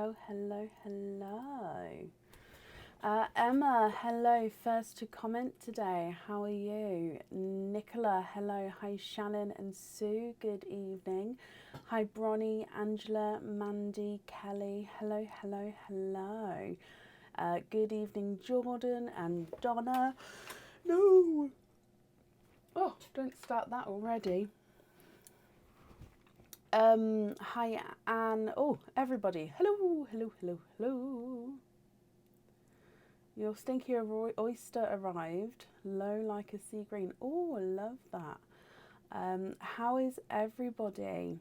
Hello, hello, hello. Emma, hello, first to comment today. How are you? Nicola, hello. Hi, Shannon and Sue, good evening. Hi, Bronnie, Angela, Mandy, Kelly, hello, hello, hello. Good evening, Jordan and Donna. No! Oh, don't start that already. Hi, Anne. Oh, everybody. Hello, hello, hello, hello. Your stinky oyster arrived, low like a sea green. Oh, I love that. How is everybody?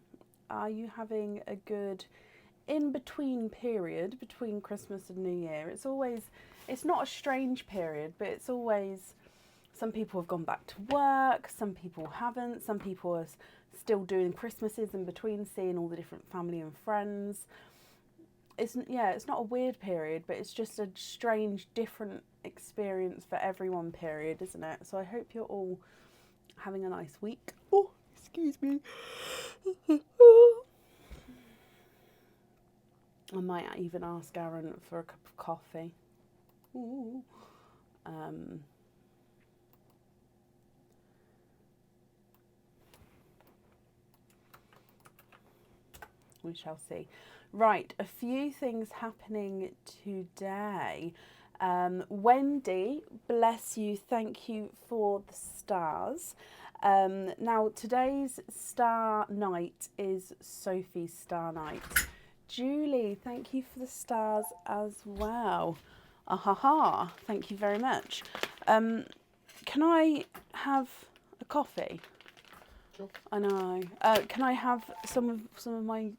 Are you having a good in-between period between Christmas and New Year? It's not a strange period, but it's always, some people have gone back to work, some people haven't, some people are still doing Christmases in between, seeing all the different family and friends. It's not a weird period, but it's just a strange, different experience for everyone period, isn't it? So I hope you're all having a nice week. Oh, excuse me. I might even ask Aaron for a cup of coffee. Ooh. We shall see. Right, a few things happening today. Wendy, bless you, thank you for the stars. Now, today's star night is Sophie's star night. Julie, thank you for the stars as well. Ahaha, thank you very much. Can I have a coffee? Sure. I know. Can I have some of my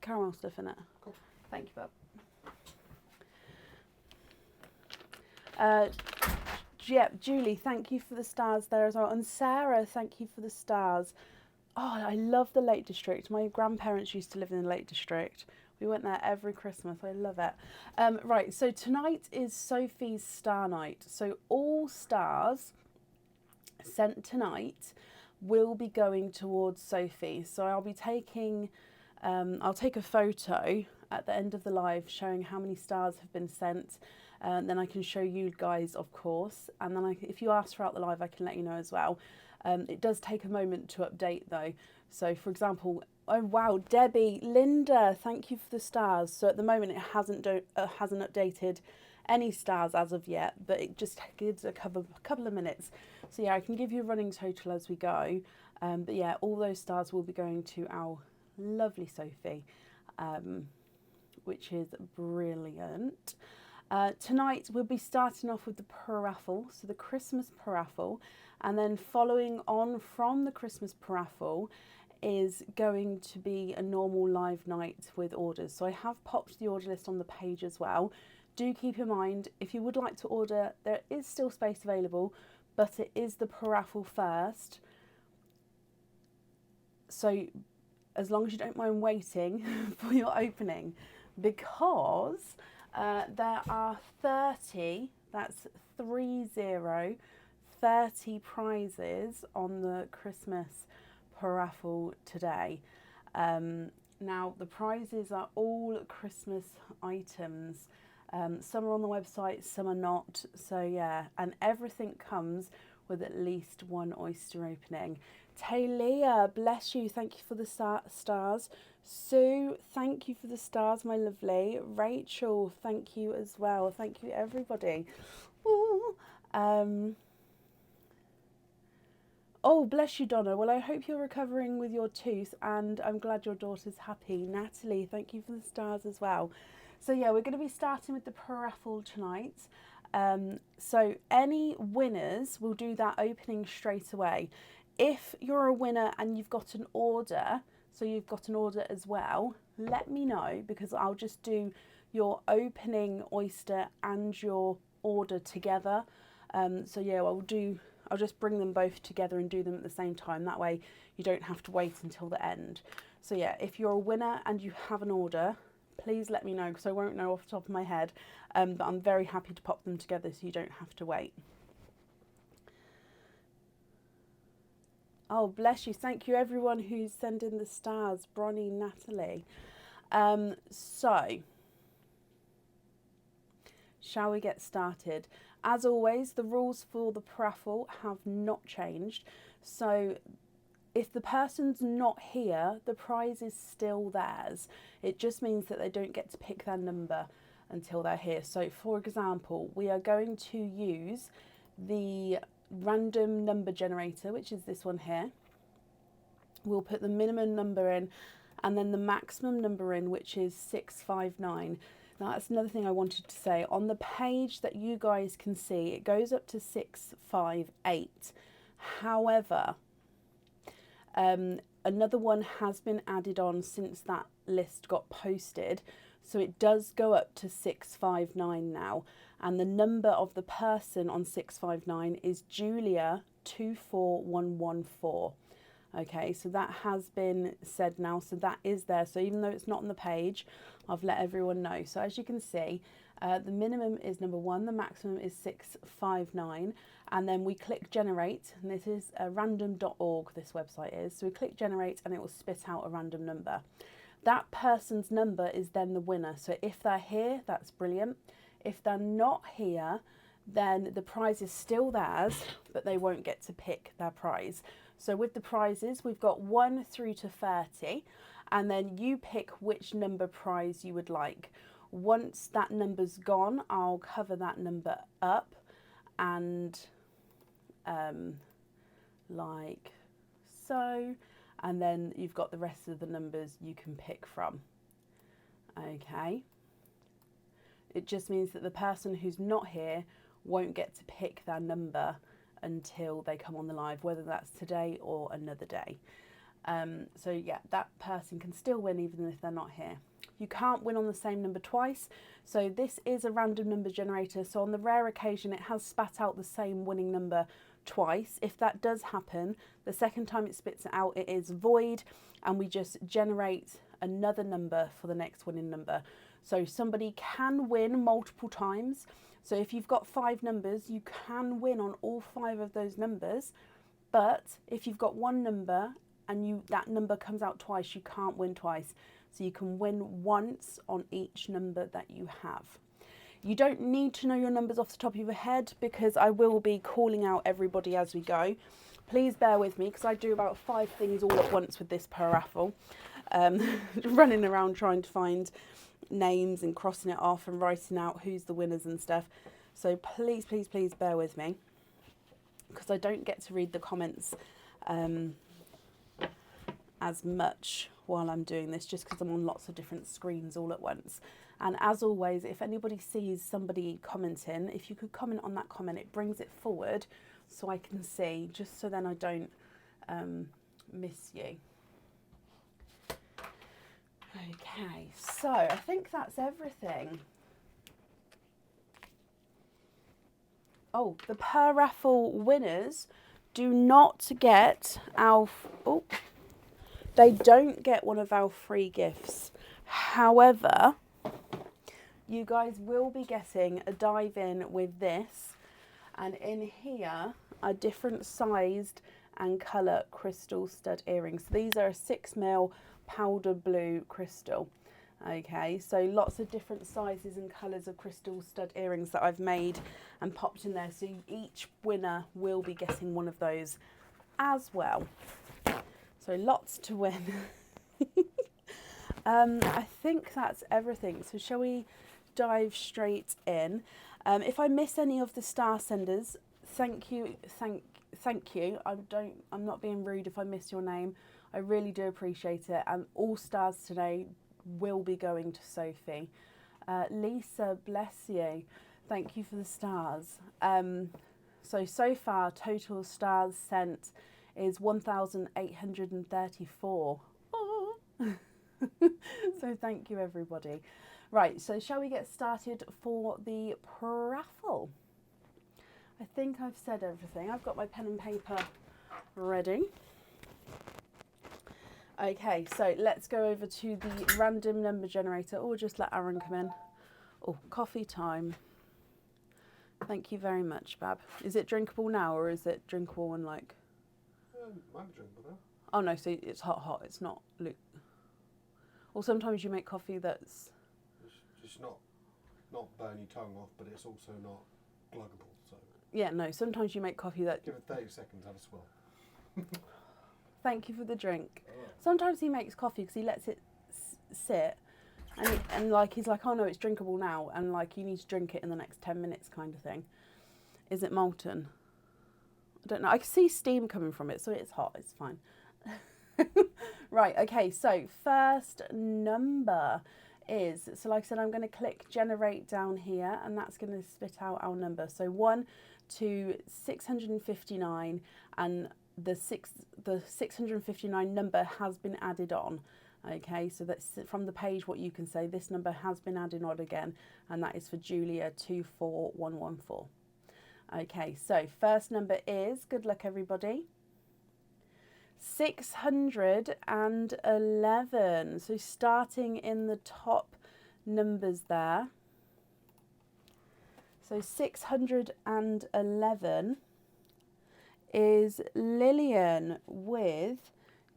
caramel stuff in it? Cool. Thank you, Bub. Julie, thank you for the stars there as well. And Sarah, thank you for the stars. Oh, I love the Lake District. My grandparents used to live in the Lake District. We went there every Christmas. I love it. Right, so tonight is Sophie's star night. So all stars sent tonight will be going towards Sophie. So I'll take a photo at the end of the live showing how many stars have been sent. Then I can show you guys, of course. And then if you ask throughout the live, I can let you know as well. It does take a moment to update though. So for example, oh wow, Debbie, Linda, thank you for the stars. So at the moment it hasn't updated any stars as of yet, but it just gives a couple of minutes. So yeah, I can give you a running total as we go. But yeah, all those stars will be going to our lovely Sophie, which is brilliant. Tonight we'll be starting off with the paraffle, so the Christmas paraffle, and then following on from the Christmas paraffle is going to be a normal live night with orders. So I have popped the order list on the page as well. Do keep in mind, if you would like to order, there is still space available, but it is the paraffle first. So as long as you don't mind waiting for your opening, because there are 30, that's 30 prizes on the Christmas paraffle today. Now the prizes are all Christmas items. Some are on the website, some are not. So yeah, and everything comes with at least one oyster opening. Talia, bless you. Thank you for the stars. Sue, thank you for the stars, my lovely. Rachel, thank you as well. Thank you, everybody. Ooh. Oh, bless you, Donna. Well, I hope you're recovering with your tooth, and I'm glad your daughter's happy. Natalie, thank you for the stars as well. So yeah, we're going to be starting with the paraffle tonight. So any winners will do that opening straight away. If you're a winner and you've got an order, so you've got an order as well, let me know, because I'll just do your opening oyster and your order together. So yeah, I'll just bring them both together and do them at the same time. That way you don't have to wait until the end. So yeah, if you're a winner and you have an order, please let me know, because I won't know off the top of my head. But I'm very happy to pop them together so you don't have to wait. Oh, bless you. Thank you, everyone who's sending the stars. Bronnie, Natalie. So, Shall we get started? As always, the rules for the raffle have not changed. So if the person's not here, the prize is still theirs. It just means that they don't get to pick their number until they're here. So for example, we are going to use the random number generator, which is this one here. We'll put the minimum number in and then the maximum number in, which is 659. Now that's another thing I wanted to say. On the page that you guys can see, it goes up to 658. However, another one has been added on since that list got posted, so it does go up to 659 now, and the number of the person on 659 is Julia 24114. Okay, so that has been said now, so that is there. So even though it's not on the page, I've let everyone know. So as you can see, the minimum is number 1, the maximum is 659, and then we click generate, and this is random.org, this website is. So we click generate and it will spit out a random number. That person's number is then the winner. So if they're here, that's brilliant. If they're not here, then the prize is still theirs, but they won't get to pick their prize. So with the prizes, we've got 1 through to 30, and then you pick which number prize you would like. Once that number's gone, I'll cover that number up and like so, and then you've got the rest of the numbers you can pick from. Okay. It just means that the person who's not here won't get to pick their number until they come on the live, whether that's today or another day. So yeah, that person can still win even if they're not here. You can't win on the same number twice. So this is a random number generator. So on the rare occasion, it has spat out the same winning number twice. If that does happen, the second time it spits it out, it is void, and we just generate another number for the next winning number. So somebody can win multiple times. So if you've got 5 numbers, you can win on all 5 of those numbers. But if you've got one number and that number comes out twice, you can't win twice. So you can win once on each number that you have. You don't need to know your numbers off the top of your head because I will be calling out everybody as we go. Please bear with me because I do about 5 things all at once with this per raffle. Running around trying to find names and crossing it off and writing out who's the winners and stuff. So please, please, please bear with me because I don't get to read the comments as much while I'm doing this, just because I'm on lots of different screens all at once. And as always, if anybody sees somebody commenting, if you could comment on that comment, it brings it forward so I can see, just so then I don't miss you. Okay, so I think that's everything. Oh, the per raffle winners do not get our... Oh, they don't get one of our free gifts. However, you guys will be getting a dive in with this, and in here are different sized and colour crystal stud earrings. So these are a 6mm powder blue crystal. Okay, so lots of different sizes and colours of crystal stud earrings that I've made and popped in there. So each winner will be getting one of those as well. So lots to win. I think that's everything. So shall we dive straight in? If I miss any of the star senders, thank you. I'm not being rude if I miss your name. I really do appreciate it. And all stars today will be going to Sophie. Lisa, bless you. Thank you for the stars. So far, total stars sent is 1,834. Oh. So thank you, everybody. Right, so shall we get started for the raffle? I think I've said everything. I've got my pen and paper ready. Okay, so let's go over to the random number generator, or just let Aaron come in. Oh, coffee time. Thank you very much, Bab. Is it drinkable now, or is it drinkable and like... might be drinkable now. Oh no, so it's hot, it's not luke. Or sometimes you make coffee that's... It's not not burn your tongue off, but it's also not gluggable. So Yeah, no, sometimes you make coffee that... give it 30 seconds, have a swirl. Thank you for the drink. Oh. Sometimes he makes coffee because he lets it sit, and like he's like, oh no, it's drinkable now, and like you need to drink it in the next 10 minutes kind of thing. Is it molten? I don't know. I can see steam coming from it, so it's hot. It's fine. Right, okay, so first number is, so like I said, I'm going to click generate down here, and that's going to spit out our number. So 1 to 659, and the 659 number has been added on. Okay, so that's from the page what you can say, this number has been added on again, and that is for Julia 24114. Okay, so first number is, good luck everybody, 611. So starting in the top numbers there. So 611 is Lillian with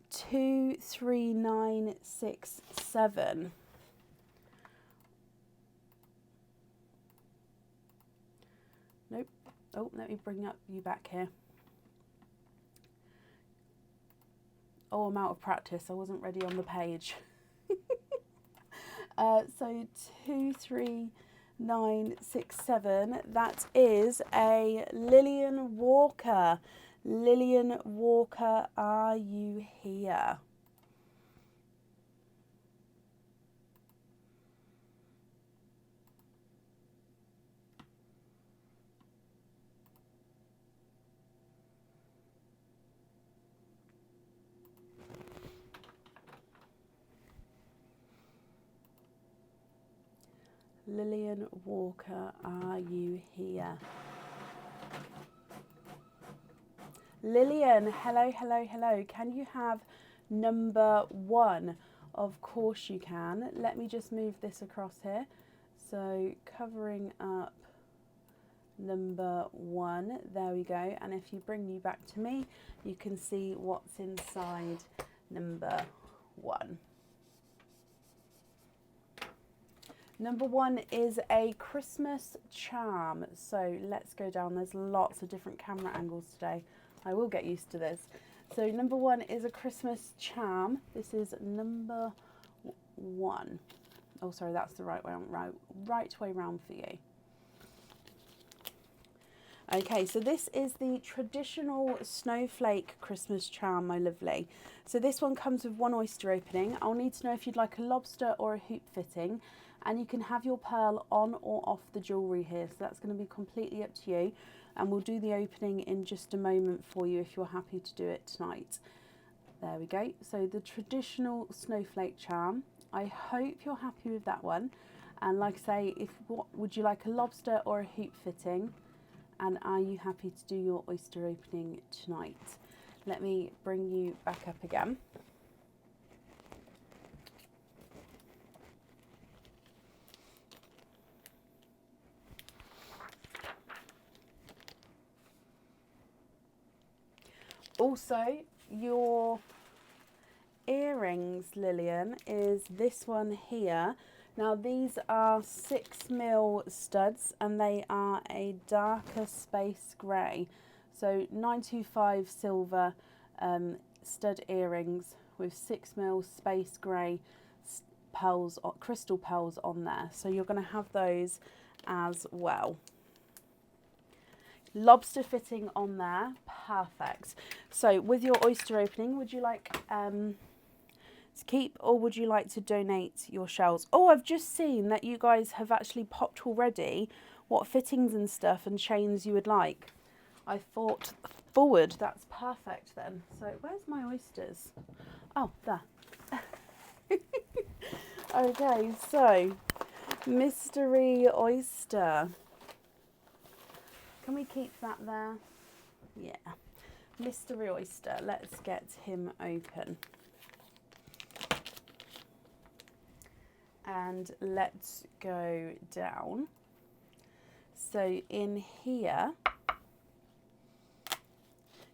23967. Nope. Oh, let me bring up you back here. Oh, I'm out of practice. I wasn't ready on the page. So 23967. That is a Lillian Walker. Lillian Walker, are you here? Lillian Walker, are you here? Lillian, hello, hello, hello. Can you have number 1? Of course you can. Let me just move this across here. So covering up number 1, there we go. And if you bring you back to me, you can see what's inside number 1. Number 1 is a Christmas charm. So let's go down. There's lots of different camera angles today. I will get used to this. So number 1 is a Christmas charm. This is number 1. Oh, sorry, that's the right way round for you. Okay, so this is the traditional snowflake Christmas charm, my lovely. So this one comes with 1 oyster opening. I'll need to know if you'd like a lobster or a hoop fitting. And you can have your pearl on or off the jewellery here. So that's going to be completely up to you. And we'll do the opening in just a moment for you if you're happy to do it tonight. There we go. So the traditional snowflake charm. I hope you're happy with that one. And like I say, would you like a lobster or a hoop fitting? And are you happy to do your oyster opening tonight? Let me bring you back up again. Also, your earrings, Lillian, is this one here. Now these are 6mm studs and they are a darker space grey. So 925 silver stud earrings with 6mm space grey pearls, crystal pearls on there. So you're going to have those as well. Lobster fitting on there, perfect. So with your oyster opening, would you like to keep or would you like to donate your shells? Oh, I've just seen that you guys have actually popped already what fittings and stuff and chains you would like. I thought forward, that's perfect then. So where's my oysters? Oh, there. Okay, so mystery oyster. Can we keep that there? Yeah. Mystery oyster. Let's get him open. And let's go down. So in here,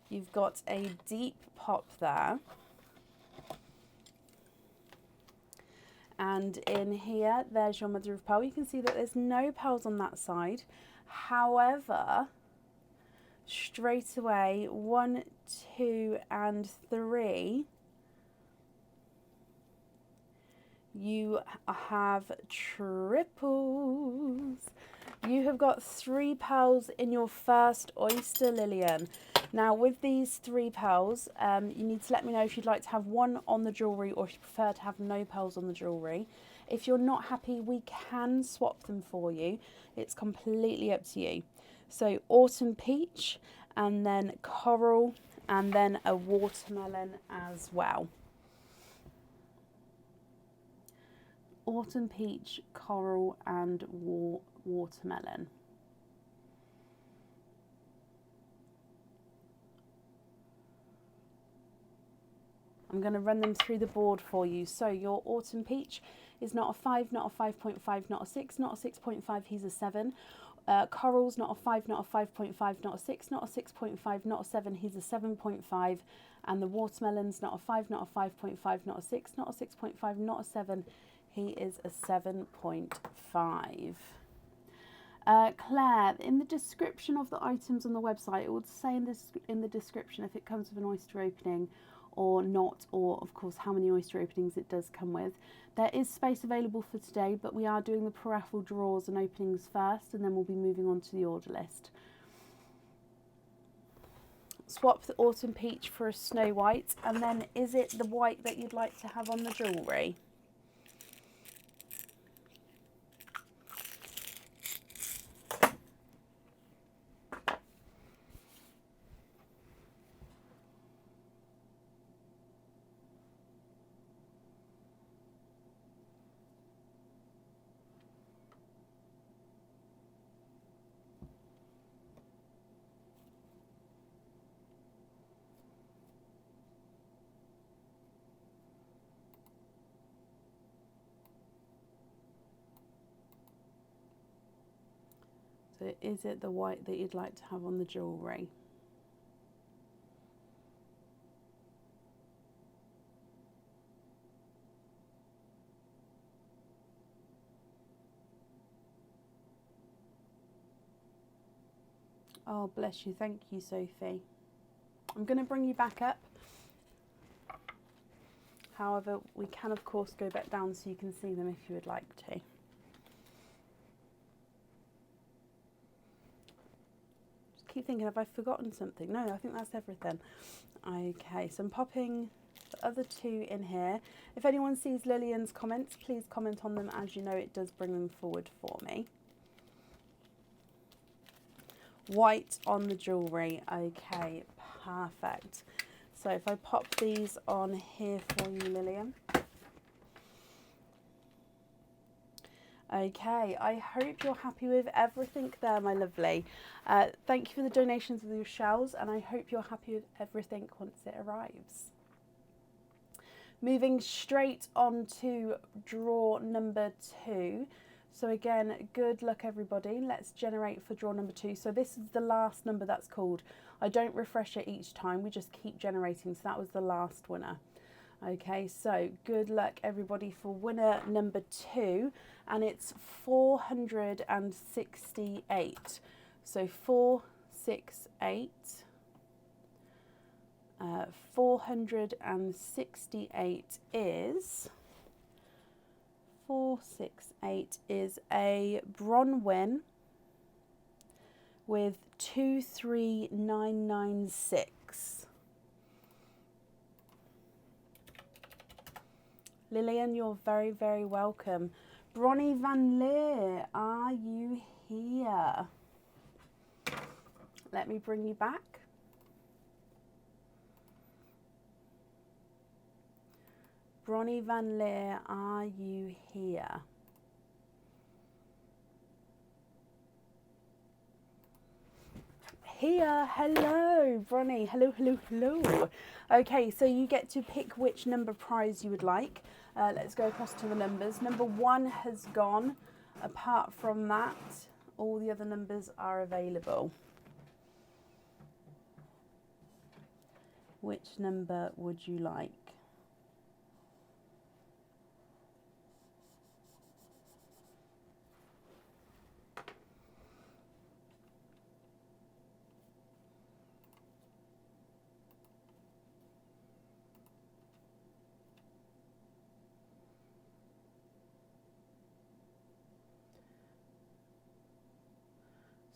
you've got a deep pop there. And in here, there's your mother of pearl. You can see that there's no pearls on that side. However, straight away, 1, 2, and 3, you have triples. You have got 3 pearls in your first oyster, Lillian. Now with these 3 pearls, you need to let me know if you'd like to have 1 on the jewellery or if you prefer to have no pearls on the jewellery. If you're not happy, we can swap them for you. It's completely up to you. So autumn peach, and then coral, and then a watermelon as well. Autumn peach, coral, and watermelon. I'm going to run them through the board for you. So your autumn peach is not a 5, not a 5.5, not a 6, not a 6.5, he's a 7. Coral's not a 5, not a 5.5, not a 6, not a 6.5, not a 7, he's a 7.5. And the watermelon's not a 5, not a 5.5, not a 6, not a 6.5, not a 7, he is a 7.5. Claire, in the description of the items on the website, it would say in the description if it comes with an oyster opening or not, or of course how many oyster openings it does come with. There is space available for today, but we are doing the paraffle draws and openings first, and then we'll be moving on to the order list. Swap the autumn peach for a snow white, and then is it the white that you'd like to have on the jewellery? So is it the white that you'd like to have on the jewellery? Oh, bless you. Thank you, Sophie. I'm going to bring you back up. However, we can, of course, go back down so you can see them if you would like to. Just keep thinking, have I forgotten something? No, I think that's everything. Okay, so I'm popping the other 2 in here. If anyone sees Lillian's comments, please comment on them. As you know, it does bring them forward for me. White on the jewellery. Okay, perfect. So if I pop these on here for you, Lillian. Okay, I hope you're happy with everything there, my lovely. Thank you for the donations of your shells, and I hope you're happy with everything once it arrives. Moving straight on to draw number 2. So again, good luck everybody. Let's generate for draw number 2. So this is the last number that's called. I don't refresh it each time, we just keep generating. So that was the last winner. Okay, so good luck everybody for winner number 2, and it's 468. So 468. 468 is 468 is a Bronwyn with 23996. Lillian, you're very, very welcome. Bronnie Van Leer, are you here? Let me bring you back. Bronnie Van Leer, are you here? Here, hello, Bronnie, hello, hello, hello. Okay, so you get to pick which number prize you would like. Let's go across to the numbers. Number 1 has gone. Apart from that, all the other numbers are available. Which number would you like?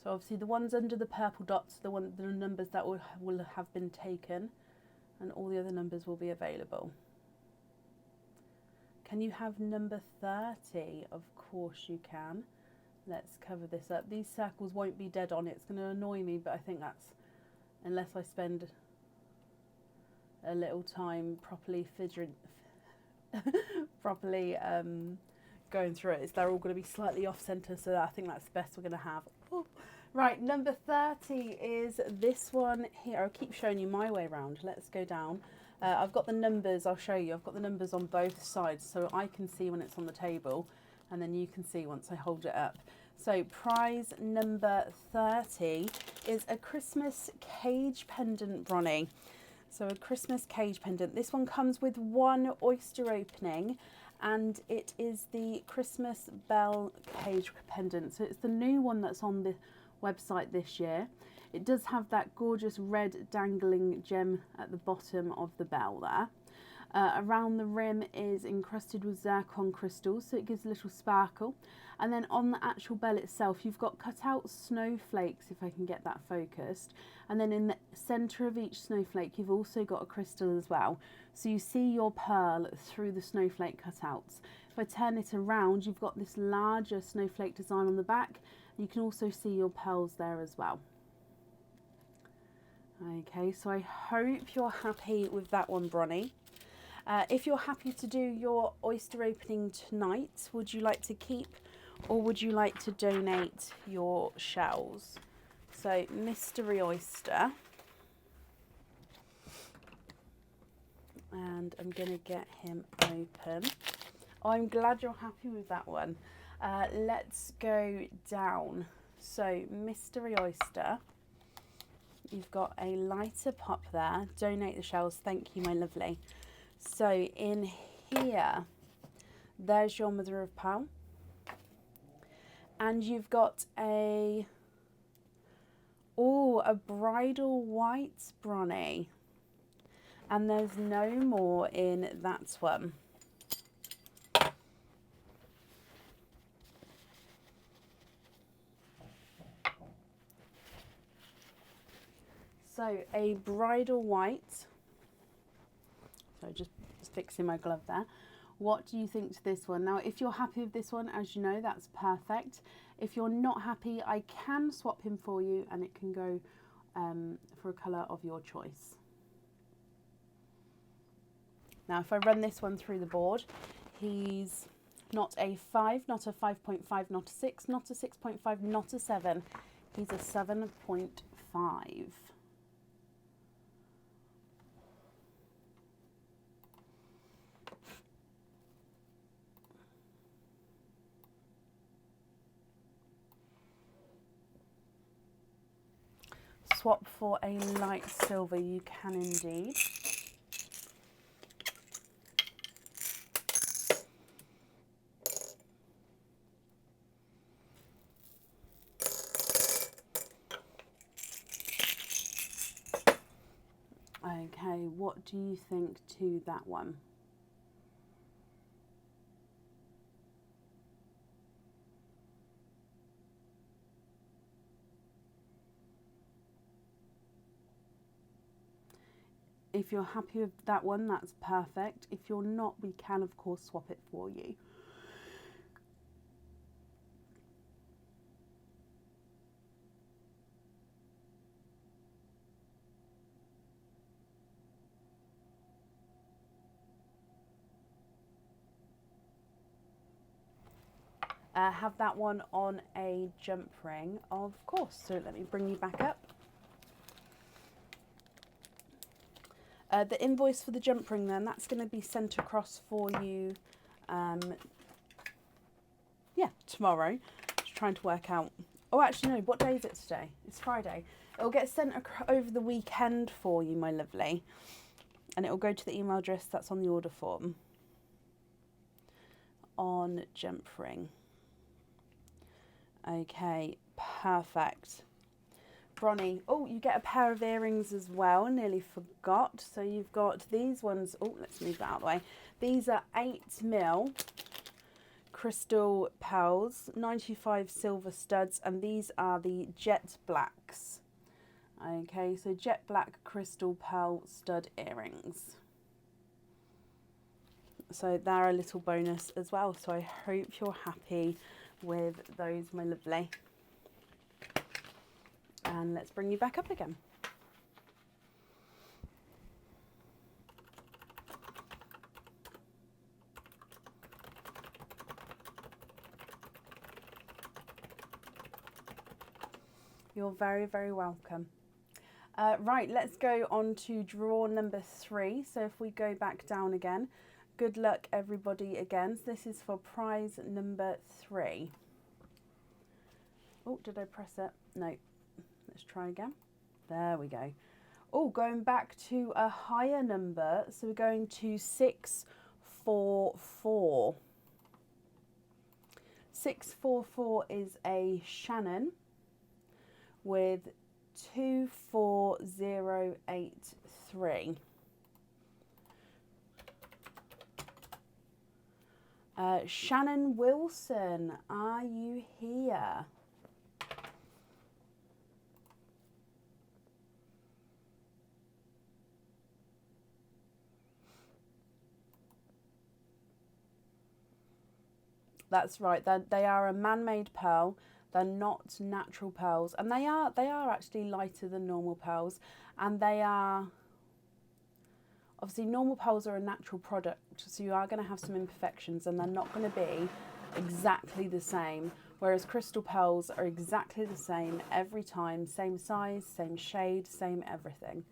So obviously the ones under the purple dots, the numbers that will have been taken, and all the other numbers will be available. Can you have number 30? Of course you can. Let's cover this up. These circles won't be dead on. It's going to annoy me, but I think that's, unless I spend a little time properly going through it, they're all going to be slightly off centre, so I think that's the best we're going to have. Ooh. Right, number 30 is this one here. I'll keep showing you my way around. Let's go down. I've got the numbers, I'll show you. I've got the numbers on both sides so I can see when it's on the table, and then you can see once I hold it up. So prize number 30 is a Christmas cage pendant, Bronnie. So a Christmas cage pendant. This one comes with one oyster opening, and it is the Christmas bell cage pendant. So it's the new one that's on the website this year. It does have that gorgeous red dangling gem at the bottom of the bell there. Around the rim is encrusted with zircon crystals, so it gives a little sparkle. And then on the actual bell itself, you've got cut out snowflakes, if I can get that focused. And then in the centre of each snowflake, you've also got a crystal as well. So you see your pearl through the snowflake cutouts. If I turn it around, you've got this larger snowflake design on the back. You can also see your pearls there as well. Okay, so I hope you're happy with that one, Bronnie. If you're happy to do your oyster opening tonight, would you like to keep or would you like to donate your shells? So, mystery oyster. And I'm going to get him open. Oh, I'm glad you're happy with that one. Let's go down. So, mystery oyster. You've got a lighter pop there. Donate the shells. Thank you, my lovely. So in here, there's your mother of pearl. And you've got a bridal white, Bronnie. And there's no more in that one. So a bridal white. So just fixing my glove there. What do you think to this one? Now, if you're happy with this one, as you know, that's perfect. If you're not happy, I can swap him for you and it can go for a colour of your choice. Now, if I run this one through the board, he's not a 5, not a 5.5, not a 6, not a 6.5, not a 7. He's a 7.5. Swap for a light silver, you can indeed. Okay, what do you think to that one? If you're happy with that one, that's perfect. If you're not, we can, of course, swap it for you. Have that one on a jump ring, of course. So let me bring you back up. The invoice for the jump ring then, that's going to be sent across for you, tomorrow. Just trying to work out. Oh, actually, no, what day is it today? It's Friday. It'll get sent over the weekend for you, my lovely. And it'll go to the email address that's on the order form. On jump ring. Okay, perfect. Bronnie, oh, you get a pair of earrings as well, nearly forgot. So you've got these ones, oh, let's move that out of the way. These are 8mm crystal pearls, 95 silver studs, and these are the jet blacks. Okay, so jet black crystal pearl stud earrings. So they're a little bonus as well. So I hope you're happy with those, my lovely. And let's bring you back up again. You're very, very welcome. Right, let's go on to draw number 3. So if we go back down again, good luck everybody again. So this is for prize number 3. Oh, did I press it? No. Let's try again. There we go. Oh, going back to a higher number. So we're going to 644. 644 is a Shannon with 24083. Shannon Wilson, are you here? That's right. They are a man-made pearl. They're not natural pearls, and they are actually lighter than normal pearls, and they are obviously normal pearls are a natural product, so you are going to have some imperfections, and they're not going to be exactly the same. Whereas crystal pearls are exactly the same every time, same size, same shade, same everything.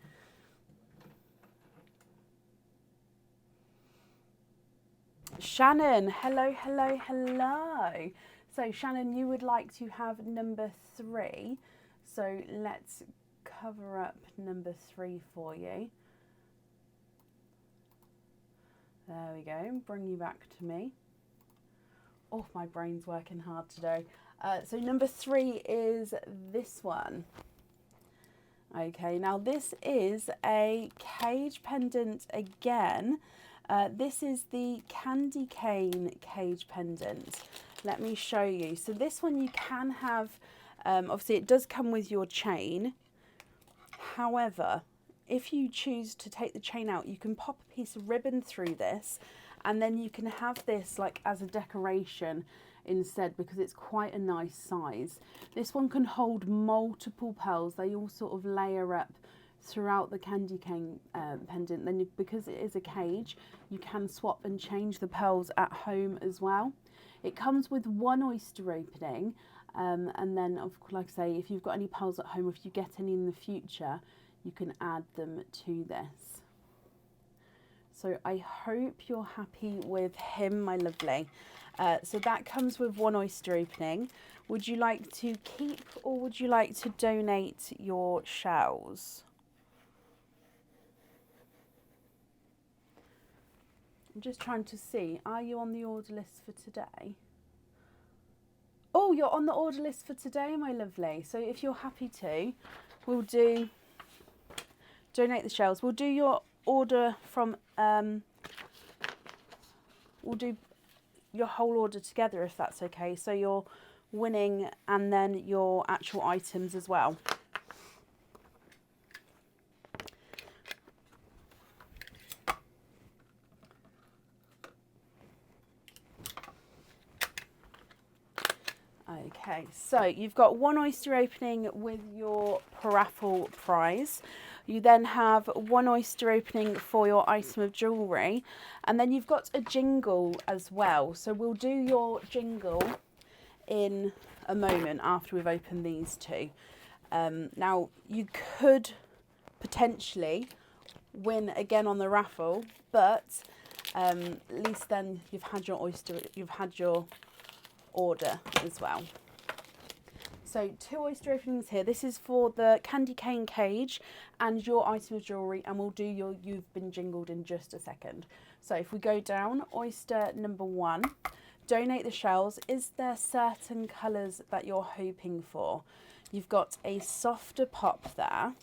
Shannon, hello, hello, hello. So Shannon, you would like to have number 3. So let's cover up number 3 for you. There we go, bring you back to me. Oh, my brain's working hard today. So number 3 is this one. Okay, now this is a cage pendant again. This is the candy cane cage pendant. Let me show you. So this one you can have, obviously it does come with your chain. However, if you choose to take the chain out, you can pop a piece of ribbon through this, and then you can have this like as a decoration instead, because it's quite a nice size. This one can hold multiple pearls. They all sort of layer up throughout the candy cane pendant. Then because it is a cage, you can swap and change the pearls at home as well. It comes with 1 oyster opening, and then like I say, if you've got any pearls at home, if you get any in the future, you can add them to this. So I hope you're happy with him, my lovely. So that comes with 1 oyster opening. Would you like to keep, or would you like to donate your shells? I'm just trying to see, are you on the order list for today? Oh, you're on the order list for today, my lovely. So if you're happy to, we'll do, donate the shells. We'll do your order from, we'll do your whole order together if that's okay. So your winning and then your actual items as well. Okay, so you've got 1 oyster opening with your paraffle prize. You then have 1 oyster opening for your item of jewellery, and then you've got a jingle as well. So we'll do your jingle in a moment after we've opened these 2. Now you could potentially win again on the raffle, but at least then you've had your oyster, you've had your order as well. So 2 oyster openings here. This is for the candy cane cage and your item of jewellery, and we'll do your you've been jingled in just a second. So if we go down, oyster number 1, donate the shells. Is there certain colours that you're hoping for? You've got a softer pop there.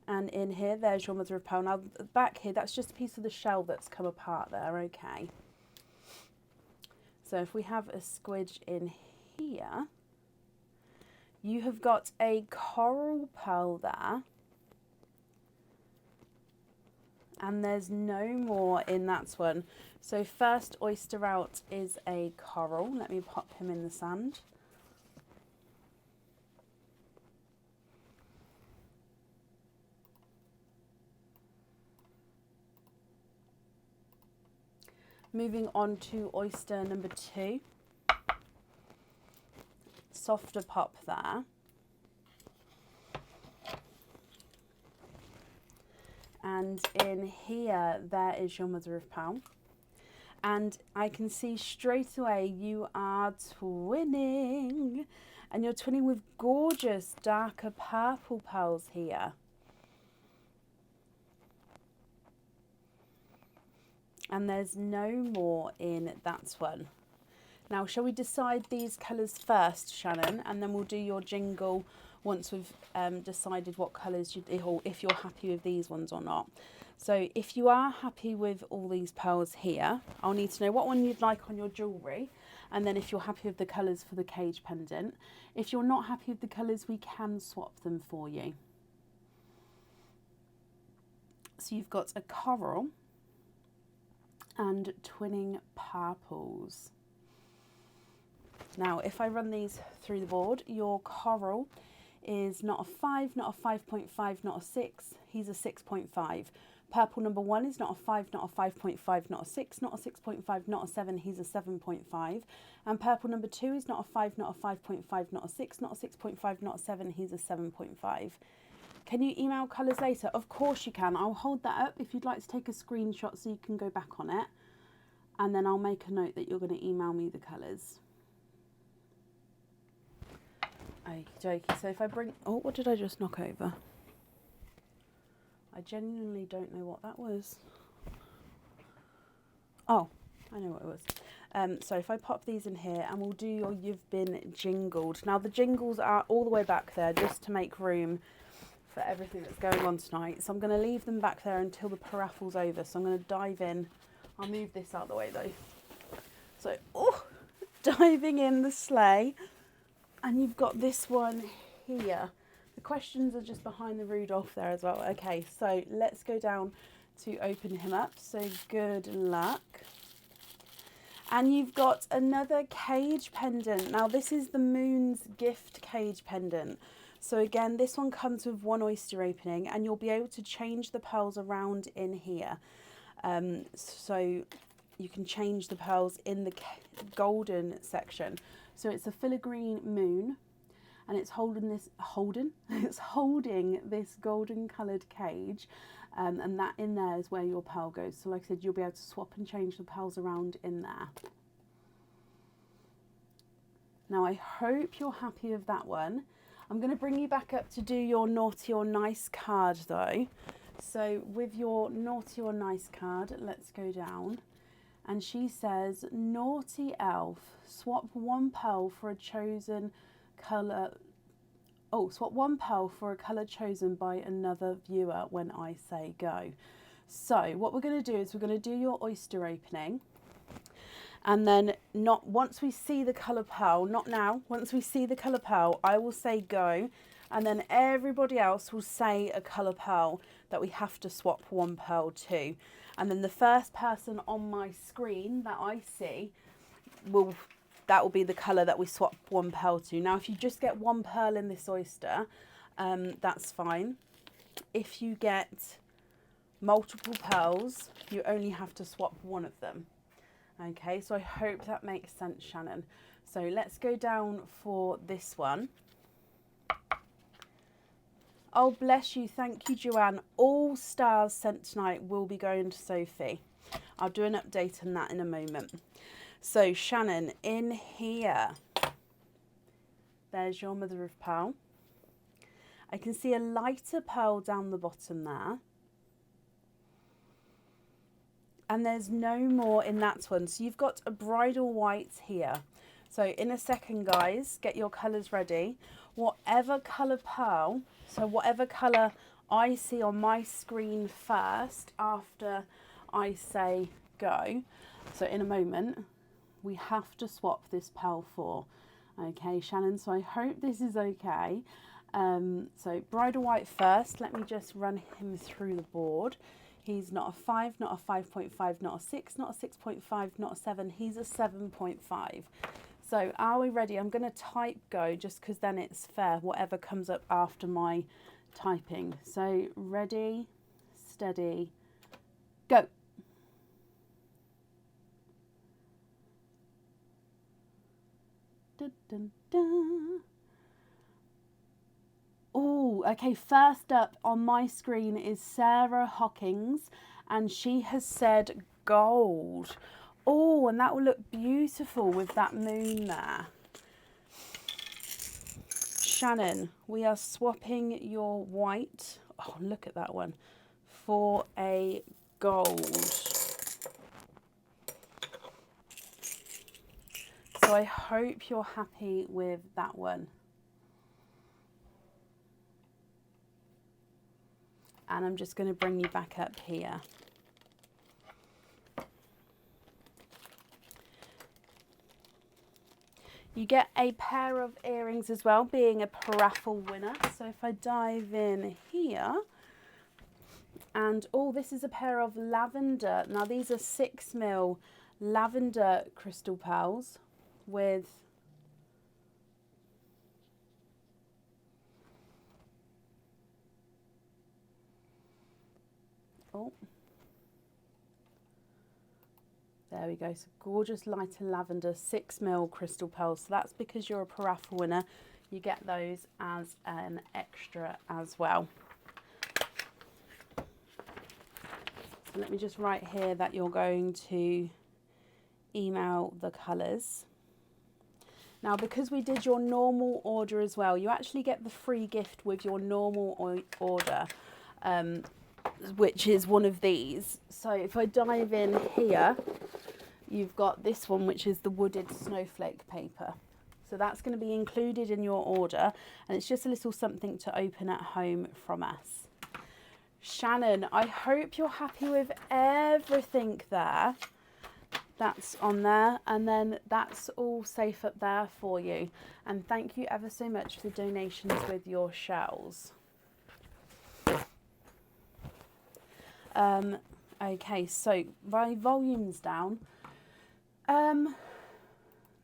And in here, there's your mother of pearl. Now, back here, that's just a piece of the shell that's come apart there, okay. So if we have a squidge in here, you have got a coral pearl there. And there's no more in that one. So first oyster out is a coral. Let me pop him in the sand. Moving on to oyster number 2. Softer pop there. And in here, there is your mother of pearl. And I can see straight away you are twinning. And you're twinning with gorgeous darker purple pearls here. And there's no more in that one. Now, shall we decide these colours first, Shannon? And then we'll do your jingle once we've decided what colours, or if you're happy with these ones or not. So if you are happy with all these pearls here, I'll need to know what one you'd like on your jewellery. And then if you're happy with the colours for the cage pendant. If you're not happy with the colours, we can swap them for you. So you've got a coral and twinning purples. Now, if I run these through the board, your coral is not a 5, not a 5.5, not a 6. He's a 6.5. Purple number 1 is not a 5, not a 5.5, not a 6, not a 6.5, not a 7. He's a 7.5. And purple number 2 is not a 5, not a 5.5, not a 6, not a 6.5, not a 7. He's a 7.5. Can you email colours later? Of course you can. I'll hold that up if you'd like to take a screenshot so you can go back on it. And then I'll make a note that you're going to email me the colours. Okie dokie. So if I bring... Oh, what did I just knock over? I genuinely don't know what that was. Oh, I know what it was. So if I pop these in here and we'll do your You've Been Jingled. Now the jingles are all the way back there just to make room for everything that's going on tonight. So I'm going to leave them back there until the paraffle's over. So I'm going to dive in. I'll move this out of the way though. So, diving in the sleigh. And you've got this one here. The questions are just behind the Rudolph there as well. Okay, so let's go down to open him up. So good luck. And you've got another cage pendant. Now this is the Moon's Gift cage pendant. So again, this one comes with one oyster opening and you'll be able to change the pearls around in here. So you can change the pearls in the golden section. So it's a filigree moon and it's holding this golden coloured cage. And that in there is where your pearl goes. So like I said, you'll be able to swap and change the pearls around in there. Now I hope you're happy with that one. I'm going to bring you back up to do your naughty or nice card though. So with your naughty or nice card, let's go down. And she says, naughty elf, swap one pearl for a chosen colour. Oh, swap one pearl for a colour chosen by another viewer when I say go. So what we're going to do is we're going to do your oyster opening. And then once we see the colour pearl, not now, once we see the colour pearl, I will say go. And then everybody else will say a colour pearl that we have to swap one pearl to. And then the first person on my screen that I see, that will be the colour that we swap one pearl to. Now, if you just get one pearl in this oyster, that's fine. If you get multiple pearls, you only have to swap one of them. Okay, so I hope that makes sense, Shannon. So let's go down for this one. Oh, bless you. Thank you, Joanne. All stars sent tonight will be going to Sophie. I'll do an update on that in a moment. So, Shannon, in here, there's your mother of pearl. I can see a lighter pearl down the bottom there. And there's no more in that one. So you've got a bridal white here. So in a second, guys, get your colours ready. Whatever colour pearl, so whatever colour I see on my screen first after I say go. So in a moment, we have to swap this pal for. Okay, Shannon, so I hope this is okay. So Bridal White first. Let me just run him through the board. He's not a 5, not a 5.5, not a 6, not a 6.5, not a 7. He's a 7.5. So are we ready? I'm going to type go just because then it's fair, whatever comes up after my typing. So ready, steady, go. Dun, dun, dun. Oh, okay, first up on my screen is Sarah Hawkins, and she has said gold. Oh, and that will look beautiful with that moon there. Shannon, we are swapping your white, oh, look at that one, for a gold. So I hope you're happy with that one. And I'm just going to bring you back up here. You get a pair of earrings as well, being a paraffle winner. So if I dive in here, and oh, this is a pair of lavender. Now these are 6mm lavender crystal pearls with oh, there we go. So gorgeous lighter lavender 6mm crystal pearls. So that's because you're a paraffle winner. You get those as an extra as well. So let me just write here that you're going to email the colours. Now, because we did your normal order as well, you actually get the free gift with your normal order, which is one of these. So if I dive in here, you've got this one, which is the wooded snowflake paper. So that's going to be included in your order, and it's just a little something to open at home from us. Shannon, I hope you're happy with everything there. That's on there, and then that's all safe up there for you. And thank you ever so much for the donations with your shells. Okay, so my volume's down. No,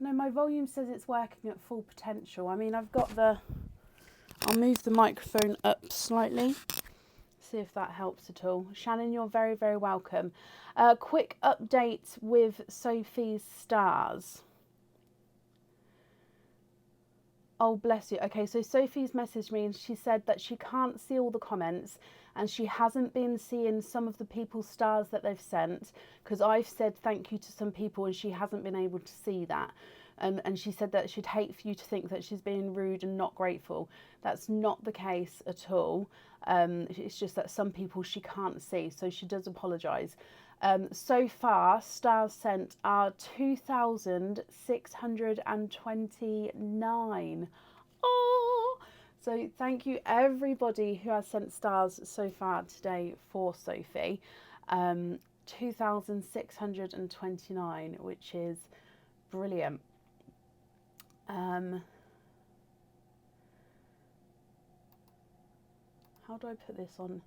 my volume says it's working at full potential. I mean, I've got the, I'll move the microphone up slightly, see if that helps at all. Shannon, you're very, very welcome. Quick update with Sophie's stars. Oh, bless you. Okay, so Sophie's messaged me and she said that she can't see all the comments and she hasn't been seeing some of the people's stars that they've sent because I've said thank you to some people and she hasn't been able to see that. And she said that she'd hate for you to think that she's being rude and not grateful. That's not the case at all. It's just that some people she can't see, so she does apologise. So far, stars sent are 2,629. Oh! So thank you everybody who has sent stars so far today for Sophie. 2,629, which is brilliant. How do I put this on?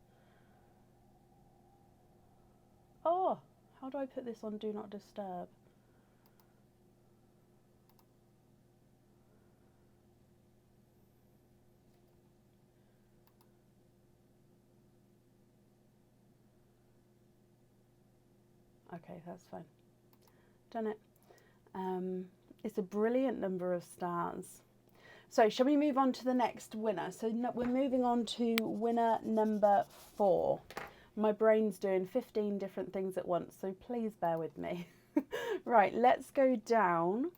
Oh, how do I put this on Do Not Disturb? Okay, that's fine. Done it. It's a brilliant number of stars. So shall we move on to the next winner? So we're moving on to winner number 4. My brain's doing 15 different things at once, so please bear with me. Right, let's go down.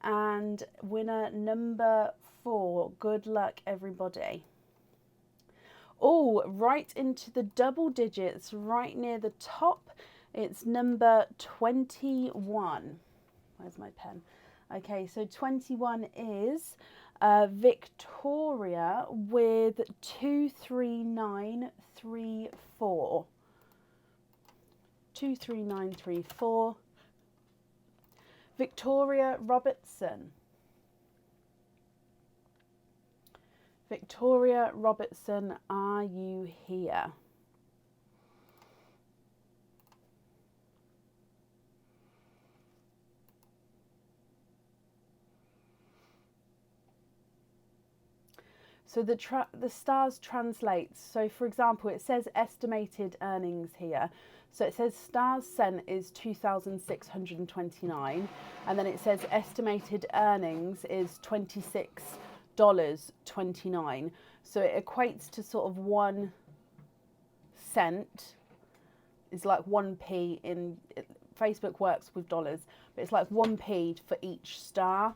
And winner number 4, good luck everybody. Oh, right into the double digits, right near the top. It's number 21. Where's my pen? Okay, so 21 is Victoria with 23934. 23934. Victoria Robertson. Victoria Robertson, are you here? So the stars translates. So for example, it says estimated earnings here. So it says stars sent is 2,629, and then it says estimated earnings is $26.29. So it equates to sort of 1 cent is like 1p in Facebook works with dollars, but it's like 1p for each star.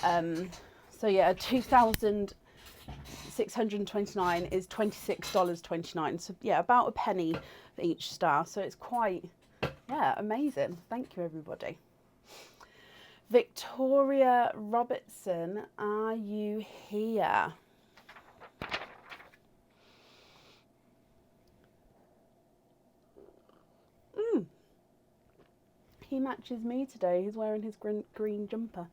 So yeah, 2,629 is $26.29. So yeah, about a penny for each star. So it's quite, yeah, amazing. Thank you, everybody. Victoria Robertson, are you here? He matches me today. He's wearing his green jumper.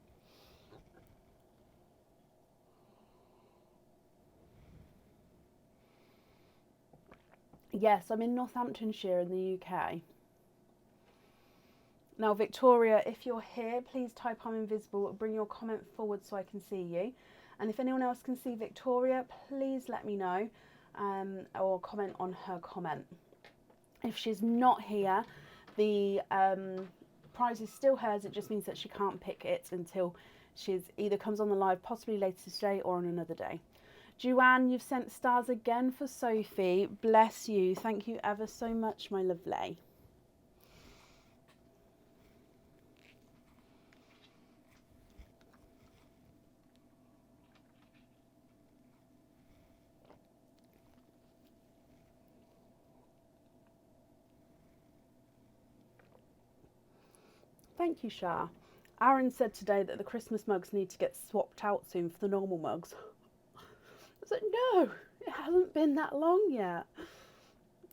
Yes, I'm in Northamptonshire in the UK. Now, Victoria, if you're here, please type I'm invisible. Bring your comment forward so I can see you. And if anyone else can see Victoria, please let me know or comment on her comment. If she's not here, the prize is still hers. It just means that she can't pick it until she's either comes on the live, possibly later today or on another day. Joanne, you've sent stars again for Sophie. Bless you. Thank you ever so much, my lovely. Thank you, Shah. Aaron said today that the Christmas mugs need to get swapped out soon for the normal mugs. I was like, no, it hasn't been that long yet.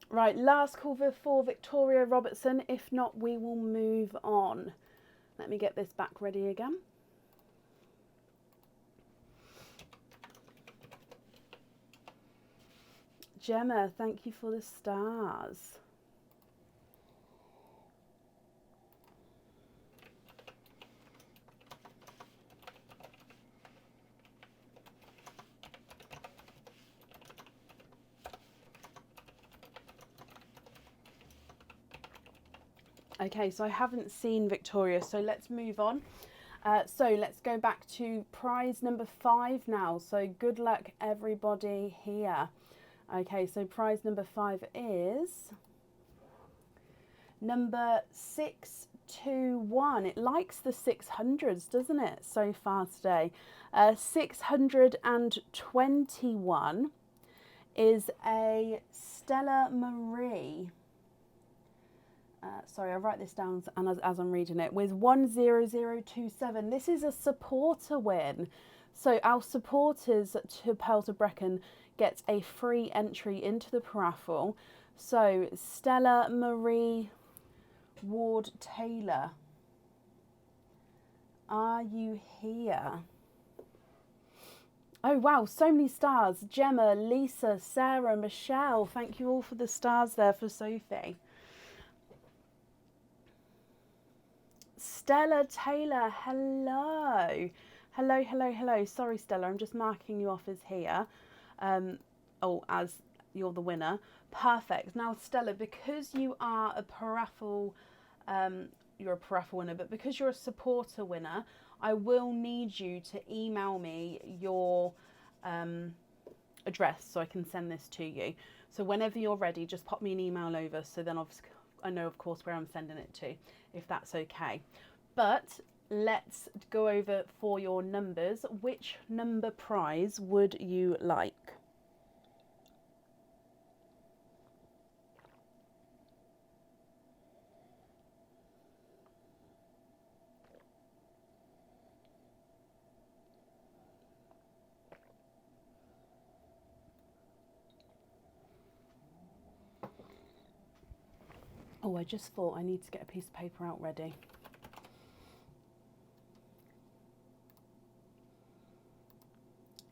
Right, last call for Victoria Robertson. If not, we will move on. Let me get this back ready again. Gemma, thank you for the stars. Okay, so I haven't seen Victoria, so let's move on. So let's go back to prize number 5 now. So good luck, everybody here. Okay, so prize number 5 is number 621. It likes the 600s, doesn't it, so far today? 621 is a Stella Marie. Sorry, I write this down as I'm reading it, with 10027. This is a supporter win. So our supporters to Pearl to Brecon get a free entry into the raffle. So Stella Marie Ward Taylor, are you here? Oh wow, so many stars. Gemma, Lisa, Sarah, Michelle, thank you all for the stars there for Sophie. Stella Taylor, hello. Hello, hello, hello. Sorry, Stella, I'm just marking you off as here. As you're the winner. Perfect. Now, Stella, because you are a paraffle, you're a paraffle winner, but because you're a supporter winner, I will need you to email me your address so I can send this to you. So whenever you're ready, just pop me an email over, so then obviously I know, of course, where I'm sending it to, if that's okay. But let's go over for your numbers. Which number prize would you like? Oh, I just thought I need to get a piece of paper out ready.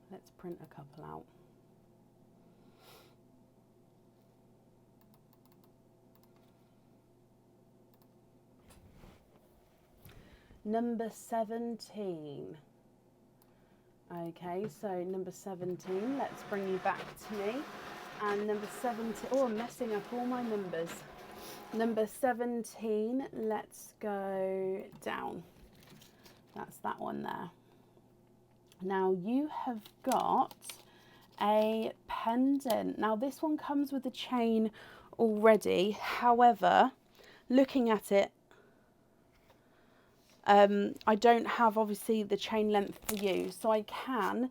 Let's print a couple out. Number 17. Okay, so number 17, let's bring you back to me. And number 17, oh, I'm messing up all my numbers. Number 17, let's go down. That's that one there. Now you have got a pendant. Now this one comes with a chain already. However, looking at it, I don't have obviously the chain length for you, so I can,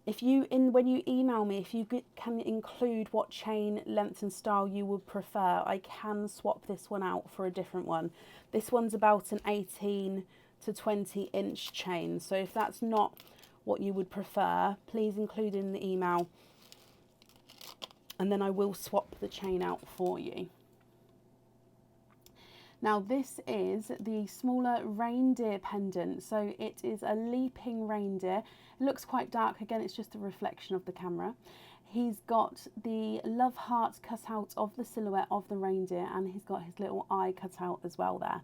when you email me, if you can include what chain length and style you would prefer, I can swap this one out for a different one. This one's about an 18 to 20 inch chain, so if that's not what you would prefer, please include in the email and then I will swap the chain out for you. Now this is the smaller reindeer pendant, so it is a leaping reindeer. It looks quite dark, again it's just a reflection of the camera. He's got the love heart cut out of the silhouette of the reindeer, and he's got his little eye cut out as well there.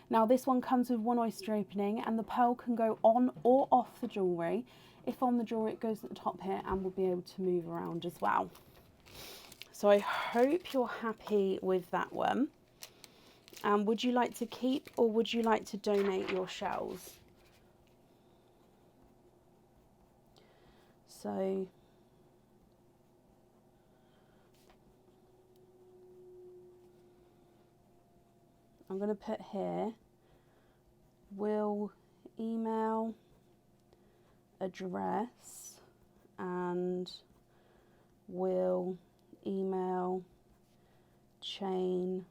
Now this one comes with one oyster opening, and the pearl can go on or off the jewellery. If on the jewellery, it goes at the top here and will be able to move around as well. So I hope you're happy with that one. Would you like to keep or would you like to donate your shells? So I'm going to put here, will email address and will email chain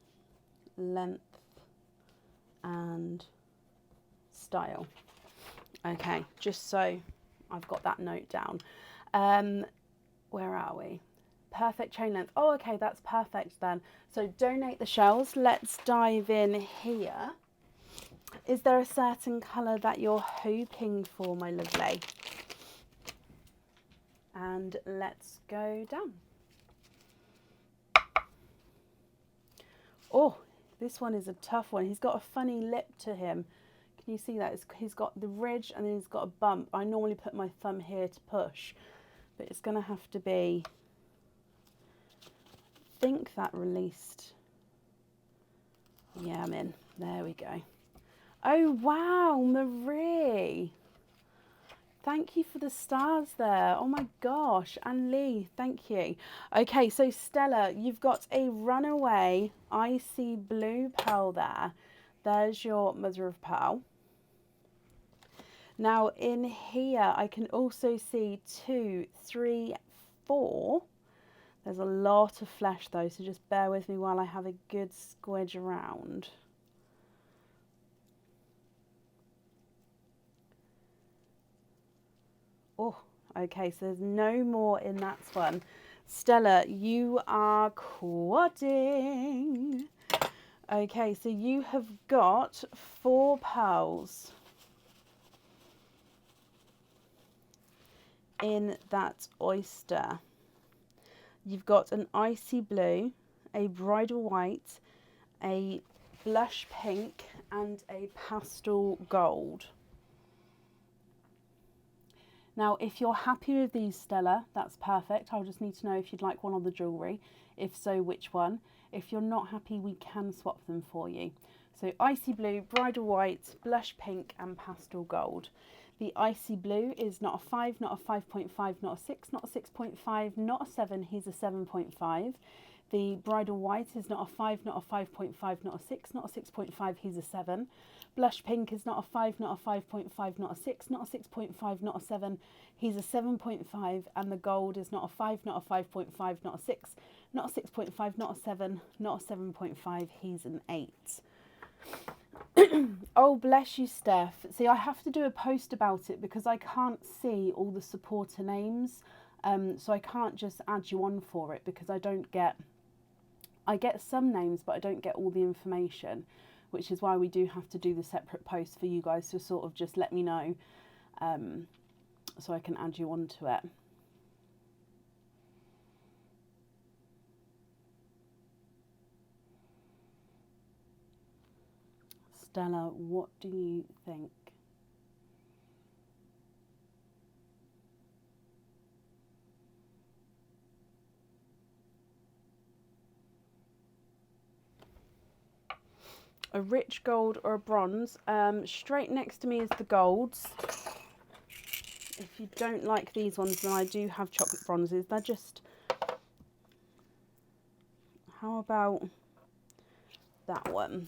length and style. Okay, just so I've got that note down. Where are we? Perfect chain length. Oh, okay, that's perfect then. So donate the shells. Let's dive in here. Is there a certain colour that you're hoping for, my lovely? And let's go down. Oh, this one is a tough one. He's got a funny lip to him. Can you see that? He's got the ridge and then he's got a bump. I normally put my thumb here to push, but it's going to have to be, I think that released. Yeah, I'm in. There we go. Oh, wow, Marie. Thank you for the stars there. Oh my gosh. And Lee, thank you. Okay, so Stella, you've got a runaway icy blue pearl there. There's your mother of pearl. Now in here, I can also see 2, 3, 4. There's a lot of flesh though, so just bear with me while I have a good squidge around. Oh, okay, so there's no more in that one. Stella, you are quadding. Okay, so you have got 4 pearls in that oyster. You've got an icy blue, a bridal white, a blush pink, and a pastel gold. Now, if you're happy with these, Stella, that's perfect. I'll just need to know if you'd like one on the jewellery. If so, which one? If you're not happy, we can swap them for you. So icy blue, bridal white, blush pink, and pastel gold. The icy blue is not a 5, not a 5.5, not a 6, not a 6.5, not a 7. He's a 7.5. The bridal white is not a 5, not a 5.5, not a 6, not a 6.5. He's a 7. Blush pink is not a 5, not a 5.5, not a 6, not a 6.5, not a 7. He's a 7.5. And the gold is not a 5, not a 5.5, not a 6, not a 6.5, not a 7, not a 7.5. He's an 8. Oh, bless you, Steph. See, I have to do a post about it because I can't see all the supporter names. So I can't just add you on for it because I don't get I get some names, but I don't get all the information, which is why we do have to do the separate posts for you guys to sort of just let me know, so I can add you onto it. Stella, what do you think? A rich gold or a bronze? Straight next to me is the golds. If you don't like these ones, then I do have chocolate bronzes. They're just... How about that one?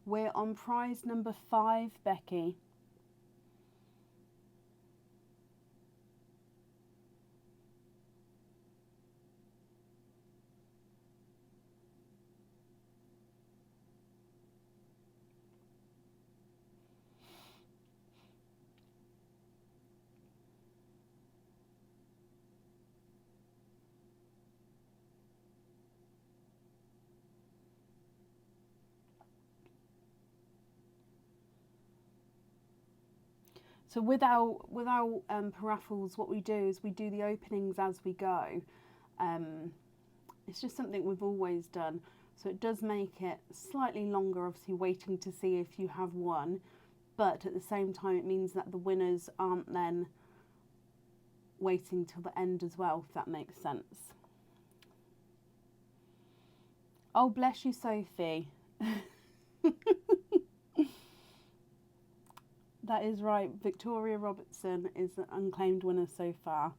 We're on prize number 5, Becky. So with our paraffles, what we do is we do the openings as we go. It's just something we've always done. So it does make it slightly longer, obviously waiting to see if you have won. But at the same time, it means that the winners aren't then waiting till the end as well, if that makes sense. Oh, bless you, Sophie. That is right. Victoria Robertson is an unclaimed winner so far.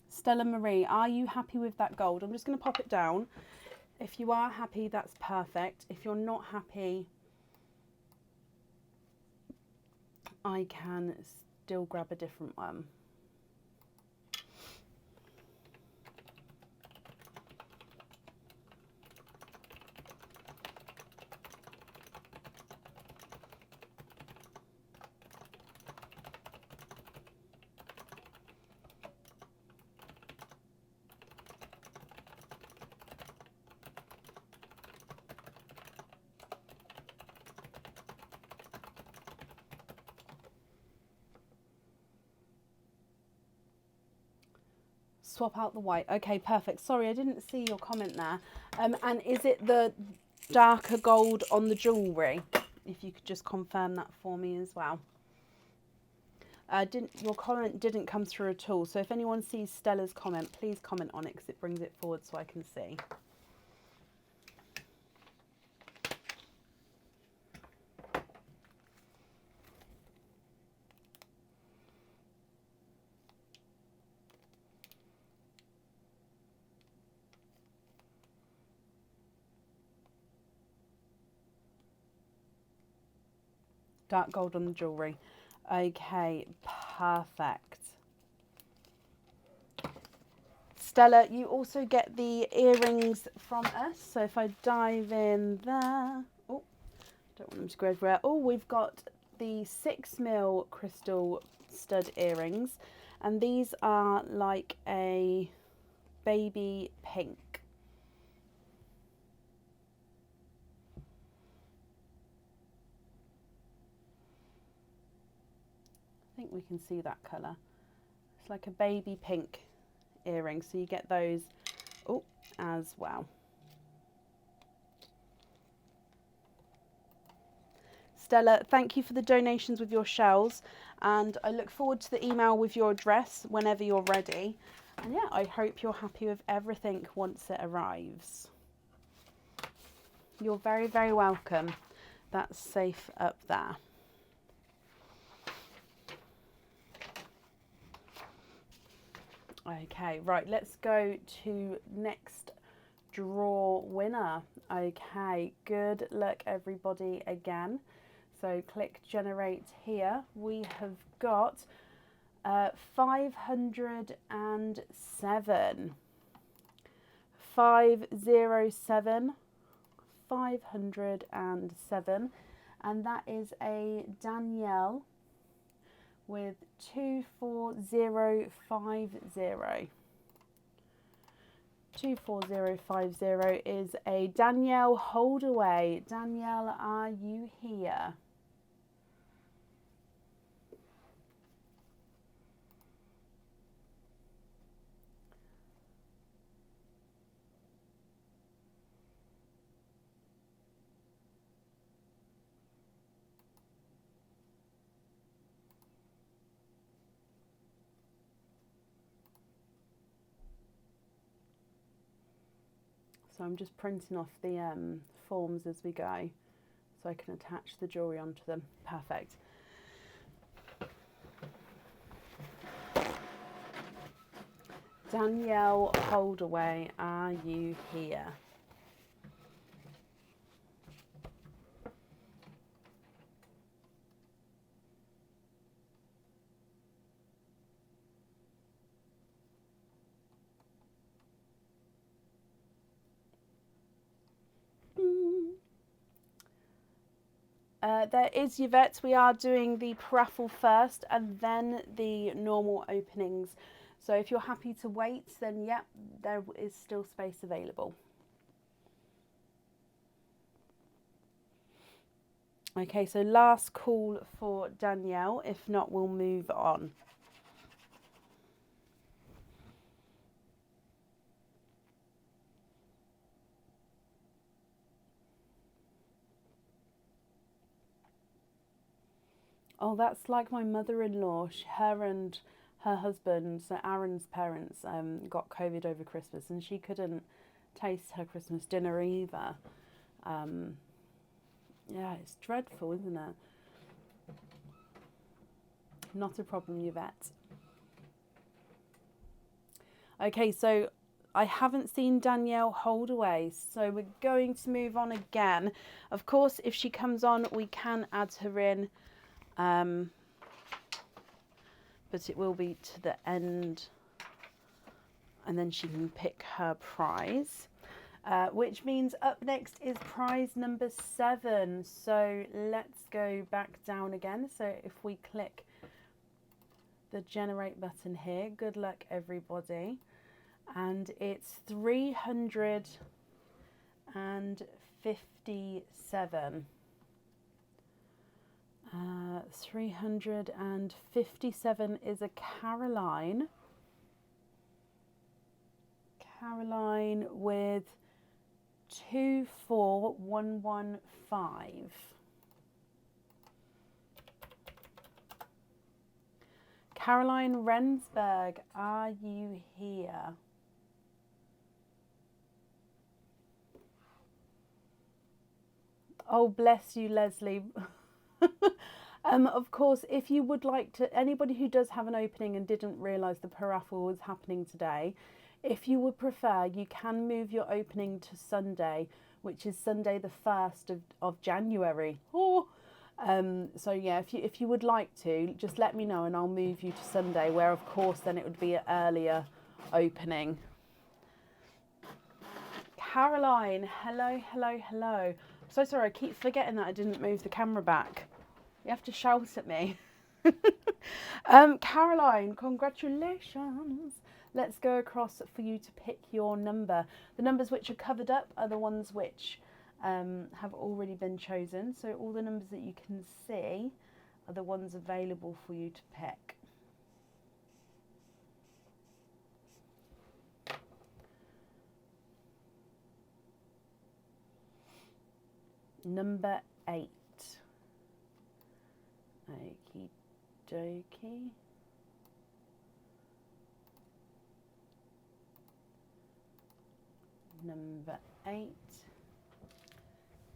Stella Marie, are you happy with that gold? I'm just going to pop it down. If you are happy, that's perfect. If you're not happy, I can still grab a different one. Swap out the white. Okay, perfect. Sorry, I didn't see your comment there. And is it the darker gold on the jewellery? If you could just confirm that for me as well. Your comment didn't come through at all. So if anyone sees Stella's comment, please comment on it because it brings it forward so I can see. Dark gold on the jewellery. Okay, perfect. Stella, you also get the earrings from us. So if I dive in there. Oh, don't want them to go everywhere. Oh, we've got the 6mm crystal stud earrings. And these are like a baby pink. I think we can see that colour. It's like a baby pink earring, so you get those as well. Stella, thank you for the donations with your shells, and I look forward to the email with your address whenever you're ready. And yeah, I hope you're happy with everything once it arrives. You're very, very welcome. That's safe up there. Okay, right, let's go to next draw winner. Okay, good luck everybody again. So click generate here. We have got 507. 507. 507. And that is a Danielle with 24050. 24050 is a Danielle Holdaway. Danielle, are you here? So I'm just printing off the forms as we go so I can attach the jewellery onto them. Perfect. Danielle Holdaway, are you here? There is Yvette. We are doing the raffle first and then the normal openings. So if you're happy to wait, then yep, there is still space available. Okay, so last call for Danielle. If not, we'll move on. Oh, that's like my mother-in-law. Her and her husband, so Aaron's parents, got COVID over Christmas, and she couldn't taste her Christmas dinner either. Yeah, it's dreadful, isn't it? Not a problem, Yvette. Okay, so I haven't seen Danielle Holdaway, so we're going to move on again. Of course, if she comes on, we can add her in. But it will be to the end and then she can pick her prize, which means up next is prize number 7. So let's go back down again. So if we click the generate button here, good luck everybody, and it's 357. 357 is a Caroline. Caroline with 24115. Caroline Rensberg, are you here? Oh, bless you, Leslie. Of course, if you would like to, anybody who does have an opening and didn't realise the paraffle was happening today, if you would prefer, you can move your opening to Sunday, which is Sunday the 1st of January. Oh, so yeah, if you would like to, just let me know and I'll move you to Sunday, where of course then it would be an earlier opening. Caroline, hello, hello, hello. I'm so sorry, I keep forgetting that I didn't move the camera back. You have to shout at me. Caroline, congratulations. Let's go across for you to pick your number. The numbers which are covered up are the ones which have already been chosen. So all the numbers that you can see are the ones available for you to pick. Number 8. Okie dokie. Number 8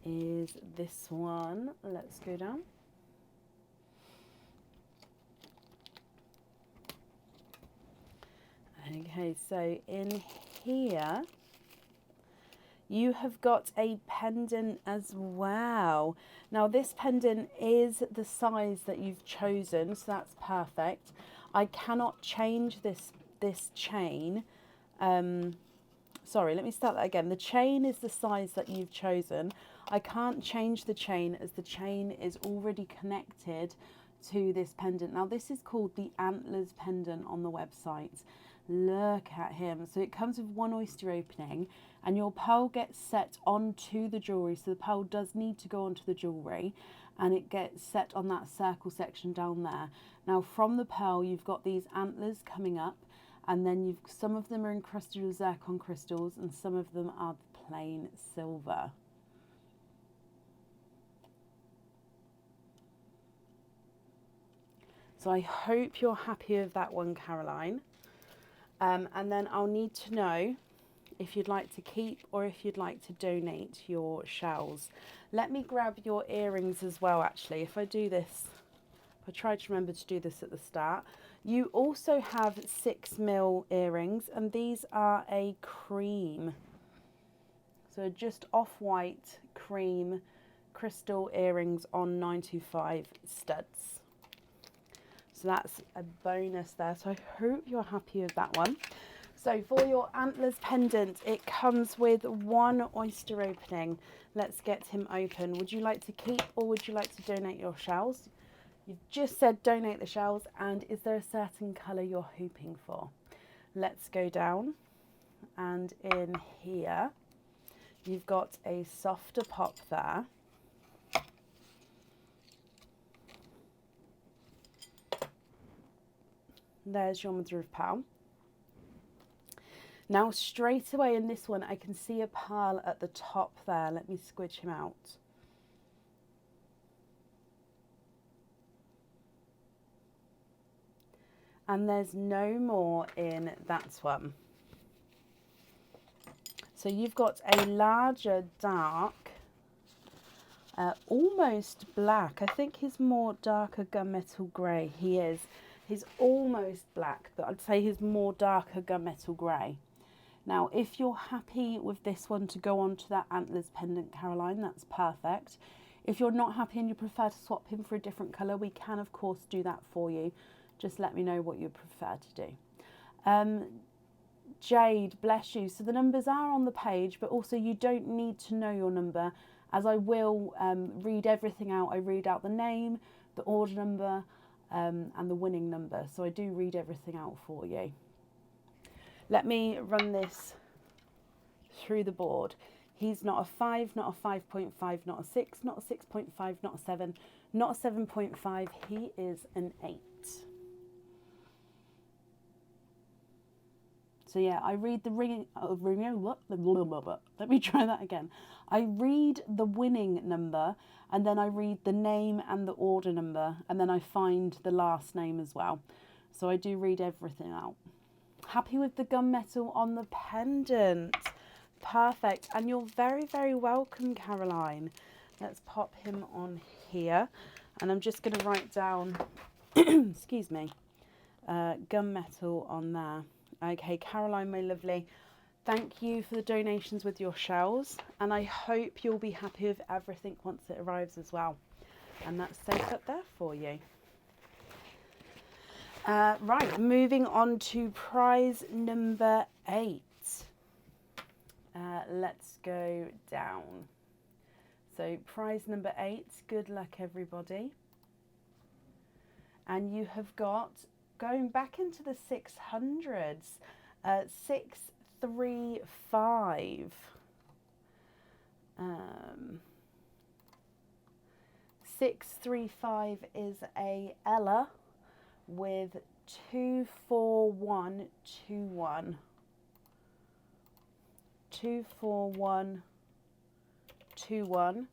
is this one. Let's go down. Okay, so in here You have got a pendant as well. Now this pendant is the size that you've chosen, so that's perfect. I cannot change this chain. Sorry, let me start that again. The chain is the size that you've chosen. I can't change the chain as the chain is already connected to this pendant. Now this is called the Antlers pendant on the website. Look at him. So it comes with one oyster opening and your pearl gets set onto the jewellery. So the pearl does need to go onto the jewellery and it gets set on that circle section down there. Now from the pearl you've got these antlers coming up, and then some of them are encrusted with zircon crystals and some of them are plain silver. So I hope you're happy with that one, Caroline. And then I'll need to know if you'd like to keep or if you'd like to donate your shells. Let me grab your earrings as well, actually. If I do this, if I try to remember to do this at the start. You also have 6mm earrings, and these are a cream. So just off-white cream crystal earrings on 925 studs. So that's a bonus there. So I hope you're happy with that one. So for your antlers pendant, it comes with one oyster opening. Let's get him open. Would you like to keep or would you like to donate your shells? You've just said donate the shells, and is there a certain colour you're hoping for? Let's go down, and in here you've got a softer pop there. There's your mother of pearl. Now straight away in this one I can see a pearl at the top there. Let me squidge him out. And there's no more in that one. So you've got a larger dark, almost black. I think he's more darker gunmetal grey. He is. He's almost black, but I'd say he's more darker gunmetal grey. Now, if you're happy with this one to go on to that antlers pendant, Caroline, that's perfect. If you're not happy and you prefer to swap him for a different colour, we can, of course, do that for you. Just let me know what you prefer to do. Jade, bless you. So the numbers are on the page, but also you don't need to know your number, as I will read everything out. I read out the name, the order number, and the winning number. So I do read everything out for you. Let me run this through the board. He's not a 5, not a 5.5, not a 6, not a 6.5, not a 7, not a 7.5. He is an 8. So yeah, I read the let me try that again. I read the winning number, and then I read the name and the order number, and then I find the last name as well. So I do read everything out. Happy with the gunmetal on the pendant. Perfect. And you're very, very welcome, Caroline. Let's pop him on here. And I'm just going to write down, excuse me, gunmetal on there. Okay, Caroline, my lovely, thank you for the donations with your shells, and I hope you'll be happy with everything once it arrives as well. And that's safe up there for you. Right, moving on to prize number 8. Let's go down. So prize number 8, good luck everybody. And you have got, going back into the 600s, 635. 635 is a Ella with 24121. 24121.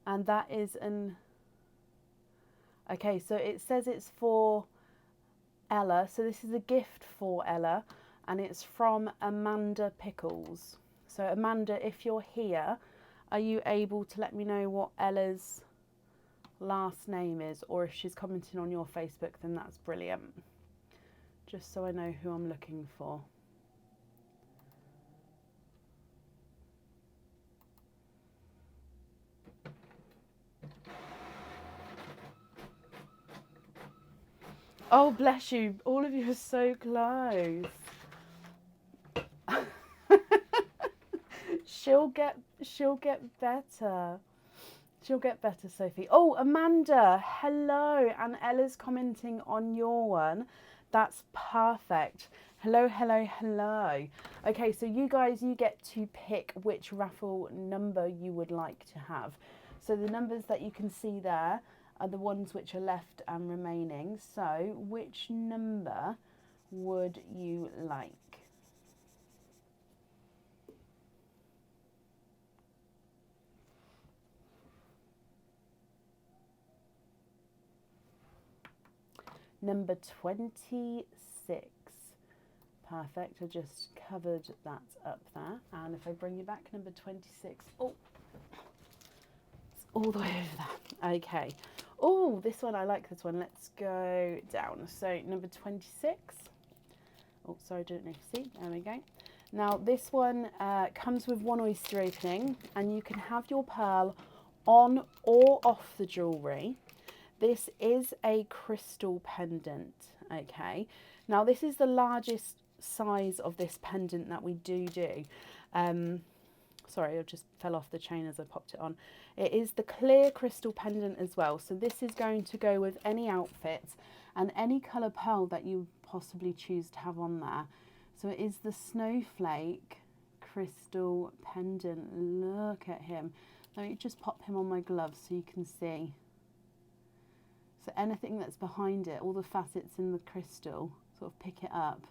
And that is an, okay, so it says it's for Ella. So this is a gift for Ella, and it's from Amanda Pickles. So Amanda, if you're here, are you able to let me know what Ella's last name is, or if she's commenting on your Facebook, then that's brilliant. Just so I know who I'm looking for. Oh, bless you. All of you are so close. she'll get better. She'll get better, Sophie. Oh, Amanda, hello. And Ella's commenting on your one. That's perfect. Hello, hello, hello. Okay, so you guys, you get to pick which raffle number you would like to have. So the numbers that you can see there are the ones which are left and remaining. So which number would you like? Number 26. Perfect. I just covered that up there. And if I bring you back, number 26. Oh, it's all the way over there. Okay. Oh, this one, I like this one. Let's go down. So number 26. Oh, sorry, I don't know if you see. There we go. Now, this one comes with one oyster opening, and you can have your pearl on or off the jewellery. This is a crystal pendant, okay? Now, this is the largest size of this pendant that we do. Sorry, I just fell off the chain as I popped it on. It is the clear crystal pendant as well. So this is going to go with any outfit and any colour pearl that you possibly choose to have on there. So it is the snowflake crystal pendant. Look at him. Let me just pop him on my gloves so you can see. So anything that's behind it, all the facets in the crystal, sort of pick it up.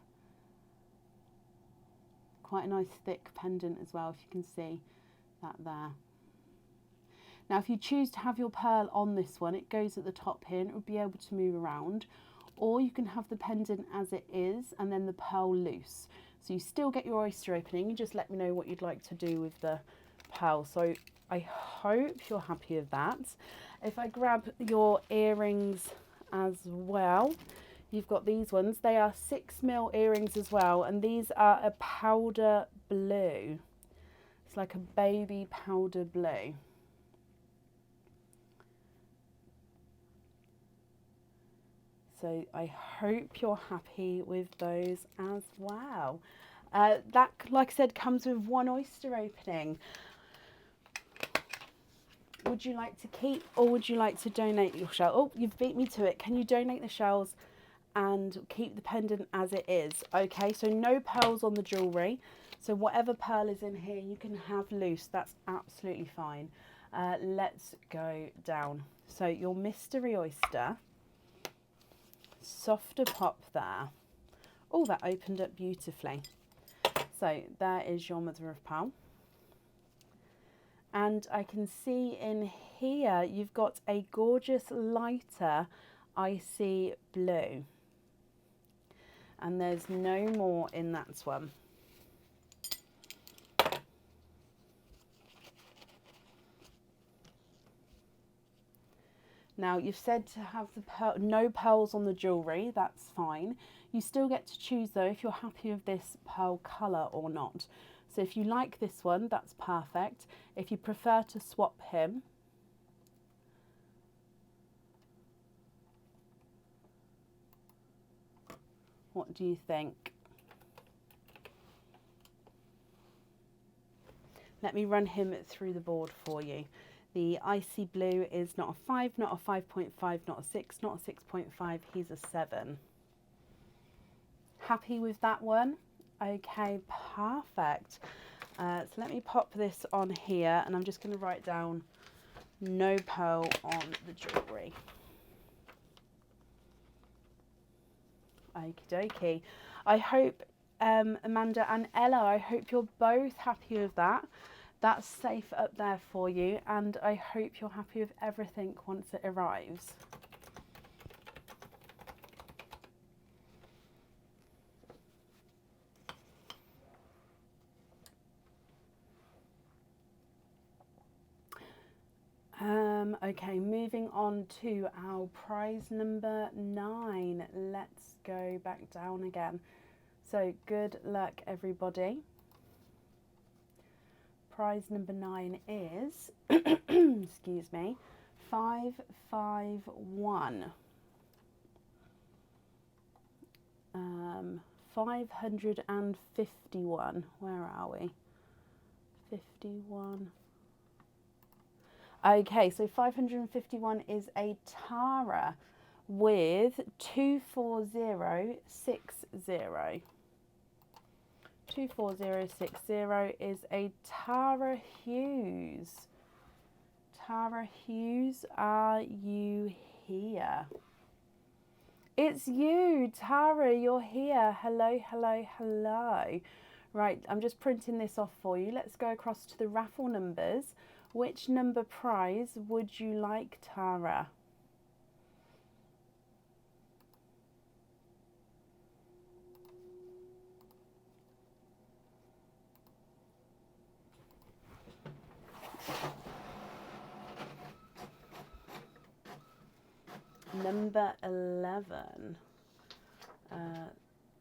Quite a nice thick pendant as well, if you can see that there. Now, if you choose to have your pearl on this one, it goes at the top here and it will be able to move around. Or you can have the pendant as it is and then the pearl loose. So you still get your oyster opening. You just let me know what you'd like to do with the pearl. So I hope you're happy with that. If I grab your earrings as well, you've got these ones. They are 6mm earrings as well, and these are a powder blue. It's like a baby powder blue. So I hope you're happy with those as well. That, like I said, comes with one oyster opening. Would you like to keep or would you like to donate your shell? Oh, you've beat me to it. Can you donate the shells and keep the pendant as it is? Okay, so no pearls on the jewellery. So whatever pearl is in here, you can have loose. That's absolutely fine. Let's go down. So your mystery oyster. Softer pop there. Oh, that opened up beautifully. So there is your mother of pearl. And I can see in here you've got a gorgeous lighter icy blue. And there's no more in that one. Now, you've said to have the no pearls on the jewellery, that's fine. You still get to choose though if you're happy with this pearl colour or not. So if you like this one, that's perfect. If you prefer to swap him, what do you think? Let me run him through the board for you. The icy blue is not a 5, not a 5.5, not a 6, not a 6.5, he's a 7. Happy with that one? Okay, perfect. So let me pop this on here and I'm just going to write down no pearl on the jewellery. Okie dokie. I hope Amanda and Ella, I hope you're both happy with that. That's safe up there for you and I hope you're happy with everything once it arrives. Okay, moving on to our prize number 9. Let's go back down again. So good luck, everybody. Prize number 9 is, excuse me, 551. 551. Where are we? 51. Okay, so 551 is a Tara with 24060. 24060 is a Tara Hughes. Tara Hughes, are you here? It's you, Tara, you're here. Hello, hello, hello. Right, I'm just printing this off for you. Let's go across to the raffle numbers. Which number prize would you like, Tara? Number 11.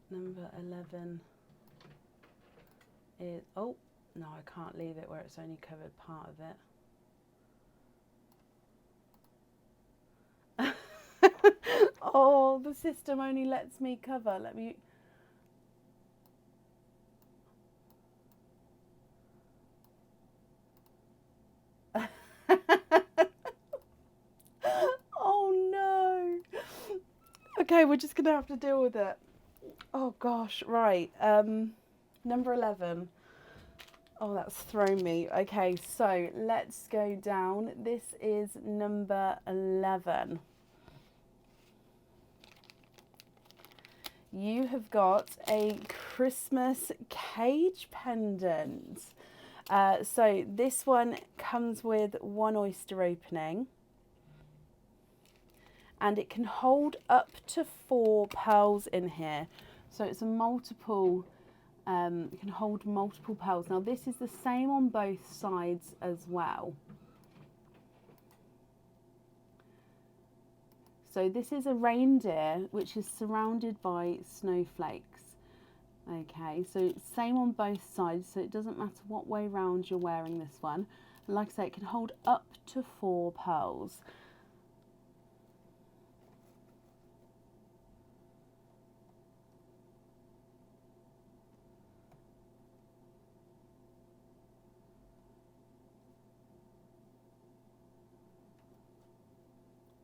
Number 11 is, oh, no, I can't leave it where it's only covered part of it. Oh, the system only lets me cover. Let me... Oh no. Okay, we're just gonna have to deal with it. Oh gosh, right. Number 11. Oh, that's thrown me. Okay, so let's go down. This is number 11. You have got a Christmas cage pendant. So this one comes with one oyster opening. And it can hold up to 4 pearls in here. So it's a multiple, it can hold multiple pearls. Now this is the same on both sides as well. So this is a reindeer which is surrounded by snowflakes. Okay, so same on both sides, so it doesn't matter what way round you're wearing this one. Like I say, it can hold up to 4 pearls.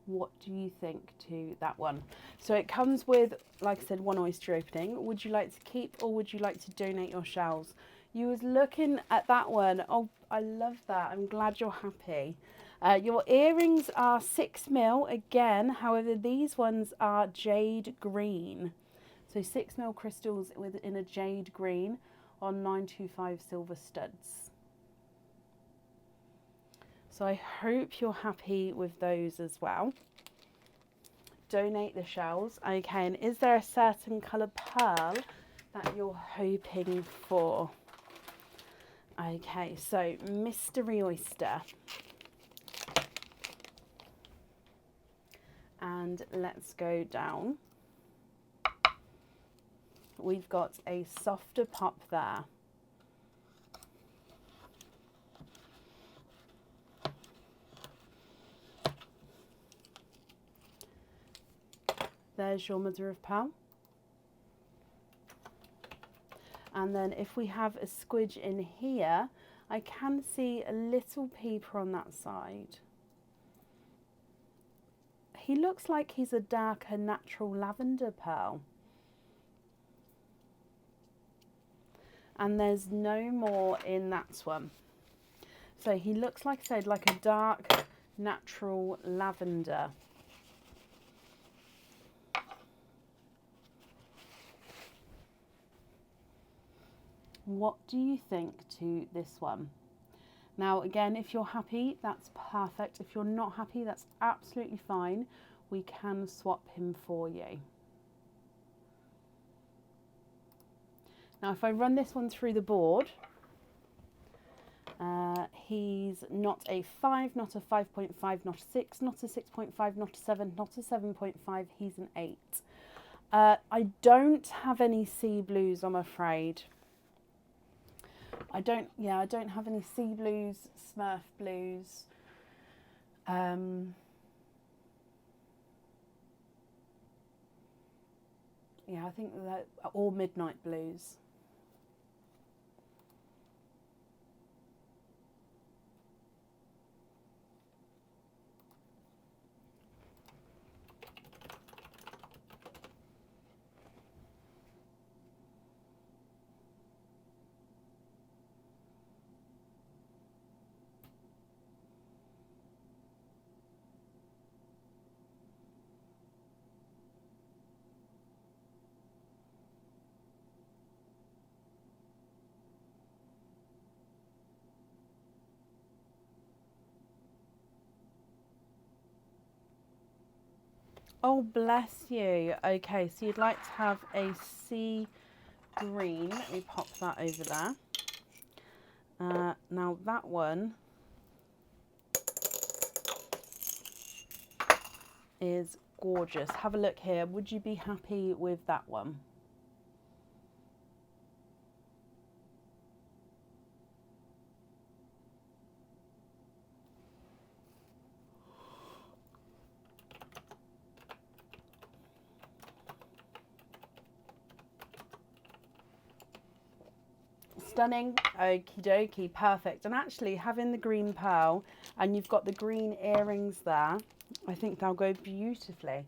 What do you think to that one? So it comes with, like I said, one oyster opening. Would you like to keep or would you like to donate your shells? You was looking at that one. Oh, I love that. I'm glad you're happy. Your earrings are 6mm again. However, these ones are jade green. So 6mm crystals in a jade green on 925 silver studs. So I hope you're happy with those as well. Donate the shells. Okay, and is there a certain colour pearl that you're hoping for? Okay, so mystery oyster. And let's go down. We've got a softer pop there. There's your mother of pearl. And then if we have a squidge in here, I can see a little peeper on that side. He looks like he's a darker natural lavender pearl. And there's no more in that one. So he looks, like I said, like a dark natural lavender. What do you think to this one? Now, again, if you're happy, that's perfect. If you're not happy, that's absolutely fine. We can swap him for you. Now, if I run this one through the board, he's not a 5, not a 5.5, not a 6, not a 6.5, not a 7, not a 7.5. He's an 8. I don't have any sea blues, I'm afraid. I don't have any sea blues, Smurf blues. Yeah, I think that, or midnight blues. Oh, bless you. Okay, so you'd like to have a sea green. Let me pop that over there. Now that one is gorgeous. Have a look here. Would you be happy with that one? Stunning. Okie dokie, perfect. And actually having the green pearl and you've got the green earrings there, I think they'll go beautifully.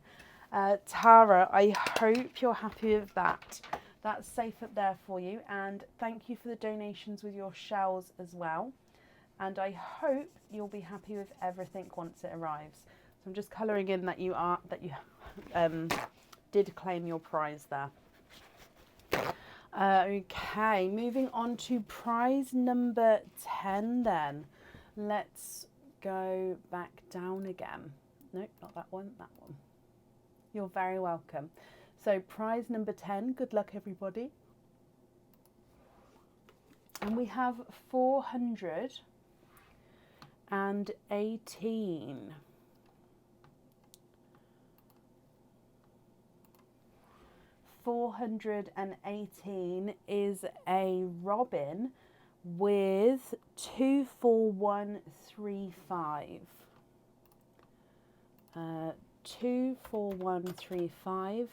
Tara, I hope you're happy with that. That's safe up there for you, and thank you for the donations with your shells as well. And I hope you'll be happy with everything once it arrives. So I'm just colouring in that you did claim your prize there. Okay, moving on to prize number 10 then. Let's go back down again. No, not that one, that one. You're very welcome. So prize number 10, good luck everybody. And we have 418. $418 is a robin with 24135. 24135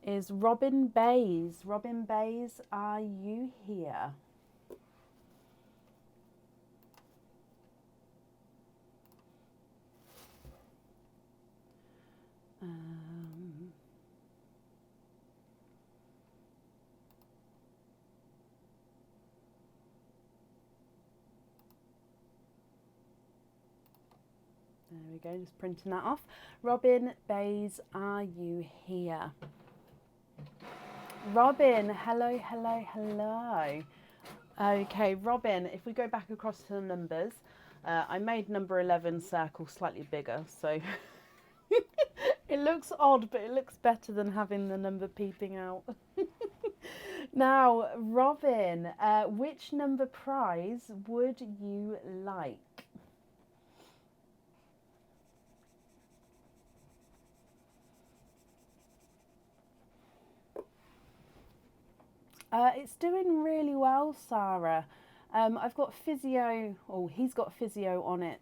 is Robin Bays. Robin Bays, are you here? There we go, just printing that off. Robin Bays, are you here? Robin, hello, hello, hello. Okay, Robin, if we go back across to the numbers, I made number 11 circle slightly bigger, so it looks odd, but it looks better than having the number peeping out. Now, Robin, which number prize would you like? It's doing really well, Sarah. I've got physio, he's got physio on it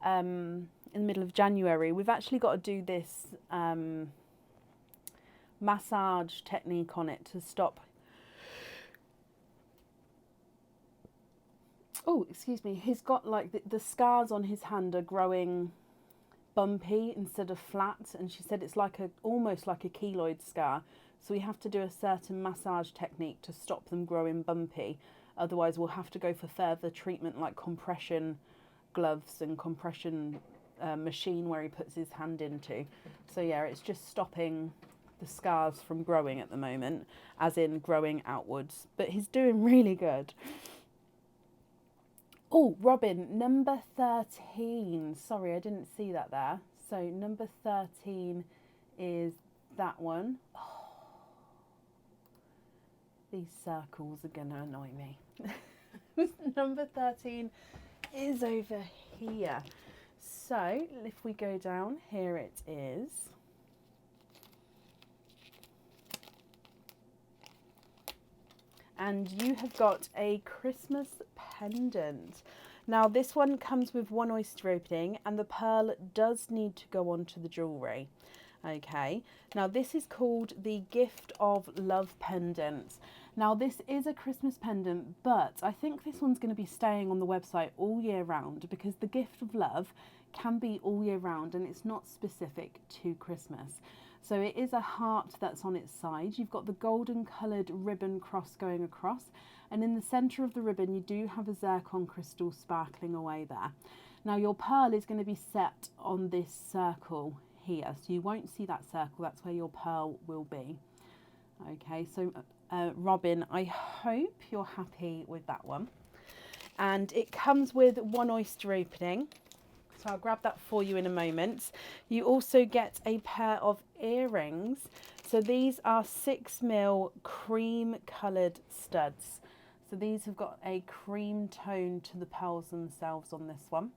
in the middle of January. We've actually got to do this massage technique on it to stop. Oh, excuse me. He's got like the scars on his hand are growing bumpy instead of flat, and she said it's like almost like a keloid scar. So we have to do a certain massage technique to stop them growing bumpy. Otherwise, we'll have to go for further treatment like compression gloves and compression machine where he puts his hand into. So yeah, it's just stopping the scars from growing at the moment, as in growing outwards. But he's doing really good. Oh, Robin, number 13. Sorry, I didn't see that there. So number 13 is that one. Oh, these circles are going to annoy me. Number 13 is over here. So if we go down, here it is. And you have got a Christmas pendant. Now this one comes with one oyster opening, and the pearl does need to go onto the jewellery. Okay, now this is called the Gift of Love pendant. Now this is a Christmas pendant, but I think this one's going to be staying on the website all year round, because the Gift of Love can be all year round and it's not specific to Christmas. So it is a heart that's on its side. You've got the golden coloured ribbon cross going across, and in the centre of the ribbon you do have a zircon crystal sparkling away there. Now your pearl is going to be set on this circle here, so you won't see that circle, that's where your pearl will be. Okay, so Robin, I hope you're happy with that one. And it comes with one oyster opening, so I'll grab that for you in a moment. You also get a pair of earrings. So these are 6mm cream coloured studs. So these have got a cream tone to the pearls themselves on this one.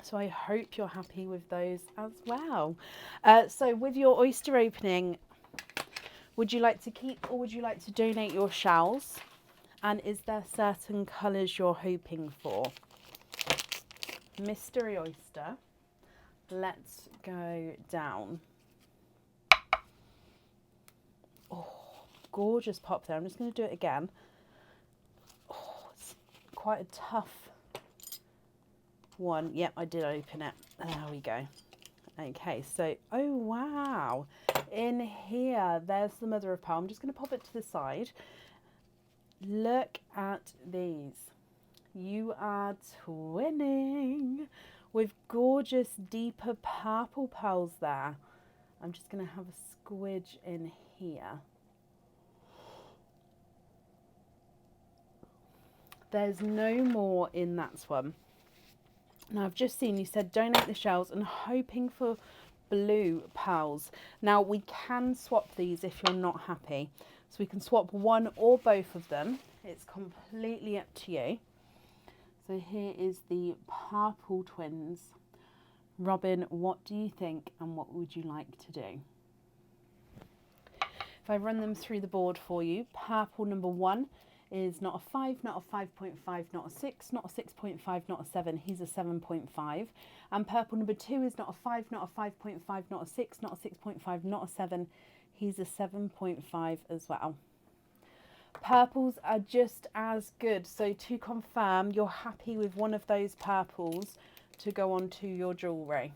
So I hope you're happy with those as well. So with your oyster opening, would you like to keep or would you like to donate your shells? And is there certain colours you're hoping for? Mystery oyster. Let's go down. Oh, gorgeous pop there. I'm just going to do it again. Oh, it's quite a tough one. Yep, I did open it. There we go. Okay, so, oh wow. In here, there's the mother of pearl. I'm just going to pop it to the side. Look at these. You are twinning with gorgeous deeper purple pearls there. I'm just going to have a squidge in here. There's no more in that one. Now I've just seen you said donate the shells and hoping for blue pearls. Now we can swap these if you're not happy. So we can swap one or both of them. It's completely up to you. So here is the purple twins. Robin, what do you think and what would you like to do? If I run them through the board for you, purple number 1 is not a 5, not a 5.5, not a 6, not a 6.5, not a 7. He's a 7.5. And purple number 2 is not a 5, not a 5.5, not a 6, not a 6.5, not a 7. He's a 7.5 as well. Purples are just as good. So to confirm, you're happy with one of those purples to go onto your jewellery.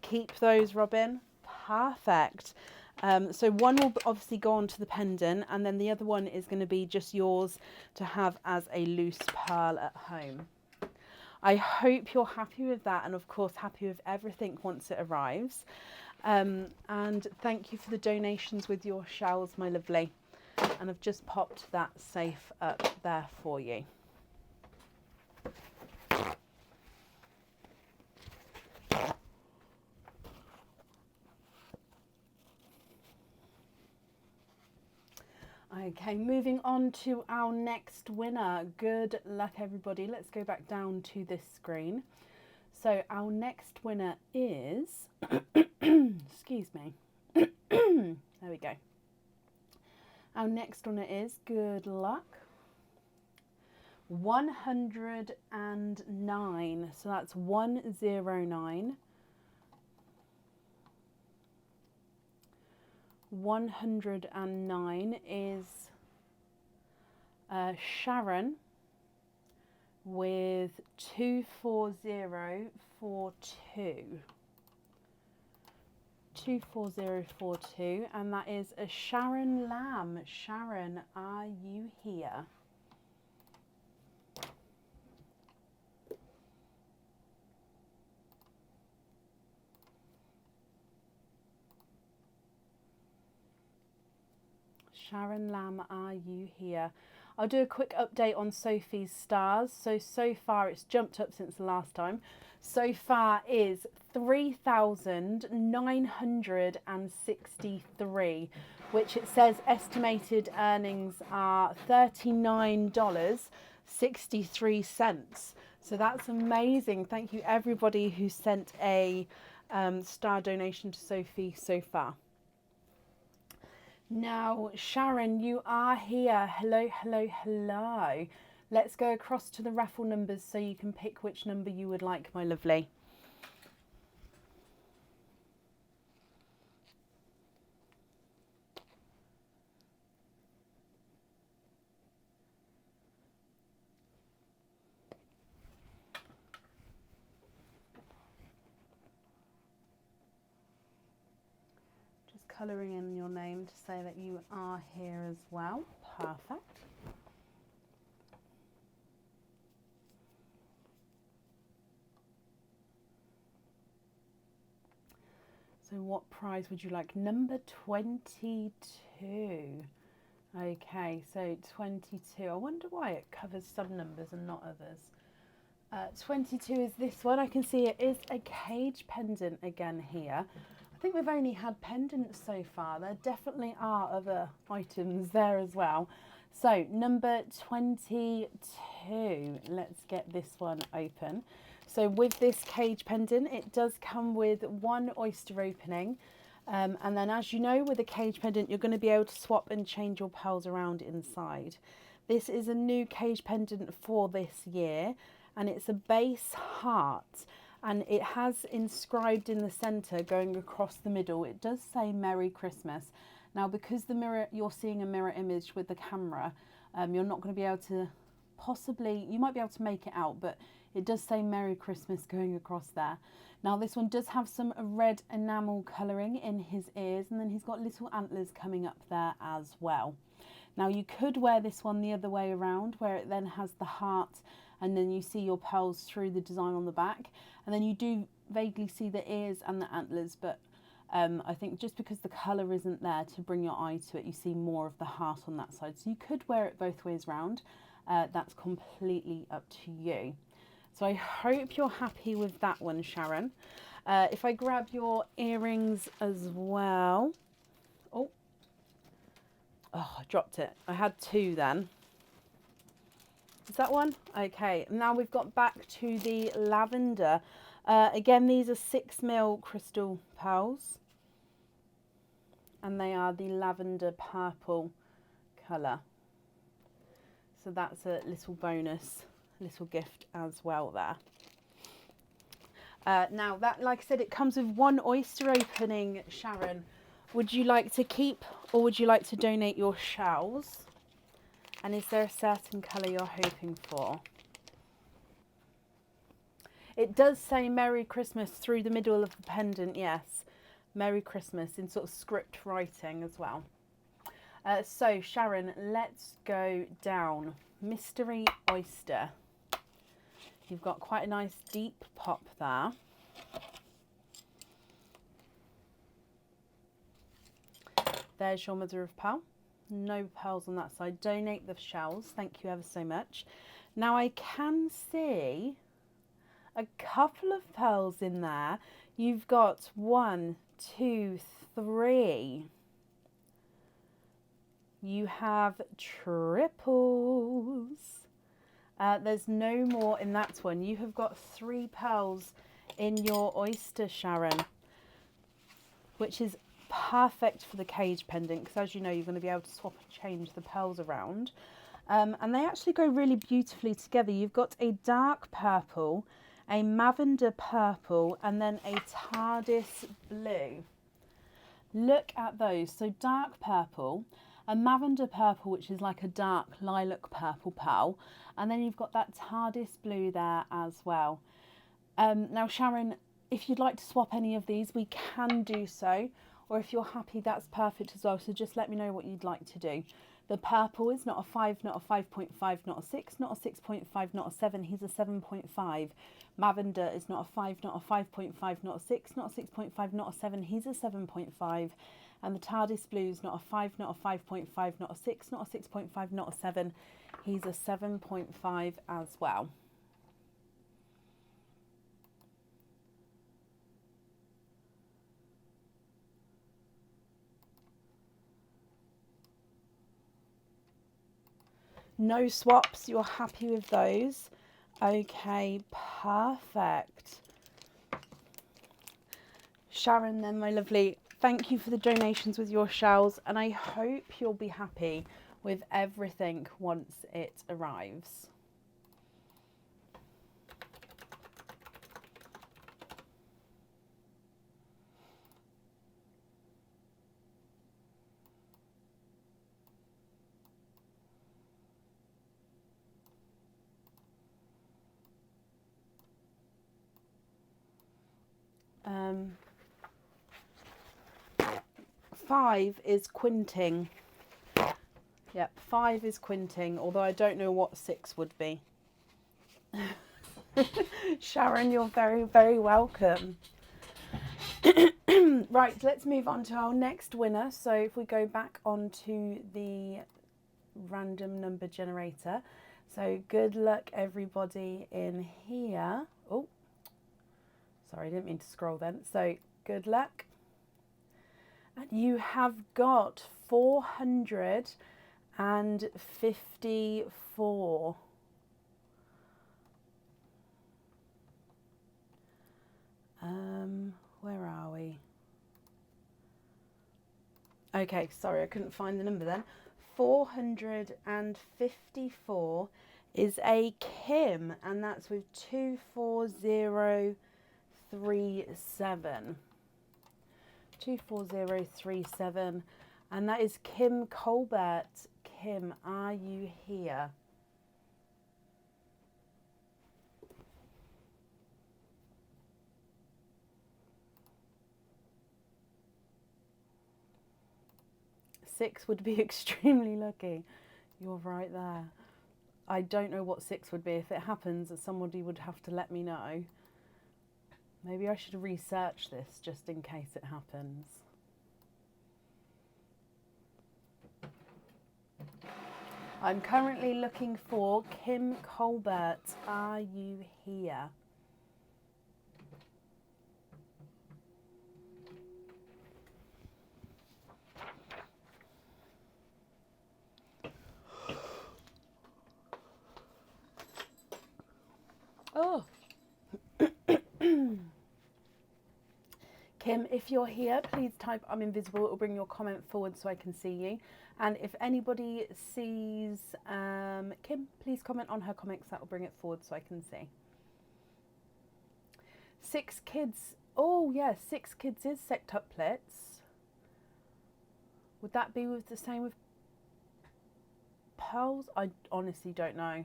Keep those, Robin. Perfect. So one will obviously go onto the pendant, and then the other one is going to be just yours to have as a loose pearl at home. I hope you're happy with that, and of course happy with everything once it arrives. And thank you for the donations with your shells, my lovely. And I've just popped that safe up there for you. Okay, moving on to our next winner. Good luck, everybody. Let's go back down to this screen. So our next winner is, excuse me, there we go. Our next winner is, good luck, 109. So that's 109. 109 is Sharon with 24042. 24042, and that is a Sharon Lamb. Sharon, are you here? Sharon Lamb, are you here? I'll do a quick update on Sophie's stars. So far it's jumped up since the last time. So far is 3,963, which it says estimated earnings are $39.63. So that's amazing. Thank you everybody who sent a star donation to Sophie so far. Now, Sharon, you are here. Hello, hello, hello. Let's go across to the raffle numbers so you can pick which number you would like, my lovely. Just colouring in your name to say that you are here as well. Perfect. So what prize would you like? Number 22. Okay, so 22. I wonder why it covers some numbers and not others. 22 is this one. I can see it is a cage pendant again here. I think we've only had pendants so far. There definitely are other items there as well. So number 22. Let's get this one open. So with this cage pendant, it does come with one oyster opening. And then as you know, with a cage pendant, you're going to be able to swap and change your pearls around inside. This is a new cage pendant for this year, and it's a base heart. And it has inscribed in the centre, going across the middle, it does say Merry Christmas. Now, because the mirror, you're seeing a mirror image with the camera, you're not going to be able to you might be able to make it out, but it does say Merry Christmas going across there. Now this one does have some red enamel colouring in his ears, and then he's got little antlers coming up there as well. Now you could wear this one the other way around, where it then has the heart and then you see your pearls through the design on the back, and then you do vaguely see the ears and the antlers, but I think just because the colour isn't there to bring your eye to it, you see more of the heart on that side. So you could wear it both ways round. That's completely up to you. So I hope you're happy with that one, Sharon. If I grab your earrings as well. Oh, I dropped it. I had two then. Is that one? Okay, now we've got back to the lavender. Again, these are 6mm crystal pearls. And they are the lavender purple colour. So that's a little bonus, little gift as well there. Now that, like I said, it comes with one oyster opening, Sharon. Would you like to keep or would you like to donate your shells? And is there a certain colour you're hoping for? It does say Merry Christmas through the middle of the pendant, yes. Merry Christmas in sort of script writing as well. So Sharon, let's go down. Mystery oyster. You've got quite a nice deep pop there. There's your mother of pearl. No pearls on that side. Donate the shells. Thank you ever so much. Now I can see a couple of pearls in there. You've got 1, 2, 3. You have triples. There's no more in that one. You have got 3 pearls in your oyster, Sharon, which is perfect for the cage pendant, because as you know, you're going to be able to swap and change the pearls around. And they actually go really beautifully together. You've got a dark purple, a lavender purple, and then a TARDIS blue. Look at those. So dark purple, a lavender purple, which is like a dark lilac purple pearl, and then you've got that TARDIS blue there as well. Now Sharon, if you'd like to swap any of these, we can do so, or if you're happy, that's perfect as well. So just let me know what you'd like to do. The purple is not a 5, not a 5.5, not a 6, not a 6.5, not a 7, he's a 7.5. Lavender is not a 5, not a 5.5, not a 6, not a 6.5, not a 7, he's a 7.5. And the TARDIS blue is not a 5, not a 5.5, not a 6, not a 6.5, not a 7, he's a 7.5 as well. No swaps, you're happy with those? Okay, perfect. Sharon then, my lovely, Thank you for the donations with your shells, and I hope you'll be happy with everything once it arrives. Five is quinting. Yep, 5 is quinting, although I don't know what 6 would be. Sharon, you're very, very welcome. Right, let's move on to our next winner. So if we go back onto the random number generator. So good luck everybody in here. Oh, sorry, I didn't mean to scroll then. So good luck. And you have got 454. Where are we? Okay, sorry, I couldn't find the number then. 454 is a Kim, and that's with 24037. 24037, and that is Kim Colbert. Kim, are you here? Six would be extremely lucky. You're right there. I don't know what 6 would be. If it happens, somebody would have to let me know. Maybe I should research this just in case it happens. I'm currently looking for Kim Colbert. Are you here? Oh. Kim, if you're here, please type I'm invisible. It will bring your comment forward so I can see you. And if anybody sees Kim, please comment on her comments. That will bring it forward so I can see. 6 kids. Oh, yeah, 6 kids is sextuplets. Would that be with the same with pearls? I honestly don't know.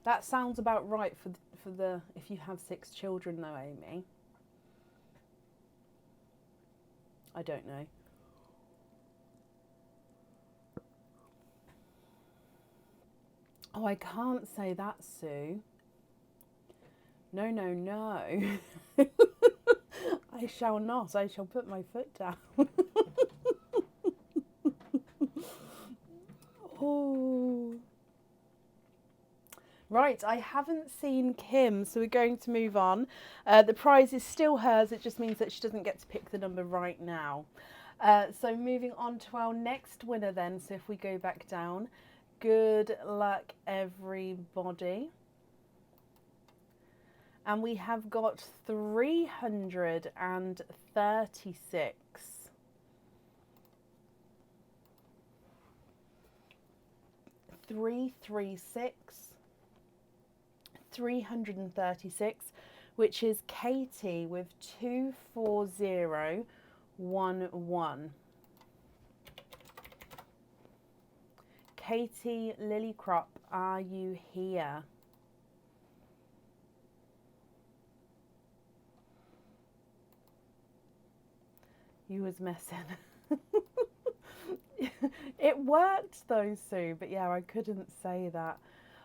That sounds about right for the if you have 6 children though, Amy. I don't know. Oh, I can't say that, Sue. No, no, no. I shall not. I shall put my foot down. Oh. Right, I haven't seen Kim, so we're going to move on. The prize is still hers. It just means that she doesn't get to pick the number right now. So moving on to our next winner then. So if we go back down, good luck everybody. And we have got 336. 336, which is Katie with 24011. Katie Lillycrop, are you here? You was messing. It worked though, Sue, but yeah, I couldn't say that.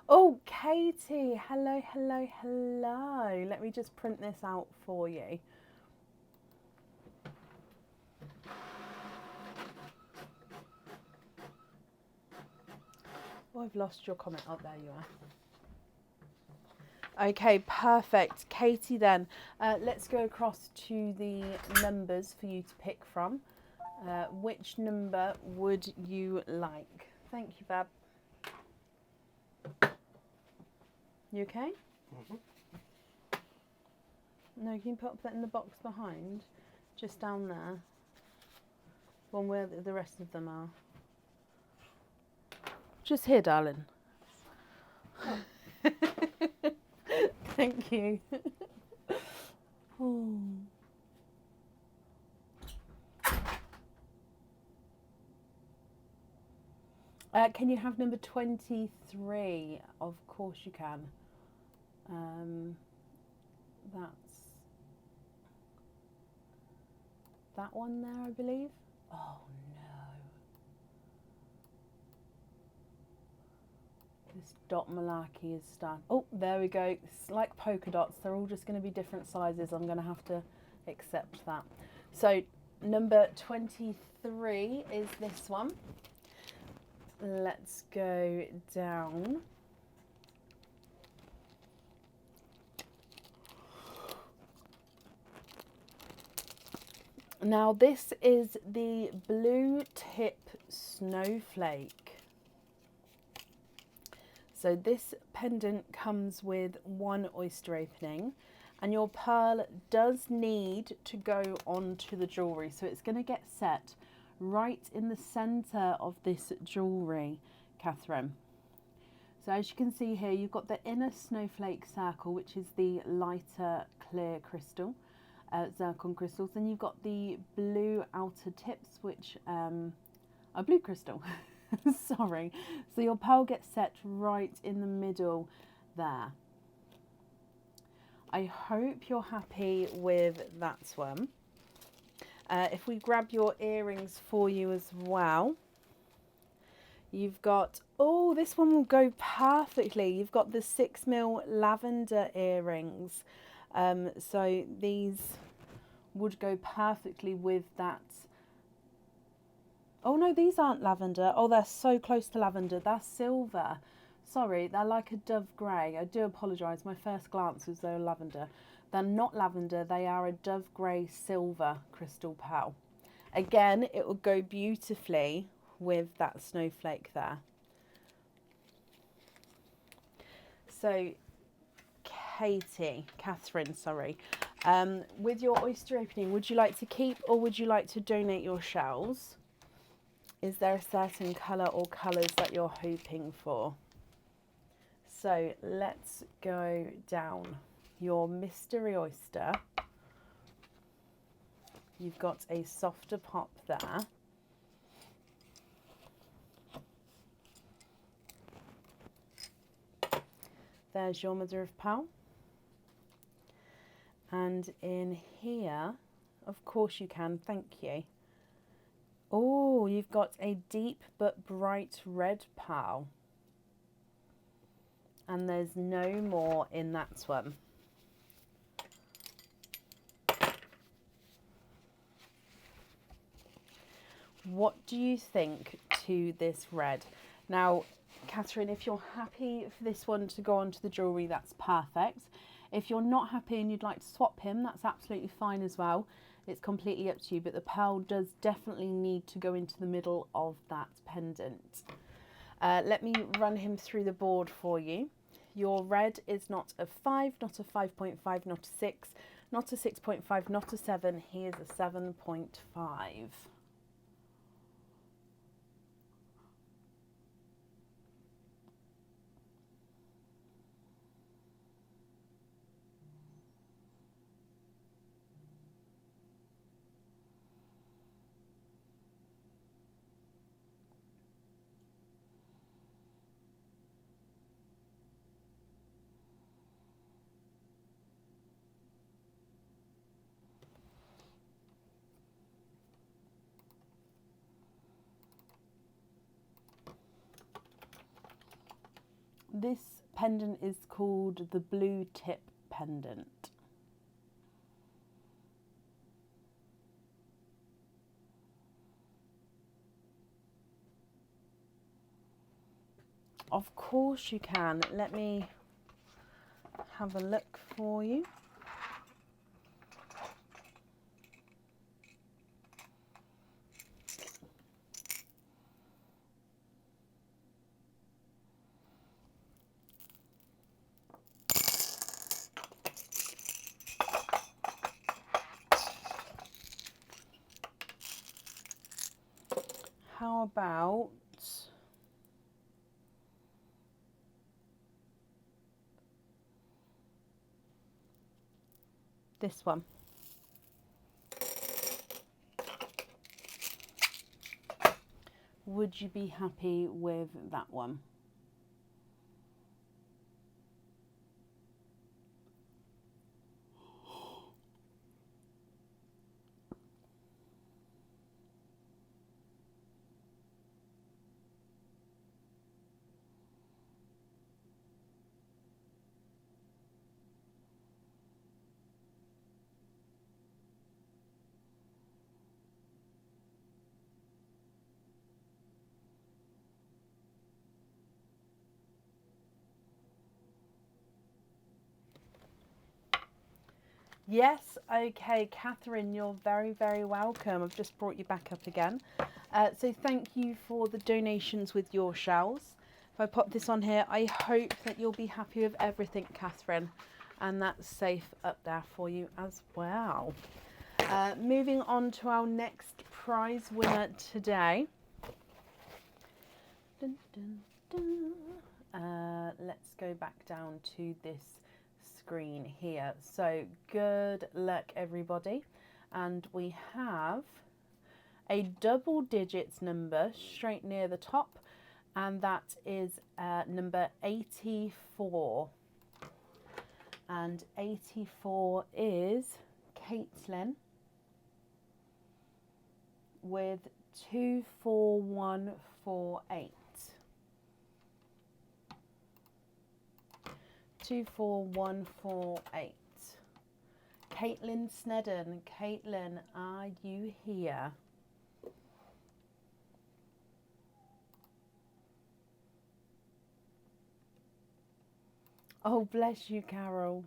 Oh, Katie, hello, hello, hello. Let me just print this out for you. Oh, I've lost your comment. Oh, there you are. Okay, perfect. Katie then, let's go across to the numbers for you to pick from. Which number would you like? Thank you, Bab. You okay? Mm-hmm. No, can you put that in the box behind? Just down there. One where the rest of them are. Just here, darling. Thank you. Oh. Can you have number 23? Of course you can. That's that one there, I believe. Oh no. This dot malarkey is done. Oh, there we go. It's like polka dots. They're all just going to be different sizes. I'm going to have to accept that. So number 23 is this one. Let's go down. Now this is the blue tip snowflake. So this pendant comes with one oyster opening, and your pearl does need to go onto the jewellery. So it's going to get set right in the centre of this jewellery, Catherine. So as you can see here, you've got the inner snowflake circle, which is the lighter clear crystal, zircon crystals. Then you've got the blue outer tips, which are blue crystal. Sorry. So your pearl gets set right in the middle there. I hope you're happy with that one. If we grab your earrings for you as well, you've got, oh, this one will go perfectly. You've got the 6mm lavender earrings. So these would go perfectly with that. Oh no, these aren't lavender. Oh, they're so close to lavender. They're silver. Sorry, they're like a dove grey. I do apologise. My first glance was they were lavender. They're not lavender. They are a dove grey silver crystal pearl. Again, it will go beautifully with that snowflake there. So, Catherine, sorry. With your oyster opening, would you like to keep or would you like to donate your shells? Is there a certain colour or colours that you're hoping for? So let's go down. Your mystery oyster. You've got a softer pop there. There's your mother of pearl. And in here, of course you can, thank you. Oh, you've got a deep but bright red pearl. And there's no more in that one. What do you think to this red? Now, Catherine, if you're happy for this one to go onto the jewellery, that's perfect. If you're not happy and you'd like to swap him, that's absolutely fine as well. It's completely up to you, but the pearl does definitely need to go into the middle of that pendant. Let me run him through the board for you. Your red is not a 5, not a 5.5, not a 6, not a 6.5, not a 7. He is a 7.5. This pendant is called the blue tip pendant. Of course you can. Let me have a look for you. how about this one? Would you be happy with that one? Yes, okay, Catherine, you're very, very welcome. I've just brought you back up again. So thank you for the donations with your shells. If I pop this on here, I hope that you'll be happy with everything, Catherine. And that's safe up there for you as well. Moving on to our next prize winner today. Dun, dun, dun. Let's go back down to this screen here. So good luck, everybody. And we have a double digits number straight near the top, and that is number 84. And 84 is Caitlin with 24148. 24148. Caitlin Snedden. Caitlin, are you here? Oh, bless you, Carol.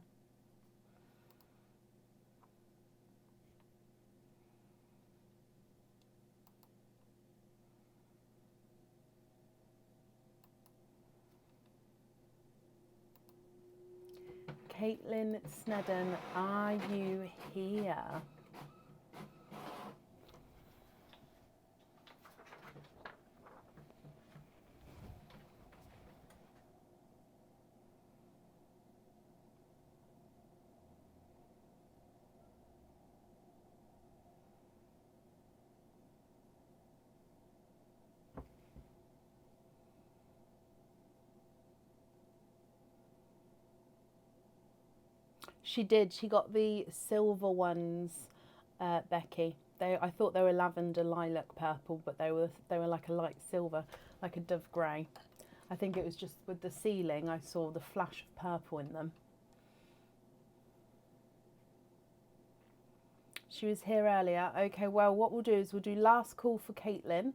Caitlin Snedden, are you here? She did. She got the silver ones, Becky. I thought they were lavender, lilac, purple, but they were like a light silver, like a dove grey. I think it was just with the ceiling I saw the flash of purple in them. She was here earlier. Okay, well, what we'll do is we'll do last call for Caitlin.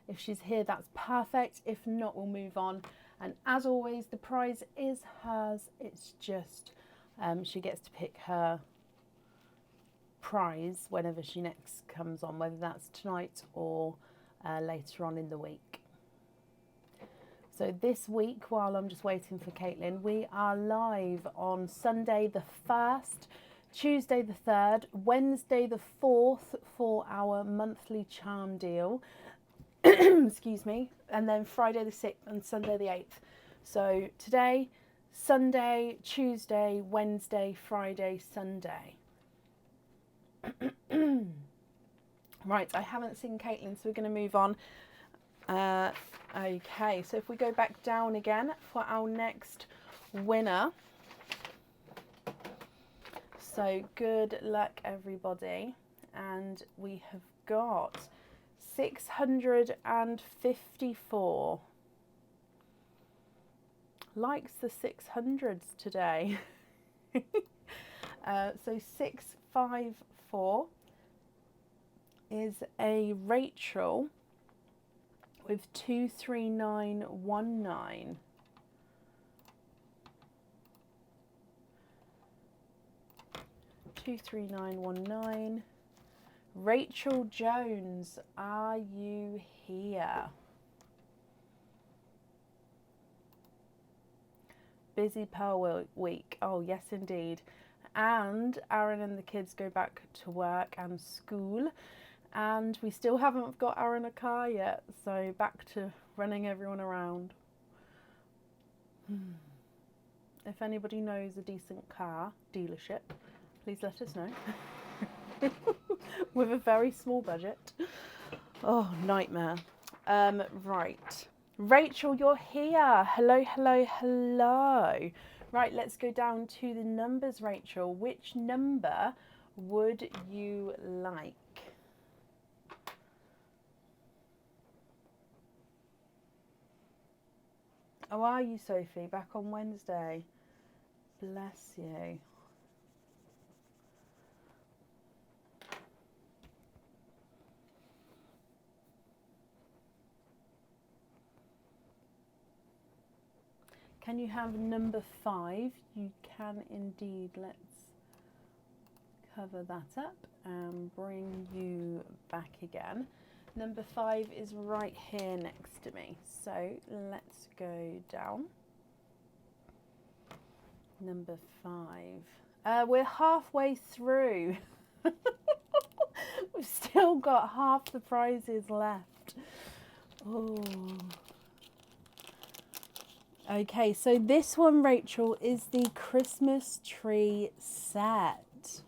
If she's here, that's perfect. If not, we'll move on. And as always, the prize is hers. It's just she gets to pick her prize whenever she next comes on, whether that's tonight or later on in the week. So this week, while I'm just waiting for Caitlin, we are live on Sunday the 1st, Tuesday the 3rd, Wednesday the 4th for our monthly charm deal, excuse me, and then Friday the 6th and Sunday the 8th. So today, Sunday, Tuesday, Wednesday, Friday, Sunday. Right, I haven't seen Caitlin, so we're going to move on. Okay, so if we go back down again for our next winner. So good luck, everybody. And we have got 654. Likes the 600s today. So 654 is a Rachel with 23919. Rachel Jones, are you here? Busy Pearl week. Oh, yes, indeed. And Aaron and the kids go back to work and school. And we still haven't got Aaron a car yet, so back to running everyone around. If anybody knows a decent car dealership, please let us know. With a very small budget. Oh, nightmare. Right. Rachel, you're here. Hello, hello, hello. Right, let's go down to the numbers, Rachel. Which number would you like? How are you, Sophie? Back on Wednesday. Bless you. Can you have number 5? You can indeed. Let's cover that up and bring you back again. Number 5 is right here next to me. So let's go down. Number 5. We're halfway through. We've still got half the prizes left. Oh. Okay, so this one, Rachel, is the Christmas tree set.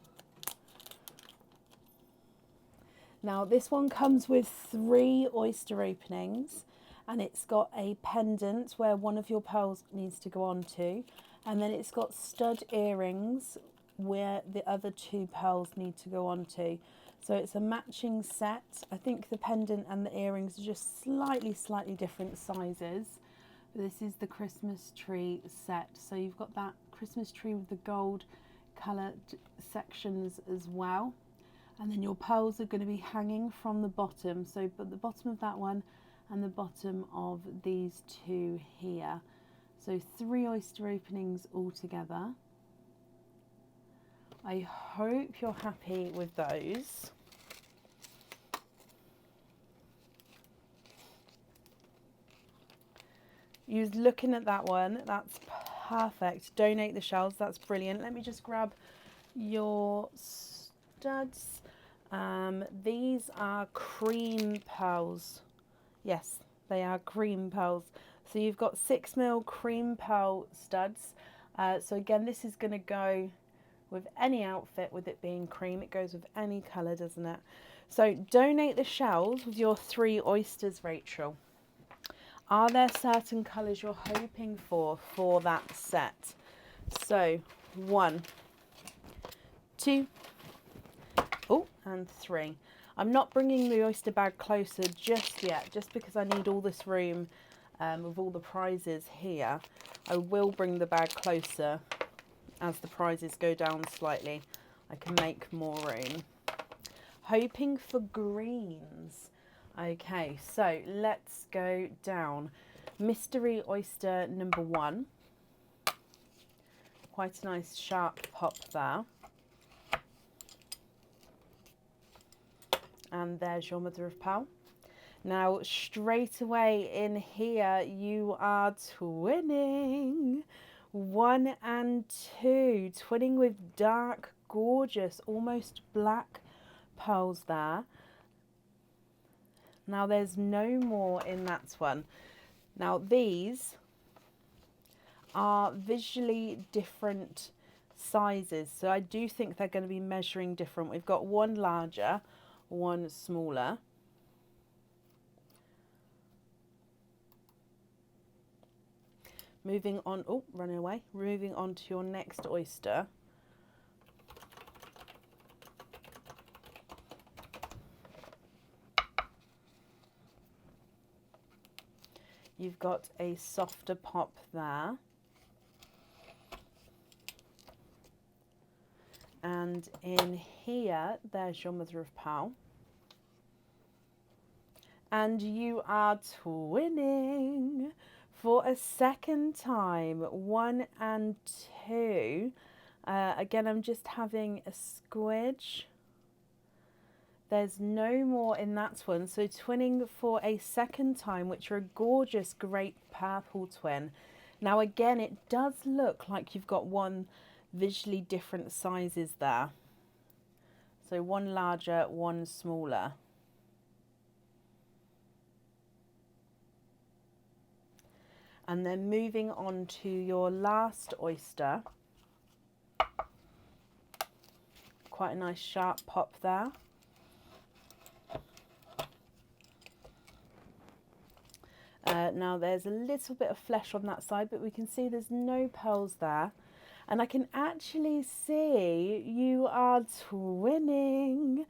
Now, this one comes with 3 oyster openings, and it's got a pendant where one of your pearls needs to go on to, and then it's got stud earrings where the other 2 pearls need to go on to. So it's a matching set. I think the pendant and the earrings are just slightly different sizes. This is the Christmas tree set. So you've got that Christmas tree with the gold coloured sections as well. And then your pearls are going to be hanging from the bottom. So but the bottom of that one and the bottom of these 2 here. So 3 oyster openings all together. I hope you're happy with those. You was looking at that one. That's perfect. Donate the shells. That's brilliant. Let me just grab your studs. These are cream pearls. Yes, they are cream pearls. So you've got 6mm cream pearl studs. So again, this is going to go with any outfit with it being cream. It goes with any colour, doesn't it? So donate the shells with your 3 oysters, Rachel. Are there certain colours you're hoping for that set? So 1, 2, and 3. I'm not bringing the oyster bag closer just yet, just because I need all this room with all the prizes here. I will bring the bag closer as the prizes go down slightly. I can make more room. Hoping for greens. Okay, so let's go down. Mystery oyster number 1. Quite a nice sharp pop there. And there's your mother of pearl. Now, straight away in here, you are twinning. 1 and 2. Twinning with dark, gorgeous, almost black pearls there. Now there's no more in that one. Now these are visually different sizes. So I do think they're going to be measuring different. We've got 1 larger, 1 smaller. Moving on, oh, running away. Moving on to your next oyster. You've got a softer pop there. And in here, there's your mother of pearl. And you are twinning for a second time. 1 and 2. Again, I'm just having a squidge. There's no more in that one. So twinning for a second time, which are a gorgeous grape purple twin. Now again, it does look like you've got 1 visually different sizes there. So 1 larger, 1 smaller. And then moving on to your last oyster. Quite a nice sharp pop there. Now there's a little bit of flesh on that side, but we can see there's no pearls there. And I can actually see you are twinning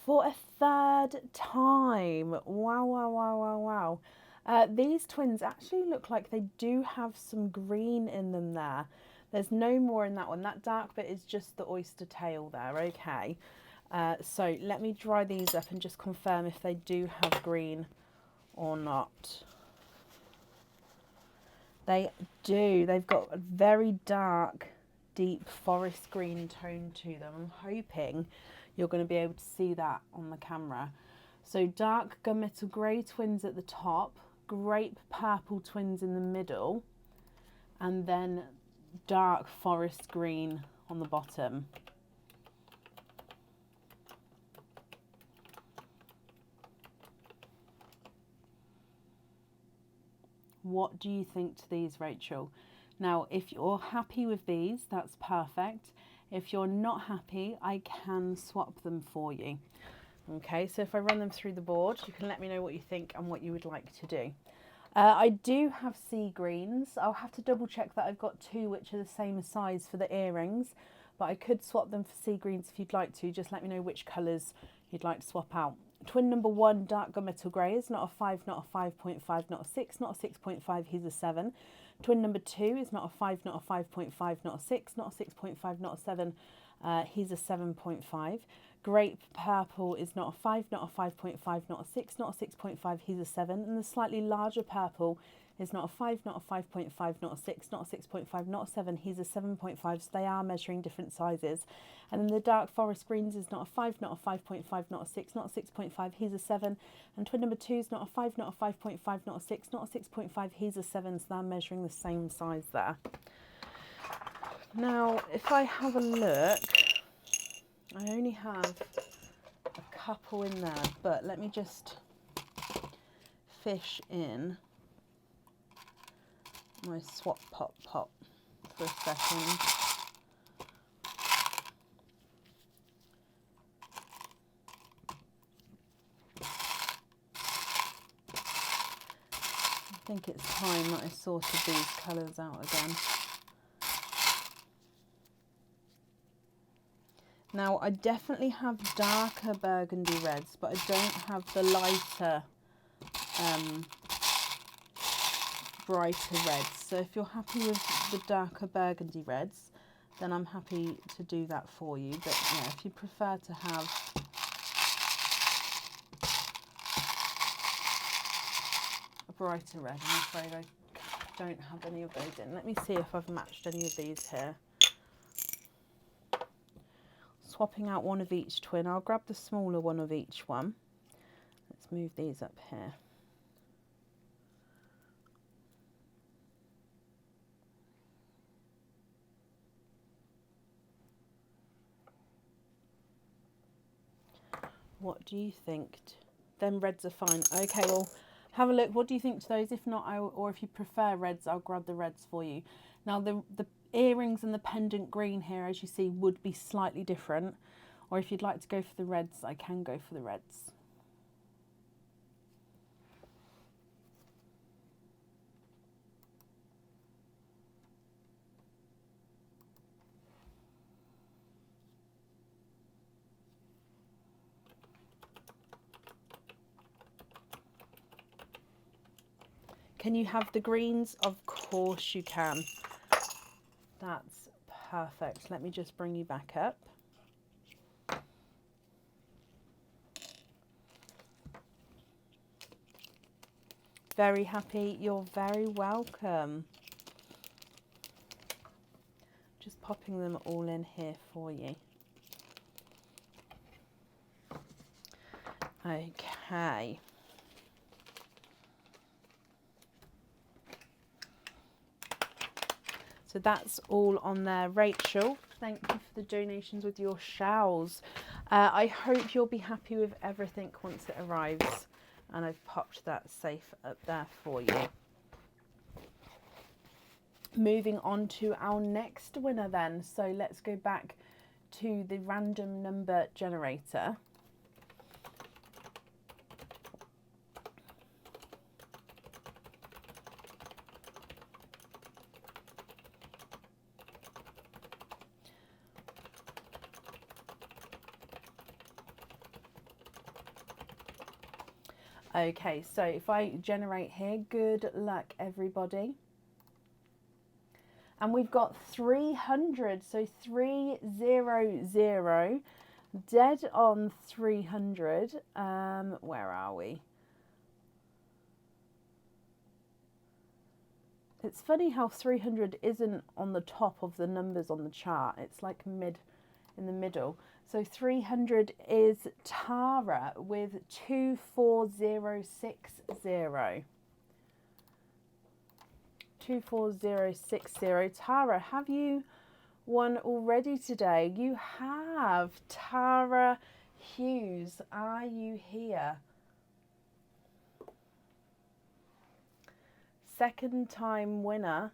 for a third time. Wow, wow, wow, wow, wow. These twins actually look like they do have some green in them there. There's no more in that one. That dark bit is just the oyster tail there, okay. So let me dry these up and just confirm if they do have green or not. They do. They've got a very dark, deep forest green tone to them. I'm hoping you're going to be able to see that on the camera. So dark gunmetal grey twins at the top, grape purple twins in the middle, and then dark forest green on the bottom. What do you think to these, Rachel? Now, if you're happy with these, that's perfect. If you're not happy, I can swap them for you. Okay, so if I run them through the board, you can let me know what you think and what you would like to do. I do have sea greens. I'll have to double check that I've got two which are the same size for the earrings, but I could swap them for sea greens if you'd like to. Just let me know which colours you'd like to swap out. Twin number 1, dark gunmetal grey, is not a 5, not a 5.5, not a 6, not a 6.5, he's a 7. Twin number 2 is not a 5, not a 5.5, not a 6, not a 6.5, not a 7, he's a 7.5. Grape purple is not a 5, not a 5.5, not a 6, not a 6.5, he's a 7. And the slightly larger purple is not a 5, not a 5.5, not a 6, not a 6.5, not a 7, he's a 7.5. So they are measuring different sizes. And then the dark forest greens is not a 5, not a 5.5, not a 6, not a 6.5, he's a 7. And twin number 2 is not a 5, not a 5.5, not a 6, not a 6.5, he's a 7. So they're measuring the same size there. Now, if I have a look, I only have a couple in there, but let me just fish in my swap pop for a second. I think it's time that I sorted these colours out again. Now, I definitely have darker burgundy reds, but I don't have the lighter, brighter reds. So if you're happy with the darker burgundy reds, then I'm happy to do that for you. But yeah, if you prefer to have a brighter red, I'm afraid I don't have any of those in. Let me see if I've matched any of these here. Swapping out one of each twin. I'll grab the smaller one of each one. Let's move these up here. What do you think? Them reds are fine. Okay, well, have a look. What do you think to those? If not, or if you prefer reds, I'll grab the reds for you. Now, the earrings and the pendant green here, as you see, would be slightly different. Or if you'd like to go for the reds, I can go for the reds. Can you have the greens? Of course you can. That's perfect. Let me just bring you back up. Very happy. You're very welcome. Just popping them all in here for you. Okay. So that's all on there. Rachel, thank you for the donations with your shells. I hope you'll be happy with everything once it arrives. And I've popped that safe up there for you. moving on to our next winner then. So let's go back to the random number generator. Okay, so if I generate here, good luck everybody. And we've got 300, so 300, dead on 300. Where are we? It's funny how 300 isn't on the top of the numbers on the chart. It's like in the middle. So 300 is Tara with 24060. 24060. Tara, have you won already today? You have. Tara Hughes, are you here? Second time winner.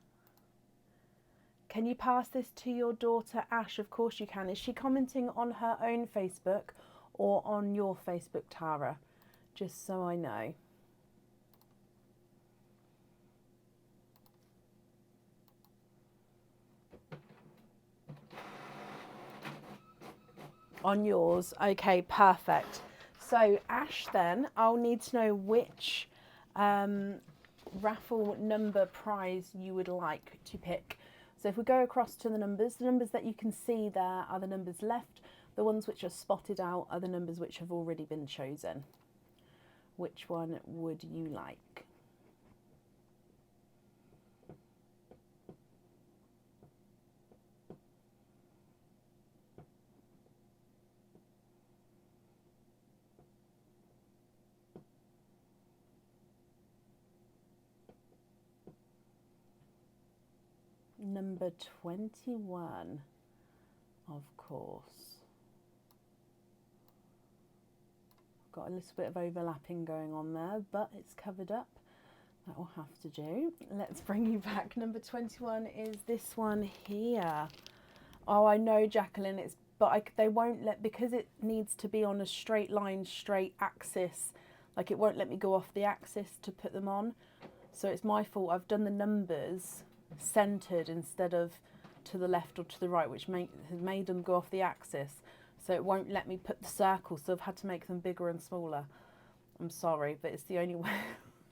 Can you pass this to your daughter Ash? Of course you can. Is she commenting on her own Facebook or on your Facebook, Tara? Just so I know. On yours. Okay, perfect. So Ash, then I'll need to know which raffle number prize you would like to pick. So if we go across to the numbers that you can see there are the numbers left. The ones which are spotted out are the numbers which have already been chosen. Which one would you like? Number 21, of course. Got a little bit of overlapping going on there, but it's covered up. That will have to do. Let's bring you back. Number 21 is this one here. Oh, I know, Jacqueline, they won't let, because it needs to be on a straight line, straight axis. Like it won't let me go off the axis to put them on. So it's my fault. I've done the numbers centered instead of to the left or to the right, which has made them go off the axis, so it won't let me put the circles, so I've had to make them bigger and smaller. I'm sorry, but it's the only way.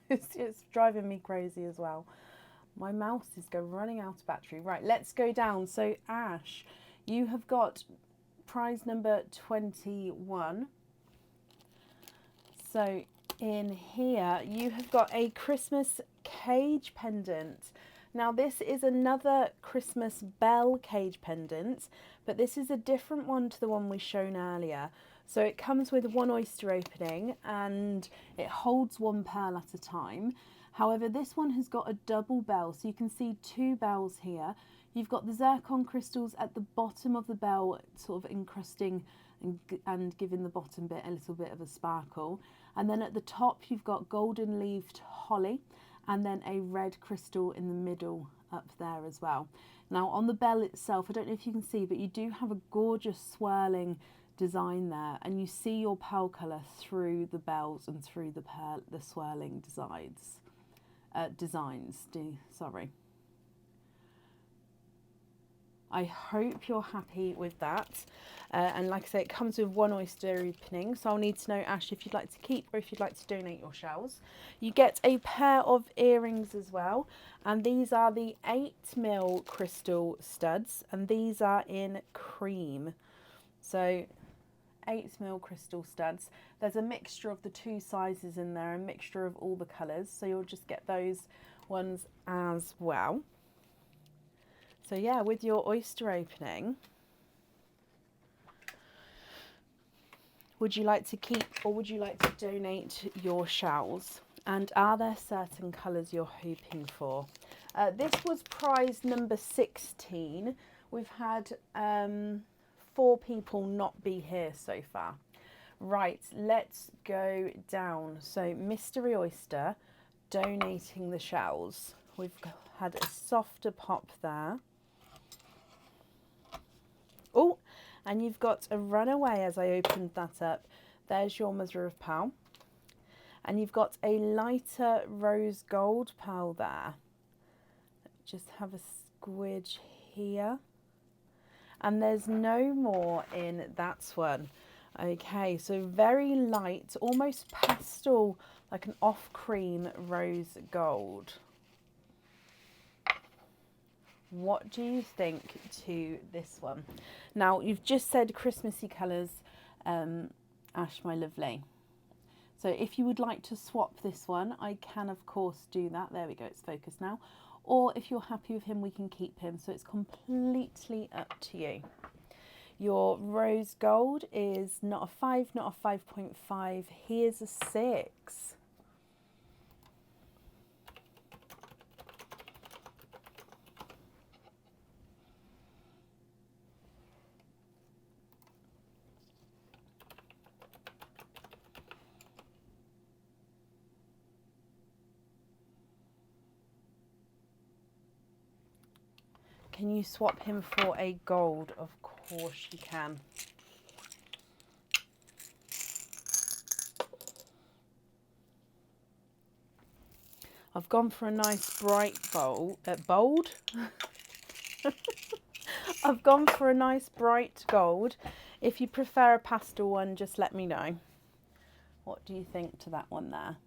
it's driving me crazy as well. My mouse is running out of battery. Right, let's go down. So Ash, you have got prize number 21. So in here you have got a Christmas cage pendant. Now this is another Christmas bell cage pendant, but this is a different one to the one we shown earlier. So it comes with one oyster opening and it holds one pearl at a time. However, this one has got a double bell, so you can see two bells here. You've got the zircon crystals at the bottom of the bell, sort of encrusting and giving the bottom bit a little bit of a sparkle. And then at the top you've got golden leaved holly, and then a red crystal in the middle up there as well. Now on the bell itself, I don't know if you can see, but you do have a gorgeous swirling design there, and you see your pearl colour through the bells and through the swirling designs. Sorry. I hope you're happy with that. And like I say, it comes with one oyster opening. So I'll need to know, Ash, if you'd like to keep or if you'd like to donate your shells. You get a pair of earrings as well. And these are the 8mm crystal studs. And these are in cream. So 8mm crystal studs. There's a mixture of the two sizes in there, a mixture of all the colours. So you'll just get those ones as well. So yeah, with your oyster opening, would you like to keep or would you like to donate your shells? And are there certain colours you're hoping for? This was prize number 16. We've had 4 people not be here so far. Right, let's go down. So Mystery Oyster donating the shells. had a softer pop there. Oh, and you've got a runaway as I opened that up. There's your mother of pearl. And you've got a lighter rose gold pearl there. Just have a squidge here. And there's no more in that one. Okay, so very light, almost pastel, like an off cream rose gold. What do you think to this one? Now, you've just said Christmassy colours, Ash, my lovely. So if you would like to swap this one, I can, of course, do that. There we go, it's focused now. Or if you're happy with him, we can keep him. So it's completely up to you. Your rose gold is not a 5, not a 5.5. He is a 6. Can you swap him for a gold? Of course you can. I've gone for a nice bright bold. I've gone for a nice bright gold. If you prefer a pastel one, just let me know. What do you think to that one there?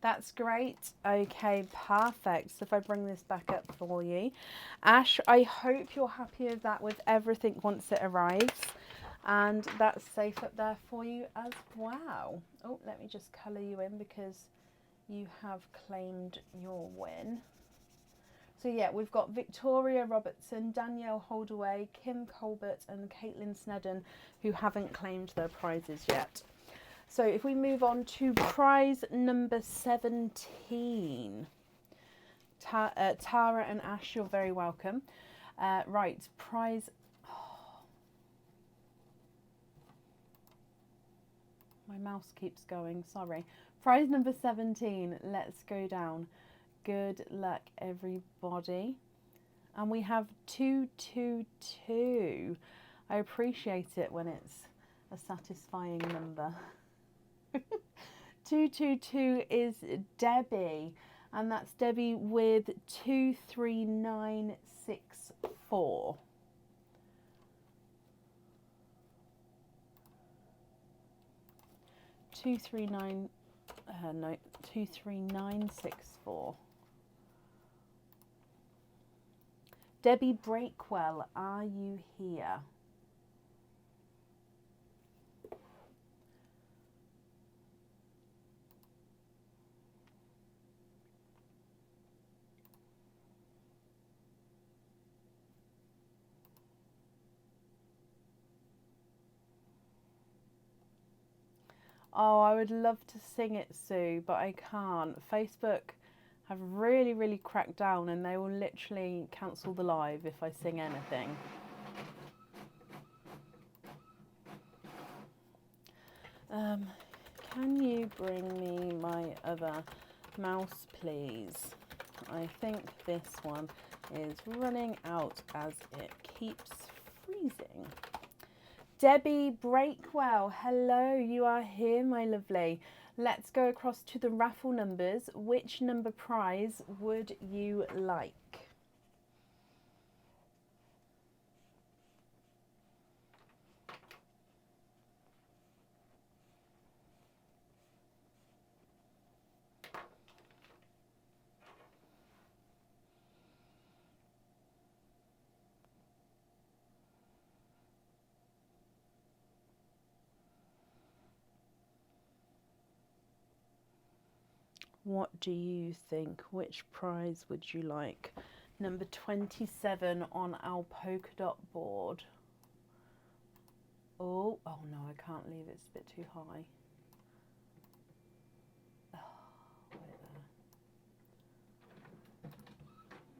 That's great. Okay, perfect. So if I bring this back up for you. Ash, I hope you're happy with that, with everything once it arrives. And that's safe up there for you as well. Oh, let me just colour you in because you have claimed your win. So yeah, we've got Victoria Robertson, Danielle Holdaway, Kim Colbert and Caitlin Snedden who haven't claimed their prizes yet. So if we move on to prize number 17. Tara and Ash, you're very welcome. Right, prize... Oh, my mouse keeps going, sorry. Prize number 17, let's go down. Good luck, everybody. And we have 222. I appreciate it when it's a satisfying number. 222 is Debbie, and that's Debbie with 23964. No, 23964. Debbie Breakwell, are you here? Oh, I would love to sing it, Sue, but I can't. Facebook have really cracked down and they will literally cancel the live if I sing anything. Can you bring me my other mouse, please? I think this one is running out as it keeps freezing. Debbie Breakwell, hello, you are here, my lovely. Let's go across to the raffle numbers. Which number prize would you like? What do you think? Which prize would you like? Number 27 on our polka dot board. Oh, oh no, I can't leave it. It's a bit too high. Oh, right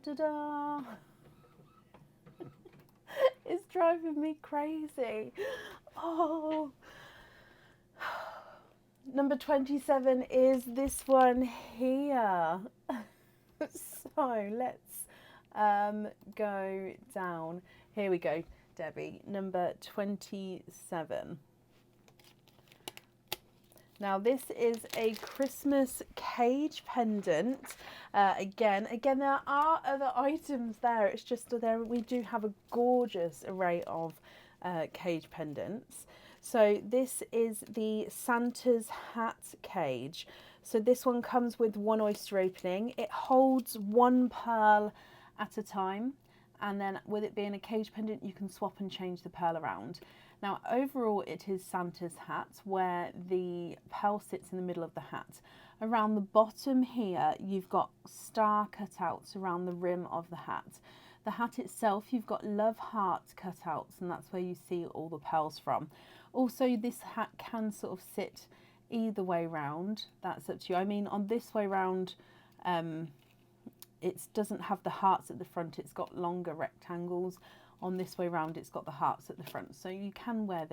there. Ta-da! It's driving me crazy. Oh. Number 27 is this one here. So let's go down. Here we go, Debbie. Number 27. Now this is a Christmas cage pendant. Again, there are other items there. It's just there we do have a gorgeous array of cage pendants. So this is the Santa's hat cage. So this one comes with one oyster opening. It holds one pearl at a time, and then with it being a cage pendant, you can swap and change the pearl around. Now overall it is Santa's hat, where the pearl sits in the middle of the hat. Around the bottom here you've got star cutouts around the rim of the hat. The hat itself, you've got love heart cutouts, and that's where you see all the pearls from. Also, this hat can sort of sit either way round. That's up to you. I mean, on this way round, it doesn't have the hearts at the front. It's got longer rectangles. On this way round, it's got the hearts at the front. So you can wear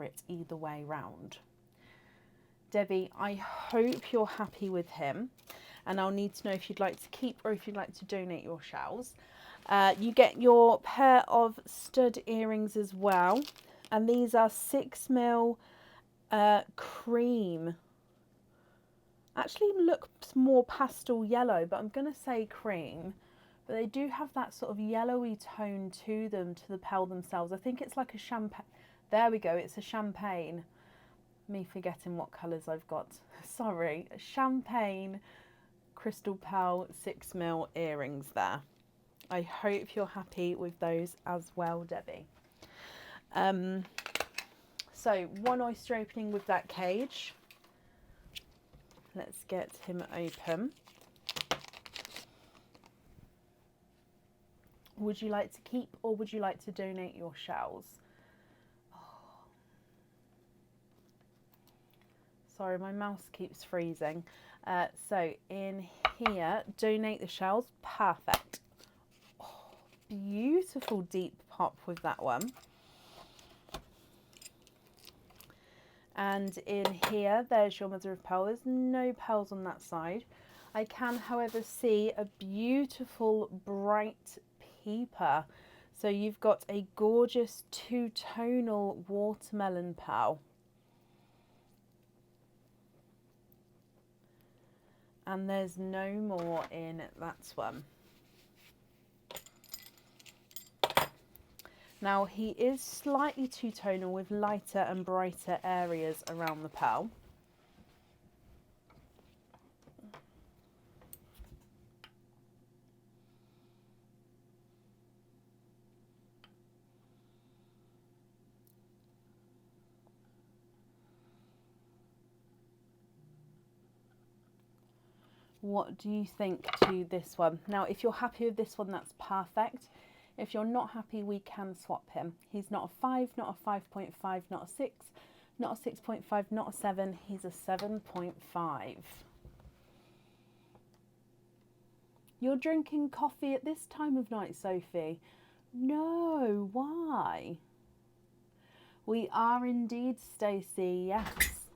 it either way round. Debbie, I hope you're happy with him. And I'll need to know if you'd like to keep or if you'd like to donate your shells. You get your pair of stud earrings as well. And these are 6mm cream. Actually looks more pastel yellow, but I'm going to say cream. But they do have that sort of yellowy tone to them, to the pearl themselves. I think it's like a champagne. There we go, it's a champagne. Me forgetting what colours I've got. Sorry, a champagne crystal pearl 6mm earrings there. I hope you're happy with those as well, Debbie. So one oyster opening with that cage. Let's get him open. Would you like to keep or would you like to donate your shells? Oh. Sorry, my mouse keeps freezing. So in here, donate the shells. Perfect. Oh, beautiful deep pop with that one. And in here, there's your mother of pearl. There's no pearls on that side. I can, however, see a beautiful bright peeper. So you've got a gorgeous two-tonal watermelon pearl. And there's no more in that one. Now he is slightly two-tonal with lighter and brighter areas around the pearl. What do you think to this one? Now, if you're happy with this one, that's perfect. If you're not happy, we can swap him. He's not a 5, not a 5.5, not a 6, not a 6.5, not a 7. He's a 7.5. You're drinking coffee at this time of night, Sophie? No, why? We are indeed, Stacey, yes.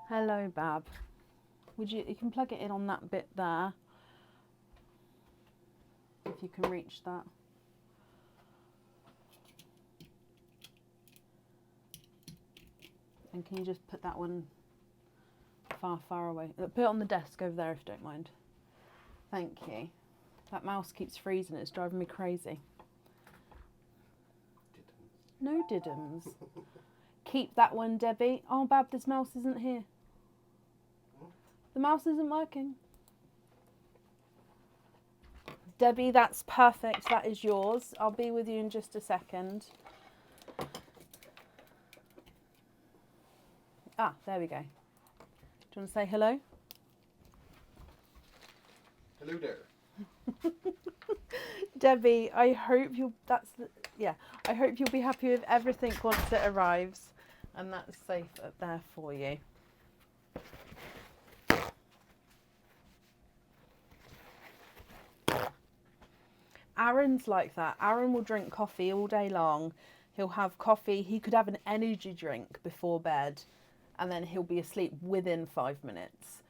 Hello, Bab. You can plug it in on that bit there. If you can reach that. And can you just put that one far away? Put it on the desk over there if you don't mind. Thank you. That mouse keeps freezing. It's driving me crazy. No diddums. Keep that one, Debbie. Oh, Bab, this mouse isn't here. The mouse isn't working. Debbie, that's perfect. That is yours. I'll be with you in just a second. Ah, there we go. Do you want to say hello? Hello there. Debbie, I hope yeah, I hope you'll be happy with everything once it arrives, and that's safe up there for you. Aaron's like that. Aaron will drink coffee all day long. He'll have coffee. He could have an energy drink before bed, and then he'll be asleep within 5 minutes.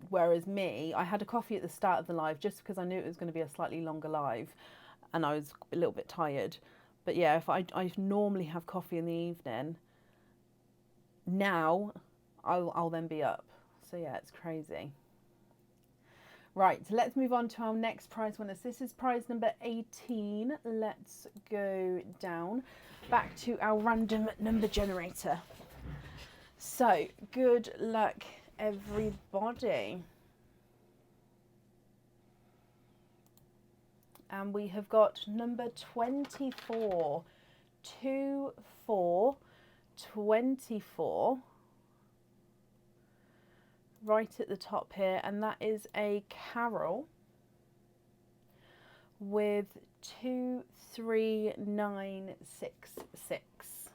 Whereas me, I had a coffee at the start of the live just because I knew it was going to be a slightly longer live, and I was a little bit tired. But yeah, if I normally have coffee in the evening, now I'll then be up. So yeah, it's crazy. Right, so let's move on to our next prize winners. This is prize number 18. Let's go down back to our random number generator. So, good luck, everybody. And we have got number 24. 24. Right at the top here, and that is a Carol with 23966.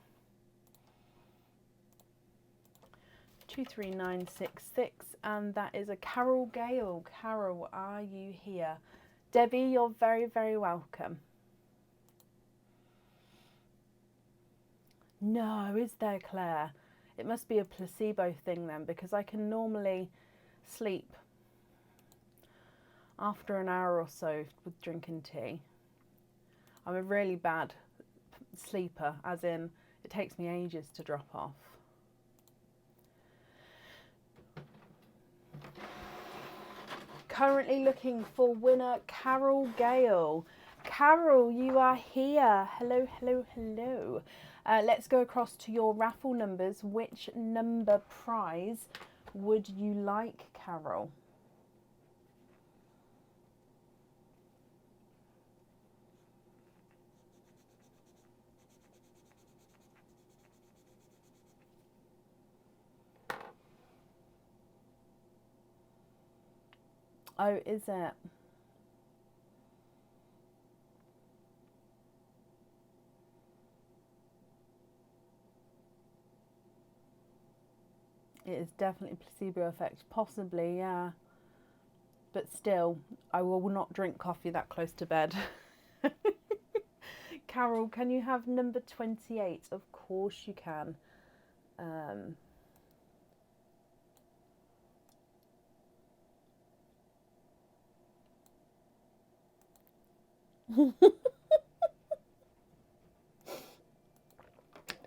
23966, and that is a Carol Gale. Carol, are you here? Debbie, you're very, very welcome. No, is there, Claire? It must be a placebo thing then, because I can normally sleep after an hour or so with drinking tea. I'm a really bad sleeper, as in it takes me ages to drop off. Currently looking for winner Carol Gale. Carol, you are here. Hello, hello, hello. Let's go across to your raffle numbers. Which number prize would you like, Carol? Oh, is it? It is definitely placebo effect, possibly, yeah. But still, I will not drink coffee that close to bed. Carol, can you have number 28? Of course you can.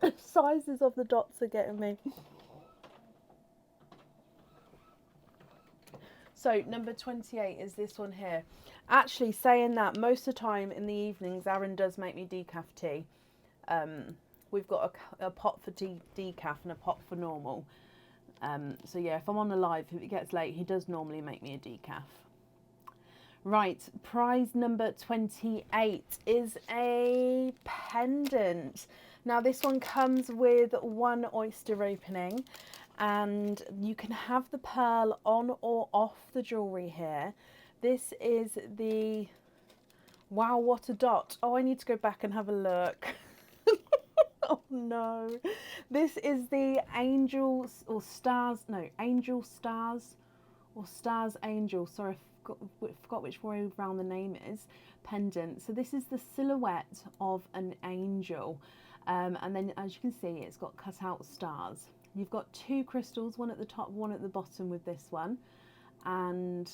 The sizes of the dots are getting me. So number 28 is this one here. Actually, saying that, most of the time in the evenings, Aaron does make me decaf tea. We've got a pot for decaf and a pot for normal. So yeah, if I'm on a live, if it gets late, he does normally make me a decaf. Right, prize number 28 is a pendant. Now this one comes with one oyster opening, and you can have the pearl on or off the jewellery here. This is the, wow, what a dot. Oh, I need to go back and have a look. Oh no. This is the angels or stars, no, angel stars or stars angel. Sorry, I forgot which way around the name is. Pendant. So this is the silhouette of an angel. And then as you can see, it's got cut out stars. You've got two crystals, one at the top, one at the bottom with this one. And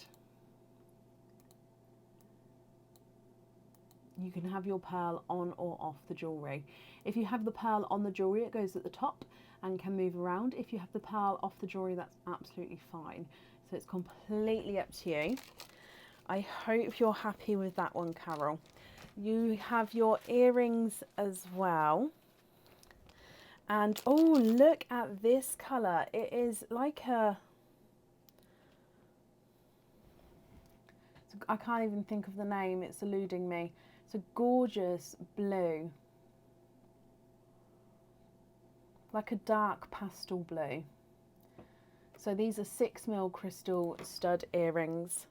you can have your pearl on or off the jewellery. If you have the pearl on the jewellery, it goes at the top and can move around. If you have the pearl off the jewellery, that's absolutely fine. So it's completely up to you. I hope you're happy with that one, Carol. You have your earrings as well. And oh, look at this colour. It is like a, I can't even think of the name, it's eluding me. It's a gorgeous blue. Like a dark pastel blue. So these are 6mm crystal stud earrings.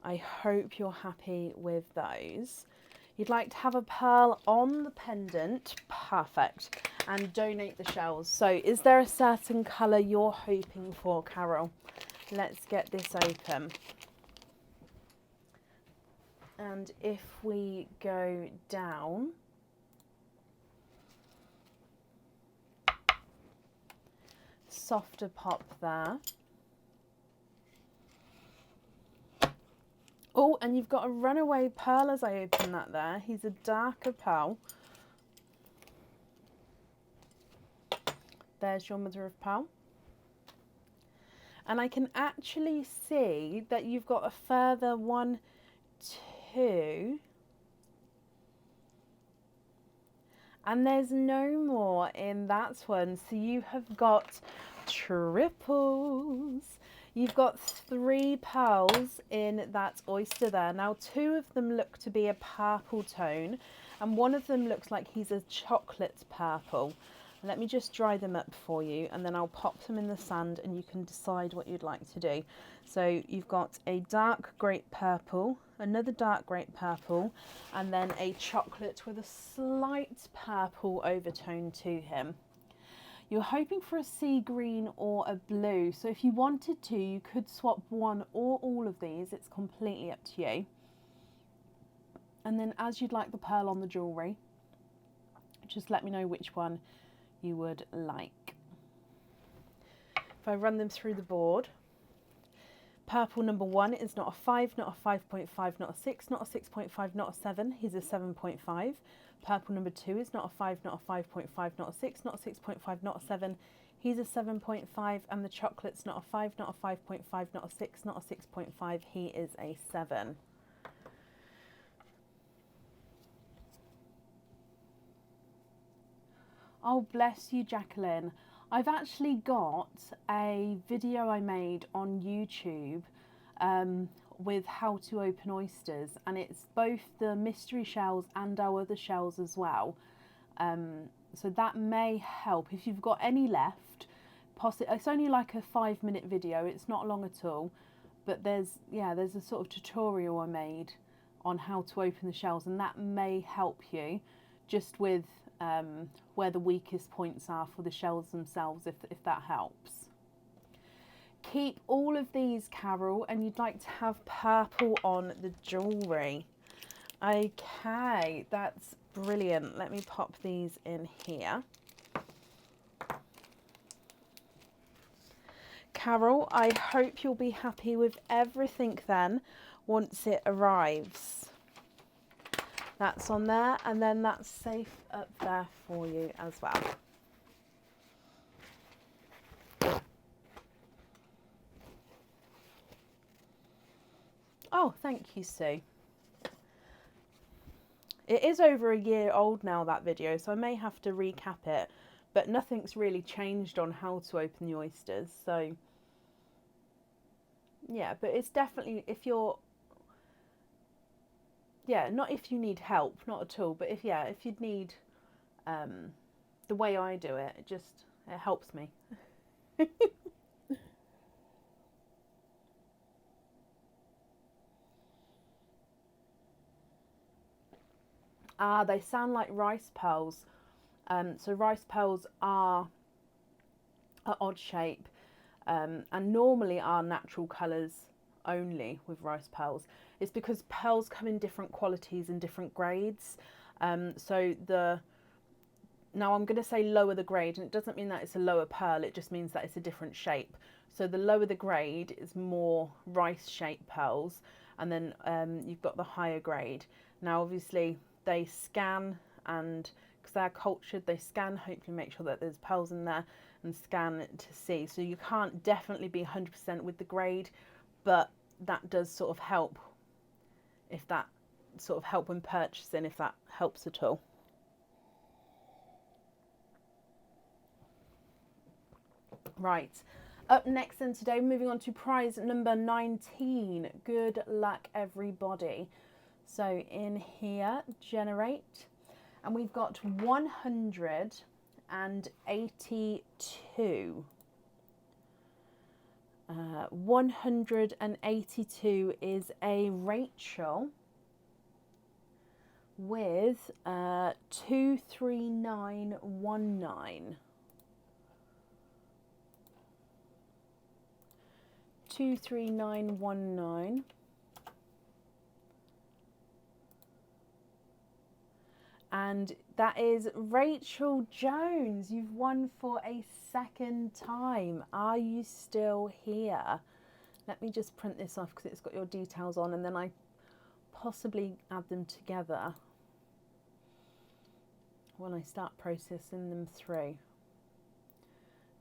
I hope you're happy with those. You'd like to have a pearl on the pendant, perfect, and donate the shells. So is there a certain colour you're hoping for, Carol? Let's get this open. And if we go down, softer pop there. Oh, and you've got a runaway pearl as I open that there. He's a darker pearl. There's your mother of pearl. And I can actually see that you've got a further 1, 2. And there's no more in that one. So you have got triples. You've got 3 pearls in that oyster there. Now 2 of them look to be a purple tone and one of them looks like he's a chocolate purple. Let me just dry them up for you and then I'll pop them in the sand and you can decide what you'd like to do. So you've got a dark grape purple, another dark grape purple, and then a chocolate with a slight purple overtone to him. You're hoping for a sea green or a blue, so if you wanted to, you could swap one or all of these. It's completely up to you. And then as you'd like the pearl on the jewellery, just let me know which one you would like. If I run them through the board, purple number 1 is not a 5, not a 5.5, not a 6, not a 6.5, not a 7. He's a 7.5. Purple number 2 is not a 5, not a 5.5, not a 6, not a 6.5, not a 7. He's a 7.5. And the chocolate's not a 5, not a 5.5, not a 6, not a 6.5. He is a 7. Oh, bless you, Jacqueline. I've actually got a video I made on YouTube with how to open oysters, and it's both the mystery shells and our other shells as well. So that may help if you've got any left. It's only like a 5-minute video. It's not long at all, but there's a sort of tutorial I made on how to open the shells, and that may help you just with where the weakest points are for the shells themselves, if that helps. Keep all of these, Carol, and you'd like to have purple on the jewellery. Okay, that's brilliant. Let me pop these in here. Carol, I hope you'll be happy with everything then once it arrives. That's on there, and then that's safe up there for you as well. Oh, thank you, Sue. It is over a year old now, that video, so I may have to recap it, but nothing's really changed on how to open the oysters. So yeah, but it's definitely, if you're, yeah, not if you need help, not at all, but if you'd need the way I do it, it helps me. Ah, they sound like rice pearls. So rice pearls are an odd shape and normally are natural colours only with rice pearls. It's because pearls come in different qualities and different grades. Now I'm going to say lower the grade, and it doesn't mean that it's a lower pearl, it just means that it's a different shape. So the lower the grade is more rice shaped pearls, and then you've got the higher grade. Now obviously they scan, and because they're cultured, they scan, hopefully make sure that there's pearls in there and scan to see. So you can't definitely be 100% with the grade, but that does sort of help, if that sort of help when purchasing, if that helps at all. Right, up next then today, moving on to prize number 19. Good luck, everybody. So in here, generate, and we've got 182. 182 is a Rachel. with 23919. 23919. And that is Rachel Jones. You've won for a second time. Are you still here? Let me just print this off because it's got your details on, and then I possibly add them together when I start processing them through.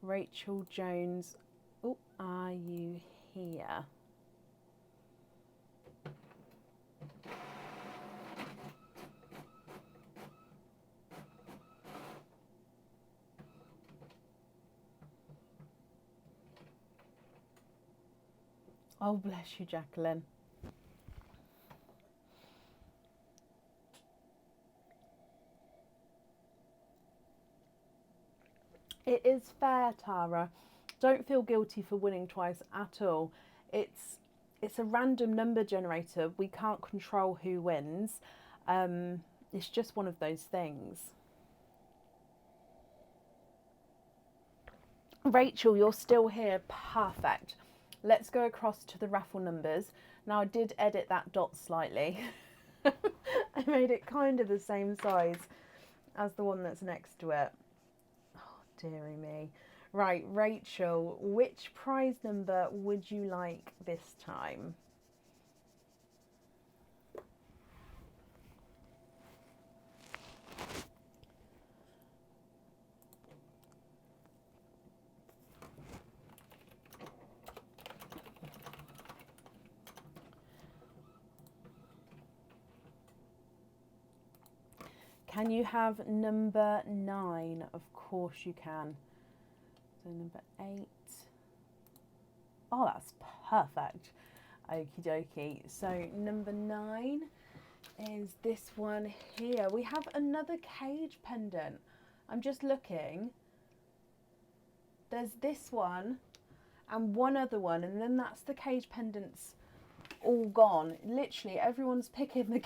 Rachel Jones, oh, are you here? Oh, bless you, Jacqueline. It is fair, Tara. Don't feel guilty for winning twice at all. It's a random number generator. We can't control who wins. It's just one of those things. Rachel, you're still here. Perfect. Let's go across to the raffle numbers. Now, I did edit that dot slightly. I made it kind of the same size as the one that's next to it. Oh, dearie me. Right, Rachel, which prize number would you like this time? Can you have number 9? Of course you can. So number 8. Oh, that's perfect. Okie dokie. So number 9 is this one here. We have another cage pendant. I'm just looking. There's this one and one other one, and then that's the cage pendants all gone. Literally everyone's picking the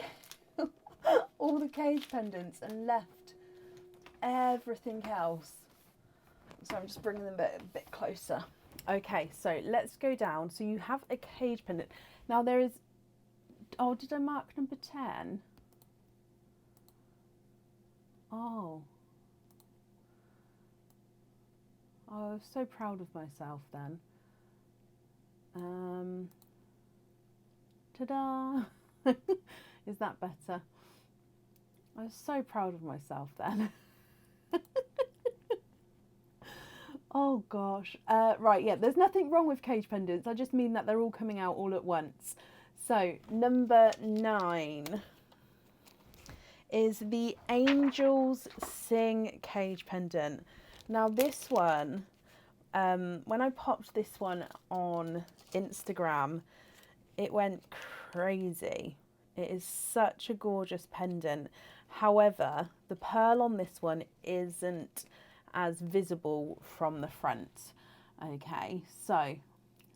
all the cage pendants and left everything else. So I'm just bringing them a bit closer. Okay, so let's go down. So you have a cage pendant. Now there is, oh, did I mark number 10? Oh. I was so proud of myself then. Ta-da! Is that better? I was so proud of myself then. Oh gosh. Right, yeah, there's nothing wrong with cage pendants. I just mean that they're all coming out all at once. So number 9 is the Angels Sing cage pendant. Now this one, when I popped this one on Instagram, it went crazy. It is such a gorgeous pendant. However, the pearl on this one isn't as visible from the front. Okay, so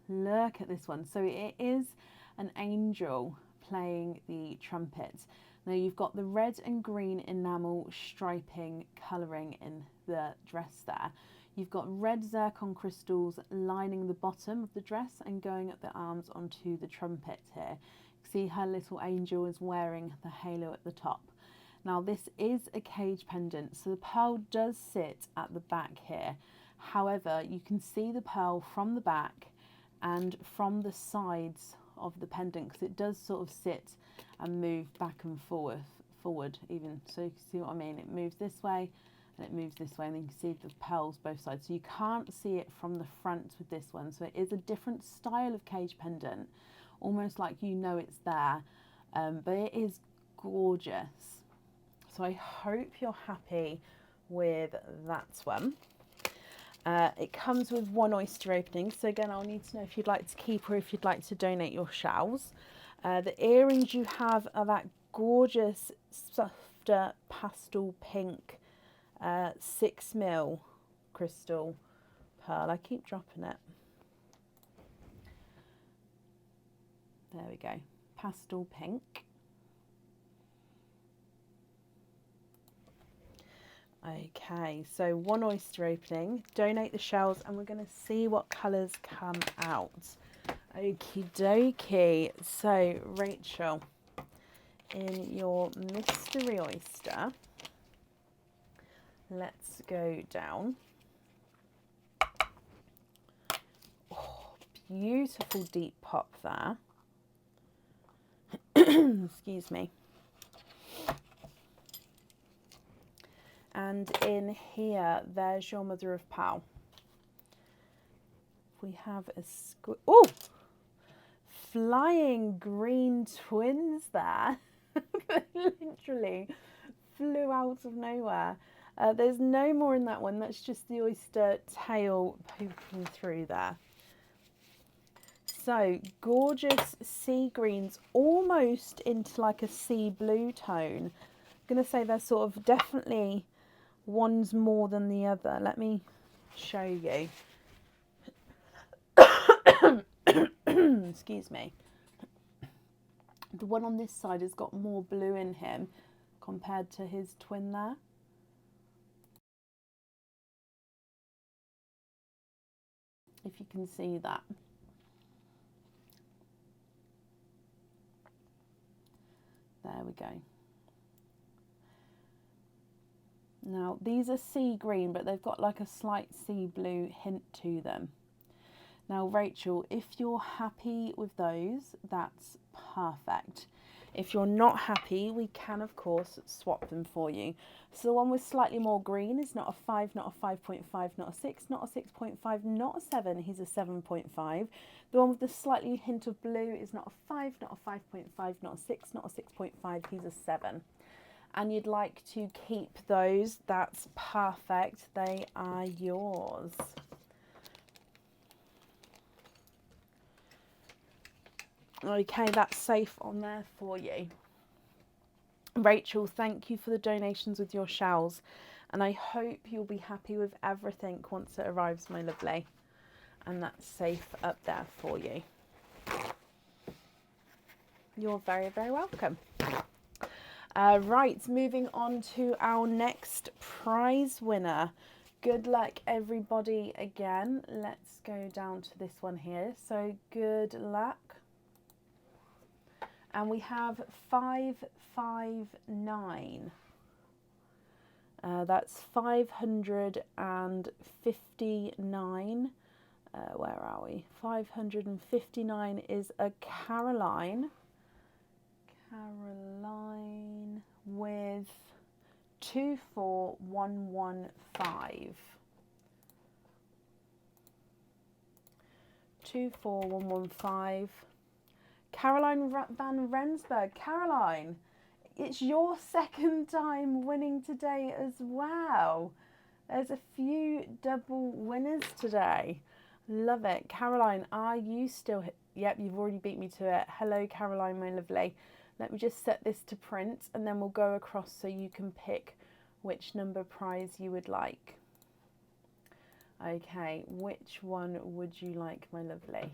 look at this one. So it is an angel playing the trumpet. Now you've got the red and green enamel striping colouring in the dress there. You've got red zircon crystals lining the bottom of the dress and going up the arms onto the trumpet here. See, her little angel is wearing the halo at the top. Now this is a cage pendant, so the pearl does sit at the back here. However, you can see the pearl from the back and from the sides of the pendant, because it does sort of sit and move back and forward even. So you can see what I mean. It moves this way and it moves this way, and then you can see the pearls both sides. So you can't see it from the front with this one. So it is a different style of cage pendant, almost like you know it's there, but it is gorgeous. So I hope you're happy with that one. It comes with one oyster opening. So again, I'll need to know if you'd like to keep or if you'd like to donate your shells. The earrings you have are that gorgeous softer pastel pink 6mm crystal pearl. I keep dropping it. There we go. Pastel pink. Okay, so one oyster opening, donate the shells, and we're going to see what colours come out. Okie dokie. So, Rachel, in your mystery oyster, let's go down. Oh, beautiful deep pop there. Excuse me. And in here, there's your mother of pearl. We have a oh, flying green twins there. Literally flew out of nowhere. There's no more in that one. That's just the oyster tail poking through there. So gorgeous sea greens, almost into like a sea blue tone. I'm going to say they're sort of definitely one's more than the other. Let me show you. Excuse me. The one on this side has got more blue in him compared to his twin there. If you can see that. There we go. Now, these are sea green, but they've got like a slight sea blue hint to them. Now, Rachel, if you're happy with those, that's perfect. If you're not happy, we can, of course, swap them for you. So the one with slightly more green is not a 5, not a 5.5, not a 6, not a 6.5, not a 7. He's a 7.5. The one with the slightly hint of blue is not a 5, not a 5.5, not a 6, not a 6.5. He's a 7. And you'd like to keep those, that's perfect. They are yours. Okay, that's safe on there for you. Rachel, thank you for the donations with your shells. And I hope you'll be happy with everything once it arrives, my lovely. And that's safe up there for you. You're very, very welcome. Right, moving on to our next prize winner. Good luck, everybody, again. Let's go down to this one here. So, good luck. And we have 559. That's 559. Where are we? 559 is a Caroline. Caroline with 24115. 24115. Caroline van Rensburg. Caroline, it's your second time winning today as well. There's a few double winners today. Love it. Caroline, are you still... Yep, you've already beat me to it. Hello, Caroline, my lovely. Let me just set this to print and then we'll go across so you can pick which number prize you would like. Okay, which one would you like, my lovely?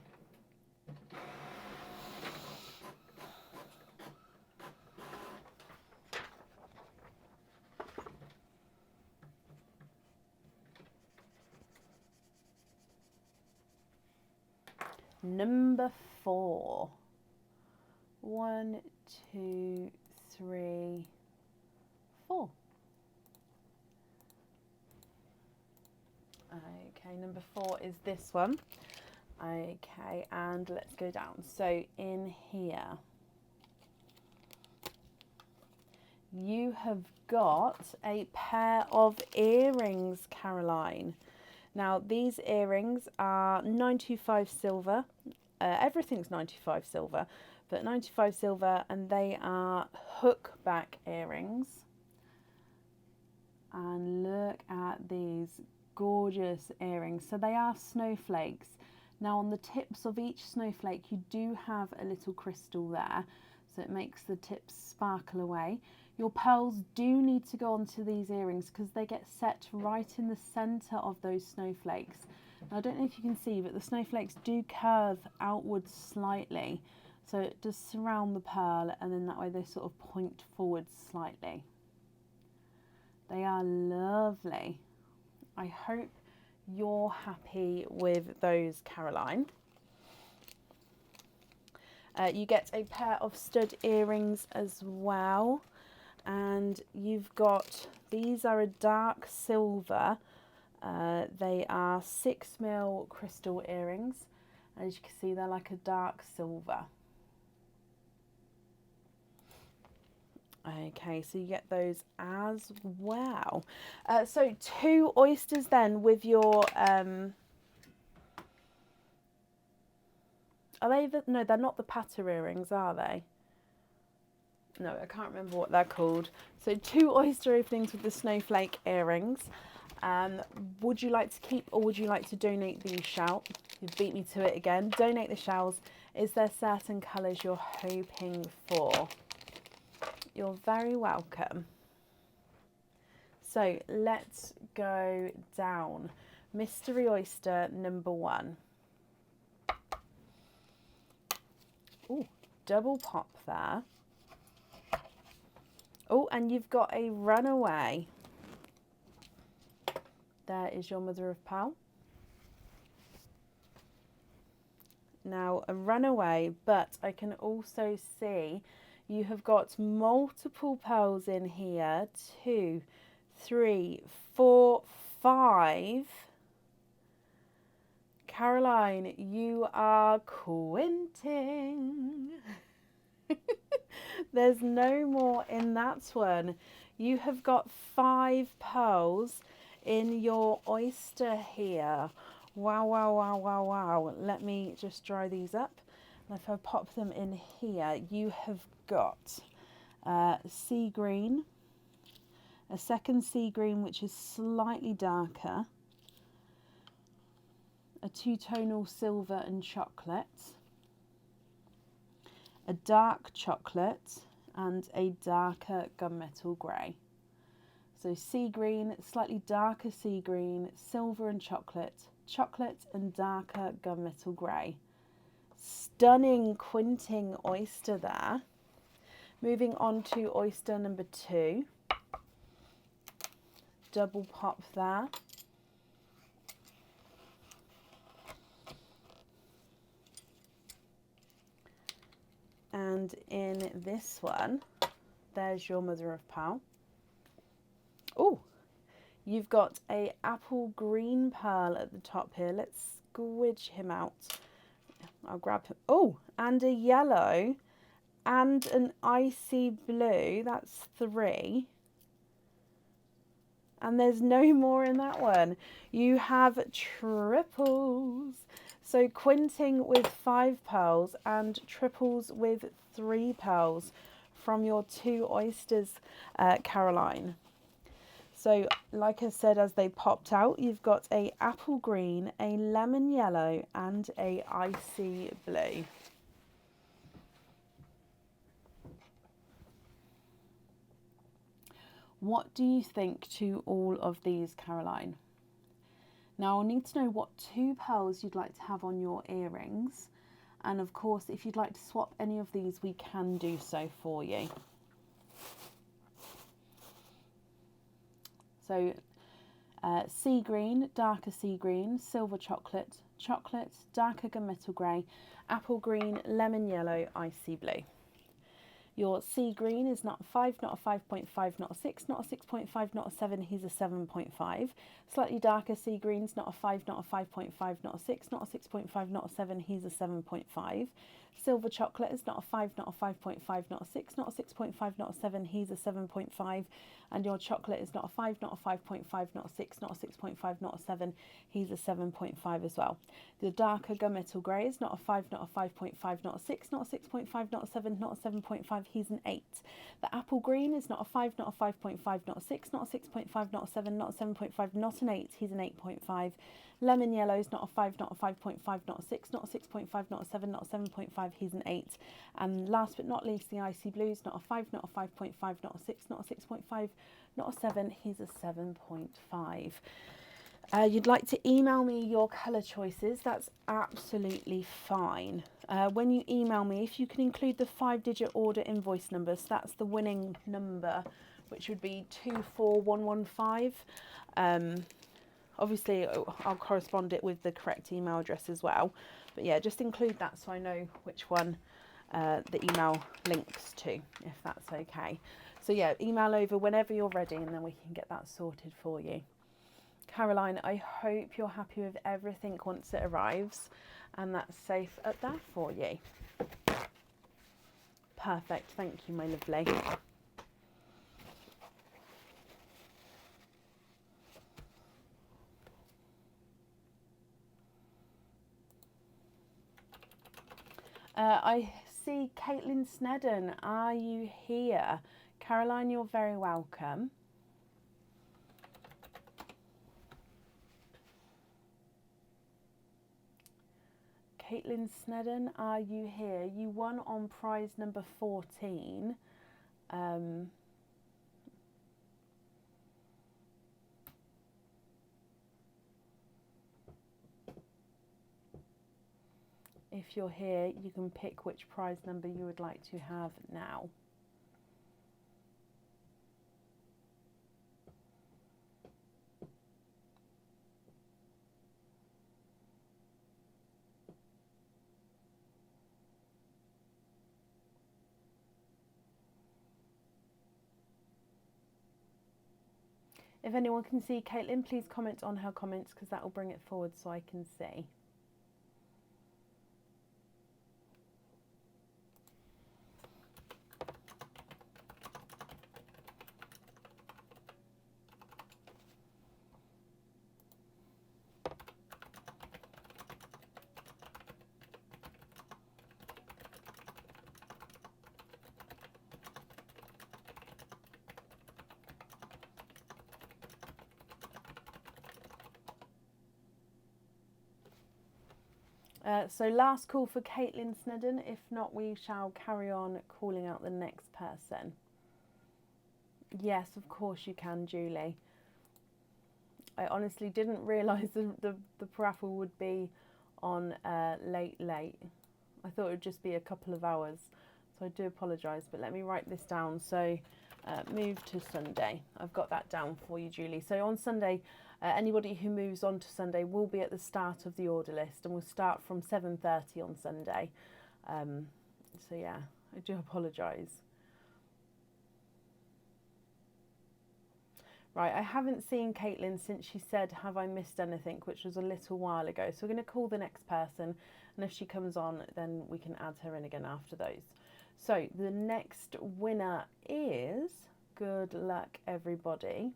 Number 4. 1, 2, 3, 4. Okay, number 4 is this one. Okay, and let's go down. So in here, you have got a pair of earrings, Caroline. Now, these earrings are 925 silver. Everything's 95 silver, but 95 silver, and they are hook back earrings. And look at these gorgeous earrings. So they are snowflakes. Now, on the tips of each snowflake, you do have a little crystal there, so it makes the tips sparkle away. Your pearls do need to go onto these earrings because they get set right in the centre of those snowflakes. Now, I don't know if you can see, but the snowflakes do curve outwards slightly. So it does surround the pearl, and then that way they sort of point forward slightly. They are lovely. I hope you're happy with those, Caroline. You get a pair of stud earrings as well. And you've got, these are a dark silver. They are 6mm crystal earrings. As you can see, they're like a dark silver. Okay, so you get those as well. So 2 oysters then with your, are they the, no, they're not the patter earrings, are they? No, I can't remember what they're called. So 2 oyster openings with the snowflake earrings. Would you like to keep or would you like to donate these, Shout? You've beat me to it again. Donate the shells. Is there certain colours you're hoping for? You're very welcome. So let's go down. Mystery oyster number 1. Oh, double pop there. Oh, and you've got a runaway. There is your mother of pearl. Now a runaway, but I can also see you have got multiple pearls in here. 2, 3, 4, 5. Caroline, you are quinting. There's no more in that one. You have got 5 pearls in your oyster here. Wow, wow, wow, wow, wow. Let me just dry these up. And if I pop them in here, you have got sea green, a second sea green which is slightly darker, a 2-tonal silver and chocolate, a dark chocolate, and a darker gunmetal grey. So sea green, slightly darker sea green, silver and chocolate, chocolate and darker gunmetal grey. Stunning quinting oyster there. Moving on to oyster number 2. Double pop there. And in this one, there's your mother of pearl. Oh, you've got a apple green pearl at the top here. Let's squidge him out. I'll grab him. Oh, and a yellow and an icy blue. That's 3. And there's no more in that one. You have triples. So quinting with 5 pearls and triples with 3 pearls from your 2 oysters, Caroline. So like I said, as they popped out, you've got a apple green, a lemon yellow and a icy blue. What do you think to all of these, Caroline? Now I'll need to know what 2 pearls you'd like to have on your earrings. And of course, if you'd like to swap any of these, we can do so for you. So sea green, darker sea green, silver chocolate, chocolate, darker gunmetal grey, apple green, lemon yellow, icy blue. Your sea green is not a 5, not a 5.5, not a 6, not a 6.5, not a 7, he's a 7.5. Slightly darker sea greens, not a 5, not a 5.5, not a 6, not a 6.5, not a 7, he's a 7.5. Silver chocolate is not a 5, not a 5.5, not a 6, not a 6.5, not a 7, he's a 7.5. And your chocolate is not a 5, not a 5.5, not a 6, not a 6.5, not a 7, he's a 7.5 as well. The darker gunmetal grey is not a 5, not a 5.5, not a 6, not a 6.5, not a 7, not a 7.5, he's an 8. The apple green is not a 5, not a 5.5, not a 6, not a 6.5, not a 7, not a 7.5, not an 8, he's an 8.5. Lemon yellow is not a 5, not a 5.5, not a 6, not a 6.5, not a 7, not a 7.5, he's an 8. And last but not least, the icy blue is not a 5, not a 5.5, not a 6, not a 6.5, not a 7, he's a 7.5. You'd like to email me your colour choices, that's absolutely fine. When you email me, if you can include the 5-digit order invoice number, so that's the winning number which would be 24115. Obviously, I'll correspond it with the correct email address as well. But yeah, just include that so I know which one the email links to, if that's okay. So yeah, email over whenever you're ready and then we can get that sorted for you. Caroline, I hope you're happy with everything once it arrives and that's safe up there for you. Perfect, thank you, my lovely. I see Caitlin Snedden, are you here? Caroline, you're very welcome. Caitlin Snedden, are you here? You won on prize number 14. If you're here, you can pick which prize number you would like to have now. If anyone can see Caitlin, please comment on her comments because that will bring it forward so I can see. So last call for Caitlin Snedden. If not, we shall carry on calling out the next person. Yes, of course you can, Julie. I honestly didn't realise the paraffle would be on late. I thought it would just be a couple of hours. So I do apologise, but let me write this down. So move to Sunday. I've got that down for you, Julie. So on Sunday, anybody who moves on to Sunday will be at the start of the order list and we'll start from 7:30 on Sunday. So yeah, I do apologise. Right, I haven't seen Caitlin since she said, have I missed anything, which was a little while ago. So we're going to call the next person, and if she comes on, then we can add her in again after those. So the next winner is, good luck everybody,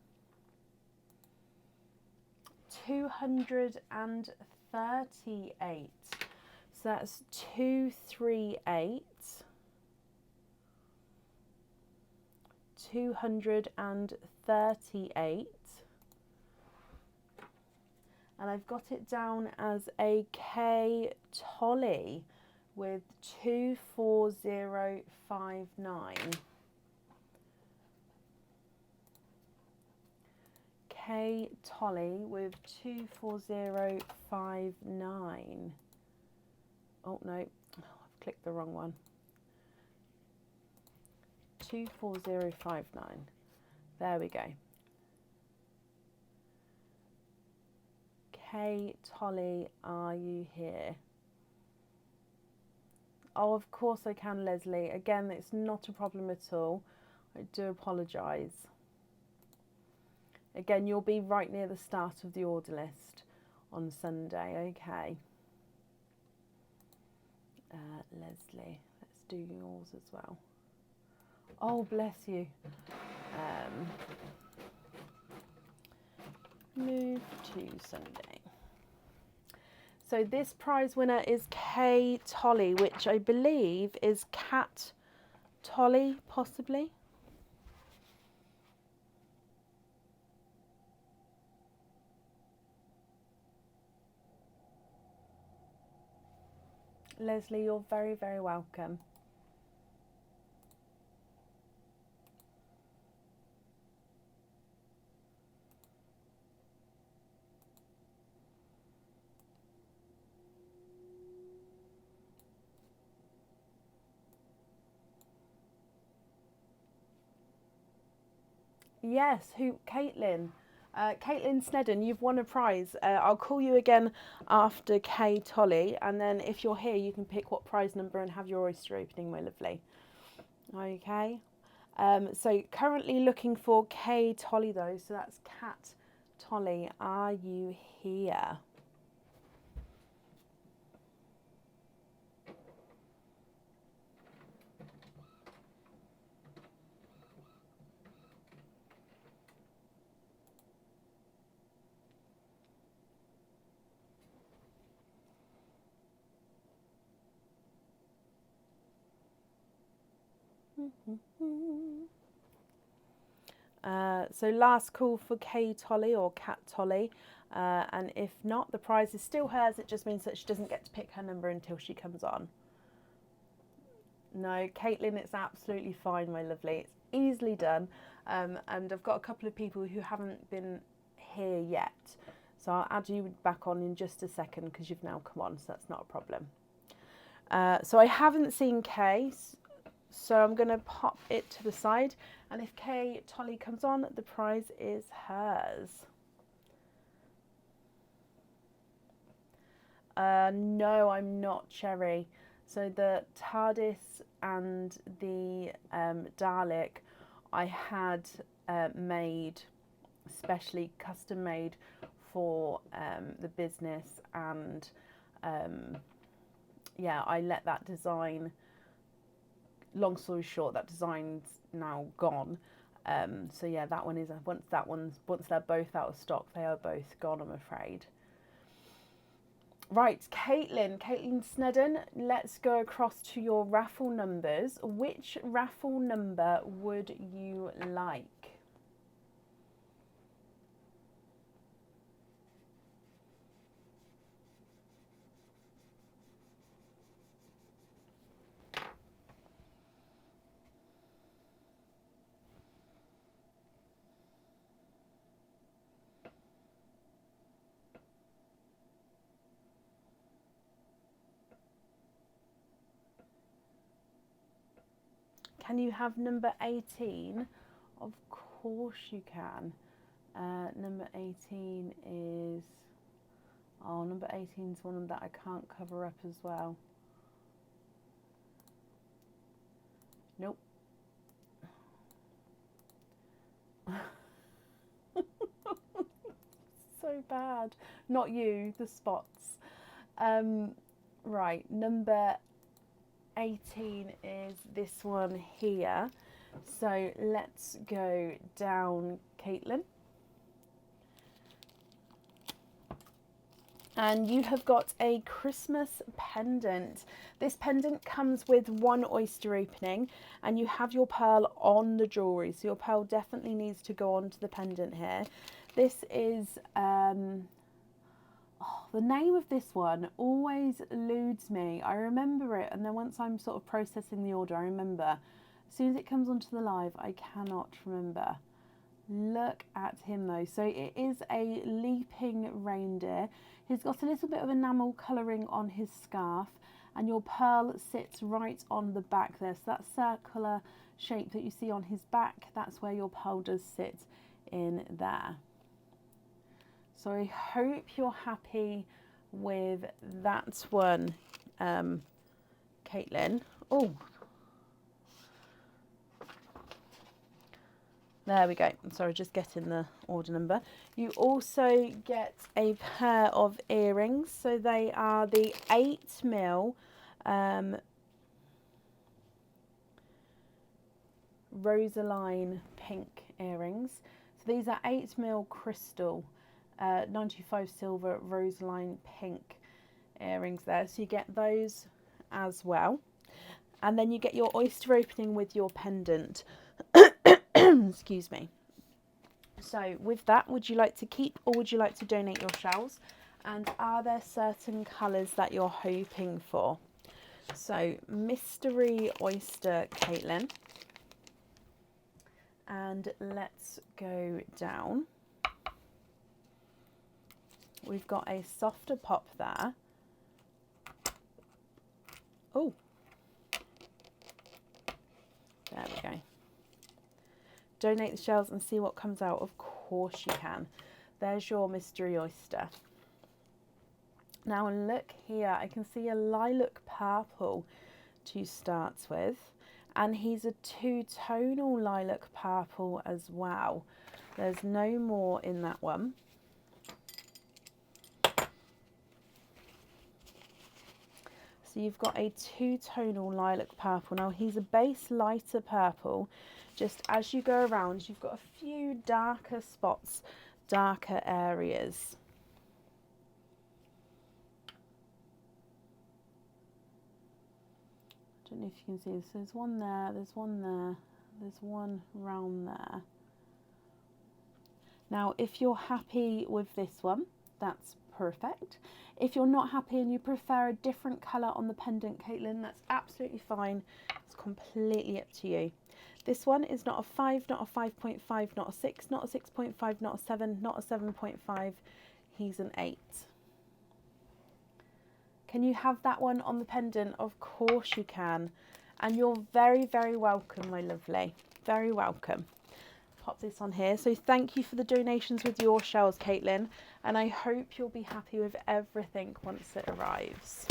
238. So that's 238. 238, and I've got it down as a K Tolly with 24059. K Tolly with 24059. Oh no, I've clicked the wrong one. 24059. There we go. K Tolly, are you here? Oh, of course I can, Leslie. Again, it's not a problem at all. I do apologise. Again, you'll be right near the start of the order list on Sunday, okay? Leslie, let's do yours as well. Oh, bless you. Move to Sunday. So this prize winner is K Tolly, which I believe is Cat Tolly, possibly. Leslie, you're very, very welcome. Yes, who? Caitlin. Caitlin Snedden, you've won a prize. I'll call you again after Kay Tolly, and then if you're here, you can pick what prize number and have your oyster opening, my lovely. Okay. So currently looking for Kay Tolly though, so that's Cat Tolly. Are you here? So last call for Kay Tolly or Cat Tolly, and if not, the prize is still hers. It just means that she doesn't get to pick her number until she comes on. No, Caitlin, it's absolutely fine, my lovely. It's easily done, and I've got a couple of people who haven't been here yet, so I'll add you back on in just a second because you've now come on, so that's not a problem. So I haven't seen Kay, so I'm going to pop it to the side, and if Kay Tolly comes on, the prize is hers. No, I'm not Cherry. So the TARDIS and the Dalek I had made, specially custom made for the business, and yeah, I let that design, long story short, that design's now gone. So yeah, that one is, once they're both out of stock, they are both gone, I'm afraid. Right, Caitlin Snedden, let's go across to your raffle numbers. Which raffle number would you like? Can you have number 18? Of course you can. Number 18 is... Oh, number 18 is one that I can't cover up as well. Nope. So bad. Not you, the spots. Right, number 18 is this one here. So let's go down, Caitlin. And you have got a Christmas pendant. This pendant comes with one oyster opening, and you have your pearl on the jewellery. So your pearl definitely needs to go onto the pendant here. This is, the name of this one always eludes me. I remember it, and then once I'm sort of processing the order, I remember. As soon as it comes onto the live, I cannot remember. Look at him though. So it is a leaping reindeer. He's got a little bit of enamel colouring on his scarf, and your pearl sits right on the back there. So that circular shape that you see on his back, that's where your pearl does sit in there. So I hope you're happy with that one, Caitlin. Oh, there we go. Sorry, just getting the order number. You also get a pair of earrings. So they are the 8mm Rosaline pink earrings. So these are 8mm crystal, 95 silver Rosaline pink earrings there. So you get those as well. And then you get your oyster opening with your pendant. Excuse me. So with that, would you like to keep or would you like to donate your shells? And are there certain colours that you're hoping for? So mystery oyster, Caitlin. And let's go down. We've got a softer pop there. Oh, there we go. donate the shells and see what comes out? Of course you can. There's your mystery oyster. Now look here, I can see a lilac purple to start with, and he's a two-tonal lilac purple as well. There's no more in that one. So you've got a two-tonal lilac purple. Now he's a base lighter purple. Just as you go around, you've got a few darker spots, darker areas. I don't know if you can see this. There's one there, there's one there, there's one round there. Now, if you're happy with this one, that's perfect. If you're not happy and you prefer a different colour on the pendant, Caitlin, that's absolutely fine. It's completely up to you. This one is not a 5, not a 5.5, not a 6, not a 6.5, not a 7, not a 7.5. He's an 8. Can you have that one on the pendant? Of course you can. And you're very, very welcome, my lovely. Very welcome. Pop this on here. So thank you for the donations with your shells, Caitlin. And I hope you'll be happy with everything once it arrives.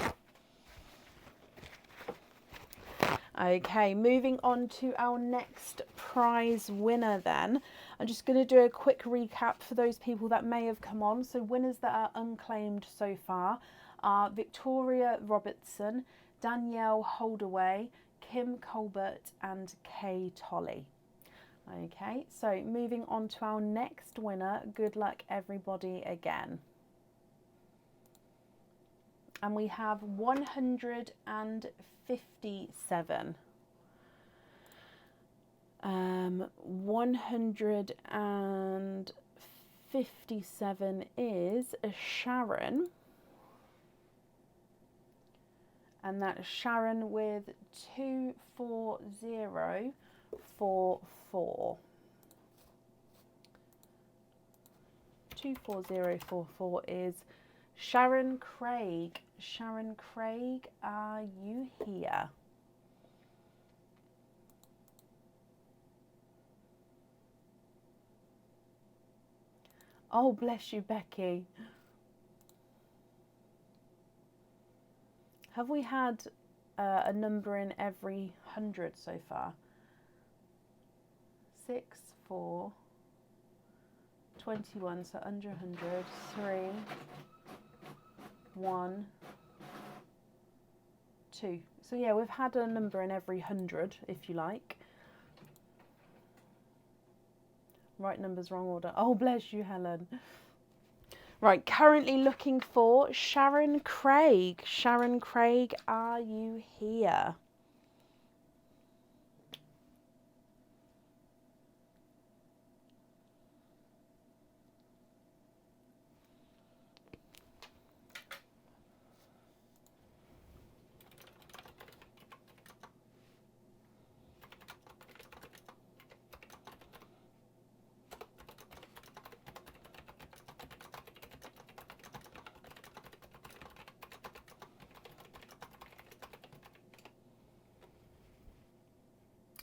Okay, moving on to our next prize winner then. I'm just going to do a quick recap for those people that may have come on. So winners that are unclaimed so far are Victoria Robertson, Danielle Holdaway, Kim Colbert and Kay Tolley. Okay, so moving on to our next winner. Good luck everybody again. And we have 157. 157 is a Sharon. And that's Sharon with 24044. 24044 is Sharon Craig. Sharon Craig, are you here? Oh, bless you, Becky. Have we had a number in every 100 so far? 6, 4, 21, so under 100, 3, 1, 2. So yeah, we've had a number in every 100, if you like. Right numbers, wrong order. Oh, bless you, Helen. Right, currently looking for Sharon Craig. Sharon Craig, are you here?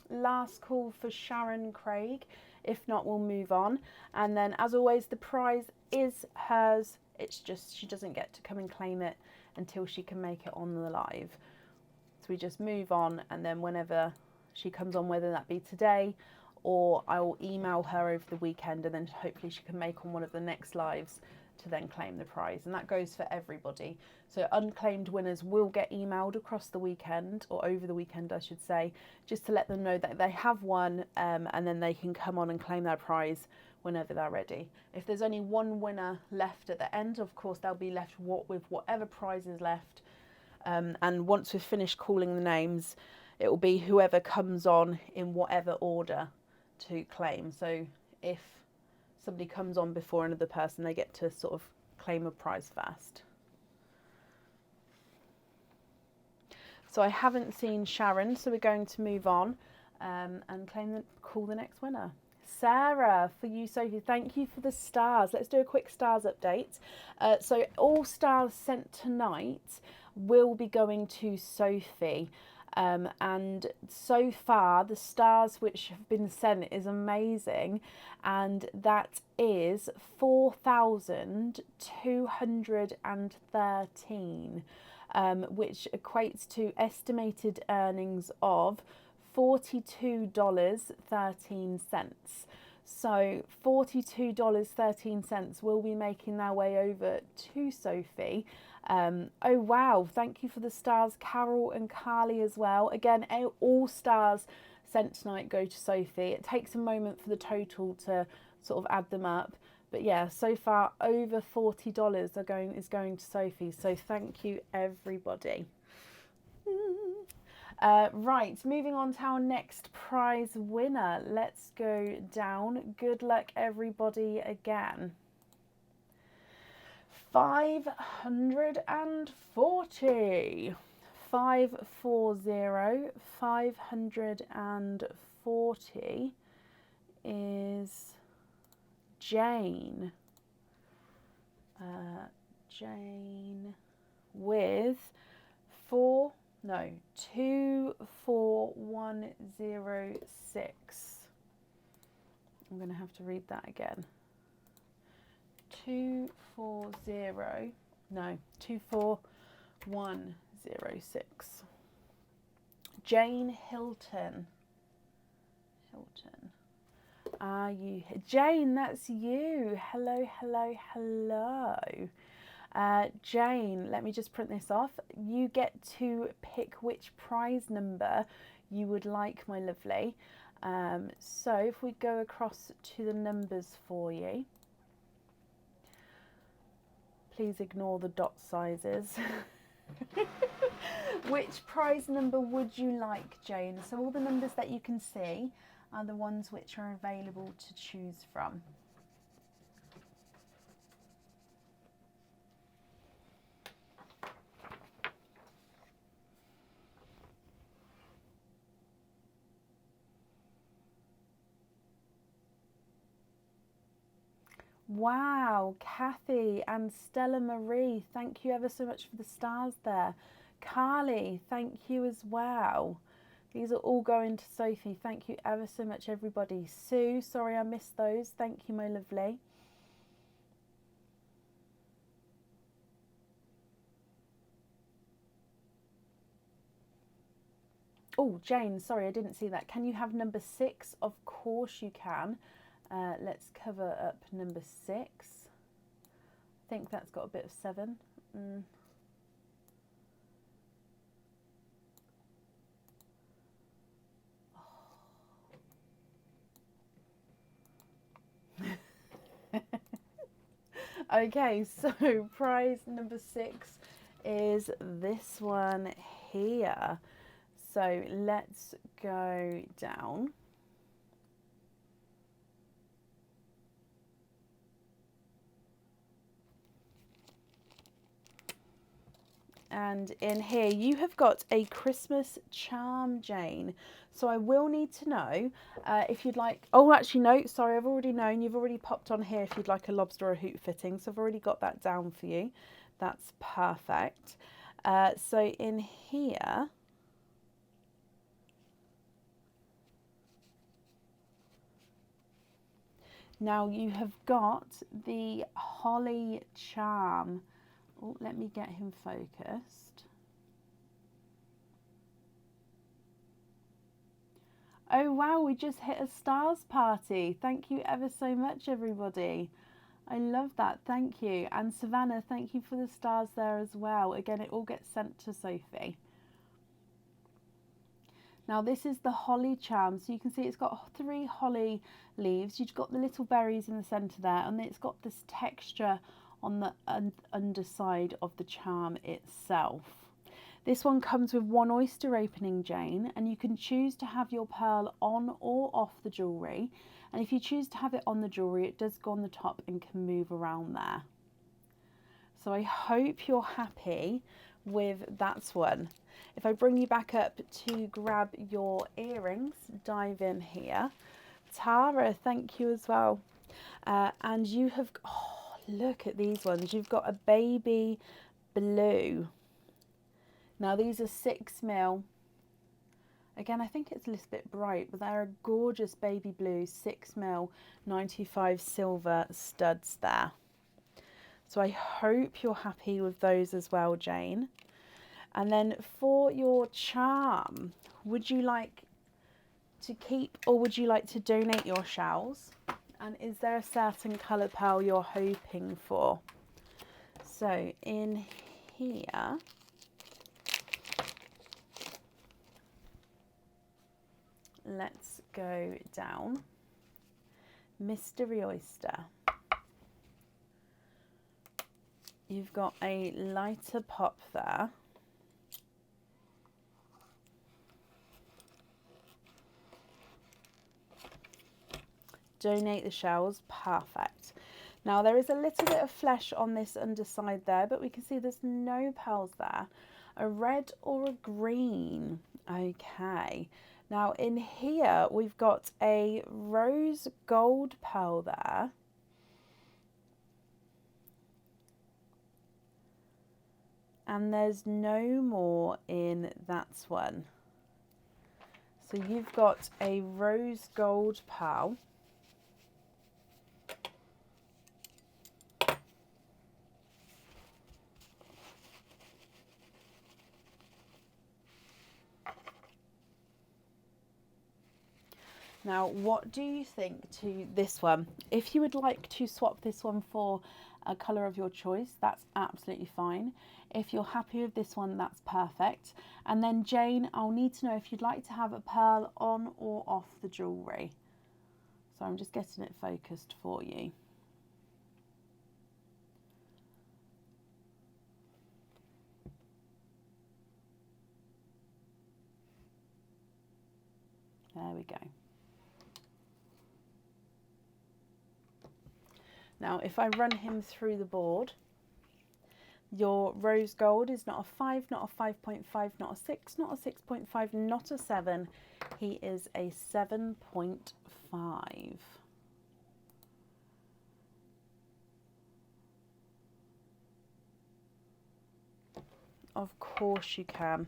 Last call for Sharon Craig. If not, we'll move on. And then, as always, the prize is hers. It's just she doesn't get to come and claim it until she can make it on the live. So we just move on, and then whenever she comes on, whether that be today or I will email her over the weekend, and then hopefully she can make on one of the next lives to then claim the prize. And that goes for everybody. So unclaimed winners will get emailed across the weekend, or over the weekend I should say, just to let them know that they have won, and then they can come on and claim their prize whenever they're ready. If there's only one winner left at the end, of course they'll be left with whatever prize is left, and once we've finished calling the names, it will be whoever comes on in whatever order to claim. So if somebody comes on before another person, they get to sort of claim a prize first. So I haven't seen Sharon, so we're going to move on and call the next winner. Sarah, for you, Sophie, thank you for the stars. Let's do a quick stars update. So all stars sent tonight will be going to Sophie. And so far the stars which have been sent is amazing, and that is 4,213, which equates to estimated earnings of $42.13. So $42.13 will be making their way over to Sophie. Oh wow, thank you for the stars, Carol and Carly as well. Again, all stars sent tonight go to Sophie. It takes a moment for the total to sort of add them up. But yeah, so far over $40 is going to Sophie. So thank you everybody. Right, moving on to our next prize winner. Let's go down. Good luck everybody again. 540. 540 is Jane. Jane with 24106. I'm going to have to read that again. 24106. Jane Hilton. Are you Jane? That's you. Hello, hello, hello. Jane, let me just print this off. You get to pick which prize number you would like, my lovely. So if we go across to the numbers for you, please ignore the dot sizes. Which prize number would you like, Jane? So all the numbers that you can see are the ones which are available to choose from. Wow, Kathy and Stella Marie, thank you ever so much for the stars there. Carly, thank you as well. These are all going to Sophie. Thank you ever so much, everybody. Sue, sorry I missed those. Thank you, my lovely. Oh, Jane, sorry, I didn't see that. Can you have number 6? Of course you can. Let's cover up number 6. I think that's got a bit of 7. Okay, so prize number 6 is this one here. So let's go down. And in here you have got a Christmas charm, Jane. So I will need to know if you'd like, oh actually no, sorry, I've already known, you've already popped on here if you'd like a lobster or a hoop fitting. So I've already got that down for you. That's perfect. So in here, now you have got the holly charm. Oh, let me get him focused. Oh wow, we just hit a stars party. Thank you ever so much, everybody. I love that, thank you. And Savannah, thank you for the stars there as well. Again, it all gets sent to Sophie. Now this is the holly charm, so you can see it's got 3 holly leaves. You've got the little berries in the centre there, and it's got this texture on the underside of the charm itself. This one comes with 1 oyster opening, Jane, and you can choose to have your pearl on or off the jewellery. And if you choose to have it on the jewellery, it does go on the top and can move around there. So I hope you're happy with that one. If I bring you back up to grab your earrings, dive in here. Tara, thank you as well. And you have, oh, look at these ones. You've got a baby blue. Now these are 6 mil. Again, I think it's a little bit bright, but they're a gorgeous baby blue 6mm 95 silver studs there. So I hope you're happy with those as well, Jane. And then for your charm, would you like to keep or would you like to donate your shells? And is there a certain colour pearl you're hoping for? So in here, let's go down. Mystery Oyster. You've got a lighter pop there. Donate the shells, perfect. Now there is a little bit of flesh on this underside there, but we can see there's no pearls there. A red or a green, okay. Now in here we've got a rose gold pearl there. And there's no more in that one. So you've got a rose gold pearl. Now, what do you think to this one? If you would like to swap this one for a colour of your choice, that's absolutely fine. If you're happy with this one, that's perfect. And then Jane, I'll need to know if you'd like to have a pearl on or off the jewellery. So I'm just getting it focused for you. There we go. Now, if I run him through the board, your rose gold is not a 5, not a 5.5, not a 6, not a 6.5, not a 7. He is a 7.5. Of course you can.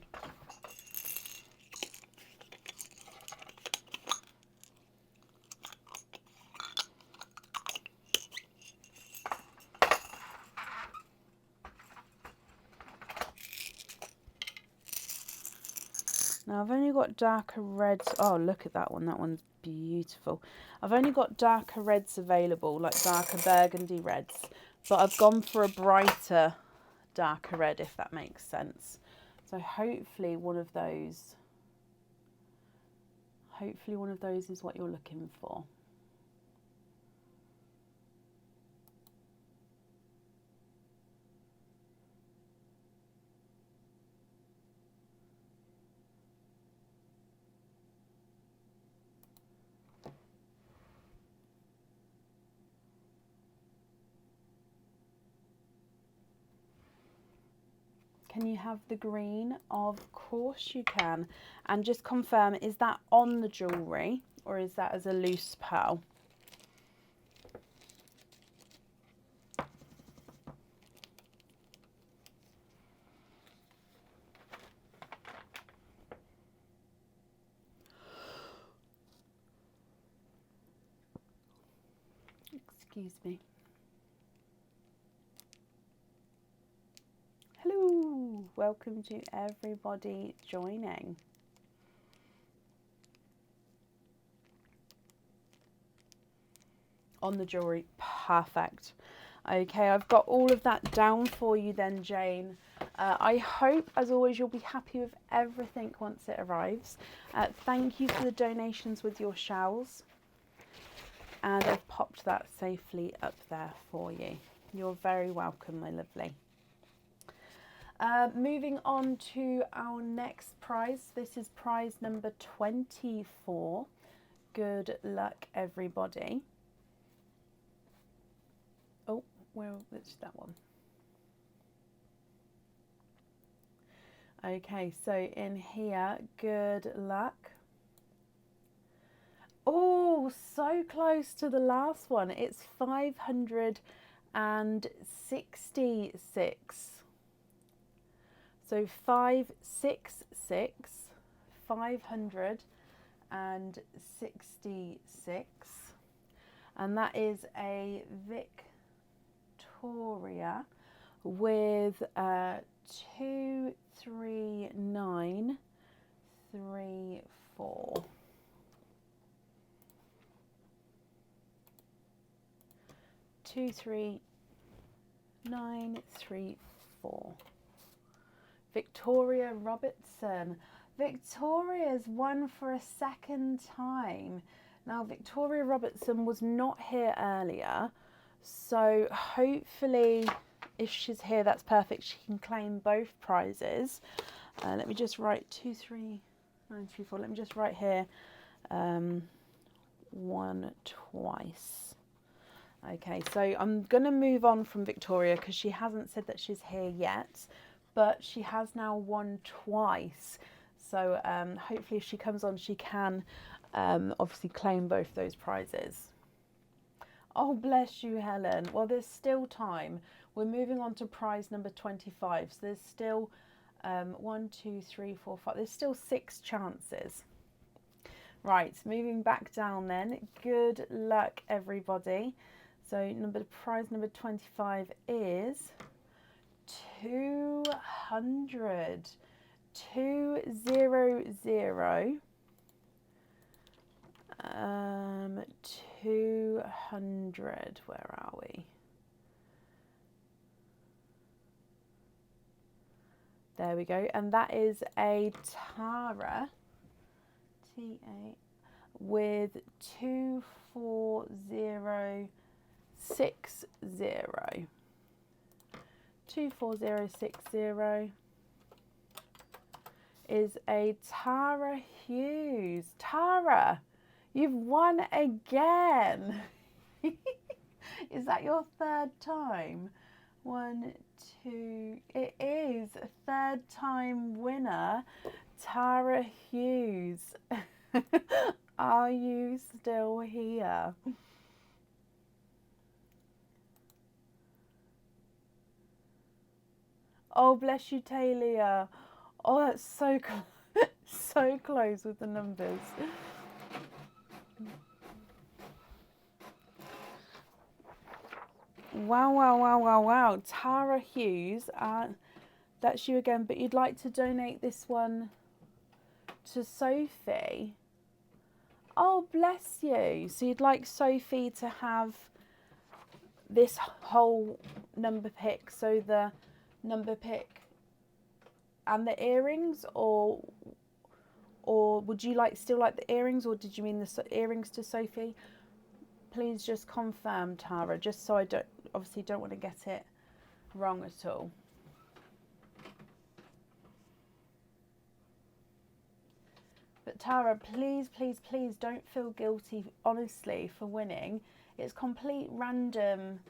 Now I've only got darker reds. Oh, look at that one. That one's beautiful. I've only got darker reds available, like darker burgundy reds. But I've gone for a brighter, darker red, if that makes sense. So hopefully one of those is what you're looking for. Can you have the green? Of course you can. And just confirm, is that on the jewellery or is that as a loose pearl? Excuse me. Hello, welcome to everybody joining. On the jewellery, perfect. Okay, I've got all of that down for you then, Jane. I hope, as always, you'll be happy with everything once it arrives. Thank you for the donations with your shells. And I've popped that safely up there for you. You're very welcome, my lovely. Moving on to our next prize. This is prize number 24. Good luck, everybody. Oh, well, it's that one. Okay, so in here, good luck. Oh, so close to the last one. It's 566. So 566, 566, and that is a Victoria with 23934. 23934. Victoria Robertson. Victoria's won for a second time. Now, Victoria Robertson was not here earlier, so hopefully if she's here, that's perfect. She can claim both prizes. Let me just write 23934. Let me just write here one twice. Okay, so I'm going to move on from Victoria because she hasn't said that she's here yet, but she has now won twice. So hopefully if she comes on, she can obviously claim both those prizes. Oh, bless you, Helen. Well, there's still time. We're moving on to prize number 25. So there's still 1, 2, 3, 4, 5. There's still 6 chances. Right, moving back down then. Good luck, everybody. So prize number 25 is 200. 200. 200. Where are we? There we go. And that is a Tara. T-A. With 24060. 24060 is a Tara Hughes. Tara, you've won again. Is that your third time? 1, 2, it is a third time winner, Tara Hughes. Are you still here? Oh, bless you, Talia. Oh, that's so so close with the numbers. Wow, wow, wow, wow, wow. Tara Hughes, that's you again, but you'd like to donate this one to Sophie. Oh, bless you. So you'd like Sophie to have this whole number pick, so the number pick and the earrings, or would you still like the earrings, or did you mean the earrings to Sophie? Please just confirm, Tara, just so I obviously don't want to get it wrong at all. But Tara, please, please, please don't feel guilty, honestly, for winning. It's complete random.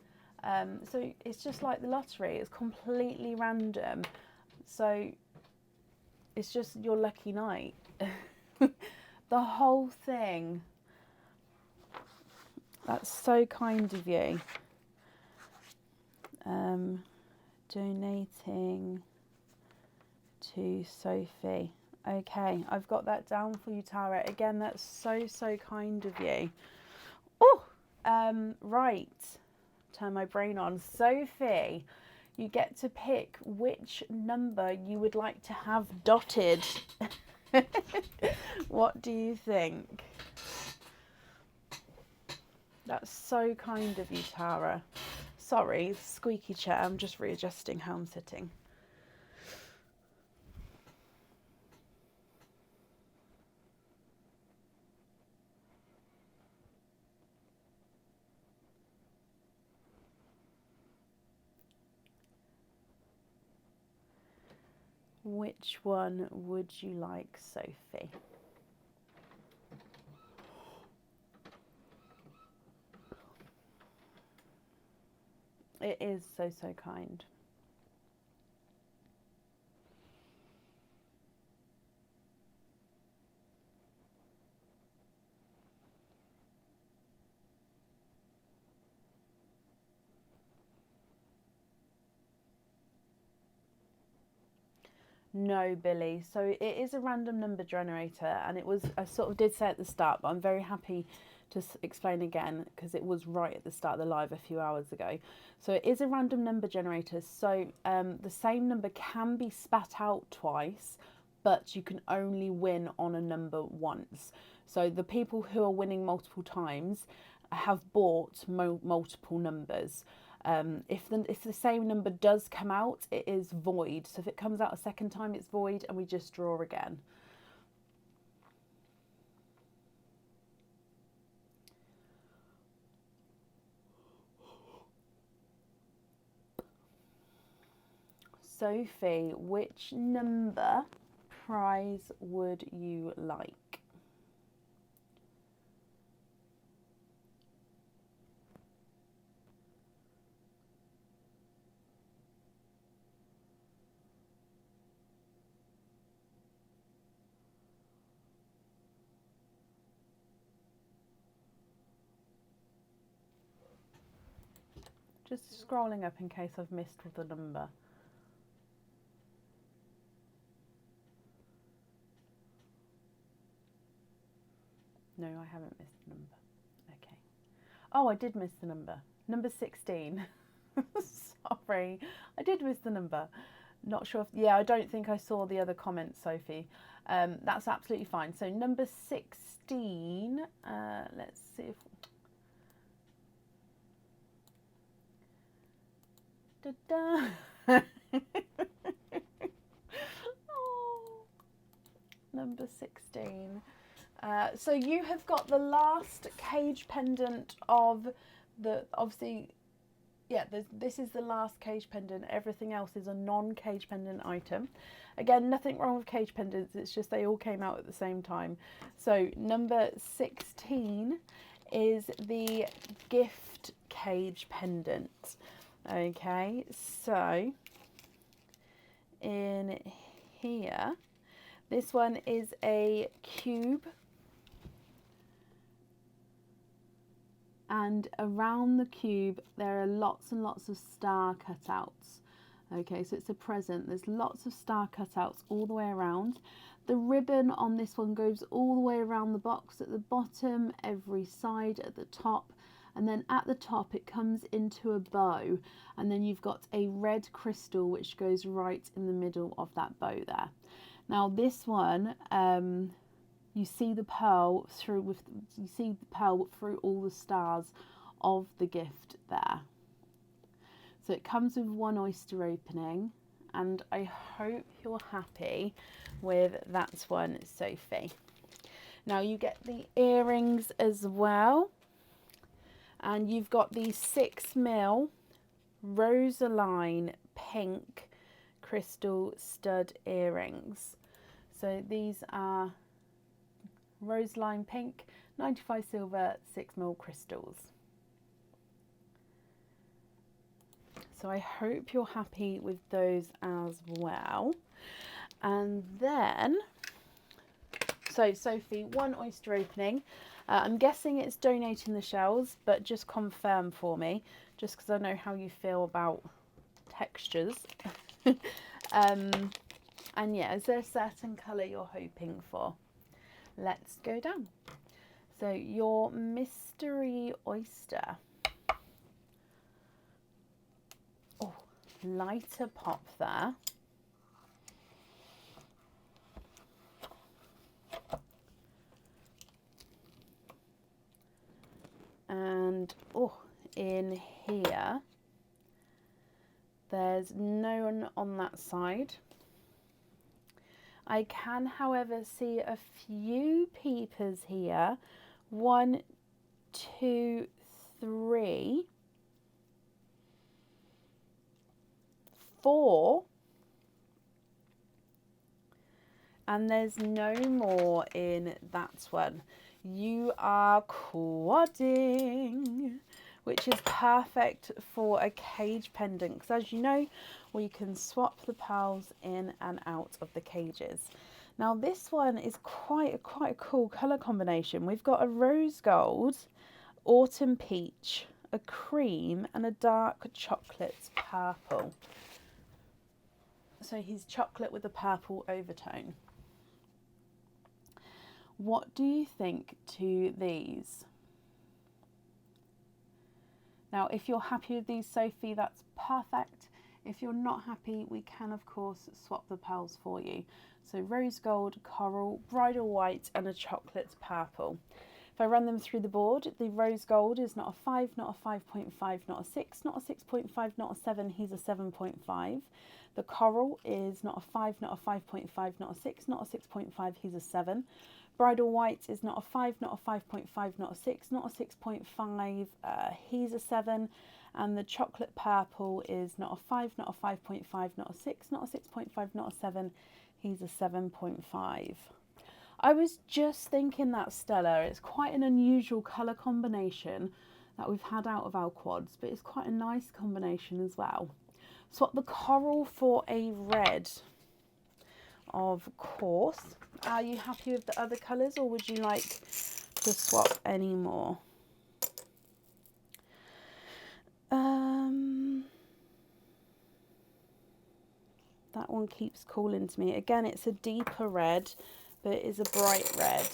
So it's just like the lottery. It's completely random. So it's just your lucky night. The whole thing. That's so kind of you. Donating to Sophie. Okay, I've got that down for you, Tara. Again, that's so, so kind of you. Oh, right. Turn my brain on. Sophie, you get to pick which number you would like to have dotted. What do you think? That's so kind of you, Tara. Sorry, squeaky chair. I'm just readjusting how I'm sitting. Which one would you like, Sophie? It is so, so kind. No, Billy. So it is a random number generator, and it was, I sort of did say at the start, but I'm very happy to explain again because it was right at the start of the live a few hours ago. So it is a random number generator. So the same number can be spat out twice, but you can only win on a number once. So the people who are winning multiple times have bought multiple numbers. If the same number does come out, it is void. So if it comes out a second time, it's void, and we just draw again. Sophie, which number prize would you like? Just scrolling up in case I've missed the number. No, I haven't missed the number. Okay. Oh, I did miss the number. Number 16. Sorry, I did miss the number. Not sure if, yeah, I don't think I saw the other comments, Sophie. That's absolutely fine. So number 16, let's see if... Da-da. Oh, number 16. So you have got the last cage pendant of the, obviously, yeah, this is the last cage pendant. Everything else is a non-cage pendant item. Again, nothing wrong with cage pendants. It's just they all came out at the same time. So number 16 is the gift cage pendant. Okay, so in here, this one is a cube, and around the cube there are lots and lots of star cutouts. Okay, so it's a present. There's lots of star cutouts all the way around. The ribbon on this one goes all the way around the box, at the bottom, every side, at the top, and then at the top it comes into a bow, and then you've got a red crystal which goes right in the middle of that bow there. Now this one, you see the pearl through all the stars of the gift there. So it comes with one oyster opening, and I hope you're happy with that one, Sophie. Now you get the earrings as well, and you've got the 6mm Rosaline pink crystal stud earrings. So these are Rosaline pink, 95 silver, 6mm crystals. So I hope you're happy with those as well. And then, so Sophie, one oyster opening. I'm guessing it's donating the shells, but just confirm for me, just because I know how you feel about textures. And yeah, is there a certain colour you're hoping for? Let's go down. So your mystery oyster. Oh, lighter pop there. And oh, in here, there's no one on that side. I can, however, see a few peepers here. 1, 2, 3, 4. And there's no more in that one. You are quadding, which is perfect for a cage pendant, because as you know, we can swap the pearls in and out of the cages. Now this one is quite a cool colour combination. We've got a rose gold, autumn peach, a cream, and a dark chocolate purple. So he's chocolate with a purple overtone. What do you think to these? Now, if you're happy with these, Sophie, that's perfect. If you're not happy, we can, of course, swap the pearls for you. So rose gold, coral, bridal white, and a chocolate purple. If I run them through the board, the rose gold is not a 5, not a 5.5, not a 6, not a 6.5, not a 7, he's a 7.5. The coral is not a 5, not a 5.5, not a 6, not a 6.5, he's a 7. Bridal white is not a 5, not a 5.5, not a 6, not a 6.5, he's a 7. And the chocolate purple is not a 5, not a 5.5, not a 6, not a 6.5, not a 7, he's a 7.5. I was just thinking that, Stella, it's quite an unusual colour combination that we've had out of our quads, but it's quite a nice combination as well. Swap the coral for a red, of course. Are you happy with the other colours, or would you like to swap any more? That one keeps calling to me. Again, it's a deeper red, but it is a bright red.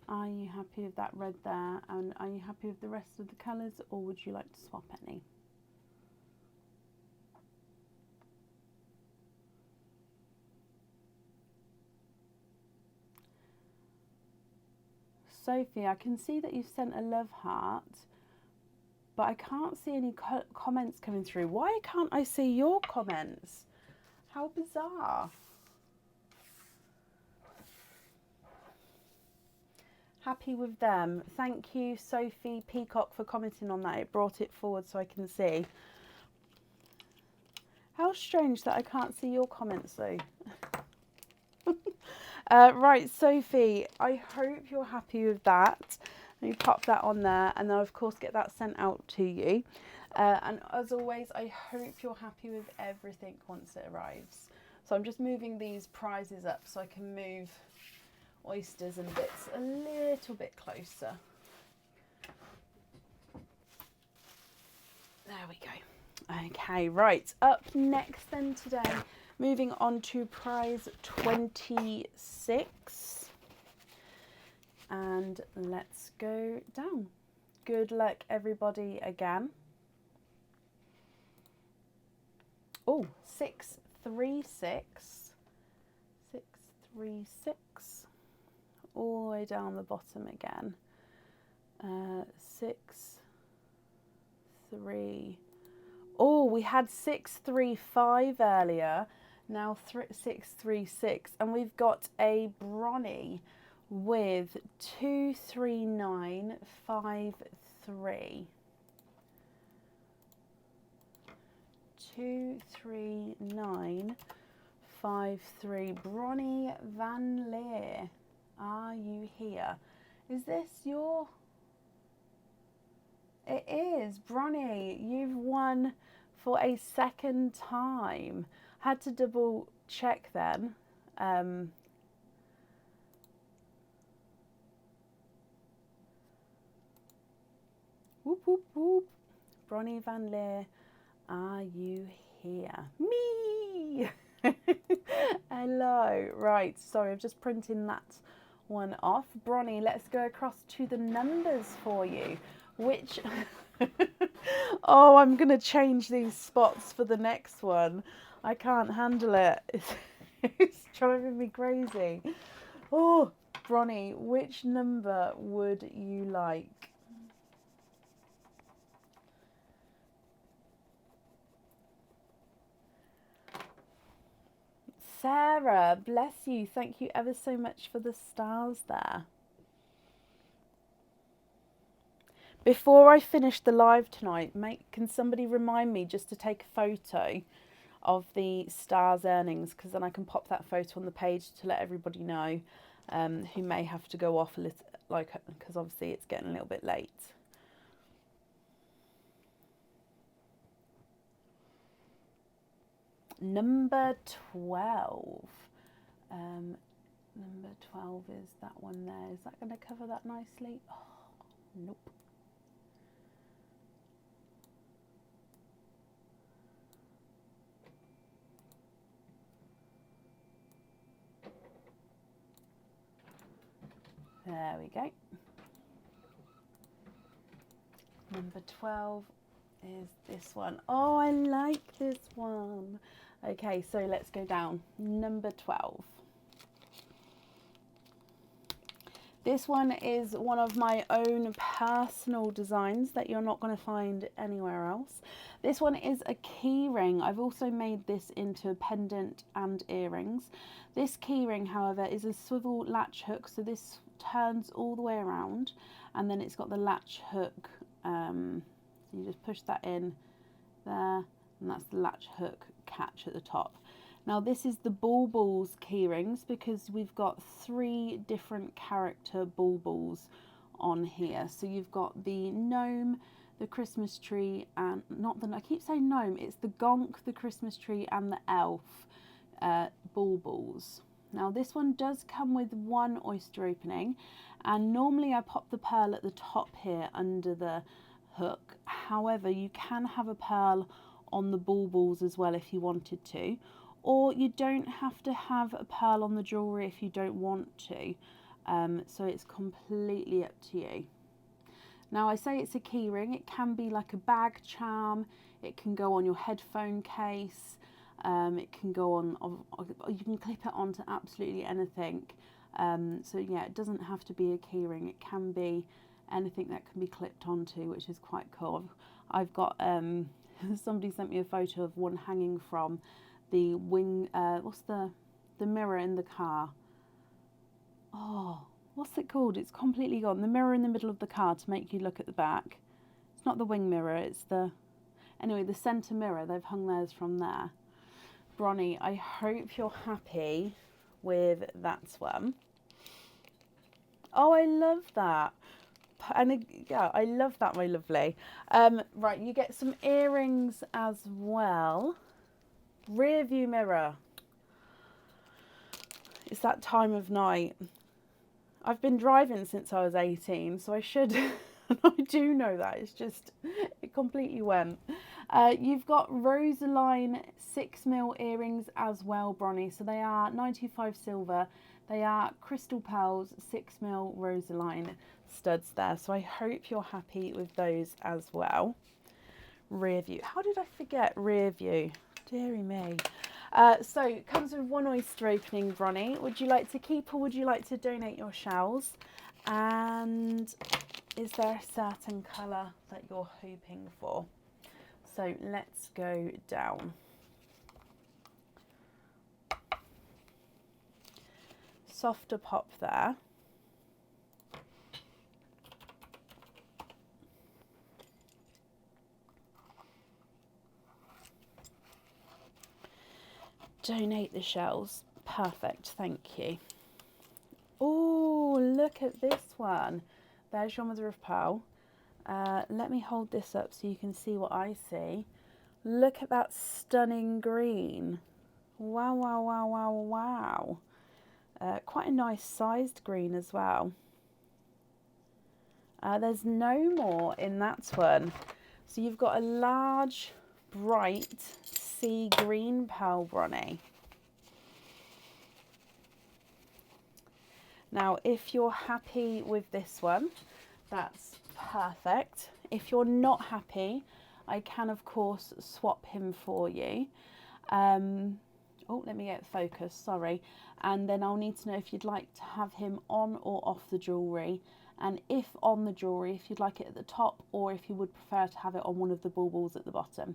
Are you happy with that red there? And are you happy with the rest of the colours, or would you like to swap any? Sophie, I can see that you've sent a love heart, but I can't see any comments coming through. Why can't I see your comments? How bizarre. Happy with them. Thank you, Sophie Peacock, for commenting on that. It brought it forward so I can see. How strange that I can't see your comments though. Right, Sophie, I hope you're happy with that. Let me pop that on there, and then of course get that sent out to you. And as always, I hope you're happy with everything once it arrives. So I'm just moving these prizes up so I can move oysters and bits a little bit closer. There we go. Okay, right, up next then today, moving on to prize 26. And let's go down. Good luck, everybody, again. Oh, 636. 636. All the way down the bottom again. 6, 3. Oh, we had 635 earlier. Now 636, and we've got a Bronny with 23953. 23953. Bronny Van Leer, are you here? Is this your... It is. Bronny, you've won for a second time. Had to double check then. Whoop, whoop, whoop. Bronny Van Leer, are you here? Me! Hello. Right, sorry, I'm just printing that one off. Bronny, let's go across to the numbers for you. Which... Oh, I'm going to change these spots for the next one. I can't handle it. It's driving me crazy. Oh, Bronny, which number would you like? Sarah, bless you. Thank you ever so much for the stars there. Before I finish the live tonight, can somebody remind me just to take a photo of the stars earnings, because then I can pop that photo on the page to let everybody know who may have to go off a little, like, because obviously it's getting a little bit late. Number 12. Number 12 is that one there. Is that going to cover that nicely? Oh, nope. There we go. Number 12 is this one. Oh, I like this one. Okay, so let's go down. Number 12. This one is one of my own personal designs that you're not going to find anywhere else. This one is a key ring. I've also made this into a pendant and earrings. This key ring, however, is a swivel latch hook, so this turns all the way around, and then it's got the latch hook. So you just push that in there, and that's the latch hook catch at the top. Now this is the baubles key rings, because we've got 3 different character baubles on here. So you've got the gnome, the Christmas tree, and I keep saying gnome, it's the gonk, the Christmas tree, and the elf baubles. Now this one does come with 1 oyster opening, and normally I pop the pearl at the top here under the hook. However, you can have a pearl on the baubles as well if you wanted to. Or you don't have to have a pearl on the jewellery if you don't want to. So it's completely up to you. Now I say it's a key ring. It can be like a bag charm. It can go on your headphone case. It can go on, you can clip it onto absolutely anything. So yeah, it doesn't have to be a key ring. It can be anything that can be clipped onto, which is quite cool. I've got, somebody sent me a photo of one hanging from the wing, what's the mirror in the car? Oh, what's it called? It's completely gone. The mirror in the middle of the car to make you look at the back. It's not the wing mirror, it's anyway, the centre mirror. They've hung theirs from there. Bronnie, I hope you're happy with that one. Oh, I love that. And yeah, I love that, my lovely. Right, you get some earrings as well. Rear view mirror. It's that time of night. I've bbeen driving since I was 18, so I should. I do know that. It's just, it completely went. You've got Rosaline 6mm earrings as well, Bronnie. So they are 95 silver. They are crystal pearls, 6mm Rosaline studs there. So I hope you're happy with those as well. Rear view. How did I forget rear view? Deary me. So it comes with 1 oyster opening, Bronnie. Would you like to keep or would you like to donate your shells? And is there a certain colour that you're hoping for? So let's go down. Softer pop there. Donate the shells. Perfect, thank you. Oh, look at this one. There's your mother of pearl. Let me hold this up so you can see what I see. Look at that stunning green. Wow, wow, wow, wow, wow. Quite a nice sized green as well. There's no more in that one. So you've got a large, bright sea green pearl, Bronnie. Now, if you're happy with this one, that's perfect. If you're not happy, I can, of course, swap him for you. Oh, let me get focused, sorry. And then I'll need to know if you'd like to have him on or off the jewellery. And if on the jewellery, if you'd like it at the top or if you would prefer to have it on one of the baubles at the bottom.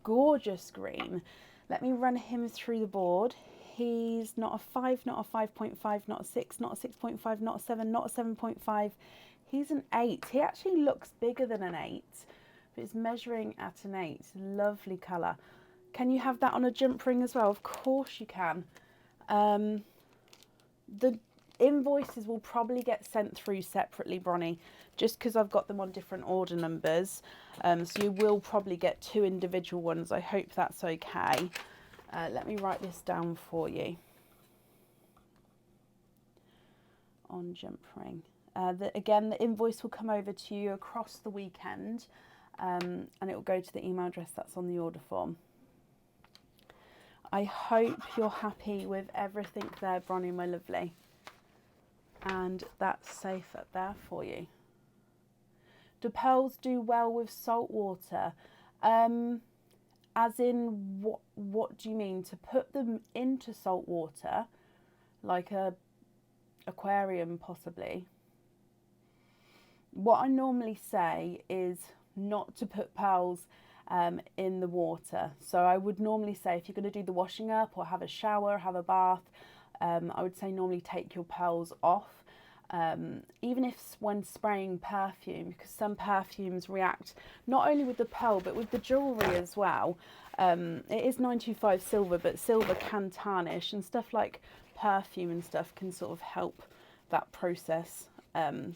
Gorgeous green. Let me run him through the board. He's not a 5, not a 5.5, not a 6, not a 6.5, not a 7, not a 7.5. He's an 8. He actually looks bigger than an 8, but it's measuring at an 8. Lovely colour. Can you have that on a jump ring as well? Of course you can. The invoices will probably get sent through separately, Bronnie, just because I've got them on different order numbers. So you will probably get 2 individual ones. I hope that's okay. Let me write this down for you. On jump ring. Again, the invoice will come over to you across the weekend, and it will go to the email address that's on the order form. I hope you're happy with everything there, Bronnie, my lovely. And that's safe up there for you. Do pearls do well with salt water? As in, what do you mean? To put them into salt water, like a aquarium possibly? What I normally say is not to put pearls in the water. So I would normally say, if you're going to do the washing up or have a shower, have a bath, I would say normally take your pearls off. Even if when spraying perfume, because some perfumes react not only with the pearl but with the jewellery as well. It is 925 silver, but silver can tarnish, and stuff like perfume and stuff can sort of help that process.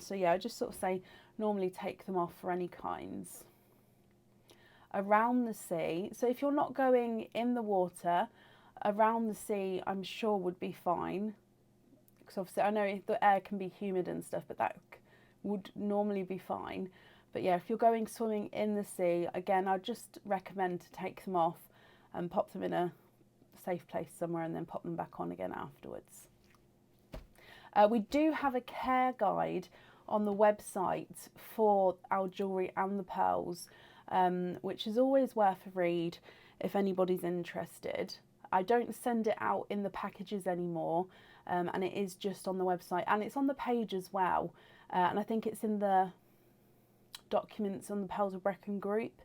So yeah, I just sort of say normally take them off for any kinds. Around the sea, so if you're not going in the water, around the sea I'm sure would be fine, because obviously I know the air can be humid and stuff, but that would normally be fine. But yeah, if you're going swimming in the sea, again I'd just recommend to take them off and pop them in a safe place somewhere and then pop them back on again afterwards. We do have a care guide on the website for our jewellery and the pearls, which is always worth a read if anybody's interested. I don't send it out in the packages anymore, and it is just on the website, and it's on the page as well, and I think it's in the documents on the Pearls of Brecon group,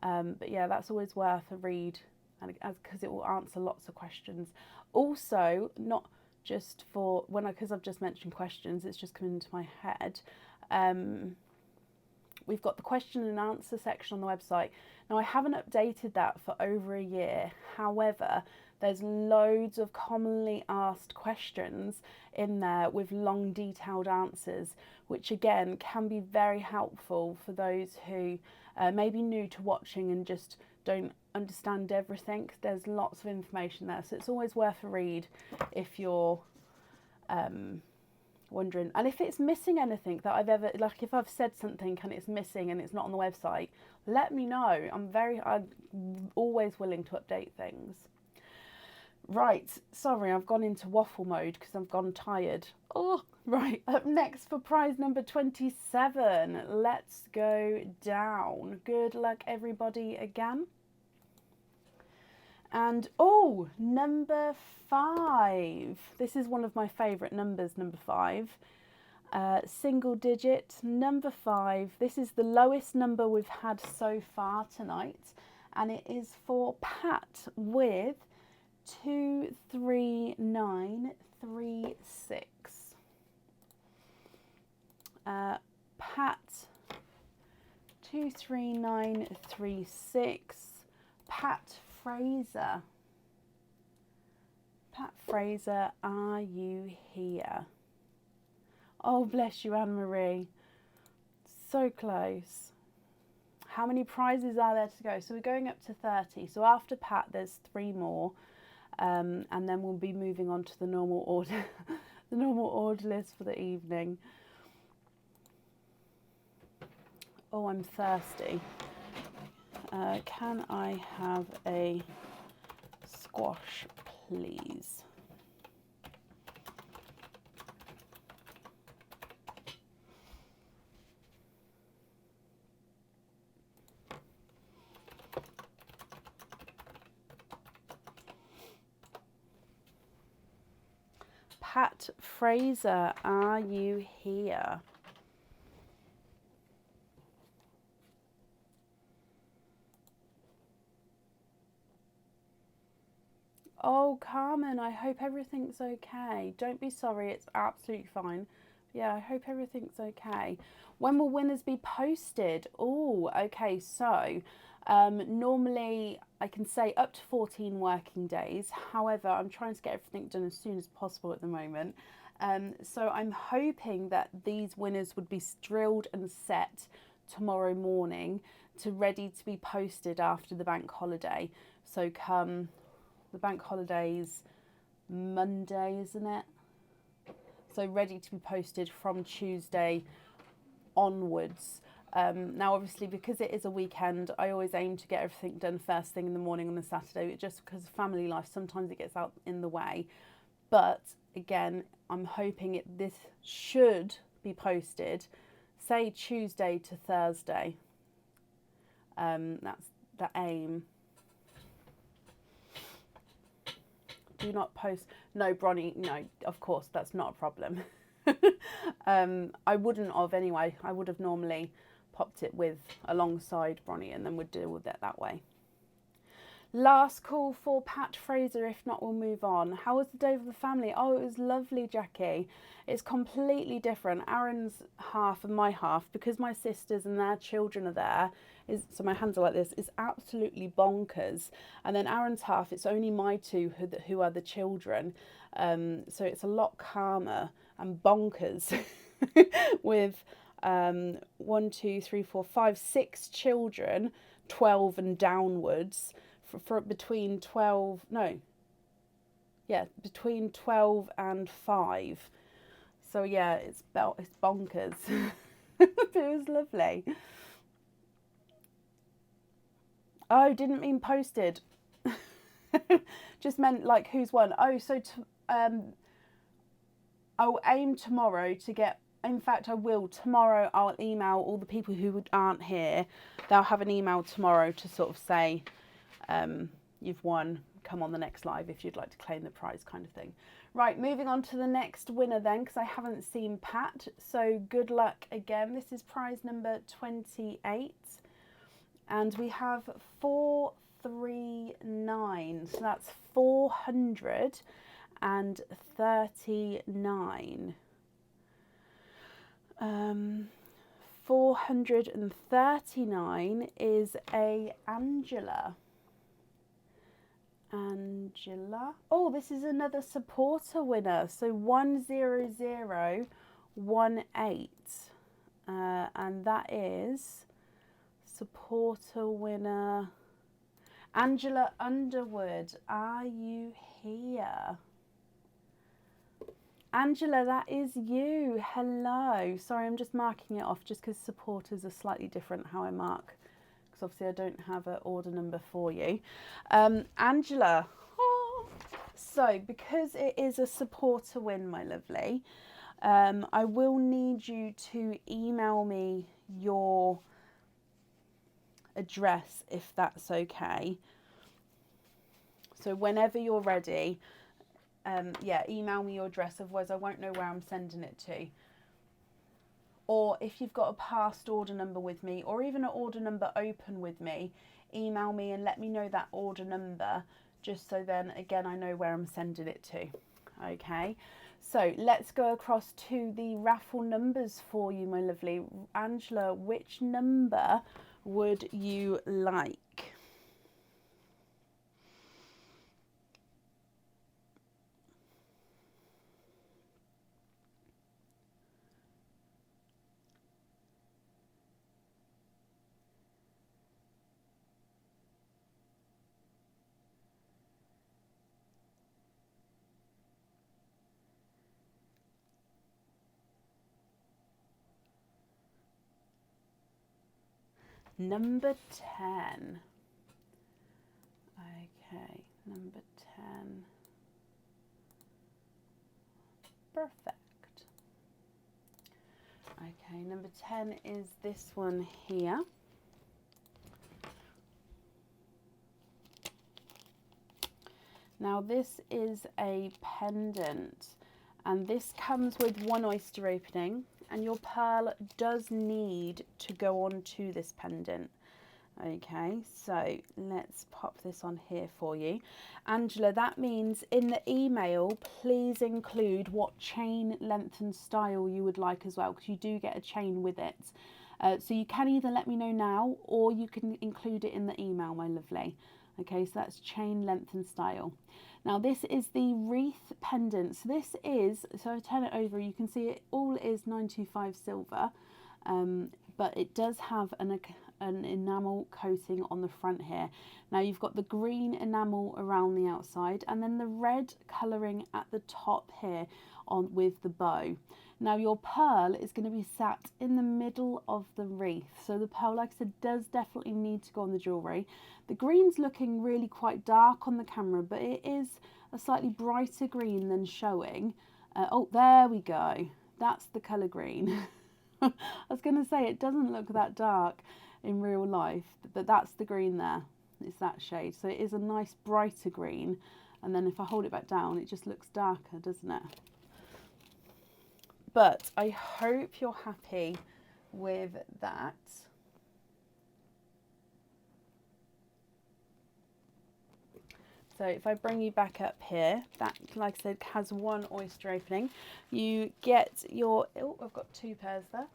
but yeah, that's always worth a read, and because it will answer lots of questions. Also, not just for because I've just mentioned questions, it's just come into my head. We've got the question and answer section on the website. Now, I haven't updated that for over a year. However, there's loads of commonly asked questions in there with long detailed answers, which again can be very helpful for those who may be new to watching and just don't understand everything. There's lots of information there, so it's always worth a read if you're wondering. And if it's missing anything that I've ever, like if I've said something and it's missing and it's not on the website, let me know. I'm always willing to update things. Right, sorry, I've gone into waffle mode because I've gone tired. Oh, right, up next for prize number 27. Let's go down. Good luck, everybody, again. And, oh, number 5. This is one of my favourite numbers, number 5. Single digit, number 5. This is the lowest number we've had so far tonight. And it is for Pat with 23936. Pat 23936. Pat Fraser. Pat Fraser, are you here? Oh, bless you, Anne-Marie. So close. How many prizes are there to go? So we're going up to 30. So after Pat, there's 3 more. And then we'll be moving on to the normal order, the normal order list for the evening. Oh, I'm thirsty. Can I have a squash, please? Pat Fraser, are you here? Oh, Carmen, I hope everything's okay. Don't be sorry, it's absolutely fine. Yeah, I hope everything's okay. When will winners be posted? Oh, okay, so normally I can say up to 14 working days. However, I'm trying to get everything done as soon as possible at the moment. So I'm hoping that these winners would be drilled and set tomorrow morning to ready to be posted after the bank holiday. So come the bank holidays Monday, isn't it? So ready to be posted from Tuesday onwards. Now obviously because it is a weekend, I always aim to get everything done first thing in the morning on a Saturday, just because of family life sometimes it gets out in the way. But again, I'm hoping this should be posted say Tuesday to Thursday. That's the aim. Do not post. No, Bronnie, no, of course, that's not a problem. I wouldn't have anyway. I would have normally popped it with alongside Bronnie and then would deal with it that way. Last call for Pat Fraser. If not, we'll move on. How was the day with the family? Oh, it was lovely, Jackie. It's completely different. Aaron's half and my half, because my sisters and their children are there, so my hands are like this, is absolutely bonkers. And then Aaron's half, it's only my two who are the children. So it's a lot calmer and bonkers with 1, 2, 3, 4, 5, 6 children, 12 and downwards. For between 12 and 5. So yeah, it's bonkers. It was lovely. Oh, didn't mean posted. Just meant like who's won. Oh, so I'll aim tomorrow to get, in fact I will tomorrow, I'll email all the people who aren't here. They'll have an email tomorrow to sort of say you've won, come on the next live if you'd like to claim the prize, kind of thing. Right, moving on to the next winner then, because I haven't seen Pat, so good luck again. This is prize number 28 and we have 439, so that's 439. 439 is a Angela. Oh, this is another supporter winner. So 10018. And that is supporter winner Angela Underwood. Are you here? Angela, that is you. Hello. Sorry, I'm just marking it off just because supporters are slightly different how I mark. Obviously I don't have an order number for you. Angela, so because it is a supporter win, my lovely, I will need you to email me your address if that's okay. So whenever you're ready, yeah, email me your address, otherwise I won't know where I'm sending it to. Or if you've got a past order number with me, or even an order number open with me, email me and let me know that order number, just so then again I know where I'm sending it to. Okay, so let's go across to the raffle numbers for you, my lovely. Angela, which number would you like? Number 10. Okay, number 10. Perfect. Okay, number 10 is this one here. Now this is a pendant, and this comes with one oyster opening, and your pearl does need to go on to this pendant. Okay, so let's pop this on here for you. Angela, that means in the email, please include what chain length and style you would like as well, because you do get a chain with it. So you can either let me know now, or you can include it in the email, my lovely. Okay, so that's chain length and style. Now this is the wreath pendant. So this is, so I turn it over, you can see it all is 925 silver, but it does have an enamel coating on the front here. Now you've got the green enamel around the outside, and then the red colouring at the top here on with the bow. Now your pearl is going to be sat in the middle of the wreath. So the pearl, like I said, does definitely need to go on the jewellery. The green's looking really quite dark on the camera, but it is a slightly brighter green than showing. Oh, there we go. That's the colour green. I was going to say it doesn't look that dark in real life, but that's the green there. It's that shade. So it is a nice brighter green. And then if I hold it back down, it just looks darker, doesn't it? But I hope you're happy with that. So if I bring you back up here, that, like I said, has one oyster opening. You get your, oh, I've got two pairs there.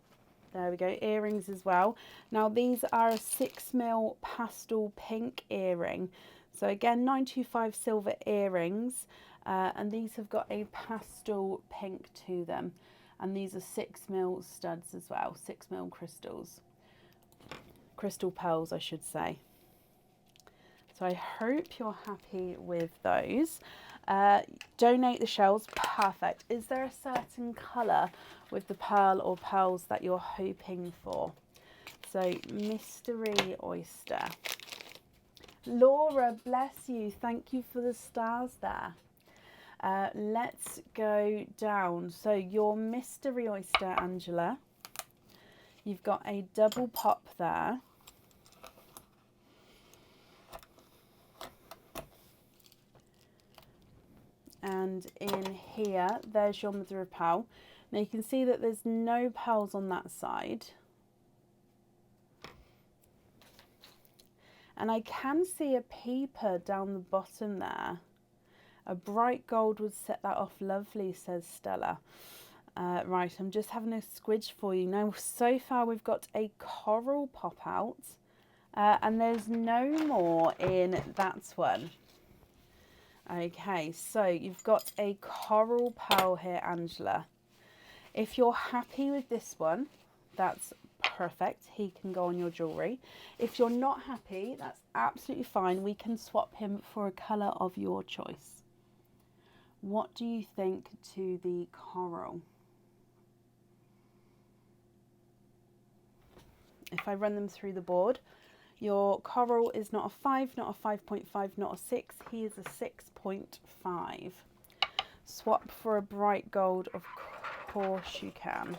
There we go, earrings as well. Now these are a 6mm pastel pink earring. So again, 925 silver earrings, and these have got a pastel pink to them. And these are 6mm studs as well, 6mm crystals. Crystal pearls, I should say. So I hope you're happy with those. Donate the shells, perfect. Is there a certain colour with the pearl or pearls that you're hoping for? So mystery oyster. Laura, bless you. Thank you for the stars there. Let's go down. So your mystery oyster, Angela. You've got a double pop there. And in here, there's your mother of pearl. Now you can see that there's no pearls on that side. And I can see a peeper down the bottom there. A bright gold would set that off lovely, says Stella. Right, I'm just having a squidge for you. Now, so far we've got a coral pop out. And there's no more in that one. Okay, so you've got a coral pearl here, Angela. If you're happy with this one, that's perfect. He can go on your jewellery. If you're not happy, that's absolutely fine. We can swap him for a colour of your choice. What do you think to the coral? If I run them through the board, your coral is not a 5, not a 5.5, not a 6. He is a 6.5. Swap for a bright gold, of course you can.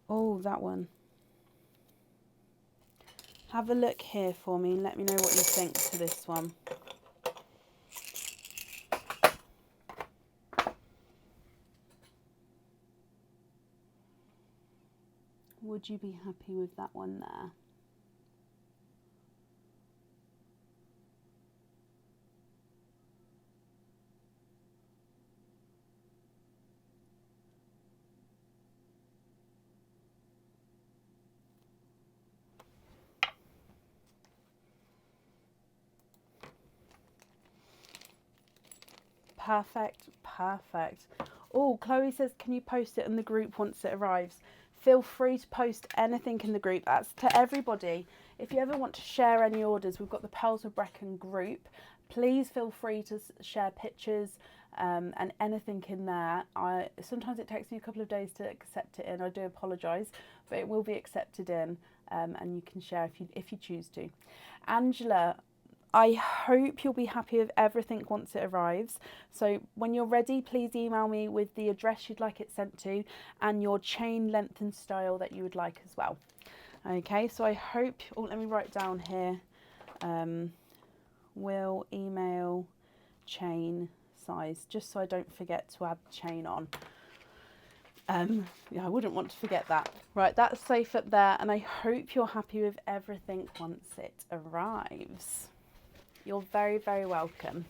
Oh, that one. Have a look here for me and let me know what you think to this one. Would you be happy with that one there? Perfect, perfect. Oh, Chloe says, can you post it in the group once it arrives? Feel free to post anything in the group. That's to everybody. If you ever want to share any orders, we've got the Pearls of Brecon group. Please feel free to share pictures and anything in there. Sometimes it takes me a couple of days to accept it in. I do apologise, but it will be accepted in, and you can share if you choose to. Angela, I hope you'll be happy with everything once it arrives. So when you're ready, please email me with the address you'd like it sent to and your chain length and style that you would like as well. Okay, so I hope, oh, let me write down here. Will email chain size, just so I don't forget to add chain on. Yeah, I wouldn't want to forget that. Right, that's safe up there, and I hope you're happy with everything once it arrives. You're very, very welcome.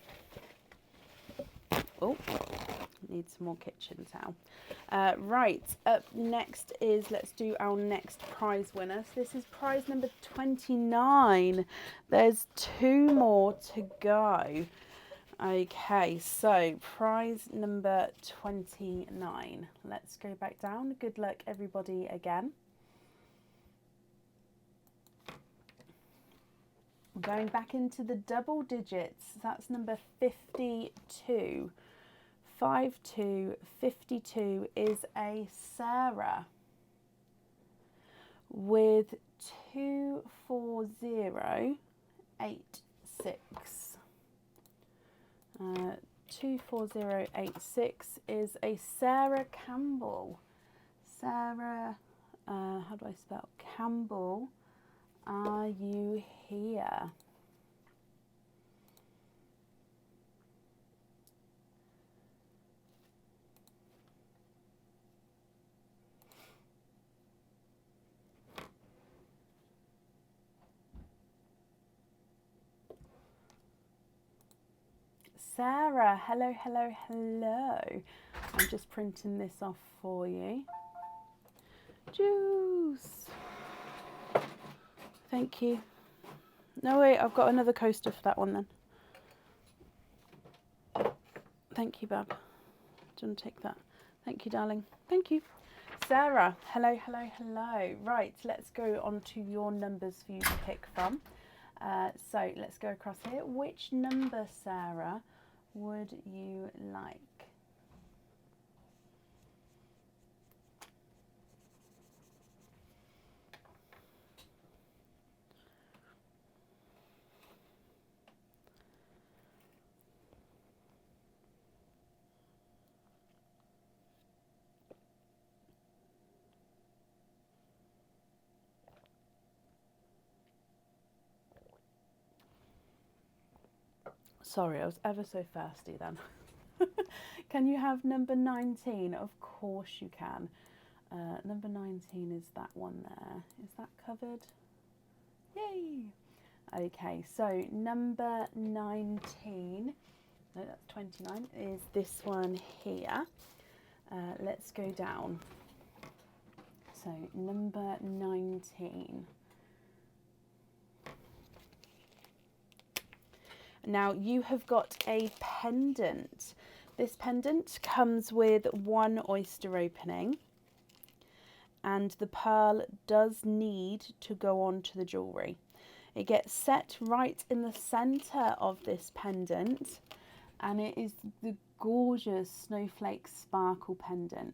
Oh, need some more kitchen towel. Right, up next is, let's do our next prize winner. So this is prize number 29. There's 2 more to go. Okay, so prize number 29. Let's go back down. Good luck, everybody, again. Going back into the double digits, that's number 52. 52 is a Sarah with 24086. 24086 is a Sarah Campbell. Sarah, how do I spell Campbell? Are you here? Sarah, hello, hello, hello. I'm just printing this off for you. Juice. Thank you. No, wait, I've got another coaster for that one then. Thank you, Bab. Do you want to take that? Thank you, darling. Thank you. Sarah, hello, hello, hello. Right, let's go on to your numbers for you to pick from. So let's go across here. Which number, Sarah, would you like? Sorry, I was ever so thirsty then. Can you have number 19? Of course you can. Number 19 is that one there. Is that covered? Yay! Okay, so number 19, no, that's 29, is this one here. Let's go down. So number 19. Now you have got a pendant. This pendant comes with 1 oyster opening, and the pearl does need to go on to the jewellery. It gets set right in the centre of this pendant, and it is the gorgeous snowflake sparkle pendant.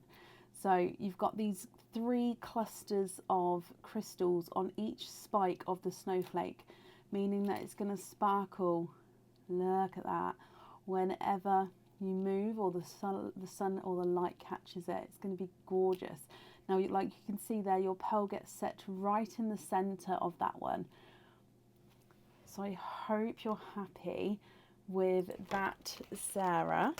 So you've got these 3 clusters of crystals on each spike of the snowflake, meaning that it's going to sparkle. Look at that. Whenever you move or the sun or the light catches it, it's going to be gorgeous. Now, like you can see there, your pearl gets set right in the centre of that one. So I hope you're happy with that, Sarah.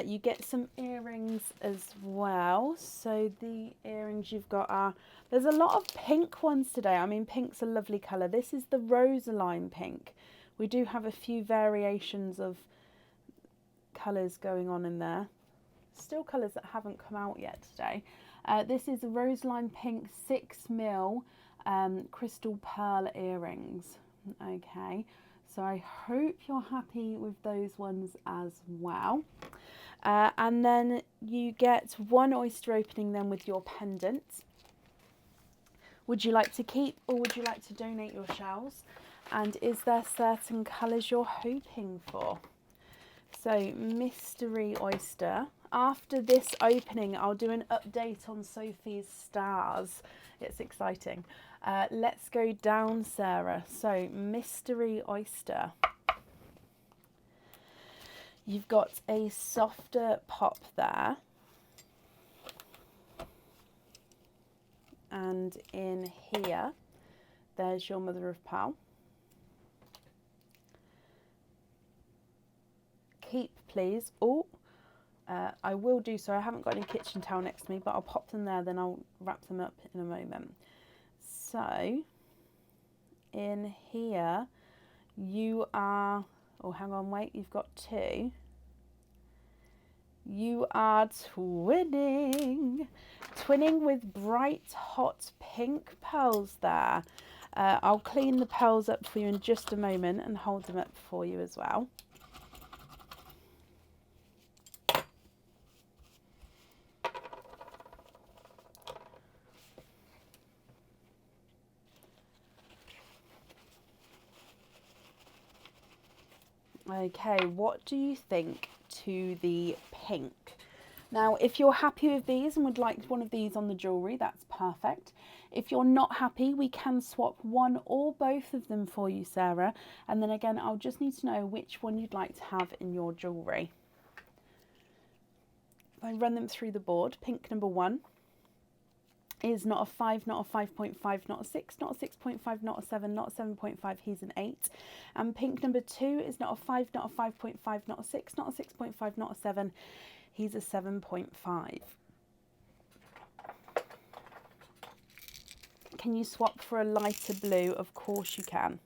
You get some earrings as well. So the earrings you've got are, there's a lot of pink ones today. I mean, pink's a lovely colour. This is the Rosaline pink. We do have a few variations of colours going on in there. Still colours that haven't come out yet today. This is a Rosaline pink 6mm crystal pearl earrings. Okay, so I hope you're happy with those ones as well. And then you get 1 oyster opening then with your pendant. Would you like to keep or would you like to donate your shells? And is there certain colours you're hoping for? So mystery oyster. After this opening, I'll do an update on Sophie's stars. It's exciting. Let's go down, Sarah. So mystery oyster. You've got a softer pop there. And in here, there's your mother of pearl. Keep, please. Oh, I will do so. I haven't got any kitchen towel next to me, but I'll pop them there, then I'll wrap them up in a moment. So in here you are, oh hang on, wait, you've got two. You are twinning with bright hot pink pearls there. I'll clean the pearls up for you in just a moment and hold them up for you as well. Okay, what do you think to the pink? Now, if you're happy with these and would like one of these on the jewellery, that's perfect. If you're not happy, we can swap one or both of them for you, Sarah. And then again, I'll just need to know which one you'd like to have in your jewellery. If I run them through the board, pink number 1 is not a 5, not a 5.5, not a 6, not a 6.5, not a 7, not a 7.5, he's an 8. And pink number 2 is not a 5, not a 5.5, not a 6, not a 6.5, not a 7, he's a 7.5. Can you swap for a lighter blue? Of course you can.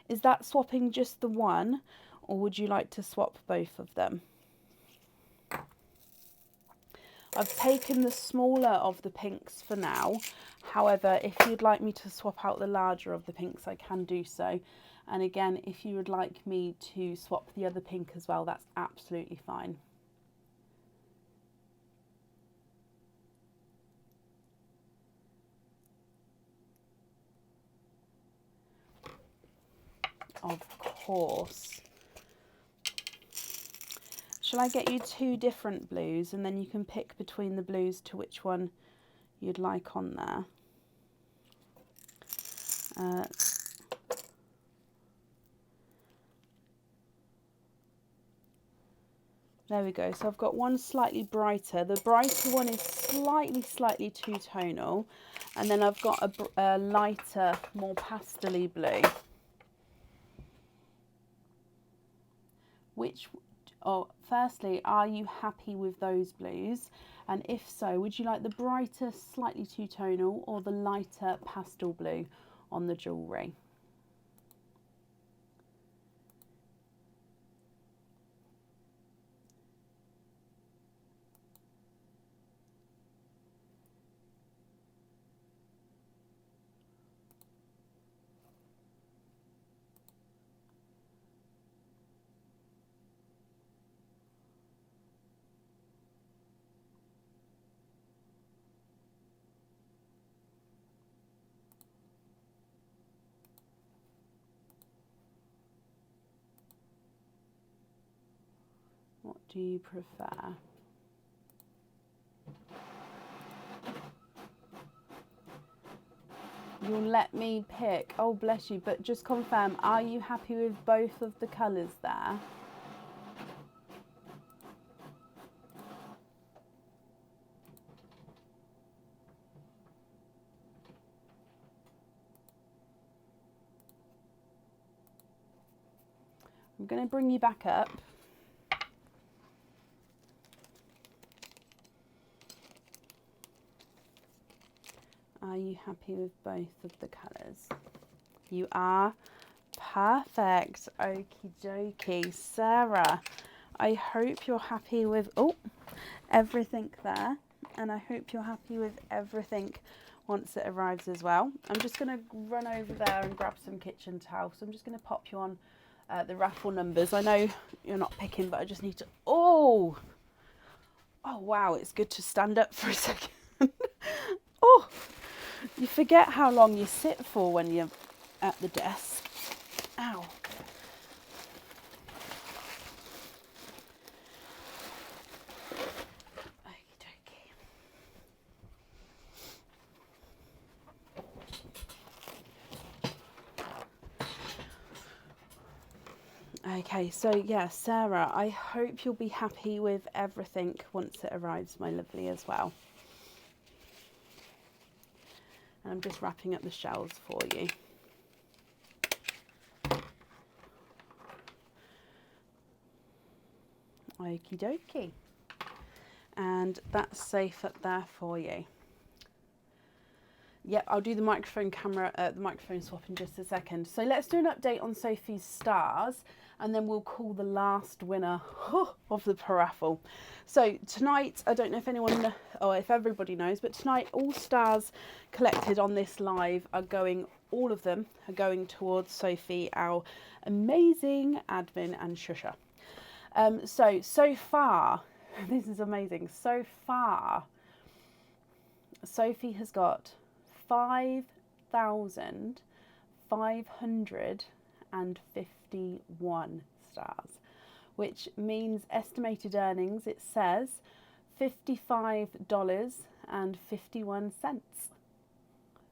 Is that swapping just the one, or would you like to swap both of them? I've taken the smaller of the pinks for now. However, if you'd like me to swap out the larger of the pinks, I can do so. And again, if you would like me to swap the other pink as well, that's absolutely fine. Of course. Shall I get you 2 different blues and then you can pick between the blues to which one you'd like on there? There we go. So I've got one slightly brighter. The brighter one is slightly two-tonal. And then I've got a lighter, more pastel-y blue. Firstly, are you happy with those blues? And if so, would you like the brighter, slightly two-tonal or the lighter pastel blue on the jewellery? What do you prefer? You'll let me pick. Oh, bless you. But just confirm, are you happy with both of the colours there? I'm going to bring you back up. Are you happy with both of the colours? You are. Perfect. Okie dokie. Sarah, I hope you're happy with everything there. And I hope you're happy with everything once it arrives as well. I'm just going to run over there and grab some kitchen towel. So I'm just going to pop you on the raffle numbers. I know you're not picking, but I just need to... Oh, wow. It's good to stand up for a second. Oh. You forget how long you sit for when you're at the desk. Ow. Okay, so yeah, Sarah, I hope you'll be happy with everything once it arrives, my lovely, as well. And I'm just wrapping up the shells for you. Okie dokie. And that's safe up there for you. Yep, I'll do the microphone swap in just a second. So let's do an update on Sophie's stars, and then we'll call the last winner of the paraffle. So tonight, I don't know if anyone, or if everybody knows, but tonight all stars collected on this live are going, all of them are going towards Sophie, our amazing admin and shusher. So far, this is amazing. So far, Sophie has got 5,551 stars, which means estimated earnings, it says $55.51.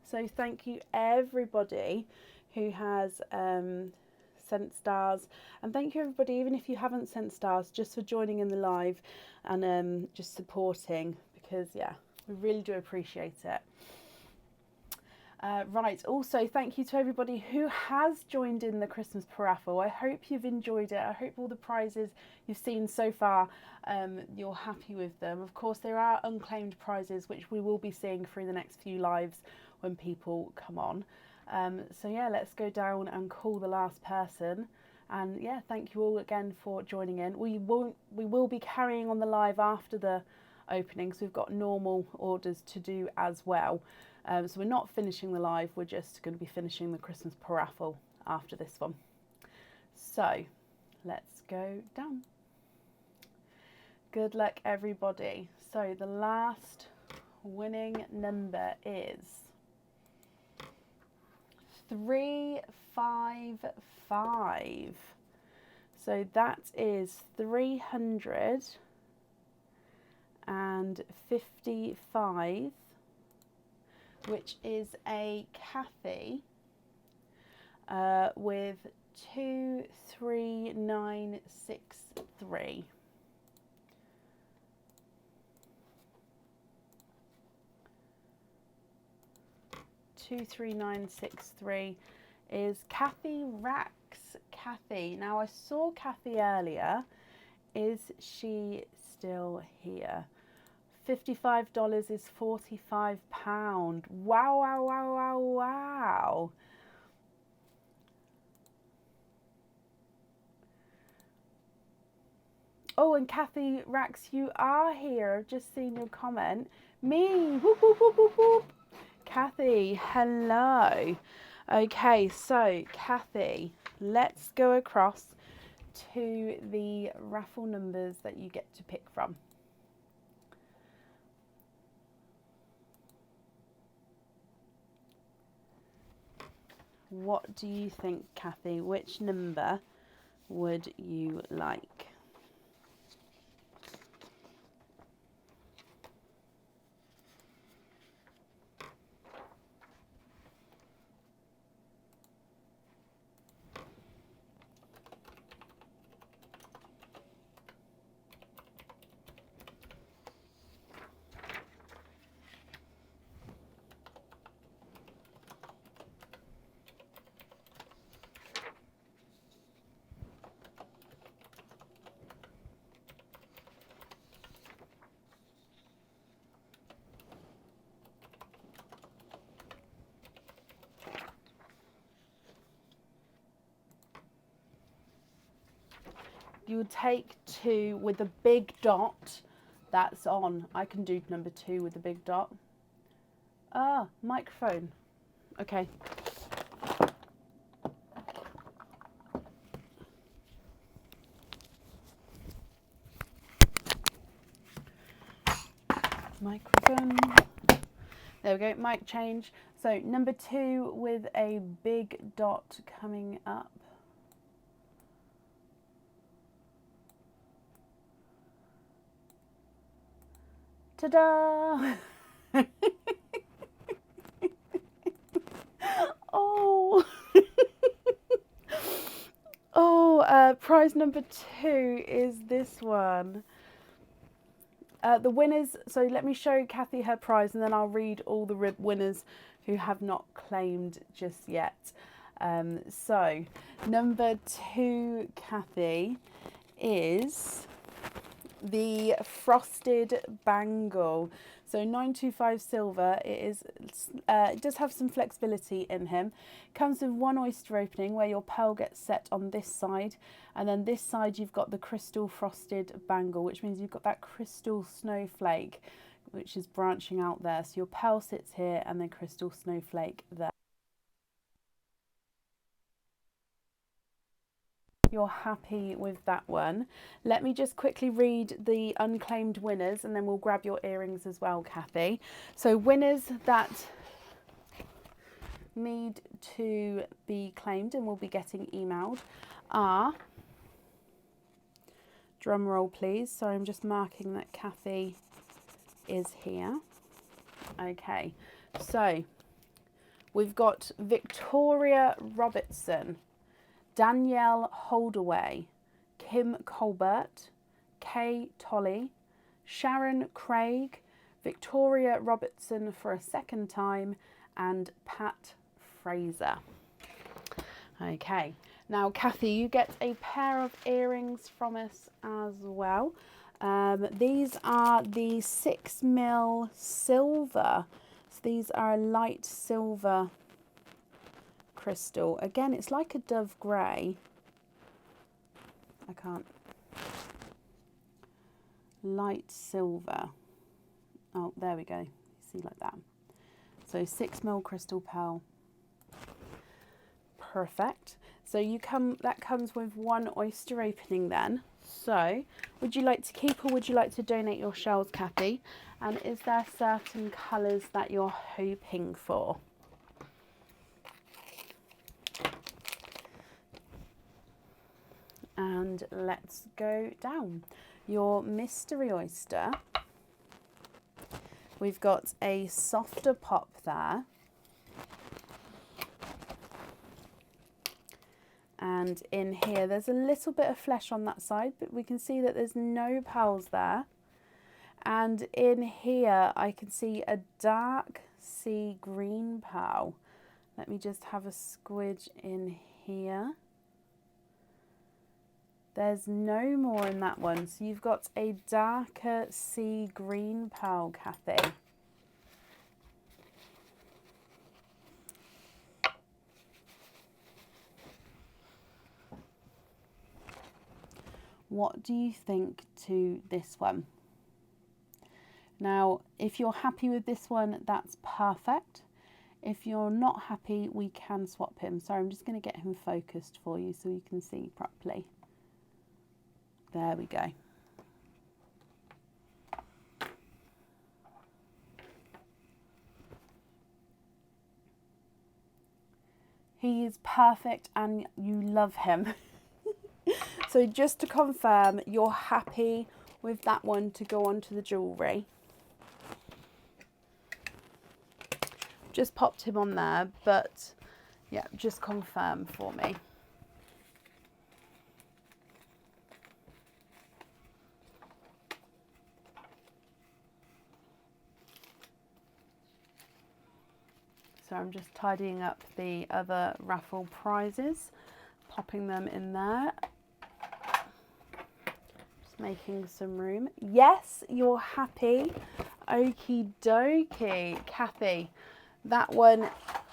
So thank you everybody who has sent stars, and thank you everybody, even if you haven't sent stars, just for joining in the live and just supporting, because yeah, we really do appreciate it. Right, also thank you to everybody who has joined in the Christmas paraffle. I hope you've enjoyed it. I hope all the prizes you've seen so far, you're happy with them. Of course, there are unclaimed prizes which we will be seeing through the next few lives when people come on. So yeah, let's go down and call the last person. And yeah, thank you all again for joining in. We will be carrying on the live after the opening, so we've got normal orders to do as well. So we're not finishing the live, we're just going to be finishing the Christmas paraffle after this one. So let's go down. Good luck everybody. So the last winning number is 355. So that is 355, which is a Kathy with 23963. Is Kathy Rax. Kathy. Now I saw Kathy earlier. Is she still here? $55 is £45. Wow, wow, wow, wow, wow. Oh, and Kathy Rax, you are here. I've just seen your comment. Me. Whoop, whoop, whoop, whoop, whoop. Kathy, hello. Okay, so Kathy, let's go across to the raffle numbers that you get to pick from. What do you think, Kathy? Which number would you like? You would take 2 with a big dot that's on. I can do number 2 with a big dot. Ah, microphone. Okay. Microphone. There we go, mic change. So number 2 with a big dot coming up. Ta-da! Oh! Oh, prize number 2 is this one. The winners, so let me show Kathy her prize and then I'll read all the winners who have not claimed just yet. So, number 2, Kathy, is the frosted bangle. So 925 silver. It does have some flexibility in him. Comes with one oyster opening where your pearl gets set on this side, and then this side you've got the crystal frosted bangle, which means you've got that crystal snowflake which is branching out there. So your pearl sits here and then crystal snowflake there. You're happy with that one. Let me just quickly read the unclaimed winners and then we'll grab your earrings as well, Kathy. So winners that need to be claimed and will be getting emailed are, drum roll please, sorry I'm just marking that Kathy is here. Okay, so we've got Victoria Robertson, Danielle Holdaway, Kim Colbert, Kay Tolley, Sharon Craig, Victoria Robertson for a second time, and Pat Fraser. Okay, now Kathy, you get a pair of earrings from us as well. These are the 6mm silver. So these are a light silver crystal. Again, it's like a dove grey. I can't. Light silver. Oh, there we go. See, like that. So 6mm crystal pearl. Perfect. So that comes with one oyster opening then. So would you like to keep or would you like to donate your shells, Kathy? And is there certain colours that you're hoping for? And let's go down. Your mystery oyster. We've got a softer pop there. And in here, there's a little bit of flesh on that side, but we can see that there's no pearls there. And in here, I can see a dark sea green pearl. Let me just have a squidge in here. There's no more in that one. So you've got a darker sea green pearl, Kathy. What do you think to this one? Now, if you're happy with this one, that's perfect. If you're not happy, we can swap him. Sorry, I'm just going to get him focused for you so you can see properly. There we go. He is perfect and you love him. So just to confirm, you're happy with that one to go onto the jewellery. Just popped him on there, but yeah, just confirm for me. So I'm just tidying up the other raffle prizes, popping them in there. Just making some room. Yes, you're happy. Okie dokie. Kathy, that one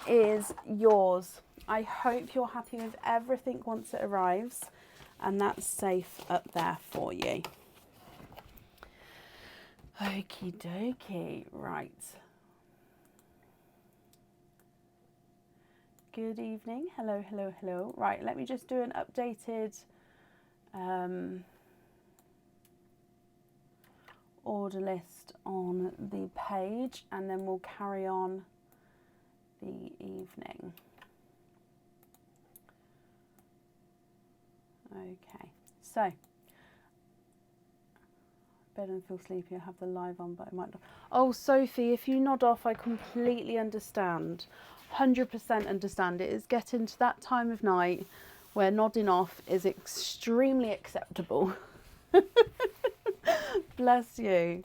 is yours. I hope you're happy with everything once it arrives, and that's safe up there for you. Okie dokie. Right. Good evening. Hello, hello, hello. Right, let me just do an updated order list on the page and then we'll carry on the evening. Okay, so bed and feel sleepy. I have the live on, but I might not. Oh, Sophie, if you nod off, I completely understand. 100% understand. It is getting to that time of night where nodding off is extremely acceptable. Bless you.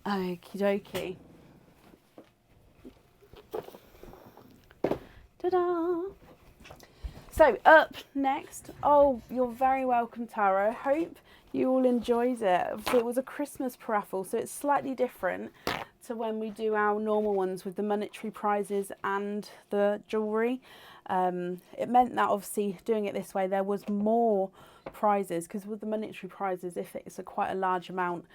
Okie dokie. Ta-da! So up next, oh, you're very welcome, Tara. I hope You all enjoyed it. So it was a Christmas raffle, so it's slightly different to when we do our normal ones with the monetary prizes and the jewellery. It meant that obviously doing it this way there was more prizes, because with the monetary prizes, if it's quite a large amount,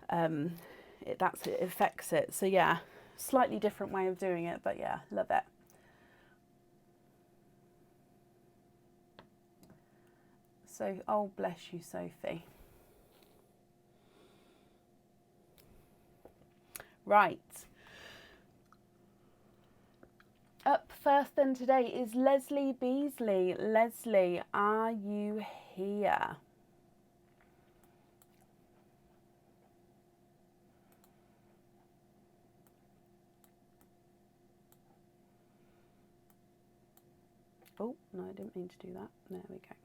it affects it. So yeah, slightly different way of doing it, but yeah, love it. So, oh bless you, Sophie. Right. Up first then today is Leslie Beasley. Leslie, are you here? Oh, no, I didn't mean to do that. There we go.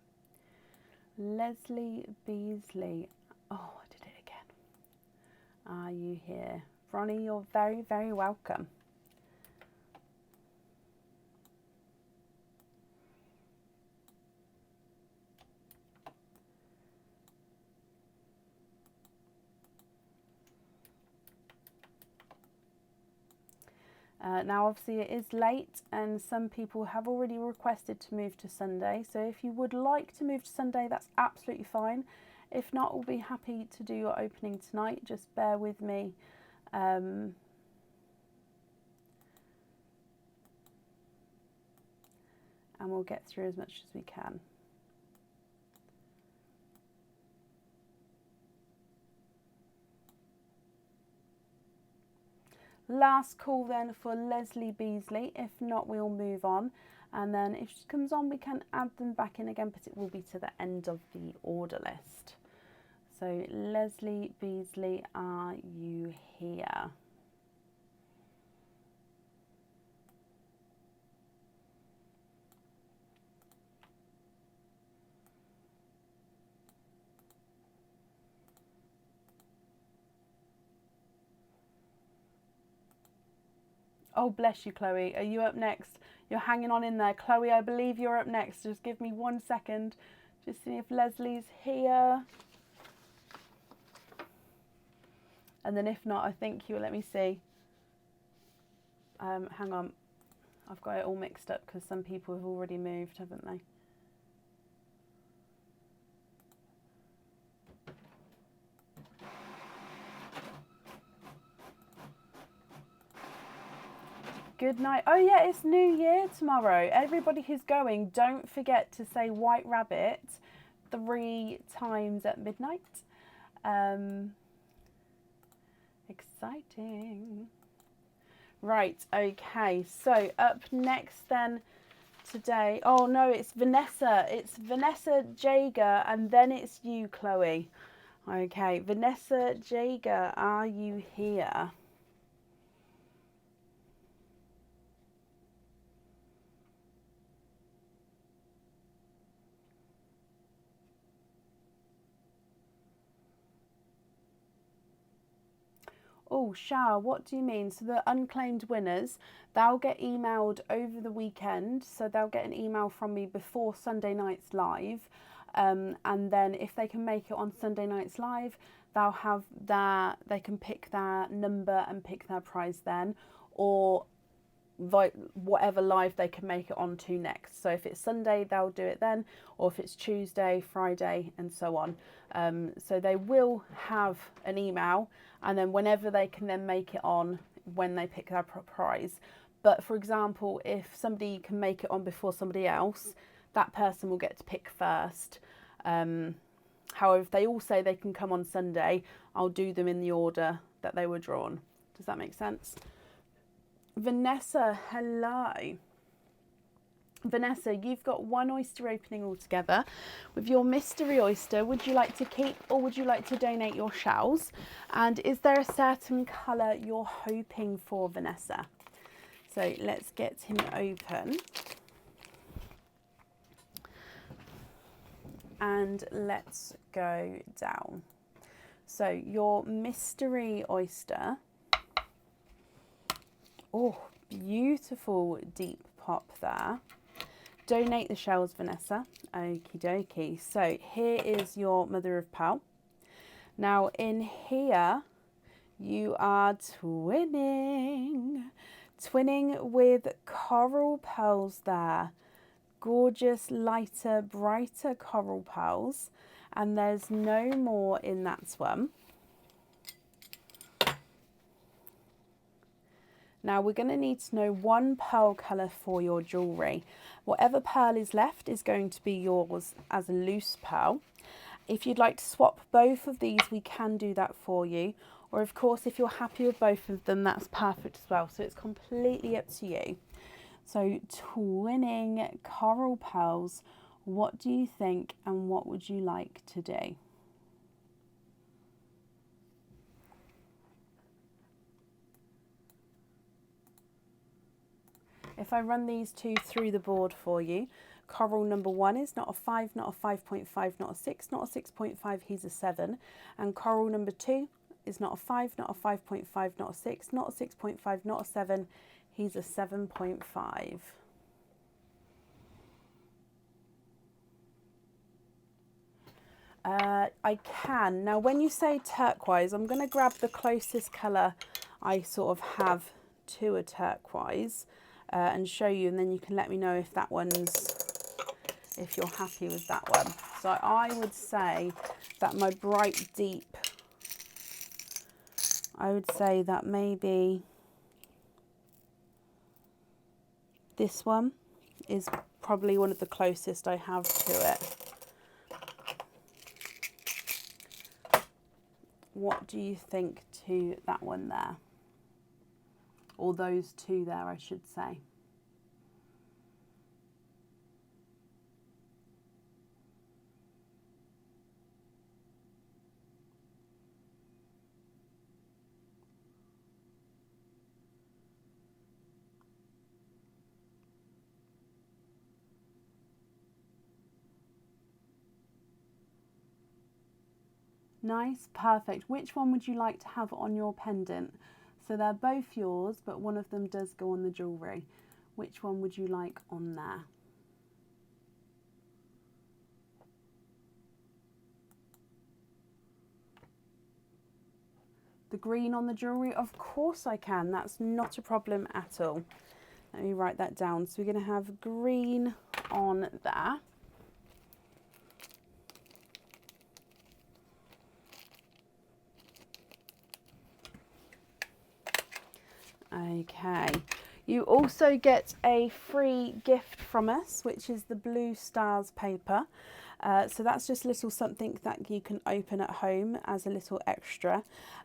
Leslie Beasley. Oh, I did it again. Are you here? Ronnie, you're very, very welcome. Now obviously it is late and some people have already requested to move to Sunday, so if you would like to move to Sunday, that's absolutely fine. If not, we'll be happy to do your opening tonight. Just bear with me. And we'll get through as much as we can. Last call then for Leslie Beasley. If not, we'll move on. And then if she comes on, we can add them back in again, but it will be to the end of the order list. So Leslie Beasley, are you here? Oh, bless you, Chloe. Are you up next? You're hanging on in there. Chloe, I believe you're up next. Just give me 1 second. Just see if Leslie's here. And then if not, I think you will. Let me see. Hang on. I've got it all mixed up because some people have already moved, haven't they? Good night. Oh yeah, it's New Year tomorrow. Everybody who's going, don't forget to say White Rabbit 3 times at midnight. Exciting. Right, okay. So up next then today. Oh no, it's Vanessa. It's Vanessa Jager and then it's you, Chloe. Okay, Vanessa Jager, are you here? Oh, Shah, what do you mean? So the unclaimed winners, they'll get emailed over the weekend. So they'll get an email from me before Sunday night's live. And then if they can make it on Sunday night's live, they'll have that, they can pick their number and pick their prize then, or whatever live they can make it on to next. So if it's Sunday, they'll do it then, or if it's Tuesday, Friday, and so on. So they will have an email, and then whenever they can then make it on when they pick their prize. But for example, if somebody can make it on before somebody else, that person will get to pick first. However, if they all say they can come on Sunday, I'll do them in the order that they were drawn. Does that make sense? Vanessa, hello. Vanessa, you've got 1 oyster opening altogether. With your mystery oyster, would you like to keep or would you like to donate your shells? And is there a certain colour you're hoping for, Vanessa? So let's get him open. And let's go down. So your mystery oyster. Oh, beautiful deep pop there. donate the shells, Vanessa. Okie dokie. So here is your mother of pearl. Now in here, you are twinning with coral pearls there. Gorgeous, lighter, brighter coral pearls. And there's no more in that one. Now we're going to need to know one pearl colour for your jewellery. Whatever pearl is left is going to be yours as a loose pearl. If you'd like to swap both of these, we can do that for you. Or of course, if you're happy with both of them, that's perfect as well. So it's completely up to you. So twinning coral pearls, what do you think and what would you like to do? If I run these two through the board for you, coral number 1 is not a 5, not a 5.5, not a 6, not a 6.5, he's a 7. And coral number 2 is not a 5, not a 5.5, not a 6, not a 6.5, not a 7, he's a 7.5. I can. Now when you say turquoise, I'm going to grab the closest colour I sort of have to a turquoise and show you, and then you can let me know if that one's, if you're happy with that one. So I would say that my bright deep, I would say that maybe this one is probably one of the closest I have to it. What do you think to that one there? Or those two there, I should say. Nice, perfect. Which one would you like to have on your pendant? So they're both yours, but one of them does go on the jewellery. Which one would you like on there? The green on the jewellery? Of course I can. That's not a problem at all. Let me write that down. So we're going to have green on there. Okay, you also get a free gift from us, which is the Blue Stars paper. So that's just a little something that you can open at home as a little extra.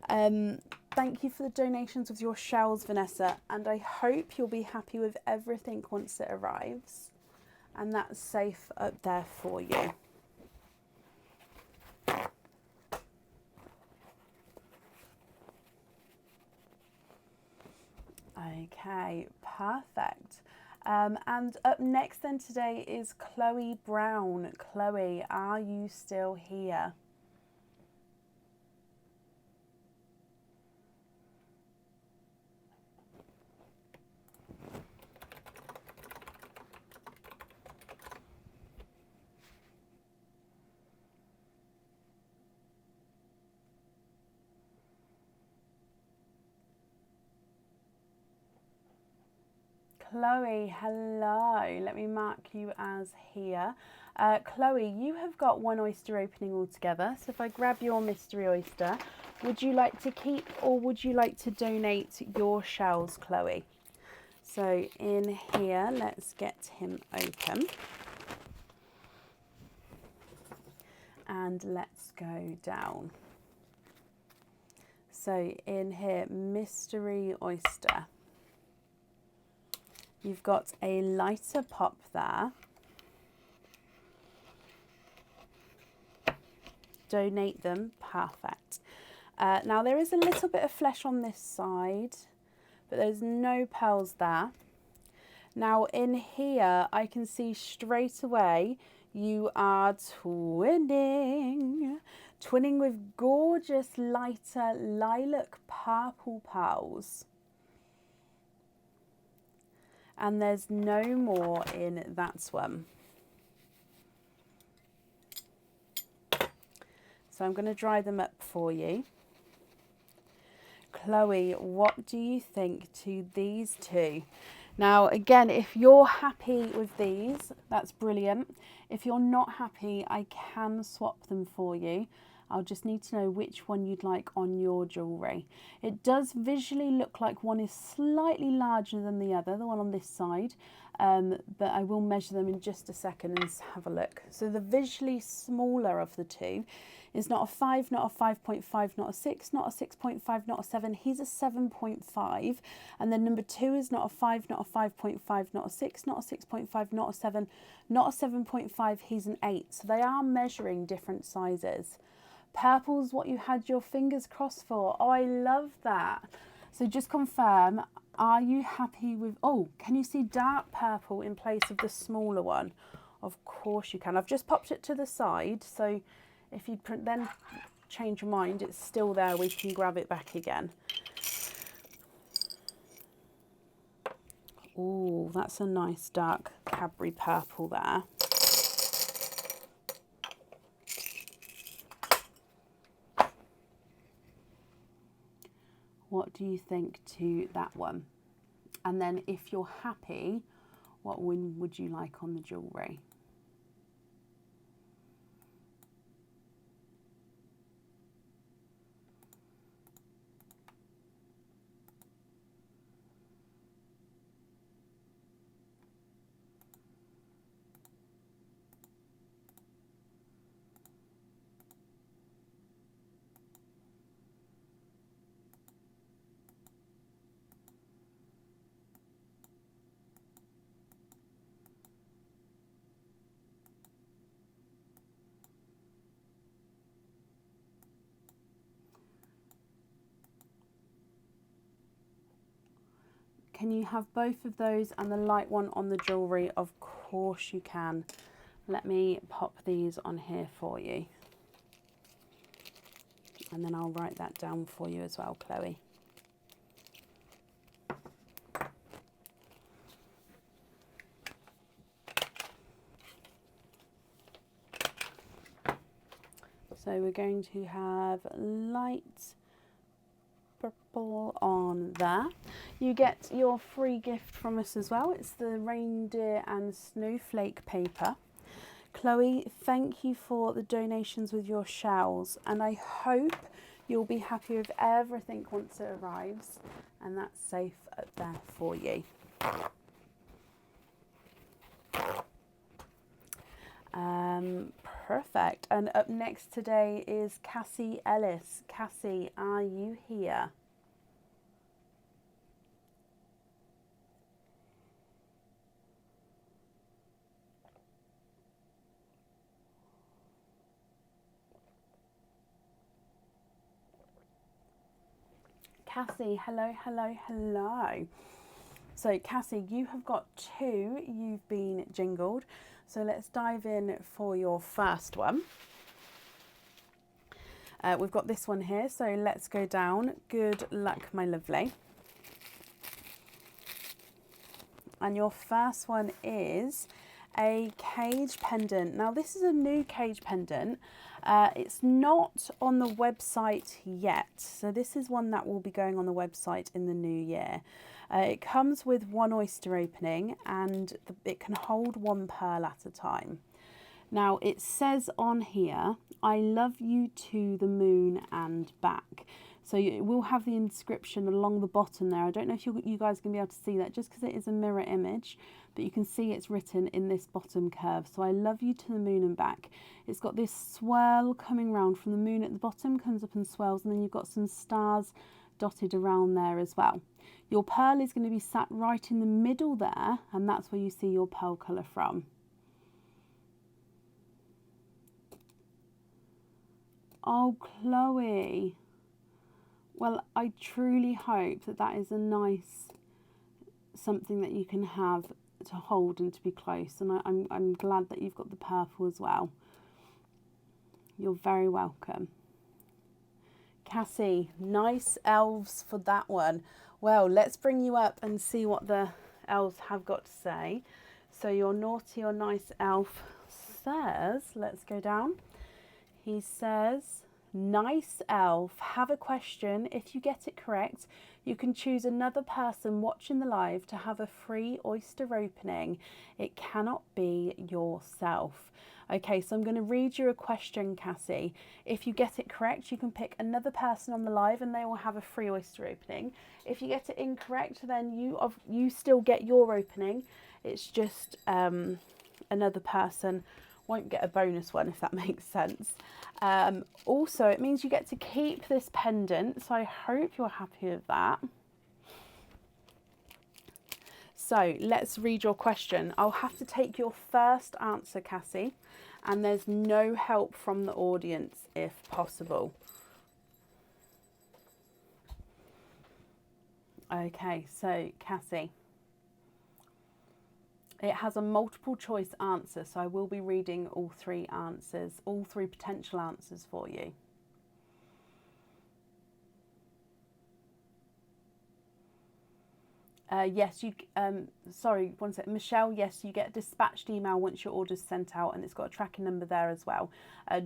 Thank you for the donations of your shells, Vanessa, and I hope you'll be happy with everything once it arrives. And that's safe up there for you. Okay, perfect. And up next then today is Chloe Brown. Chloe, are you still here? Chloe, hello. Let me mark you as here. Chloe, you have got one oyster opening altogether. So if I grab your mystery oyster, would you like to keep or would you like to donate your shells, Chloe? So in here, let's get him open. And let's go down. So in here, mystery oyster. You've got a lighter pop there. Donate them, perfect. Now there is a little bit of flesh on this side, but there's no pearls there. Now in here, I can see straight away you are twinning with gorgeous lighter lilac purple pearls. And there's no more in that one. So I'm going to dry them up for you. Chloe, what do you think to these two? Now, again, if you're happy with these, that's brilliant. If you're not happy, I can swap them for you. I'll just need to know which one you'd like on your jewellery. It does visually look like one is slightly larger than the other, the one on this side, but I will measure them in just a second and have a look. So the visually smaller of the two is not a 5, not a 5.5, not a 6, not a 6.5, not a 7. He's a 7.5. And then number 2 is not a 5, not a 5.5, not a 6, not a 6.5, not a 7, not a 7.5. He's an 8. So they are measuring different sizes. Purple's what you had your fingers crossed for. Oh, I love that. So just confirm, are you happy with... Oh, can you see dark purple in place of the smaller one? Of course you can. I've just popped it to the side, so if you then change your mind, it's still there. We can grab it back again. Oh, that's a nice dark Cadbury purple there. What do you think to that one? And then if you're happy, what one would you like on the jewellery? Can you have both of those and the light one on the jewellery? Of course you can. Let me pop these on here for you. And then I'll write that down for you as well, Chloe. So we're going to have light purple on there. You get your free gift from us as well. It's the reindeer and snowflake paper. Chloe, thank you for the donations with your shells, and I hope you'll be happy with everything once it arrives, and that's safe up there for you. Perfect. And up next today is Cassie Ellis. Cassie, are you here? Cassie, hello, hello, hello. So Cassie, you have got 2. You've been jingled. So let's dive in for your first one. We've got this one here, so let's go down. Good luck, my lovely. And your first one is a cage pendant. Now this is a new cage pendant. It's not on the website yet. So this is one that will be going on the website in the new year. It comes with 1 oyster opening and it can hold 1 pearl at a time. Now it says on here, I love you to the moon and back. So it will have the inscription along the bottom there. I don't know if you guys can be able to see that just because it is a mirror image, but you can see it's written in this bottom curve. So I love you to the moon and back. It's got this swirl coming round from the moon at the bottom, comes up and swirls, and then you've got some stars dotted around there as well. Your pearl is going to be sat right in the middle there, and that's where you see your pearl colour from. Oh, Chloe. Well, I truly hope that that is a nice something that you can have to hold and to be close. And I'm glad that you've got the purple as well. You're very welcome. Cassie, nice elves for that one. Well, let's bring you up and see what the elves have got to say. So your naughty or nice elf says, let's go down. He says, nice elf, have a question. If you get it correct, you can choose another person watching the live to have a free oyster opening. It cannot be yourself. Okay, so I'm going to read you a question, Cassie. If you get it correct, you can pick another person on the live and they will have a free oyster opening. If you get it incorrect, then you still get your opening. It's just another person won't get a bonus one, if that makes sense. Also, it means you get to keep this pendant, so I hope you're happy with that. So let's read your question. I'll have to take your first answer, Cassie, and there's no help from the audience if possible. Okay, so Cassie, it has a multiple choice answer, so I will be reading all three answers, all three potential answers for you. Yes, sorry, one sec. Michelle, yes, you get a dispatched email once your order's sent out, and it's got a tracking number there as well.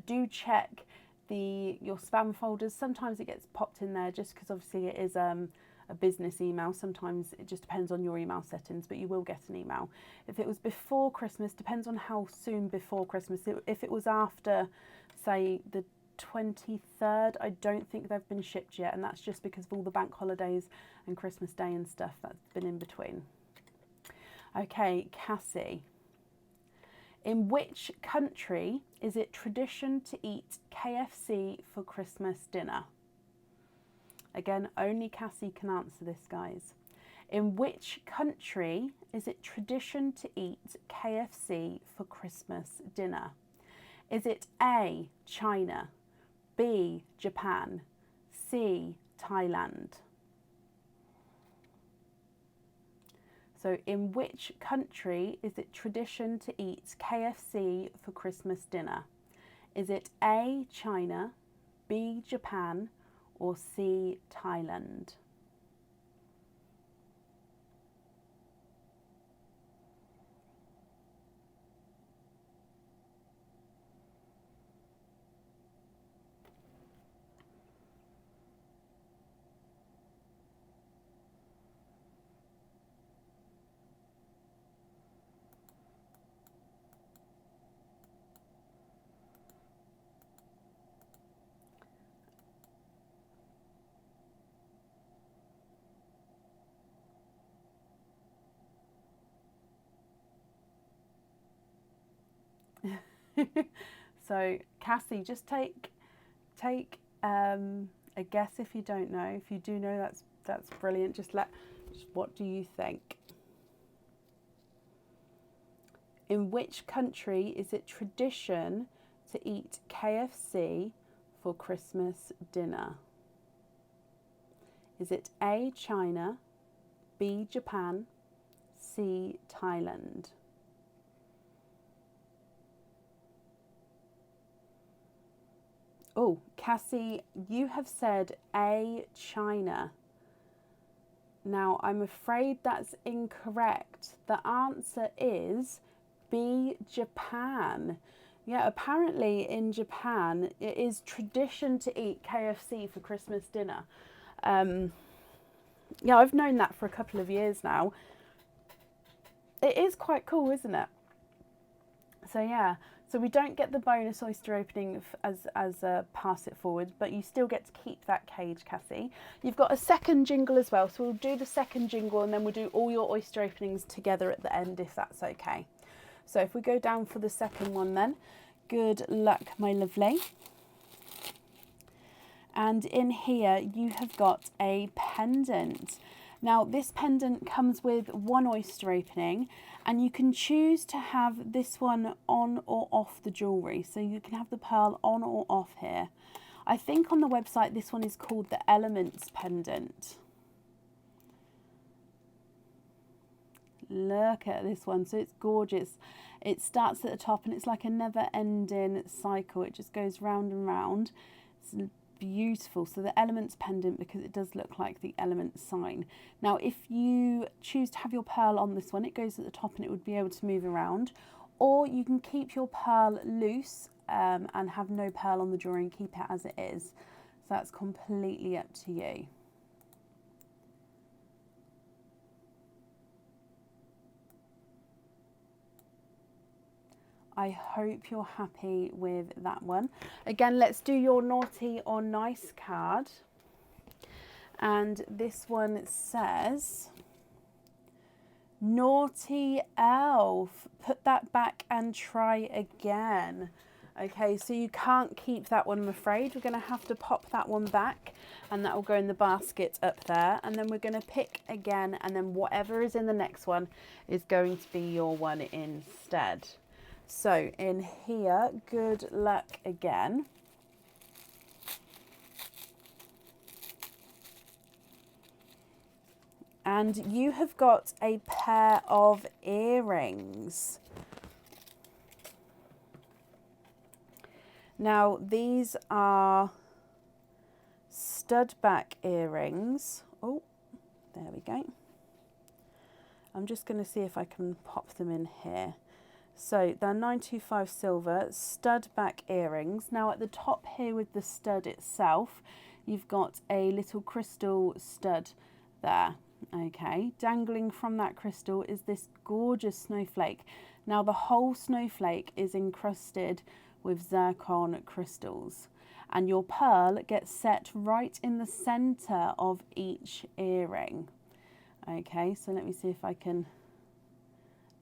Do check your spam folders. Sometimes it gets popped in there just because obviously it is a business email. Sometimes it just depends on your email settings, but you will get an email. If it was before Christmas, depends on how soon before Christmas. If it was after, say, the 23rd, I don't think they've been shipped yet, and that's just because of all the bank holidays and Christmas Day and stuff that's been in between. Okay, Cassie, in which country is it tradition to eat KFC for Christmas dinner? Again, only Cassie can answer this, guys. In which country is it tradition to eat KFC for Christmas dinner? Is it A, China, B, Japan, C, Thailand? So in which country is it tradition to eat KFC for Christmas dinner? Is it A, China, B, Japan, or C, Thailand? So Cassie, just take a guess if you don't know. If you do know, that's brilliant. What do you think? In which country is it tradition to eat KFC for Christmas dinner? Is it A, China, B, Japan, C, Thailand? Oh, Cassie, you have said A, China. Now, I'm afraid that's incorrect. The answer is B, Japan. Yeah, apparently in Japan, it is tradition to eat KFC for Christmas dinner. Yeah, I've known that for a couple of years now. It is quite cool, isn't it? So yeah. So we don't get the bonus oyster opening as pass it forward, but you still get to keep that cage, Cassie. You've got a second jingle as well, so we'll do the second jingle and then we'll do all your oyster openings together at the end, if that's okay. So if we go down for the second one then, good luck, my lovely. And in here you have got a pendant. Now this pendant comes with one oyster opening, and you can choose to have this one on or off the jewellery. So you can have the pearl on or off here. I think on the website this one is called the Elements pendant. Look at this one, so it's gorgeous. It starts at the top and it's like a never-ending cycle. It just goes round and round. It's beautiful. So the elements pendant, because it does look like the element sign. Now if you choose to have your pearl on this one, it goes at the top and it would be able to move around, or you can keep your pearl loose and have no pearl on the jewellery and keep it as it is. So that's completely up to you. I hope you're happy with that one. Again, let's do your naughty or nice card. And this one says, naughty elf, put that back and try again. Okay, so you can't keep that one, I'm afraid. We're going to have to pop that one back and that will go in the basket up there. And then we're going to pick again, and then whatever is in the next one is going to be your one instead. So in here, good luck again. And you have got a pair of earrings. Now these are stud back earrings. Oh, there we go. I'm just going to see if I can pop them in here. So they're 925 silver stud back earrings. Now at the top here with the stud itself, you've got a little crystal stud there. Okay, dangling from that crystal is this gorgeous snowflake. Now the whole snowflake is encrusted with zircon crystals, and your pearl gets set right in the center of each earring. Okay, so let me see if I can.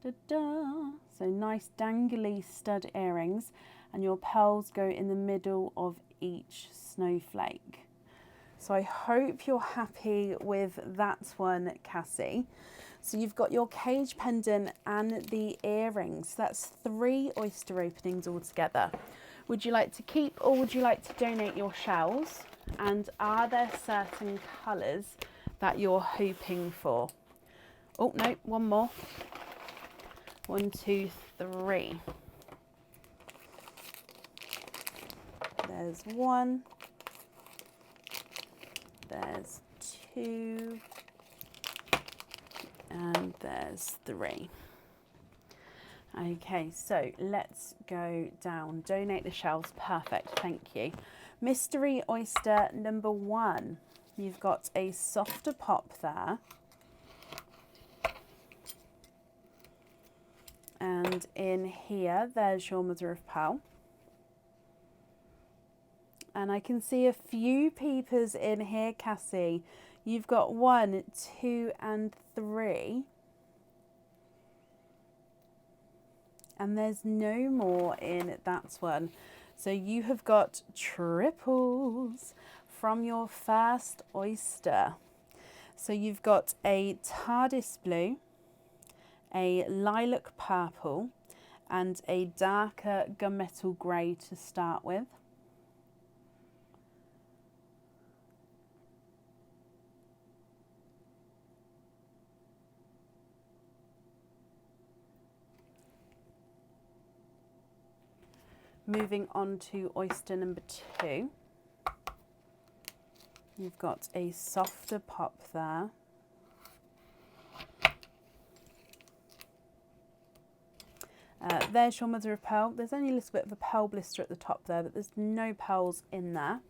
Da-da. So nice dangly stud earrings, and your pearls go in the middle of each snowflake. So I hope you're happy with that one, Cassie. So you've got your cage pendant and the earrings. That's 3 oyster openings altogether. Would you like to keep, or would you like to donate your shells? And are there certain colours that you're hoping for? Oh no, one more. 1, 2, 3. There's 1. There's 2. And there's 3. Okay, so let's go down. Donate the shells. Perfect, thank you. Mystery oyster number 1. You've got a softer pop there. And in here, there's your mother of pearl. And I can see a few peepers in here, Cassie. You've got 1, 2, and 3. And there's no more in that one. So you have got triples from your first oyster. So you've got a TARDIS blue, a lilac purple, and a darker gunmetal grey to start with. Moving on to oyster number 2. You've got a softer pop there. There's your mother of pearl. There's only a little bit of a pearl blister at the top there, but there's no pearls in there.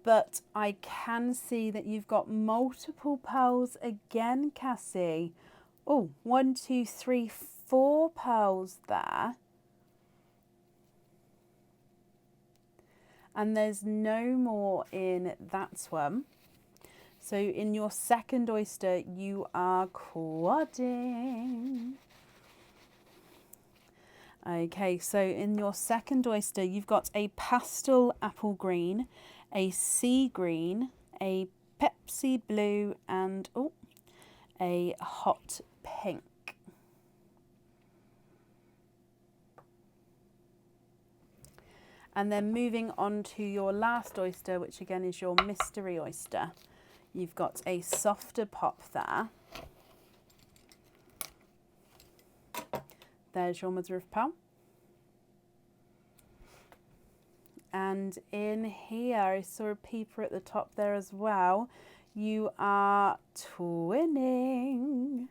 But I can see that you've got multiple pearls again, Cassie. Oh, 1, 2, 3, 4 pearls there. And there's no more in that one. So in your second oyster, you are quadding. Okay, so in your second oyster, you've got a pastel apple green, a sea green, a Pepsi blue, and a hot pink. And then moving on to your last oyster, which again is your mystery oyster. You've got a softer pop there. There's your mother of pearl. And And in here, I saw a peeper at the top there as well. You are twinning.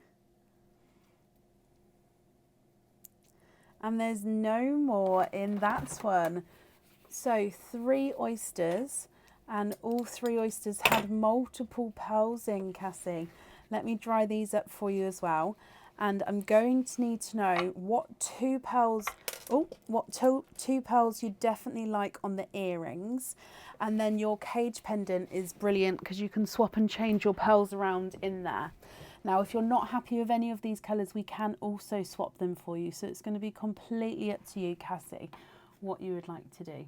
And there's no more in that one. So 3 oysters, and all 3 oysters had multiple pearls in, Cassie. Let me dry these up for you as well. And I'm going to need to know what 2 pearls, two pearls you definitely like on the earrings. And then your cage pendant is brilliant because you can swap and change your pearls around in there. Now, if you're not happy with any of these colours, we can also swap them for you. So it's going to be completely up to you, Cassie, what you would like to do.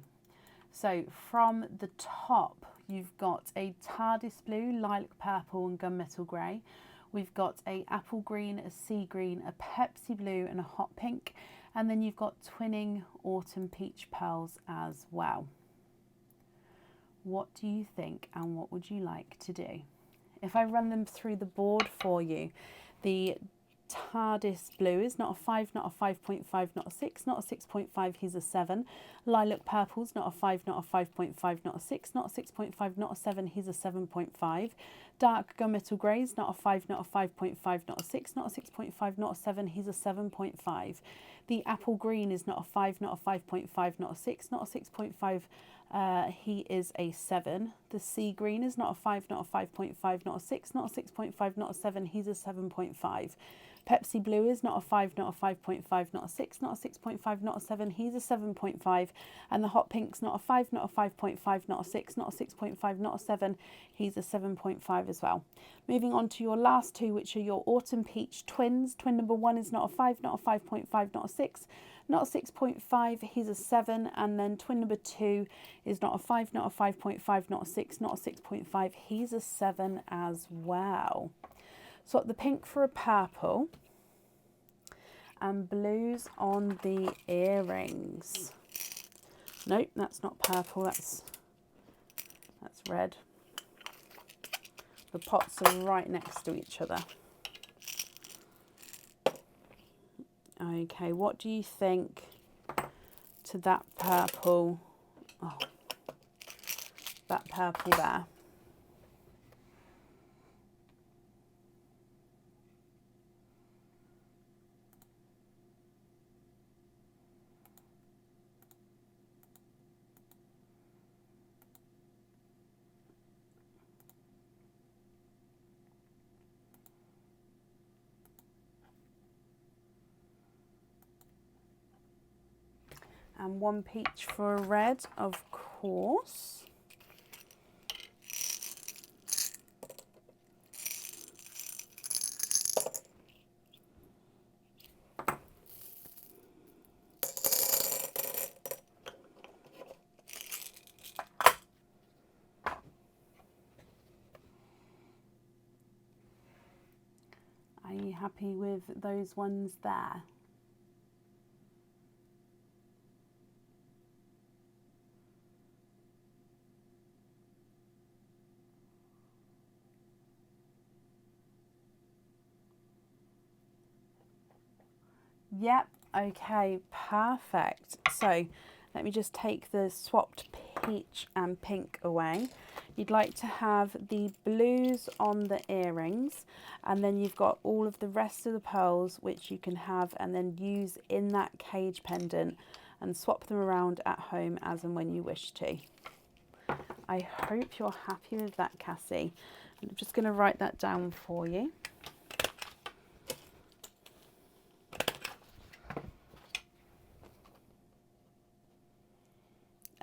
So from the top, you've got a TARDIS blue, lilac purple and gunmetal grey. We've got a apple green, a sea green, a Pepsi blue and a hot pink. And then you've got twinning autumn peach pearls as well. What do you think and what would you like to do? If I run them through the board for you, the TARDIS blue is not a 5, not a 5.5, not a 6, not a 6.5, he's a 7. Lilac purple's not a 5, not a 5.5, not a 6, not a 6.5, not a 7, he's a 7.5. Dark gunmetal grey's not a 5, not a 5.5, not a 6, not a 6.5, not a 7, he's a 7.5. The apple green is not a 5, not a 5.5, not a 6, not a 6.5, he is a 7. The sea green is not a 5, not a 5.5, not a 6, not a 6.5, not a 7, he's a 7.5. Pepsi blue is not a 5, not a 5.5, not a 6, not a 6.5, not a 7, he's a 7.5. And the hot pink's not a 5, not a 5.5, not a 6, not a 6.5, not a 7, he's a 7.5 as well. Moving on to your last 2, which are your autumn peach twins. Twin number 1 is not a 5, not a 5.5, not a 6, not a 6.5, he's a 7. And then twin number 2 is not a 5, not a 5.5, not a 6, not a 6.5, he's a 7 as well. Swap the pink for a purple and blues on the earrings. Nope, that's not purple, that's red. The pots are right next to each other. Okay, what do you think to that purple? Oh, that purple there. And 1 peach for a red, of course. Are you happy with those ones there? Yep, okay, perfect. So let me just take the swapped peach and pink away. You'd like to have the blues on the earrings, and then you've got all of the rest of the pearls which you can have and then use in that cage pendant and swap them around at home as and when you wish to. I hope you're happy with that, Cassie. I'm just going to write that down for you.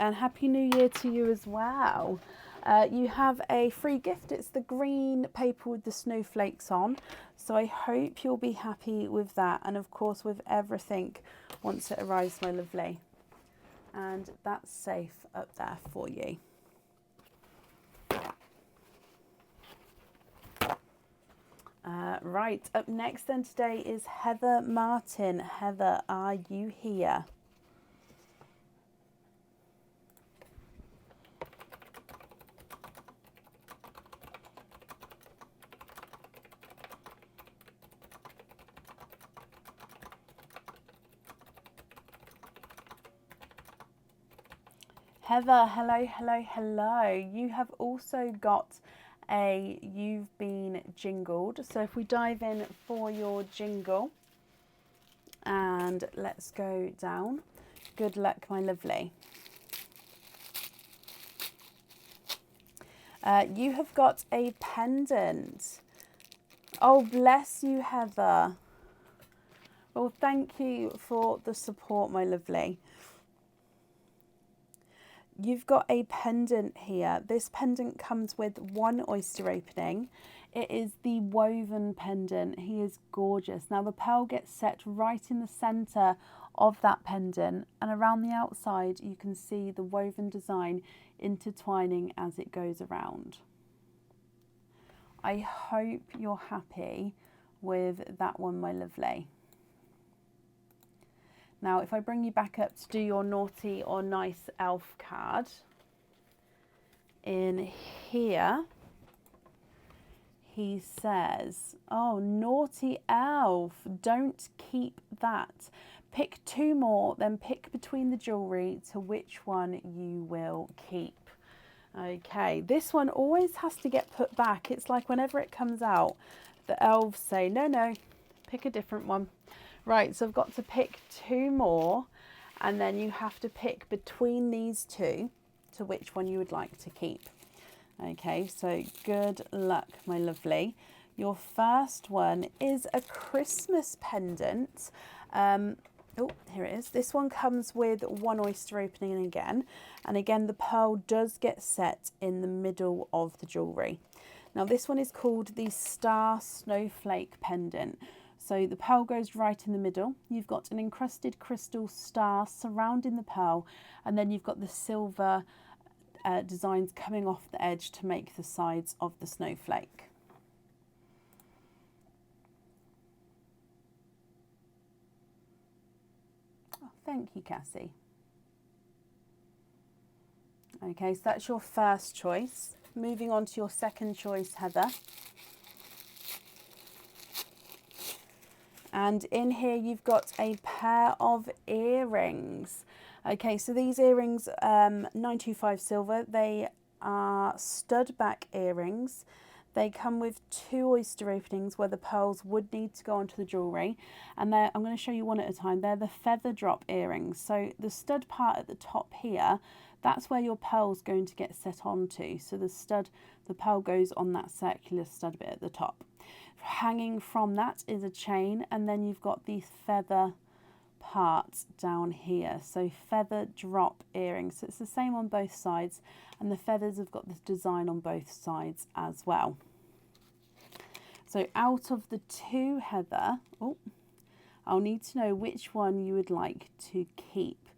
And Happy New Year to you as well. You have a free gift. It's the green paper with the snowflakes on. So I hope you'll be happy with that. And of course with everything once it arrives, my lovely. And that's safe up there for you. Right, up next then today is Heather Martin. Heather, are you here? Heather, hello, hello, hello. You have also got you've been jingled. So if we dive in for your jingle and let's go down. Good luck, my lovely. You have got a pendant. Oh, bless you, Heather. Well, thank you for the support, my lovely. You've got a pendant here. This pendant comes with one oyster opening. It is the woven pendant. He is gorgeous. Now the pearl gets set right in the center of that pendant, and around the outside you can see the woven design intertwining as it goes around. I hope you're happy with that one, my lovely. Now, if I bring you back up to do your naughty or nice elf card, in here, he says, oh, naughty elf, don't keep that. Pick two more, then pick between the jewellery to which one you will keep. Okay, this one always has to get put back. It's like whenever it comes out, the elves say, no, no, pick a different one. Right, so I've got to pick two more, and then you have to pick between these two to which one you would like to keep. Okay, so good luck, my lovely. Your first one is a Christmas pendant. Oh, here it is. This one comes with one oyster opening again. And again, the pearl does get set in the middle of the jewellery. Now, this one is called the Star Snowflake Pendant. So the pearl goes right in the middle. You've got an encrusted crystal star surrounding the pearl. And then you've got the silver designs coming off the edge to make the sides of the snowflake. Thank you, Cassie. Okay, so that's your first choice. Moving on to your second choice, Heather. And in here you've got a pair of earrings. Okay, so these earrings, 925 silver. They are stud back earrings. They come with two oyster openings where the pearls would need to go onto the jewellery. And I'm going to show you one at a time. They're the feather drop earrings. So the stud part at the top here, that's where your pearl's going to get set onto. So the pearl goes on that circular stud bit at the top. Hanging from that is a chain, and then you've got these feather parts down here. So feather drop earrings. So it's the same on both sides, and the feathers have got the design on both sides as well. So out of the two, Heather, I'll need to know which one you would like to keep.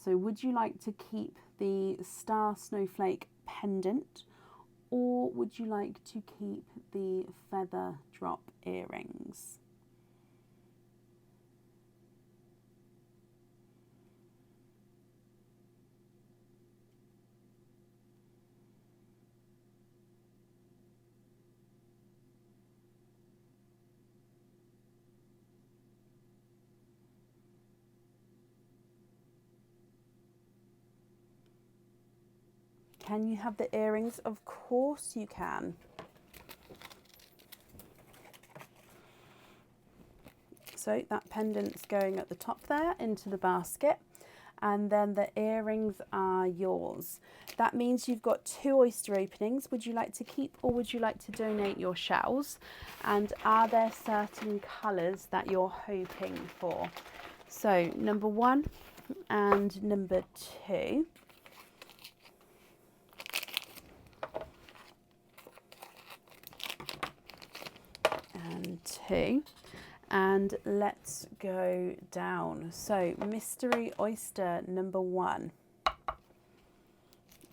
So would you like to keep the Star Snowflake pendant, or would you like to keep the feather drop earrings? Can you have the earrings? Of course you can. So that pendant's going at the top there into the basket, and then the earrings are yours. That means you've got two oyster openings. Would you like to keep, or would you like to donate your shells? And are there certain colours that you're hoping for? So number 1 and number 2. And 2, and let's go down. So mystery oyster number 1,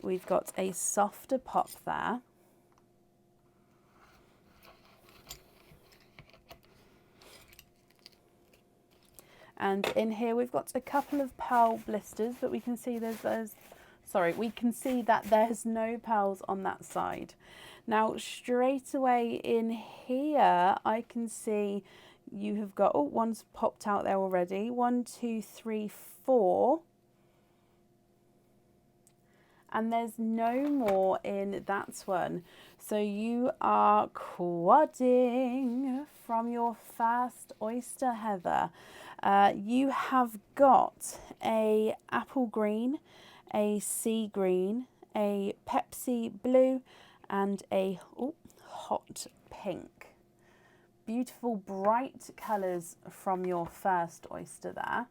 we've got a softer pop there, and in here we've got a couple of pearl blisters, but we can see we can see that there's no pearls on that side. Now, straight away in here, I can see you have got, one's popped out there already. 1, 2, 3, 4. and there's no more in that one. So you are quadding from your first oyster, Heather. You have got a apple green, a sea green, a Pepsi blue, and a hot pink. Beautiful bright colours from your first oyster there.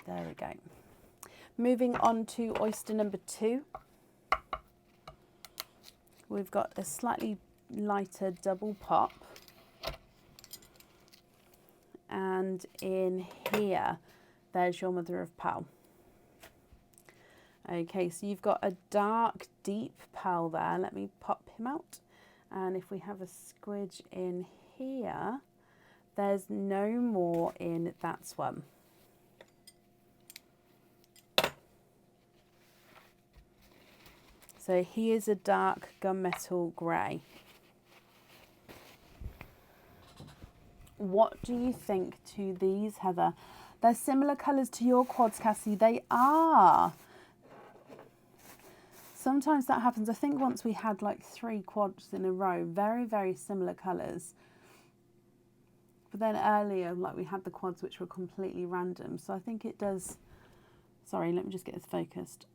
There we go. Moving on to oyster number 2. We've got a slightly lighter double pop. And in here, there's your mother of pearl. Okay, so you've got a dark, deep pearl there. Let me pop him out. And if we have a squidge in here, there's no more in that one. So he is a dark gunmetal grey. What do you think to these, Heather? They're similar colours to your quads, Cassie. They are. Sometimes that happens. I think once we had like 3 quads in a row, very, very similar colours. But then earlier, like we had the quads which were completely random. So I think it does. Sorry, let me just get this focused.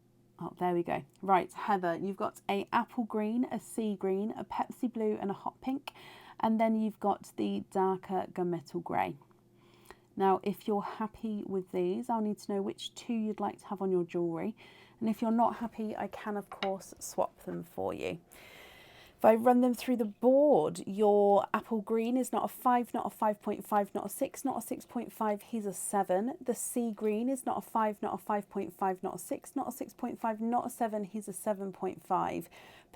Oh, there we go. Right, Heather, you've got a apple green, a sea green, a Pepsi blue and a hot pink. And then you've got the darker gunmetal grey. Now, if you're happy with these, I'll need to know which 2 you'd like to have on your jewellery. And if you're not happy, I can, of course, swap them for you. If I run them through the board, your apple green is not a 5, not a 5.5, not a 6, not a 6.5, he's a 7. The sea green is not a 5, not a 5.5, not a 6, not a 6.5, not a 7, he's a 7.5.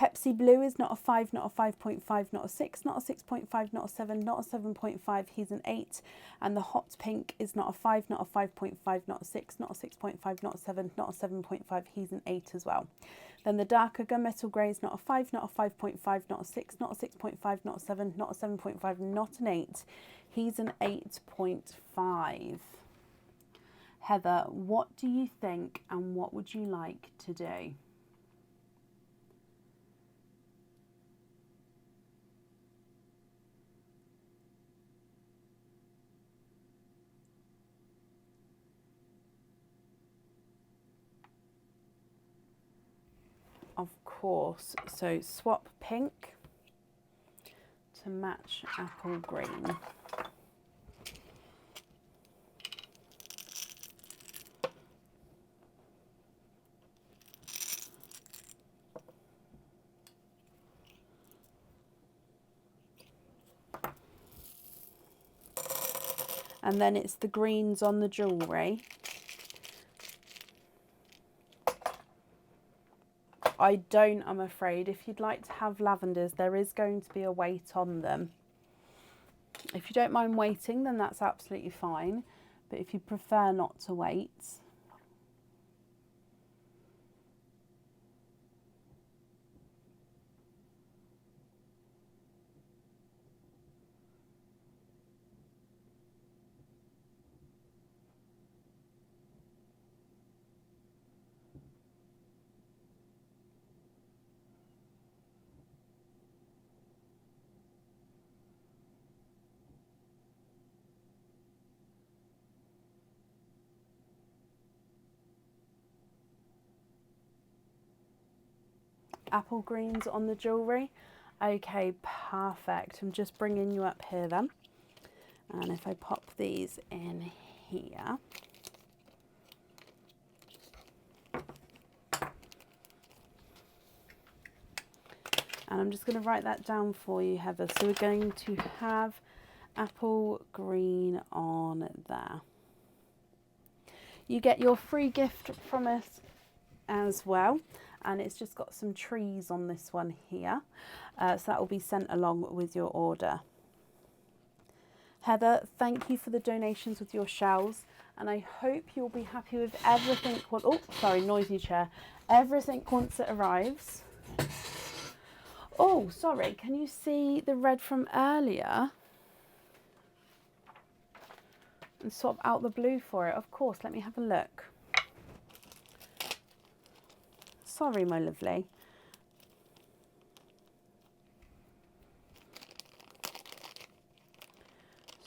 Pepsi blue is not a 5, not a 5.5, not a 6, not a 6.5, not a 7, not a 7.5, he's an 8. And the hot pink is not a 5, not a 5.5, not a 6, not a 6.5, not a 7, not a 7.5, he's an 8 as well. Then the darker gunmetal grey is not a 5, not a 5.5, not a 6, not a 6.5, not a 7, not a 7.5, not an 8. He's an 8.5. Heather, what do you think and what would you like to do? Of course, so swap pink to match apple green. And then it's the greens on the jewellery. I don't, I'm afraid. If you'd like to have lavenders, there is going to be a weight on them. If you don't mind waiting, then that's absolutely fine. But if you prefer not to wait, apple greens on the jewellery. Okay, perfect. I'm just bringing you up here then. And if I pop these in here. And I'm just going to write that down for you, Heather. So we're going to have apple green on there. You get your free gift from us as well. And it's just got some trees on this one here. So that will be sent along with your order. Heather, thank you for the donations with your shells. And I hope you'll be happy with everything. Oh, sorry, noisy chair. Everything once it arrives. Oh, sorry, can you see the red from earlier? and swap out the blue for it. Of course, let me have a look. Sorry, my lovely.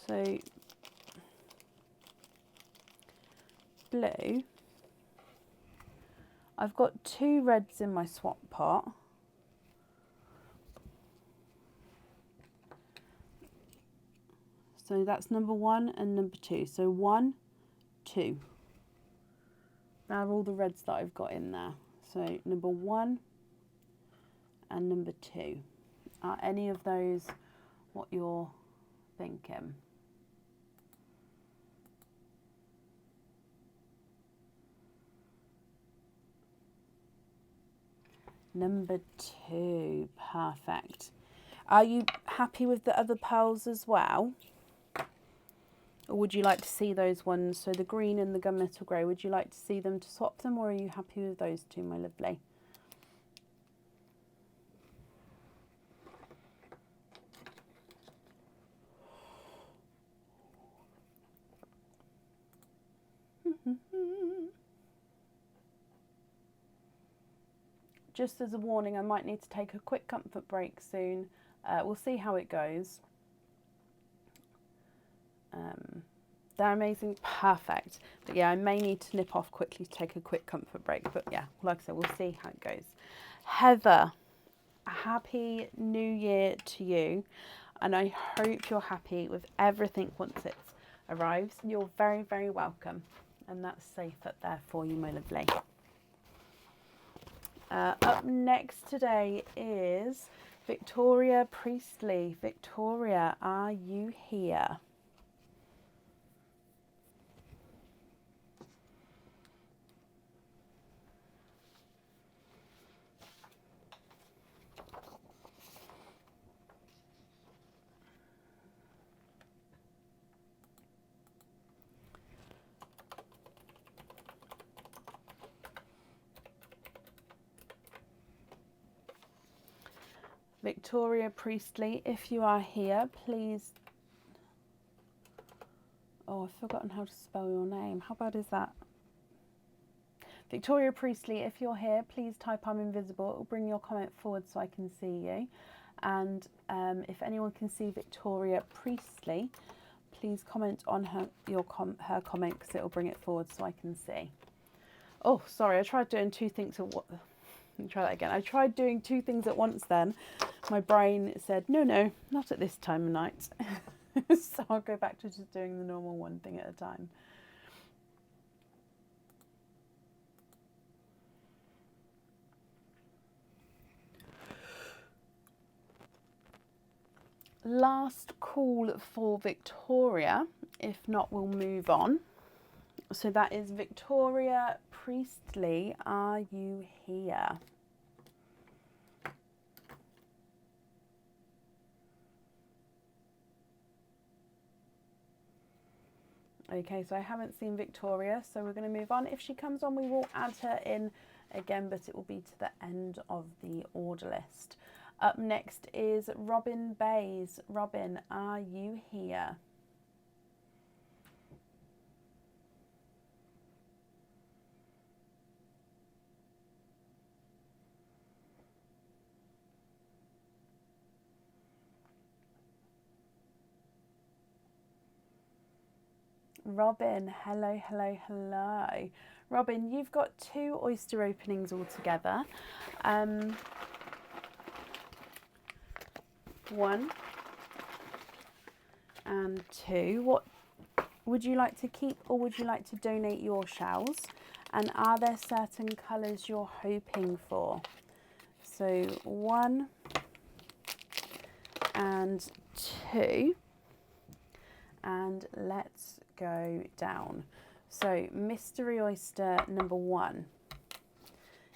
So blue, I've got 2 reds in my swap pot. So that's number 1 and number 2. So 1, 2. Now all the reds that I've got in there. So number 1 and number 2. Are any of those what you're thinking? Number 2, perfect. Are you happy with the other pearls as well? Or would you like to see those ones, so the green and the gunmetal grey, would you like to see them to swap them, or are you happy with those 2, my lovely? Just as a warning, I might need to take a quick comfort break soon. We'll see how it goes. They're amazing, perfect. But yeah, I may need to nip off quickly to take a quick comfort break. But yeah, like I said, we'll see how it goes. Heather, a happy new year to you. And I hope you're happy with everything once it arrives. You're very, very welcome. And that's safe up there for you, my lovely. Up next today is Victoria Priestley. Victoria, are you here? Victoria Priestley, if you are here, please. Oh, I've forgotten how to spell your name. How bad is that? Victoria Priestley, if you're here, please type I'm invisible. It will bring your comment forward so I can see you. And if anyone can see Victoria Priestley, please comment on her comment, because it will bring it forward so I can see. Oh, sorry, I tried doing 2 things at what. Let me try that again. I tried doing 2 things at once then. My brain said, no, not at this time of night. So I'll go back to just doing the normal 1 thing at a time. Last call for Victoria. If not, we'll move on. So that is Victoria Priestley. Are you here? Okay, so I haven't seen Victoria, so we're going to move on. If she comes on, we will add her in again, but it will be to the end of the order list. Up next is Robin Bays. Robin, are you here? Robin, hello, hello, hello. Robin, you've got 2 oyster openings altogether. 1 and 2. What would you like to keep, or would you like to donate your shells? And are there certain colours you're hoping for? So 1 and 2. And let's go down. So mystery oyster number 1.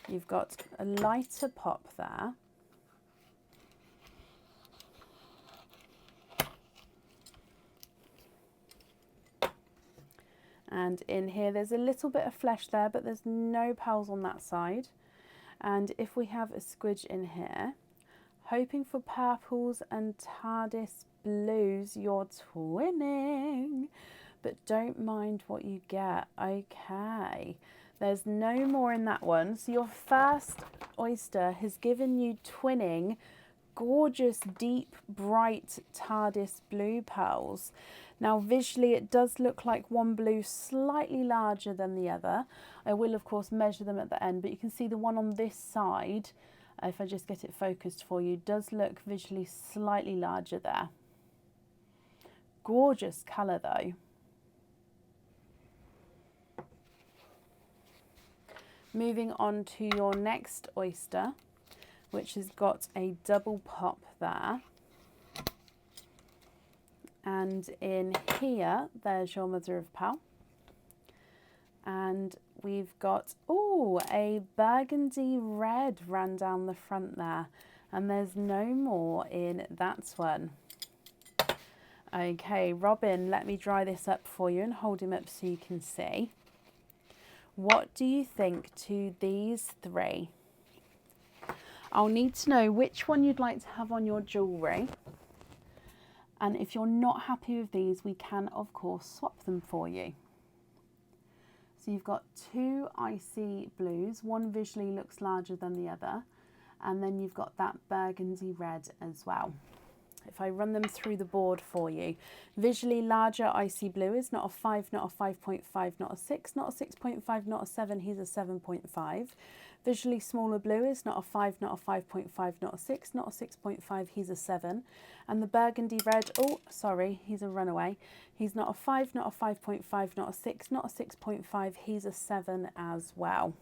You've got a lighter pop there. And in here, there's a little bit of flesh there, but there's no pearls on that side. And if we have a squidge in here, hoping for purples and TARDIS blues, you're twinning. but don't mind what you get. Okay, there's no more in that one. So your first oyster has given you twinning gorgeous, deep, bright TARDIS blue pearls. Now visually it does look like one blue slightly larger than the other. I will of course measure them at the end, but you can see the one on this side, if I just get it focused for you, does look visually slightly larger there. Gorgeous colour though. Moving on to your next oyster, which has got a double pop there. And in here, there's your mother of pearl. And we've got, oh, a burgundy red ran down the front there. And there's no more in that one. Okay, Robin, let me dry this up for you and hold him up so you can see. What do you think to these three? I'll need to know which one you'd like to have on your jewellery. And if you're not happy with these, we can, of course, swap them for you. So you've got two icy blues. One visually looks larger than the other. And then you've got that burgundy red as well. If I run them through the board for you, visually larger icy blue is not a 5, not a 5.5, not a 6, not a 6.5, not a 7, he's a 7.5. Visually smaller blue is not a 5, not a 5.5, not a 6, not a 6.5, he's a 7. And the burgundy red, oh, sorry, he's a runaway. He's not a 5, not a 5.5, not a 6, not a 6.5, he's a 7 as well.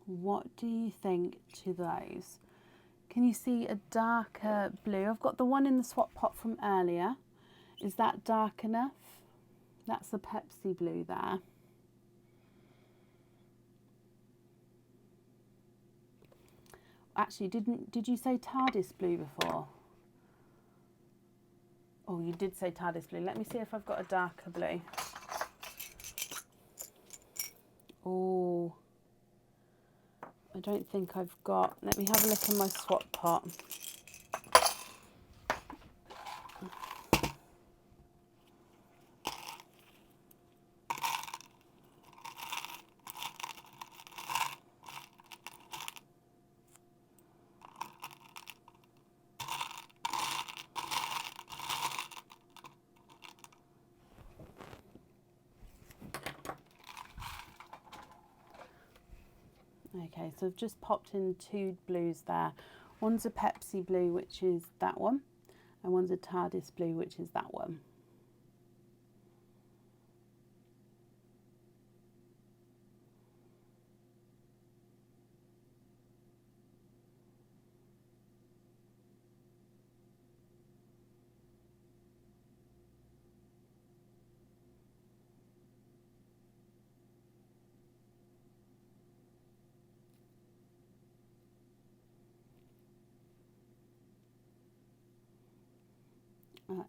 What do you think to those? Can you see a darker blue? I've got the one in the swap pot from earlier. Is that dark enough? That's the Pepsi blue there. Actually, did you say TARDIS blue before? Oh, you did say TARDIS blue. Let me see if I've got a darker blue. Oh, I don't think I've got. Let me have a look in my swap pot. Okay, so I've just popped in two blues there. One's a Pepsi blue, which is that one, and one's a TARDIS blue, which is that one.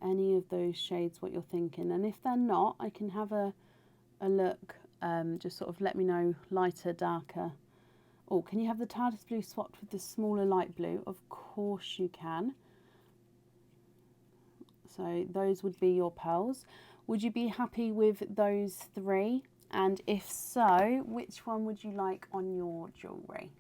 Any of those shades what you're thinking, and if they're not, I can have a look, just sort of let me know, lighter, darker. Oh, can you have the TARDIS blue swapped with the smaller light blue? Of course you can. So those would be your pearls. Would you be happy with those three? And if so, which one would you like on your jewellery?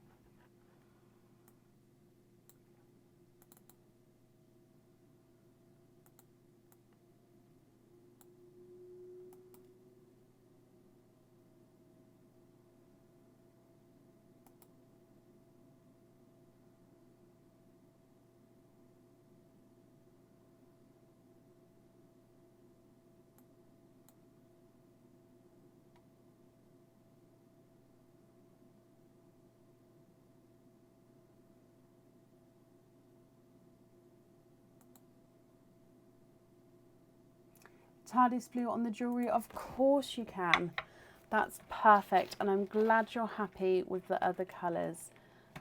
TARDIS blue on the jewellery? Of course you can. That's perfect, and I'm glad you're happy with the other colours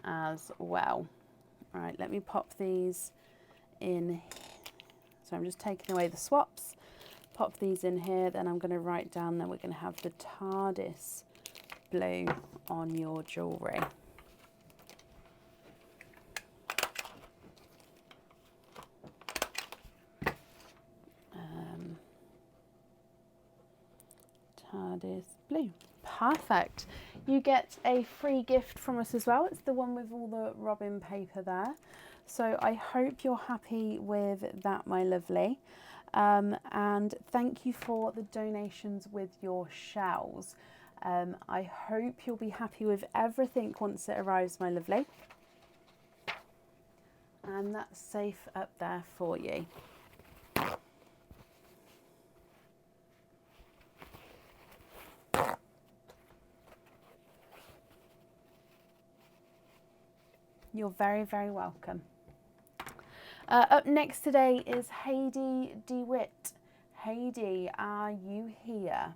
as well. All right, let me pop these in. So I'm just taking away the swaps. Pop these in here, then I'm going to write down that we're going to have the TARDIS blue on your jewellery. TARDIS blue. Perfect. You get a free gift from us as well. It's the one with all the robin paper there. So I hope you're happy with that, my lovely. And thank you for the donations with your shells. I hope you'll be happy with everything once it arrives, my lovely. And that's safe up there for you. You're very, very welcome. Up next today is Heidi DeWitt. Heidi, are you here?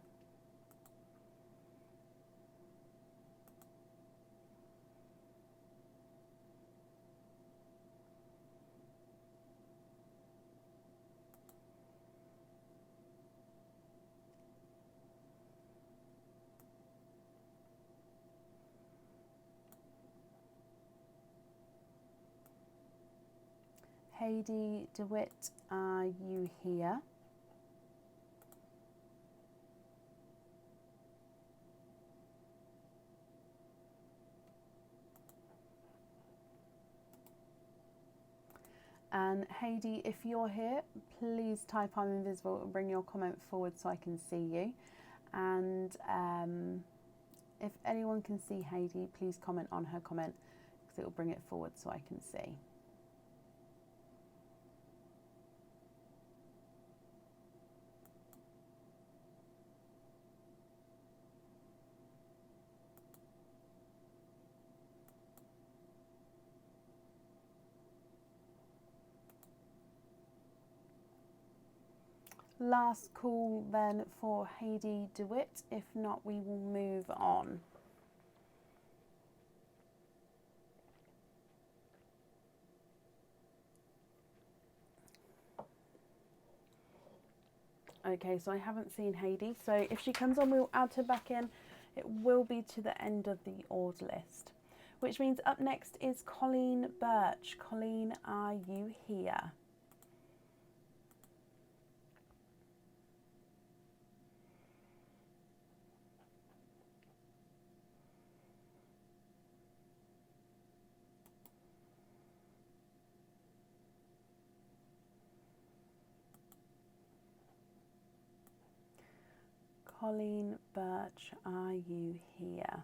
Heidi DeWitt, are you here? And Heidi, if you're here, please type I'm invisible and bring your comment forward so I can see you. And if anyone can see Heidi, please comment on her comment because it will bring it forward so I can see. Last call then for Heidi DeWitt. If not, we will move on. Okay, so I haven't seen Heidi, so if she comes on, we'll add her back in. It will be to the end of the order list, which means up next is Colleen Birch. Colleen, are you here? Colleen Birch, are you here?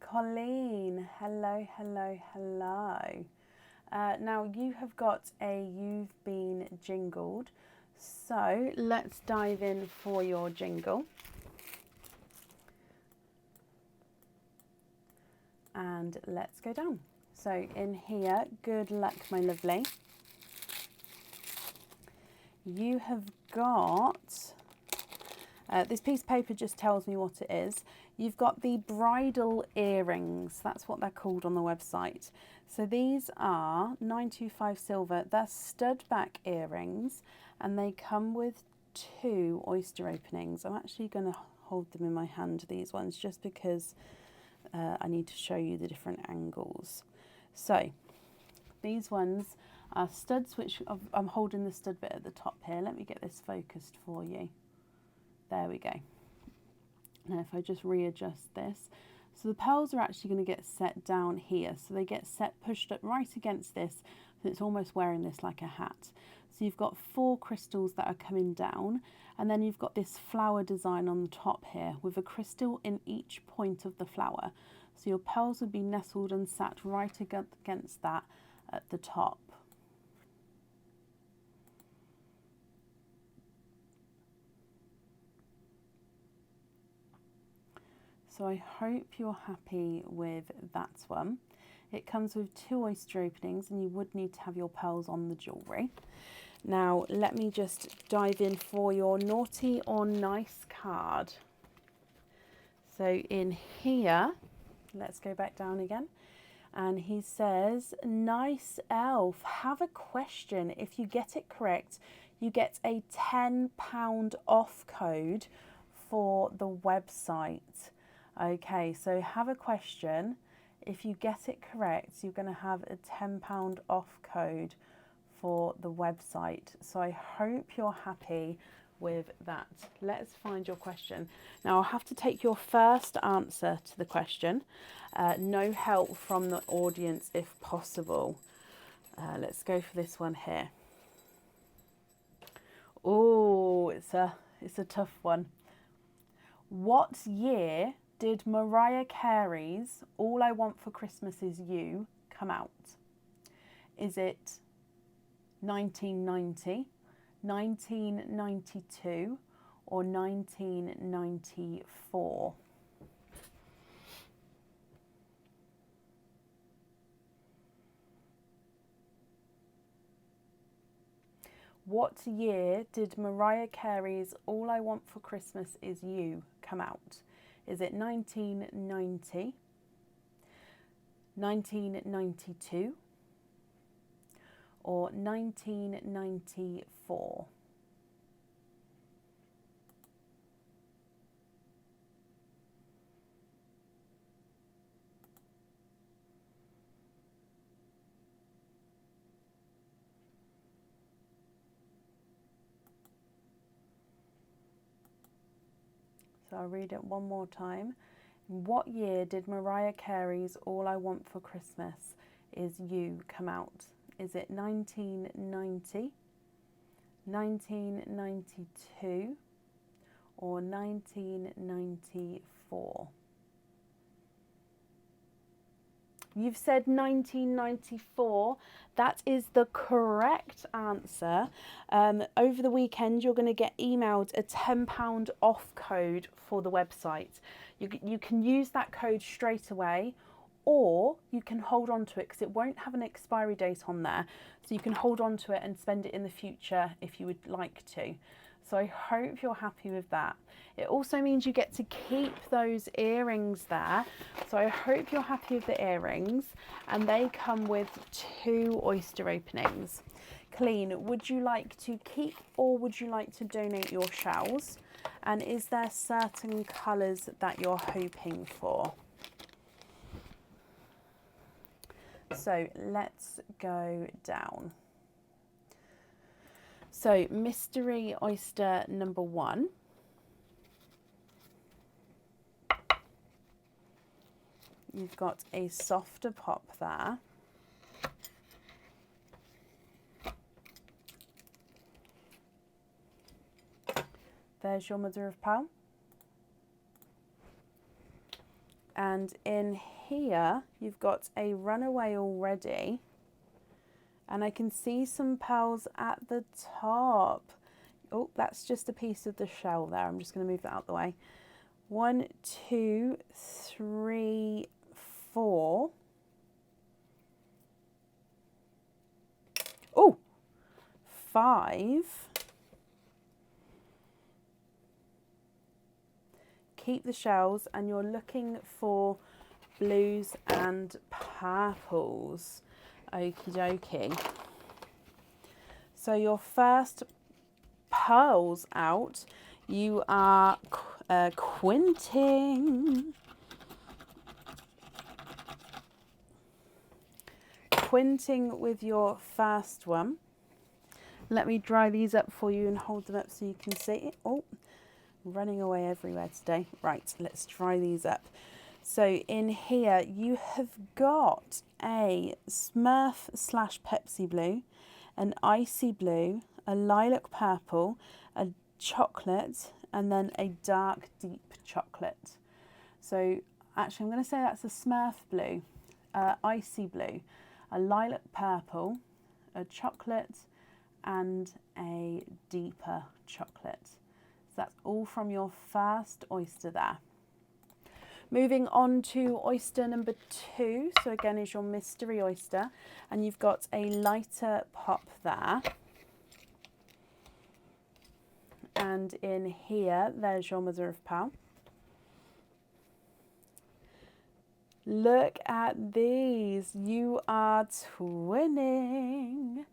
Colleen, hello, hello, hello. Now you have got You've Been Jingled. So let's dive in for your jingle. And let's go down. So in here, good luck, my lovely. You have got, this piece of paper just tells me what it is. You've got the bridal earrings. That's what they're called on the website. So these are 925 silver. They're stud back earrings and they come with 2 oyster openings. I'm actually going to hold them in my hand, these ones, just because I need to show you the different angles. So these ones are studs, which I'm holding the stud bit at the top here. Let me get this focused for you. There we go. Now if I just readjust this, so the pearls are actually going to get set down here. So they get set pushed up right against this, so it's almost wearing this like a hat. So you've got 4 crystals that are coming down, and then you've got this flower design on the top here with a crystal in each point of the flower. So your pearls would be nestled and sat right against that at the top. So I hope you're happy with that one. It comes with 2 oyster openings and you would need to have your pearls on the jewellery. Now let me just dive in for your naughty or nice card. So in here, let's go back down again. And he says, nice elf, have a question. If you get it correct, you get a £10 off code for the website. Okay, so have a question. If you get it correct, you're going to have a £10 off code for the website. So I hope you're happy with that. Let's find your question. Now I'll have to take your first answer to the question. No help from the audience if possible. Let's go for this one here. Oh, it's a tough one. What year did Mariah Carey's All I Want for Christmas Is You come out? Is it 1990, 1992 or 1994? What year did Mariah Carey's All I Want for Christmas Is You come out? Is it 1990, 1992 or 1994? So I'll read it one more time. What year did Mariah Carey's All I Want for Christmas Is You come out? Is it 1990, 1992 or 1994? You've said 1994. That is the correct answer. Over the weekend, you're going to get emailed a £10 off code for the website. You can use that code straight away, or you can hold on to it because it won't have an expiry date on there. So you can hold on to it and spend it in the future if you would like to. So I hope you're happy with that. It also means you get to keep those earrings there. So I hope you're happy with the earrings, and they come with 2 oyster openings. Colleen, would you like to keep or would you like to donate your shells? And is there certain colours that you're hoping for? So let's go down. So mystery oyster number 1. You've got a softer pop there. There's your mother of pearl. And in here, you've got a runaway already. And I can see some pearls at the top. Oh, that's just a piece of the shell there. I'm just going to move that out the way. 1, 2, 3, 4. Oh, 5. Keep the shells, and you're looking for blues and purples. Okie dokie. So your first pearls out, you are quinting. Quinting with your first one. Let me dry these up for you and hold them up so you can see. Oh, running away everywhere today. Right, let's dry these up. So in here you have got a Smurf / Pepsi blue, an icy blue, a lilac purple, a chocolate, and then a dark deep chocolate. So actually I'm going to say that's a Smurf blue, icy blue, a lilac purple, a chocolate, and a deeper chocolate. So that's all from your first oyster there. Moving on to oyster number 2. So again is your mystery oyster, and you've got a lighter pop there. And in here, there's your mother of pearl. Look at these. You are twinning.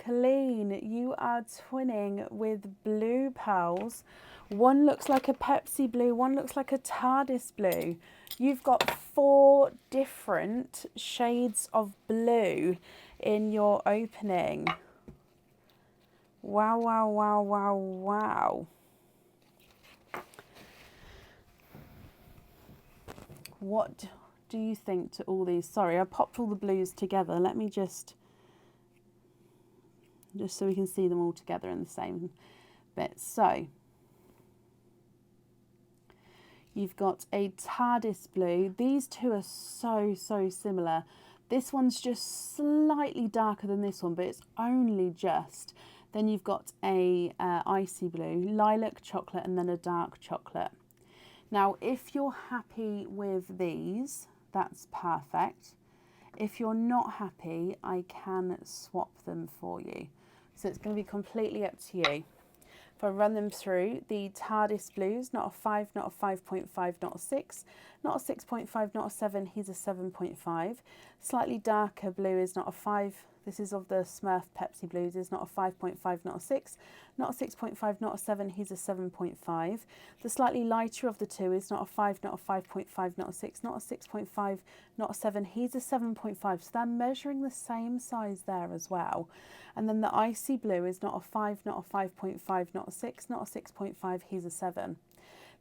Colleen, you are twinning with blue pearls. One looks like a Pepsi blue, one looks like a TARDIS blue. You've got 4 different shades of blue in your opening. Wow, wow, wow, wow, wow. What do you think to all these? Sorry, I popped all the blues together. Let me just so we can see them all together in the same bit. So you've got a TARDIS blue. These two are so similar. This one's just slightly darker than this one, but it's only just. Then you've got a icy blue, lilac chocolate, and then a dark chocolate. Now, if you're happy with these, that's perfect. If you're not happy, I can swap them for you. So it's going to be completely up to you. If I run them through, the TARDIS blues, not a 5, not a 5.5, not a 6, not a 6.5, not a 7, he's a 7.5. Slightly darker blue is not a 5. This is of the Smurf Pepsi blues, is not a 5.5, not a 6, not a 6.5, not a 7, he's a 7.5. The slightly lighter of the two is not a 5, not a 5.5, not a 6, not a 6.5, not a 7, he's a 7.5. So they're measuring the same size there as well. And then the icy blue is not a 5, not a 5.5, not a 6, not a 6.5, he's a 7.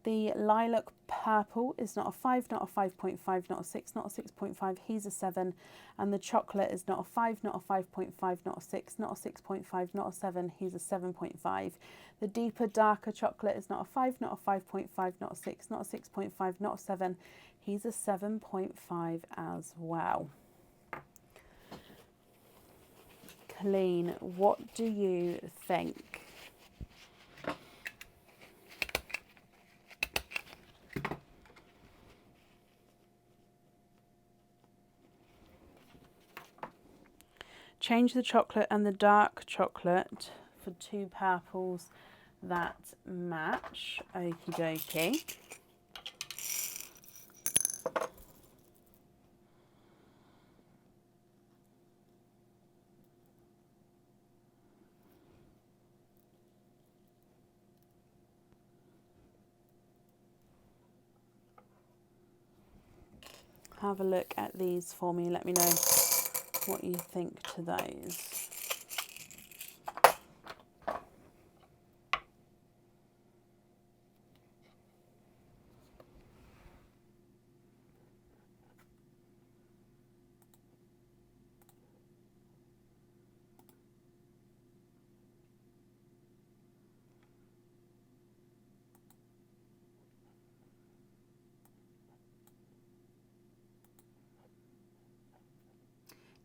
The lilac purple is not a 5, not a 5.5, not a 6, not a 6.5, he's a 7. And the chocolate is not a 5, not a 5.5, not a 6, not a 6.5, not a 7, he's a 7.5. The deeper, darker chocolate is not a 5, not a 5.5, not a 6, not a 6.5, not a 7, he's a 7.5 as well. Colleen, what do you think? Change the chocolate and the dark chocolate for 2 purples that match. Okie dokie. Have a look at these for me. Let me know what you think to those.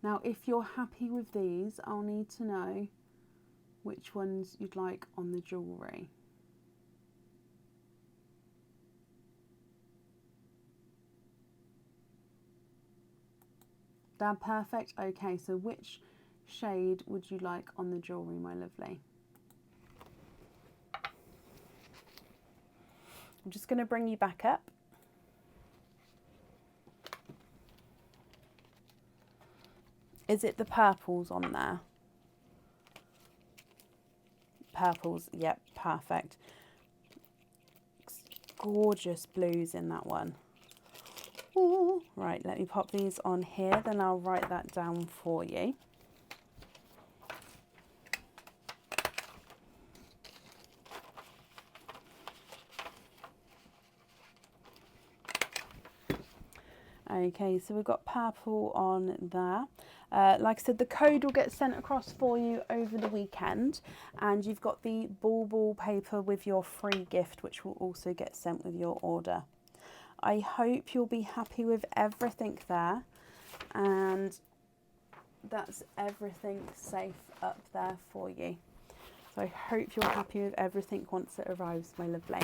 Now, if you're happy with these, I'll need to know which ones you'd like on the jewellery. They're perfect. Okay, so which shade would you like on the jewellery, my lovely? I'm just going to bring you back up. Is it the purples on there? Purples, yep, perfect. Gorgeous blues in that one. Ooh. Right, let me pop these on here, then I'll write that down for you. Okay, so we've got purple on there. Like I said, the code will get sent across for you over the weekend, and you've got the bauble paper with your free gift, which will also get sent with your order. I hope you'll be happy with everything there, and that's everything safe up there for you. So I hope you're happy with everything once it arrives, my lovely.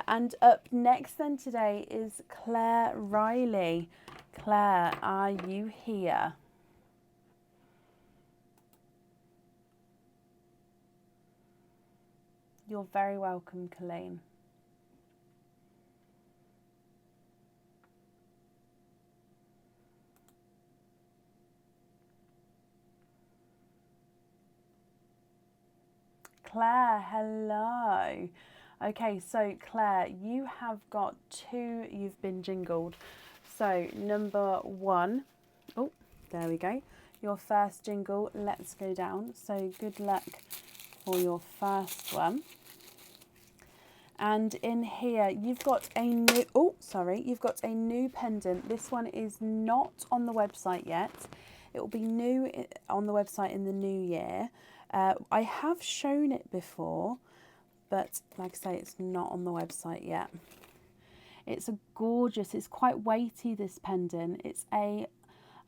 And up next then today is Claire Riley. Claire, are you here? You're very welcome, Colleen. Claire, hello. Okay, so Claire, you have got 2, you've been jingled. So number 1, oh, there we go. Your first jingle, let's go down. So good luck for your first one. And in here, you've got a new, you've got a new pendant. This one is not on the website yet. It will be new on the website in the new year. I have shown it before, but like I say, it's not on the website yet. It's a gorgeous, it's quite weighty, this pendant. It's a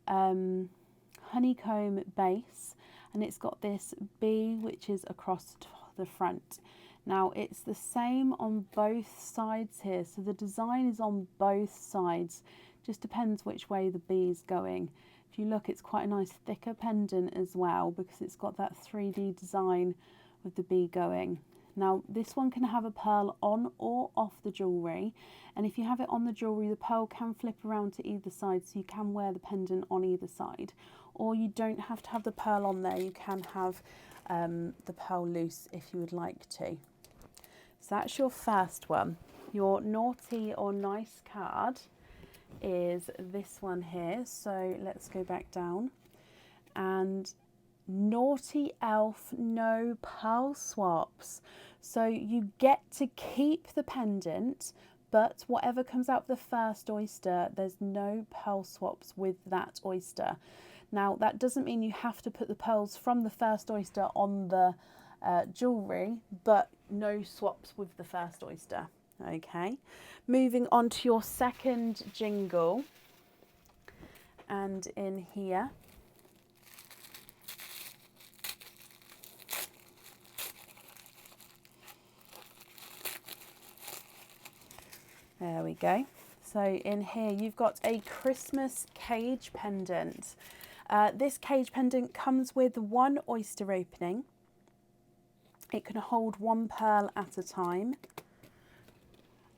honeycomb base, and it's got this bee which is across the front. Now it's the same on both sides here, so the design is on both sides, just depends which way the bee is going. If you look, it's quite a nice thicker pendant as well, because it's got that 3D design with the bee going. Now this one can have a pearl on or off the jewellery, and if you have it on the jewellery, the pearl can flip around to either side, so you can wear the pendant on either side, or you don't have to have the pearl on there, you can have the pearl loose if you would like to. So that's your first one. Your naughty or nice card is this one here. So let's go back down. And naughty elf, no pearl swaps. So you get to keep the pendant, but whatever comes out of the first oyster, there's no pearl swaps with that oyster. Now that doesn't mean you have to put the pearls from the first oyster on the jewellery, but no swaps with the first oyster. Okay, moving on to your second jingle, and in here there we go. So in here you've got a Christmas cage pendant. This cage pendant comes with 1 oyster opening. It can hold 1 pearl at a time.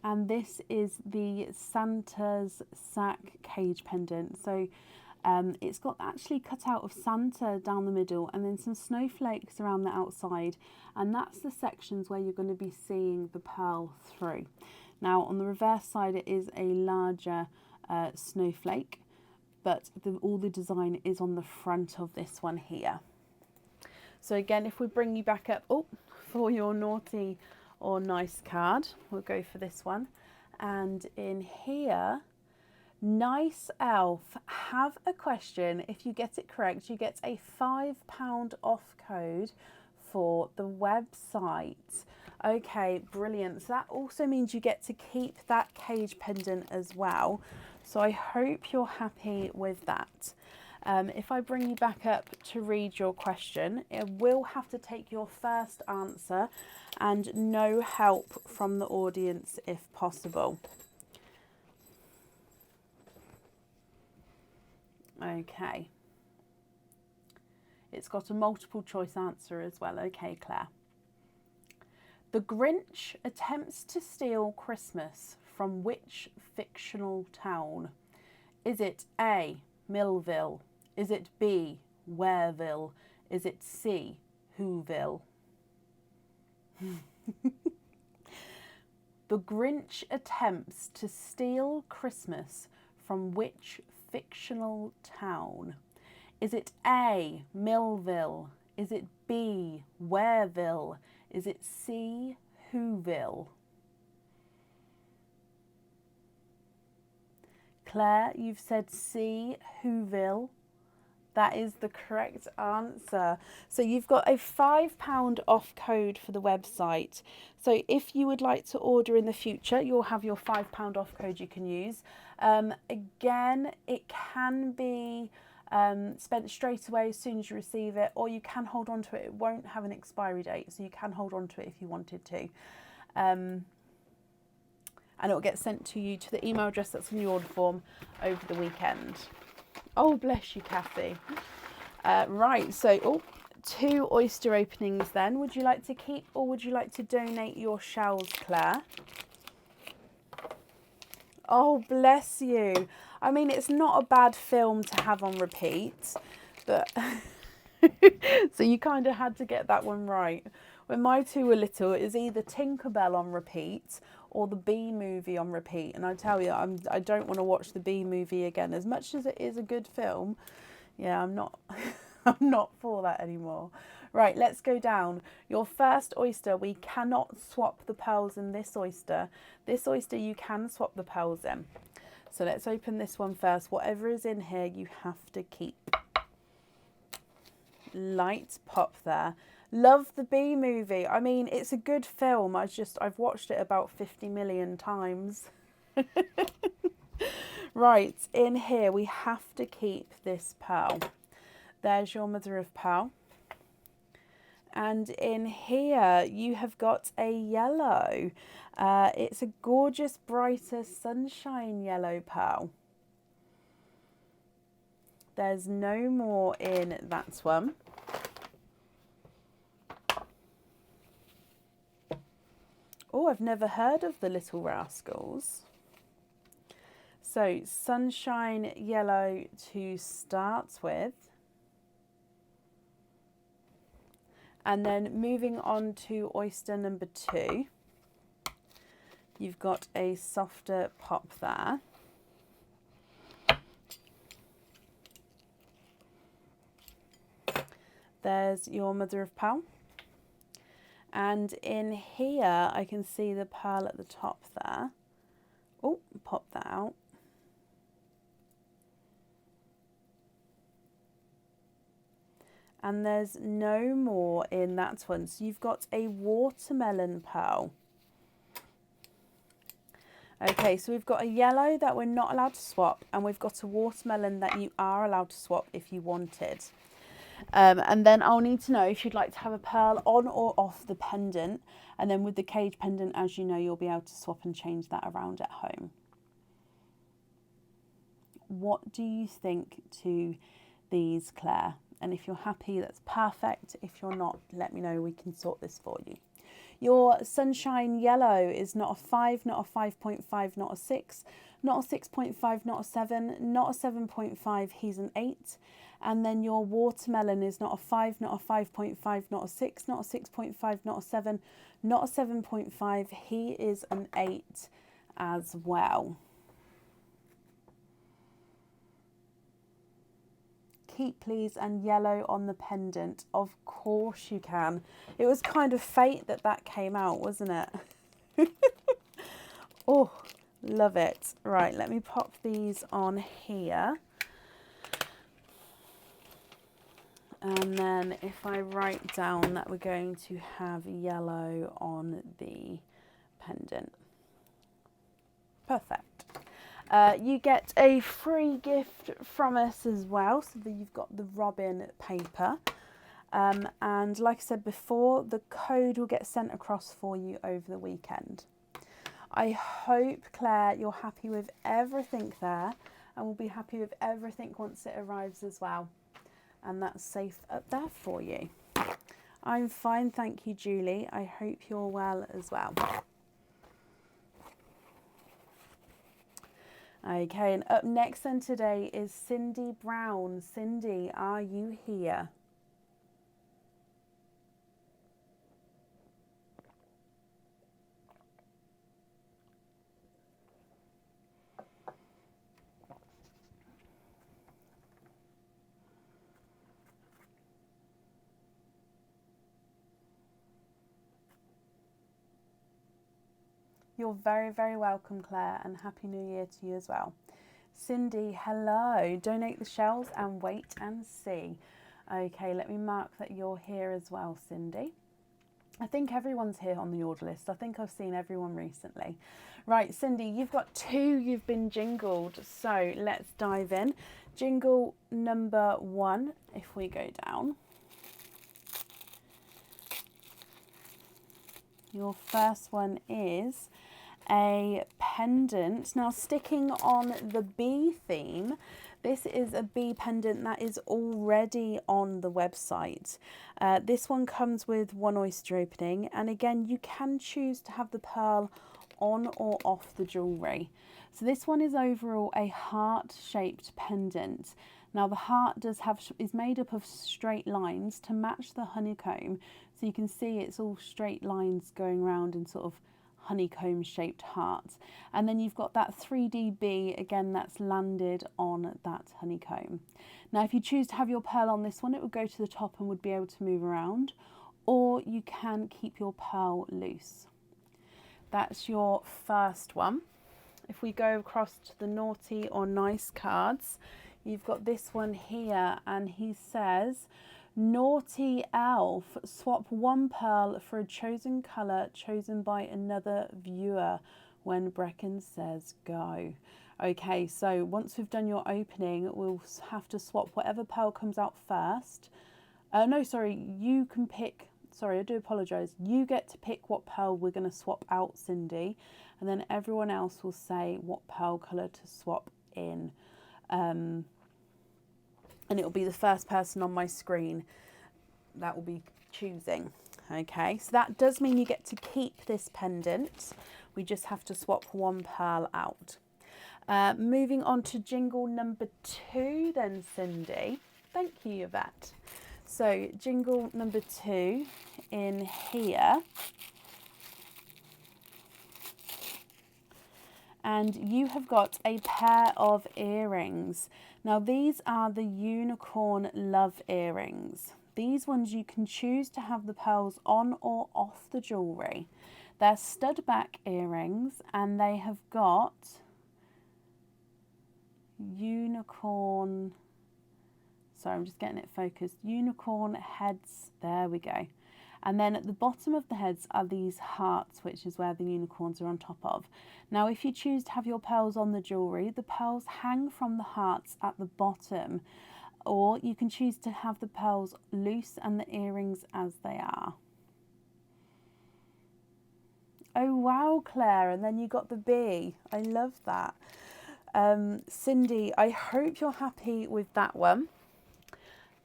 And this is the Santa's sack cage pendant. So it's got actually cut out of Santa down the middle, and then some snowflakes around the outside. And that's the sections where you're going to be seeing the pearl through. Now on the reverse side, it is a larger snowflake, but all the design is on the front of this one here. So again, if we bring you back up for your naughty or nice card, we'll go for this one. And in here, nice elf, have a question. If you get it correct, you get a £5 off code for the website. Okay, brilliant. So that also means you get to keep that cage pendant as well. So I hope you're happy with that. If I bring you back up to read your question, it will have to take your first answer and no help from the audience if possible. Okay. It's got a multiple choice answer as well. Okay, Claire. The Grinch attempts to steal Christmas from which fictional town? Is it A, Millville? Is it B, Wareville? Is it C, Whoville? The Grinch attempts to steal Christmas from which fictional town? Is it A, Millville? Is it B, Wareville? Is it C, Whoville? Claire, you've said C, Whoville. That is the correct answer. So you've got a £5 off code for the website. So if you would like to order in the future, you'll have your £5 off code you can use. Again, it can be spent straight away as soon as you receive it, or you can hold on to it. It won't have an expiry date, so you can hold on to it if you wanted to. And it will get sent to you to the email address that's on the order form over the weekend. Oh, bless you, Kathy. Right, so 2 oyster openings then. Would you like to keep or would you like to donate your shells, Claire? Oh, bless you. I mean, it's not a bad film to have on repeat, but So you kind of had to get that one right. When my two were little, it was either Tinkerbell on repeat or the Bee Movie on repeat. And I tell you, I don't want to watch the Bee Movie again. As much as it is a good film, yeah, I'm not I'm not for that anymore. Right, let's go down. Your first oyster, we cannot swap the pearls in this oyster. This oyster you can swap the pearls in. So let's open this one first. Whatever is in here, you have to keep. Light pop there. Love the Bee Movie. I mean, it's a good film. I've watched it about 50 million times. Right, in here we have to keep this pearl. There's your mother of pearl. And in here you have got a yellow. It's a gorgeous, brighter sunshine yellow pearl. There's no more in that one. Oh, I've never heard of the Little Rascals. So sunshine yellow to start with. And then moving on to oyster number 2. You've got a softer pop there. There's your mother of pearl. And in here, I can see the pearl at the top there. Oh, pop that out. And there's no more in that one. So you've got a watermelon pearl. Okay, so we've got a yellow that we're not allowed to swap, and we've got a watermelon that you are allowed to swap if you wanted. And then I'll need to know if you'd like to have a pearl on or off the pendant. And then with the cage pendant, as you know, you'll be able to swap and change that around at home. What do you think to these, Claire? And if you're happy, that's perfect. If you're not, let me know. We can sort this for you. Your sunshine yellow is not a 5, not a 5.5, not a 6, not a 6.5, not a 7, not a 7.5, he's an 8. And then your watermelon is not a 5, not a 5.5, not a 6, not a 6.5, not a 7, not a 7.5, he is an 8 as well. Keep please, and yellow on the pendant. Of course you can. It was kind of fate that that came out, wasn't it? Oh, love it. Right, let me pop these on here. And then if I write down that we're going to have yellow on the pendant. Perfect. You get a free gift from us as well, so that you've got the robin paper. And like I said before, the code will get sent across for you over the weekend. I hope, Claire, you're happy with everything there, and we'll be happy with everything once it arrives as well. And that's safe up there for you. I'm fine, thank you, Julie. I hope you're well as well. Okay, and up next then today is Cindy Brown. Cindy, are you here? You're very, very welcome, Claire, and Happy New Year to you as well. Cindy, hello. Donate the shells and wait and see. Okay, let me mark that you're here as well, Cindy. I think everyone's here on the order list. I think I've seen everyone recently. Right, Cindy, you've got 2 you've been jingled. So let's dive in. Jingle number 1, if we go down. Your first one is a pendant. Now, sticking on the bee theme, this is a bee pendant that is already on the website. This one comes with 1 oyster opening, and again, you can choose to have the pearl on or off the jewellery. So this one is overall a heart-shaped pendant. Now the heart is made up of straight lines to match the honeycomb. So you can see it's all straight lines going around in sort of honeycomb shaped hearts. And then you've got that 3D bee again that's landed on that honeycomb. Now if you choose to have your pearl on this one, it would go to the top and would be able to move around, or you can keep your pearl loose. That's your first one. If we go across to the naughty or nice cards, you've got this one here, and he says, naughty elf, swap one pearl for a chosen colour chosen by another viewer when Brecken says go. Okay, so once we've done your opening, we'll have to swap whatever pearl comes out first. No, sorry, you can pick, sorry, I do apologise. You get to pick what pearl we're going to swap out, Cindy, and then everyone else will say what pearl colour to swap in. And it will be the first person on my screen that will be choosing. Okay, so that does mean you get to keep this pendant. We just have to swap one pearl out. Moving on to jingle number 2 then, Cindy. Thank you, Yvette. So jingle number 2 in here. And you have got a pair of earrings. Now these are the unicorn love earrings. These ones you can choose to have the pearls on or off the jewellery. They're stud back earrings, and they have got unicorn, sorry I'm just getting it focused, unicorn heads, there we go. And then at the bottom of the heads are these hearts, which is where the unicorns are on top of. Now if you choose to have your pearls on the jewellery, the pearls hang from the hearts at the bottom, or you can choose to have the pearls loose and the earrings as they are. Oh wow, Claire, and then you got the bee. I love that. Cindy, I hope you're happy with that one.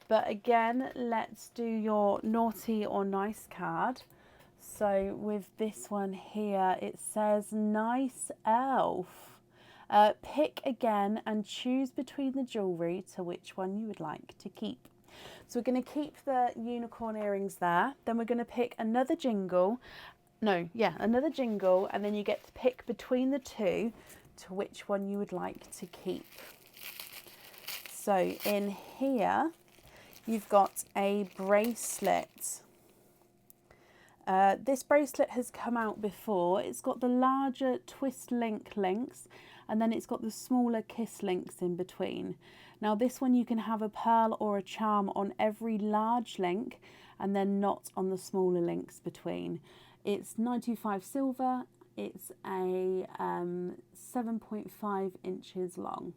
But again, let's do your naughty or nice card. So with this one here, it says nice elf. Pick again and choose between the jewellery to which one you would like to keep. So we're going to keep the unicorn earrings there. Then we're going to pick another jingle. Another jingle, and then you get to pick between the two to which one you would like to keep. So in here, you've got a bracelet. This bracelet has come out before. It's got the larger twist link links, and then it's got the smaller kiss links in between. Now this one you can have a pearl or a charm on every large link, and then not on the smaller links between. It's 925 silver. It's a 7.5 inches long.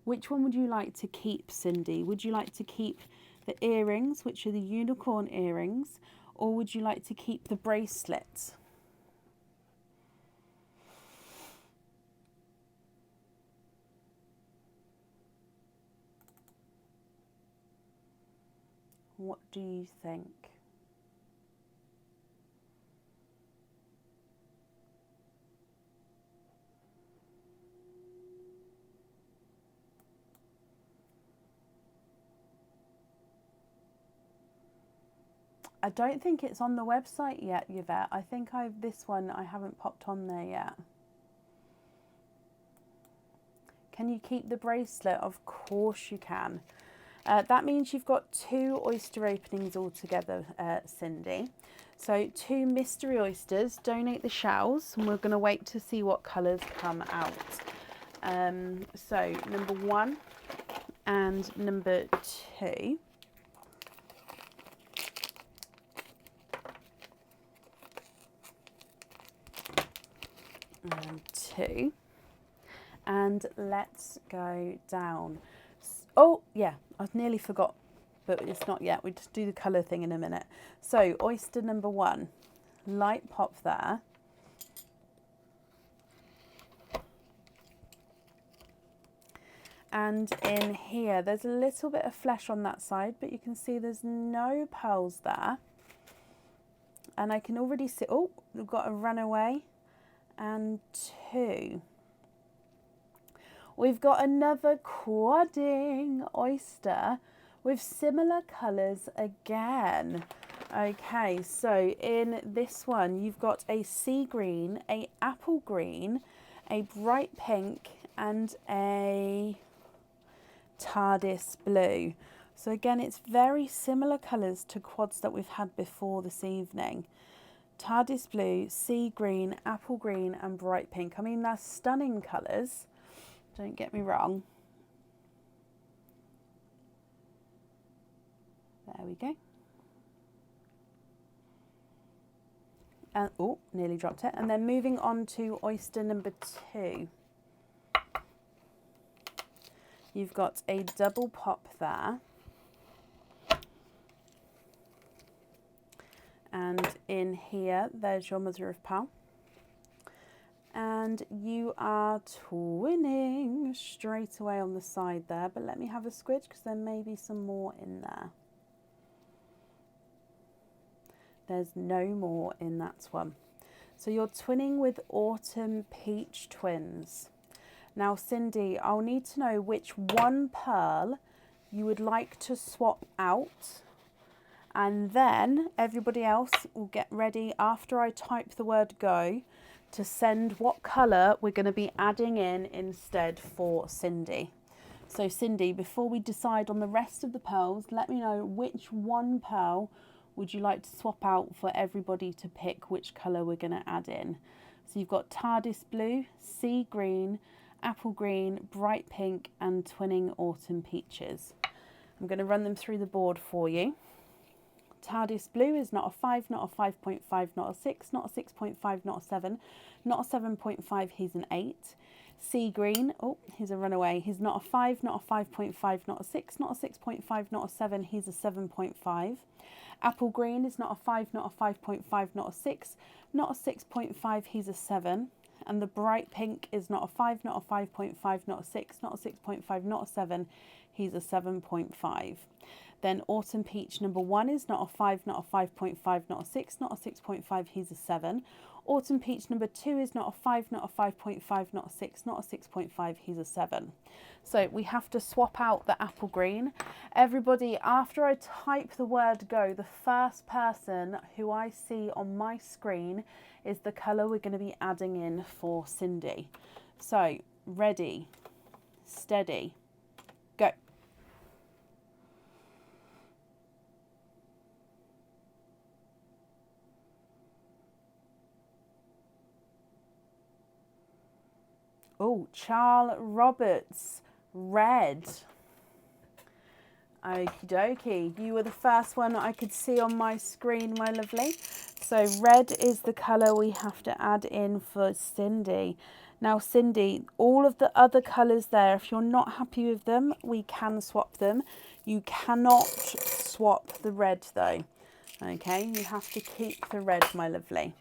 Which one would you like to keep, Cindy? Would you like to keep the earrings, which are the unicorn earrings, or would you like to keep the bracelet? What do you think? I don't think it's on the website yet, Yvette. I think this one I haven't popped on there yet. Can you keep the bracelet? Of course you can. That means you've got 2 oyster openings altogether, Cindy. So 2 mystery oysters, donate the shells, and we're going to wait to see what colours come out. So number 1 and number 2. And 2, and let's go down. Oh yeah, I nearly forgot, but it's not yet. We just do the colour thing in a minute. So oyster number 1, light pop there. And in here, there's a little bit of flesh on that side, but you can see there's no pearls there. And I can already see, oh, we've got a runaway. And 2. We've got another quadding oyster with similar colours again. Okay, so in this one you've got a sea green, a apple green, a bright pink and a TARDIS blue. So again, it's very similar colours to quads that we've had before this evening. TARDIS blue, sea green, apple green and bright pink. I mean, they're stunning colours, don't get me wrong. There we go. And oh, nearly dropped it. And then moving on to oyster number 2. You've got a double pop there. And in here, there's your mother of pearl. And you are twinning straight away on the side there. But let me have a squidge because there may be some more in there. There's no more in that one. So you're twinning with Autumn Peach Twins. Now, Cindy, I'll need to know which one pearl you would like to swap out. And then everybody else will get ready after I type the word go to send what colour we're going to be adding in instead for Cindy. So Cindy, before we decide on the rest of the pearls, let me know which one pearl would you like to swap out for everybody to pick which colour we're going to add in. So you've got TARDIS blue, sea green, apple green, bright pink and twinning autumn peaches. I'm going to run them through the board for you. TARDIS blue is not a 5, not a 5.5, not a 6, not a 6.5, not a 7, not a 7.5, he's an 8. Sea green, oh, he's a runaway. He's not a 5, not a 5.5, not a 6, not a 6.5, not a 7, he's a 7.5. Apple green is not a 5, not a 5.5, not a 6, not a 6.5, he's a 7. And the bright pink is not a 5, not a 5.5, not a 6, not a 6.5, not a 7, he's a 7.5. Then autumn peach number 1 is not a 5, not a 5.5, not a 6, not a 6.5, he's a 7. Autumn peach number 2 is not a 5, not a 5.5, not a 6, not a 6.5, he's a 7. So we have to swap out the apple green. Everybody, after I type the word go, the first person who I see on my screen is the colour we're going to be adding in for Cindy. So ready, steady, go. Oh, Charles Roberts, red. Okie dokie. You were the first one I could see on my screen, my lovely. So red is the colour we have to add in for Cindy. Now, Cindy, all of the other colours there, if you're not happy with them, we can swap them. You cannot swap the red though. Okay, you have to keep the red, my lovely.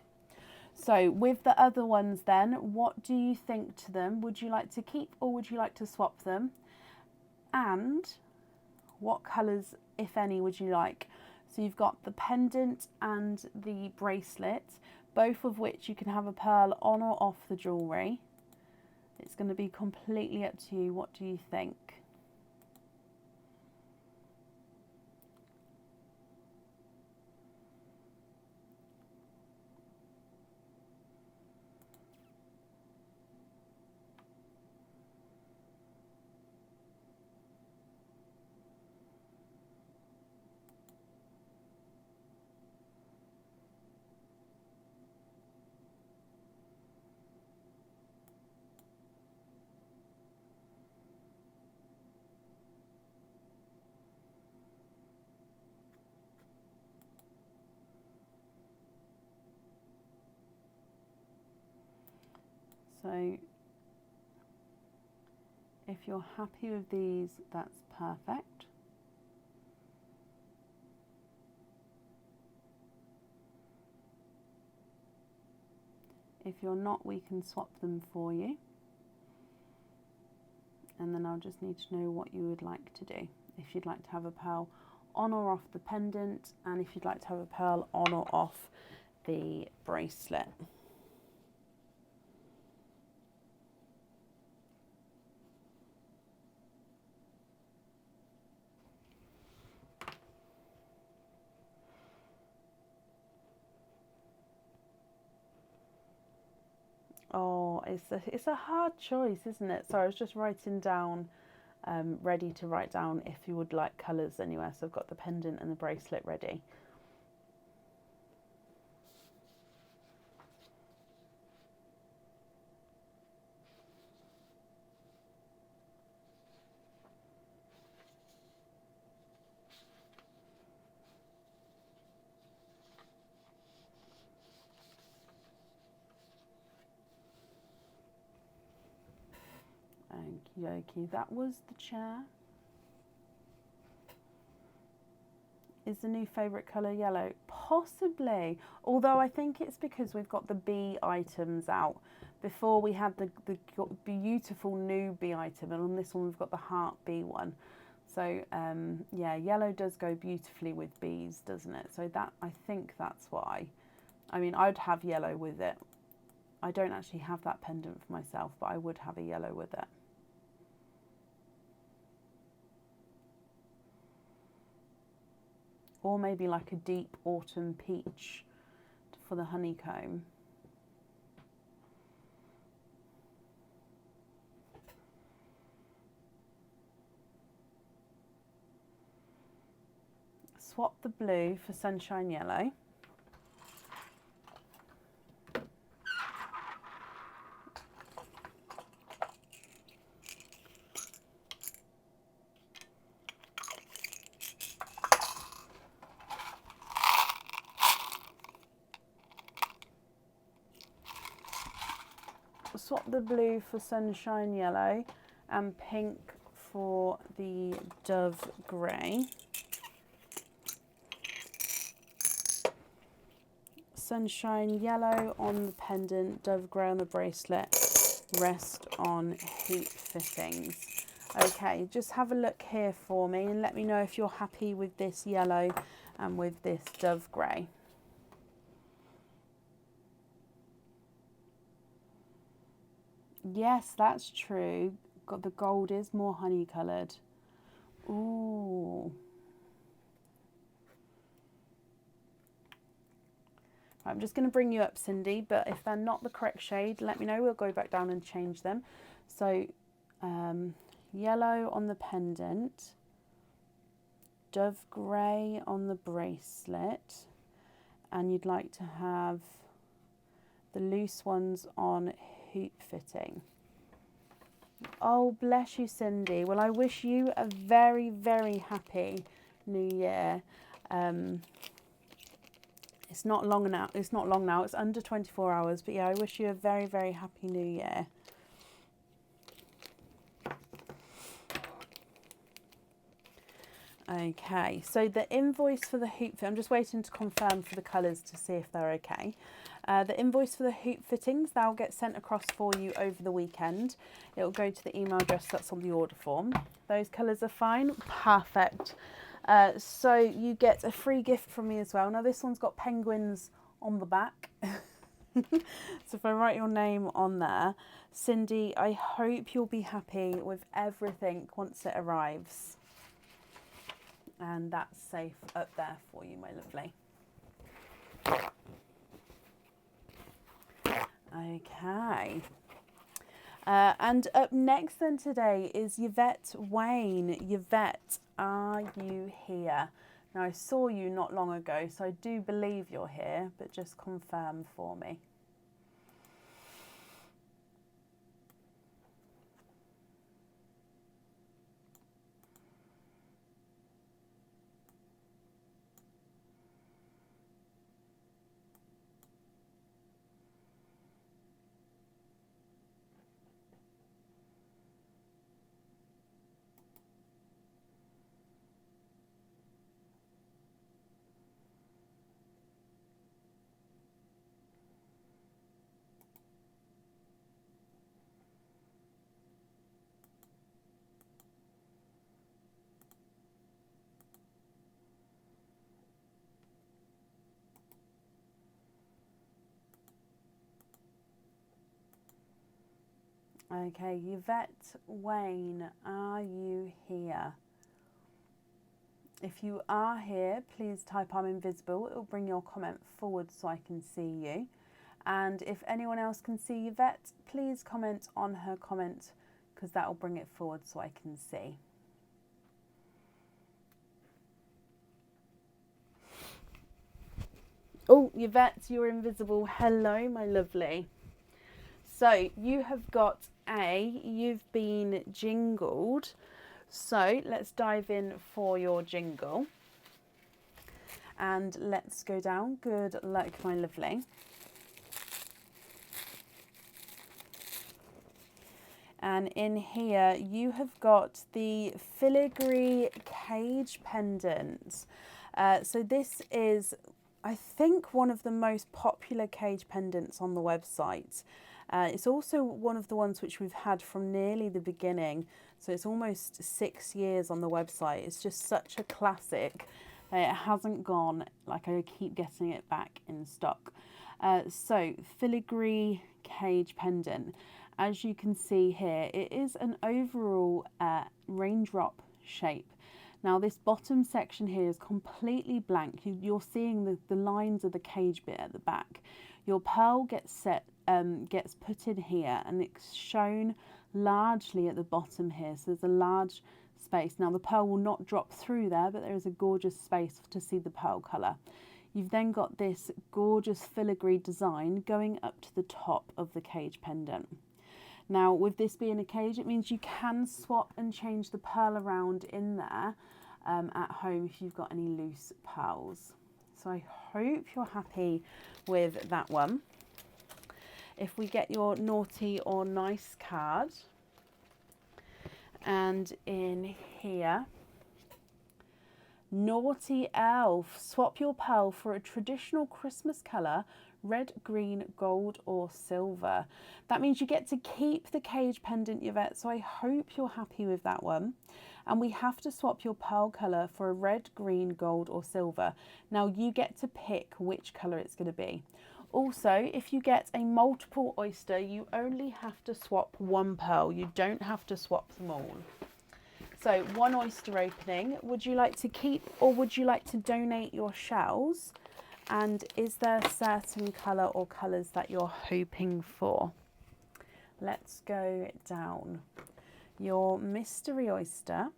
So with the other ones then, what do you think to them? Would you like to keep or would you like to swap them? And what colours, if any, would you like? So you've got the pendant and the bracelet, both of which you can have a pearl on or off the jewellery. It's going to be completely up to you. What do you think? So if you're happy with these, that's perfect. If you're not, we can swap them for you. And then I'll just need to know what you would like to do. If you'd like to have a pearl on or off the pendant, and if you'd like to have a pearl on or off the bracelet. Oh, it's a hard choice, isn't it? So I was just writing down, ready to write down if you would like colours anywhere. So I've got the pendant and the bracelet ready. Okie dokie, that was the chair. Is the new favourite colour yellow? Possibly, although I think it's because we've got the bee items out. Before we had the beautiful new bee item, and on this one we've got the heart bee one. So yeah, yellow does go beautifully with bees, doesn't it? So that, I think that's why. I mean, I'd have yellow with it. I don't actually have that pendant for myself, but I would have a yellow with it. Or maybe like a deep autumn peach for the honeycomb. Swap the blue for sunshine yellow. Swap the blue for sunshine yellow and pink for the dove grey. Sunshine yellow on the pendant, dove grey on the bracelet, rest on hoop fittings. Okay, just have a look here for me and let me know if you're happy with this yellow and with this dove grey. Yes, that's true. Got the gold is more honey coloured. Ooh. I'm just going to bring you up, Cindy, but if they're not the correct shade, let me know. We'll go back down and change them. So yellow on the pendant, dove grey on the bracelet, and you'd like to have the loose ones on hoop fitting. Oh, bless you, Cindy. Well, I wish you a very, very happy new year. It's not long now. It's not long now. It's under 24 hours. But yeah, I wish you a very, very happy new year. Okay, so the invoice for the hoop fit, I'm just waiting to confirm for the colours to see if they're okay. The invoice for the hoop fittings, that'll get sent across for you over the weekend. It'll go to the email address that's on the order form. Those colours are fine. Perfect. So you get a free gift from me as well. Now this one's got penguins on the back. So if I write your name on there, Cindy, I hope you'll be happy with everything once it arrives. And that's safe up there for you, my lovely. Okay. And up next then today is Yvette Wayne. Yvette, are you here? Now I saw you not long ago, so I do believe you're here, but just confirm for me. Okay, Yvette Wayne, are you here? If you are here, please type I'm invisible. It will bring your comment forward so I can see you. And if anyone else can see Yvette, please comment on her comment, because that will bring it forward so I can see. Oh, Yvette, you're invisible. Hello, my lovely. So you have got you've been jingled. So let's dive in for your jingle. And let's go down. Good luck, my lovely. And in here, you have got the filigree cage pendant. So this is, I think, one of the most popular cage pendants on the website. It's also one of the ones which we've had from nearly the beginning. So it's almost 6 years on the website. It's just such a classic. It hasn't gone, like I keep getting it back in stock. So filigree cage pendant. As you can see here, it is an overall raindrop shape. Now this bottom section here is completely blank. You're seeing the lines of the cage bit at the back. Your pearl gets put in here, and it's shown largely at the bottom here. So there's a large space. Now the pearl will not drop through there, but there is a gorgeous space to see the pearl colour. You've then got this gorgeous filigree design going up to the top of the cage pendant. Now, with this being a cage, it means you can swap and change the pearl around in there at home if you've got any loose pearls. So I hope you're happy with that one. If we get your naughty or nice card, and in here, naughty elf, swap your pearl for a traditional Christmas colour, red, green, gold or silver. That means you get to keep the cage pendant, Yvette, so I hope you're happy with that one. And we have to swap your pearl colour for a red, green, gold or silver. Now you get to pick which colour it's going to be. Also, if you get a multiple oyster, you only have to swap one pearl. You don't have to swap them all. So one oyster opening. Would you like to keep or would you like to donate your shells? And is there a certain colour or colours that you're hoping for? Let's go down. Your mystery oyster.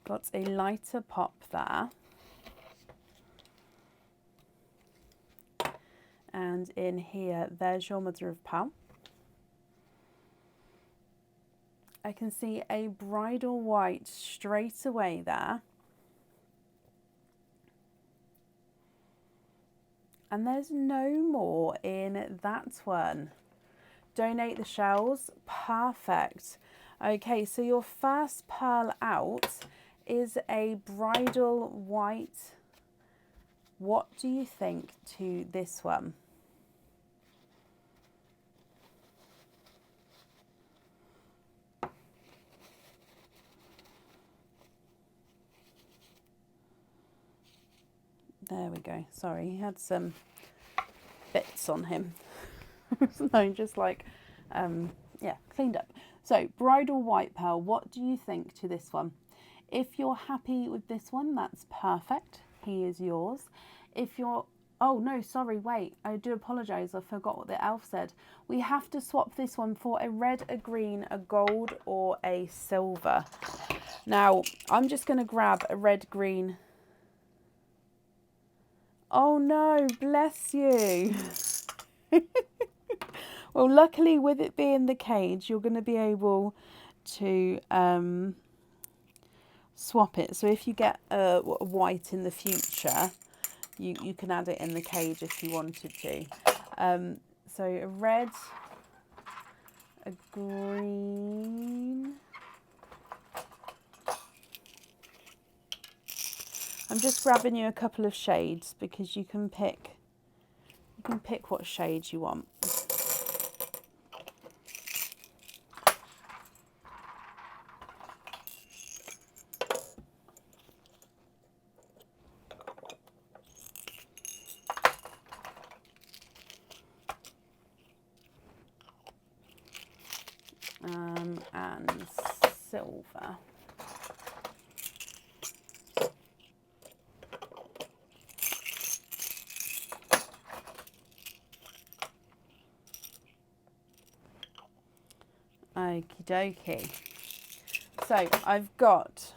Got a lighter pop there. And in here, there's your mother of pearl. I can see a bridal white straight away there. And there's no more in that one. Donate the shells. Perfect. Okay, so your first pearl out is a bridal white. What do you think to this one? There we go. Sorry, he had some bits on him. No, just like, yeah, cleaned up. So, bridal white pearl, what do you think to this one? If you're happy with this one, that's perfect. He is yours. If you're, oh no, sorry, wait, I do apologise. I forgot what the elf said. We have to swap this one for a red, a green, a gold or a silver. Now, I'm just going to grab a red, green. Oh no, bless you. Well, luckily with it being the cage, you're going to be able to swap it. So if you get a white in the future, you can add it in the cage if you wanted to. So a red, a green. I'm just grabbing you a couple of shades because you can pick what shades you want. And silver. Okie dokie. So I've got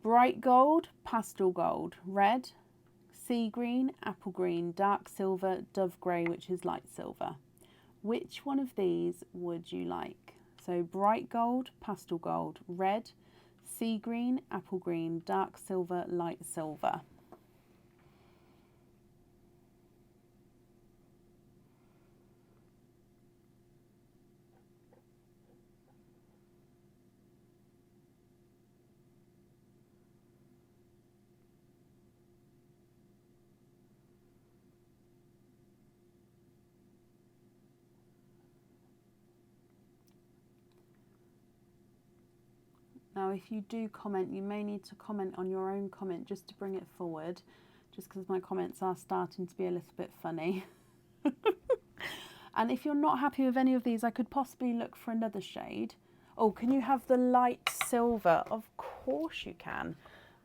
bright gold, pastel gold, red, sea green, apple green, dark silver, dove grey, which is light silver. Which one of these would you like? So bright gold, pastel gold, red, sea green, apple green, dark silver, light silver. Now, if you do comment, you may need to comment on your own comment just to bring it forward, just because my comments are starting to be a little bit funny. And if you're not happy with any of these, I could possibly look for another shade. Oh, can you have the light silver? Of course you can.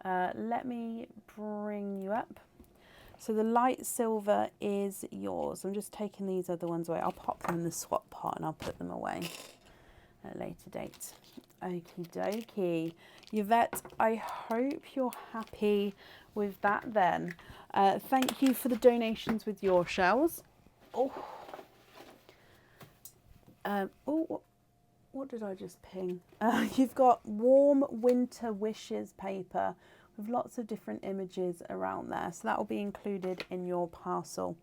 Let me bring you up. So the light silver is yours. I'm just taking these other ones away. I'll pop them in the swap pot and I'll put them away at a later date. Okie dokie. Yvette, I hope you're happy with that then. Thank you for the donations with your shells. Oh, what did I just ping? You've got warm winter wishes paper with lots of different images around there. So that will be included in your parcel.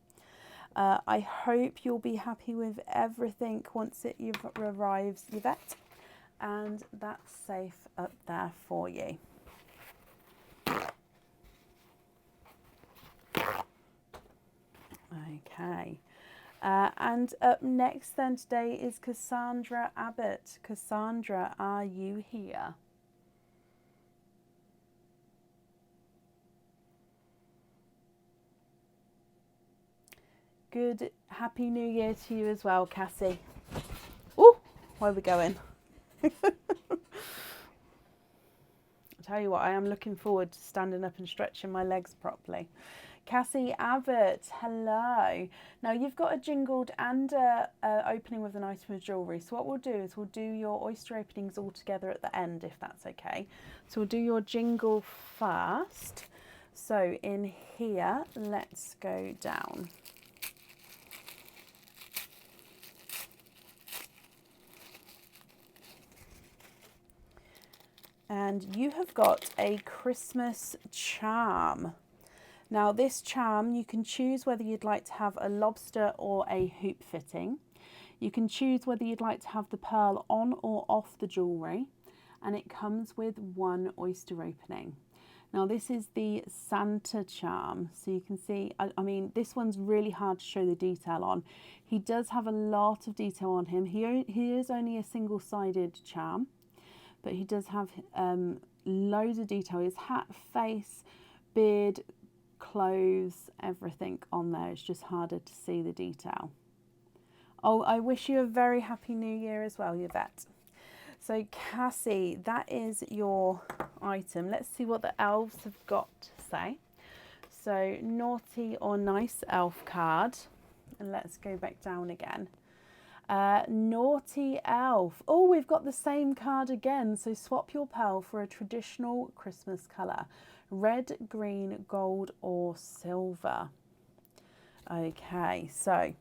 I hope you'll be happy with everything once it arrives, Yvette. And that's safe up there for you. Okay. And up next then today is Cassandra Abbott. Cassandra, are you here? Good, happy new year to you as well, Cassie. Oh, where are we going? I tell you what, I am looking forward to standing up and stretching my legs properly. Cassie Abbott, hello. Now you've got a jingled and a opening with an item of jewellery. So what we'll do is we'll do your oyster openings all together at the end, if that's okay. So we'll do your jingle first. So in here, let's go down. And you have got a Christmas charm. Now this charm, you can choose whether you'd like to have a lobster or a hoop fitting. You can choose whether you'd like to have the pearl on or off the jewellery. And it comes with one oyster opening. Now this is the Santa charm. So you can see, I mean, this one's really hard to show the detail on. He does have a lot of detail on him. He is only a single-sided charm. But he does have loads of detail. His hat, face, beard, clothes, everything on there. It's just harder to see the detail. Oh, I wish you a very happy new year as well, Yvette. So Cassie, that is your item. Let's see what the elves have got to say. So naughty or nice elf card. And let's go back down again. Naughty elf. Oh, we've got the same card again. So swap your pearl for a traditional Christmas colour. Red, green, gold or silver. Okay, so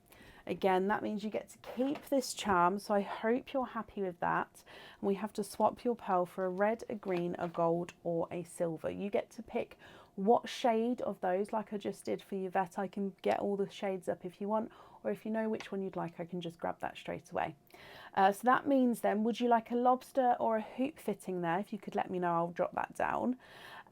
again, that means you get to keep this charm. So I hope you're happy with that. And we have to swap your pearl for a red, a green, a gold or a silver. You get to pick what shade of those, like I just did for Yvette. I can get all the shades up if you want. Or if you know which one you'd like, I can just grab that straight away. So that means then, would you like a lobster or a hoop fitting there? If you could let me know, I'll drop that down.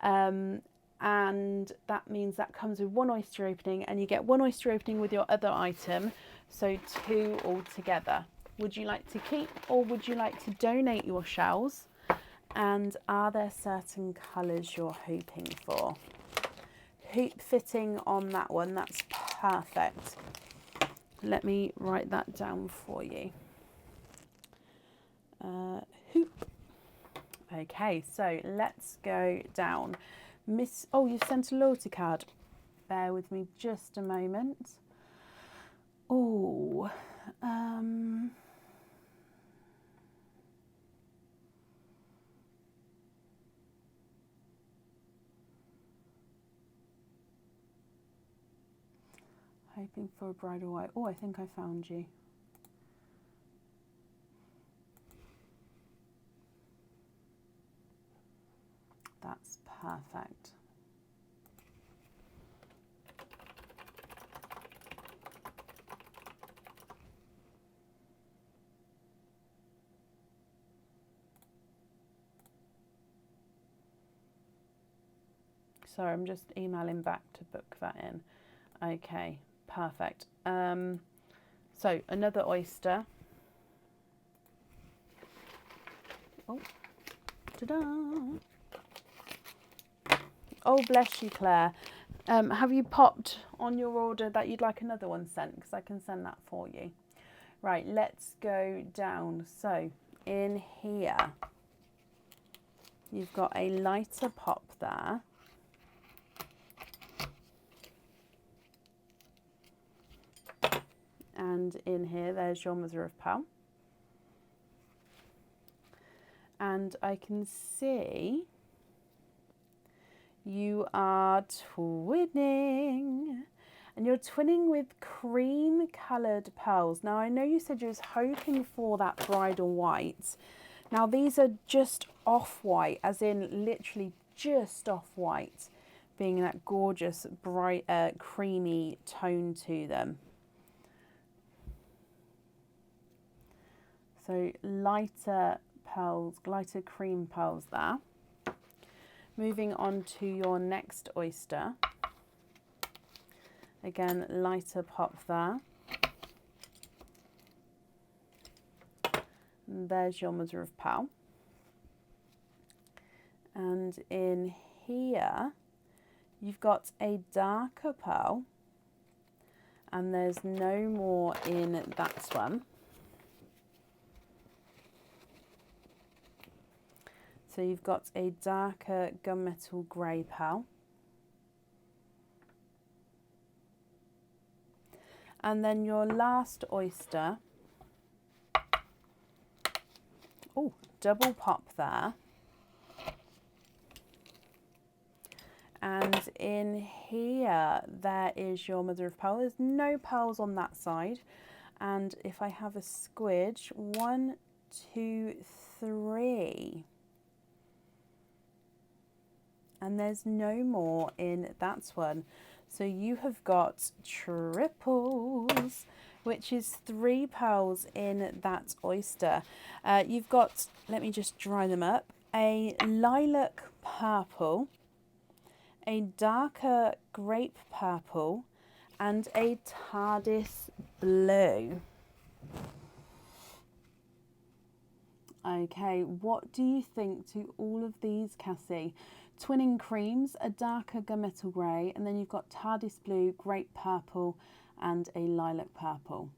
And that means that comes with one oyster opening and you get one oyster opening with your other item. So two altogether. Would you like to keep or would you like to donate your shells? And are there certain colours you're hoping for? Hoop fitting on that one, that's perfect. Let me write that down for you. Hoop. Okay, so let's go down. Oh, you've sent a loyalty card. Bear with me just a moment. Oh, Hoping for a bridal white. Oh, I think I found you. That's perfect. Sorry, I'm just emailing back to book that in. Okay, perfect. So another oyster. Oh, ta-da! Oh, bless you, Claire. Have you popped on your order that you'd like another one sent? Because I can send that for you. Right, let's go down. So in here, you've got a lighter pop there. And in here, there's your mother of pearl. And I can see you are twinning. And you're twinning with cream coloured pearls. Now, I know you said you was hoping for that bridal white. Now, these are just off-white, as in literally just off-white, being that gorgeous, bright, creamy tone to them. So lighter pearls, lighter cream pearls there. Moving on to your next oyster. Again, lighter pop there. And there's your mother of pearl. And in here, you've got a darker pearl. And there's no more in that one. So you've got a darker gunmetal grey pearl. And then your last oyster, oh, double pop there. And in here, there is your mother of pearl. There's no pearls on that side. And if I have a squidge, 1, 2, 3. And there's no more in that one. So you have got triples, which is 3 pearls in that oyster. You've got, let me just dry them up, a lilac purple, a darker grape purple, and a TARDIS blue. Okay, what do you think to all of these, Cassie? Twinning creams, a darker gunmetal grey, and then you've got TARDIS blue, grape purple, and a lilac purple.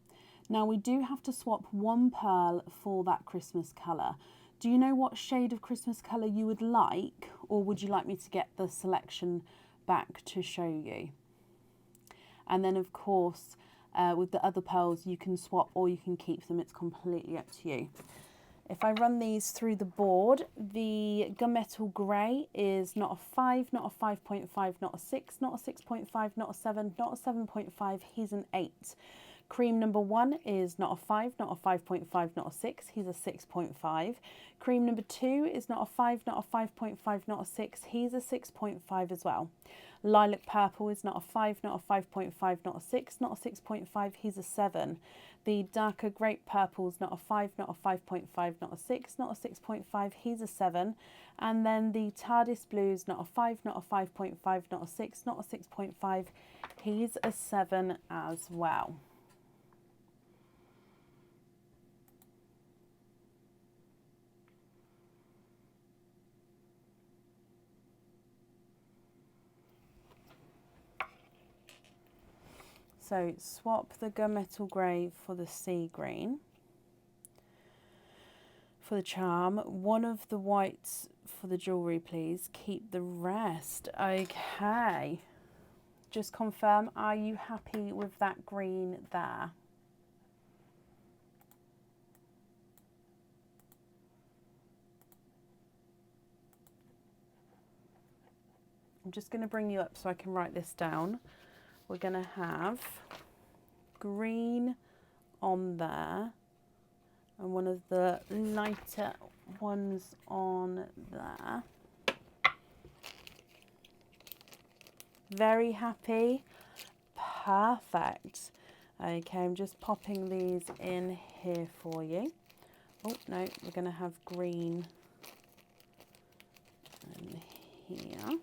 Now we do have to swap 1 pearl for that Christmas colour. Do you know what shade of Christmas colour you would like, or would you like me to get the selection back to show you? And then of course, with the other pearls, you can swap or you can keep them. It's completely up to you. If I run these through the board, the gunmetal grey is not a 5, not a 5.5, not a 6, not a 6.5, not a 7, not a 7.5, he's an 8. Cream number 1 is not a 5, not a 5.5, not a 6, he's a 6.5. Cream number 2 is not a 5, not a 5.5, not a 6, he's a 6.5 as well. Lilac purple is not a 5, not a 5.5, not a 6, not a 6.5, he's a 7. The darker grape purple is not a 5, not a 5.5, not a 6, not a 6.5, he's a 7. And then the TARDIS blue is not a 5, not a 5.5, not a 6, not a 6.5, he's a 7 as well. So swap the gunmetal grey for the sea green. For the charm, 1 of the whites for the jewellery, please. Keep the rest. Okay. Just confirm, are you happy with that green there? I'm just going to bring you up so I can write this down. we're going to have green on there and one of the lighter ones on there. Very happy. Perfect. Okay, I'm just popping these in here for you. Oh no, we're going to have green in here.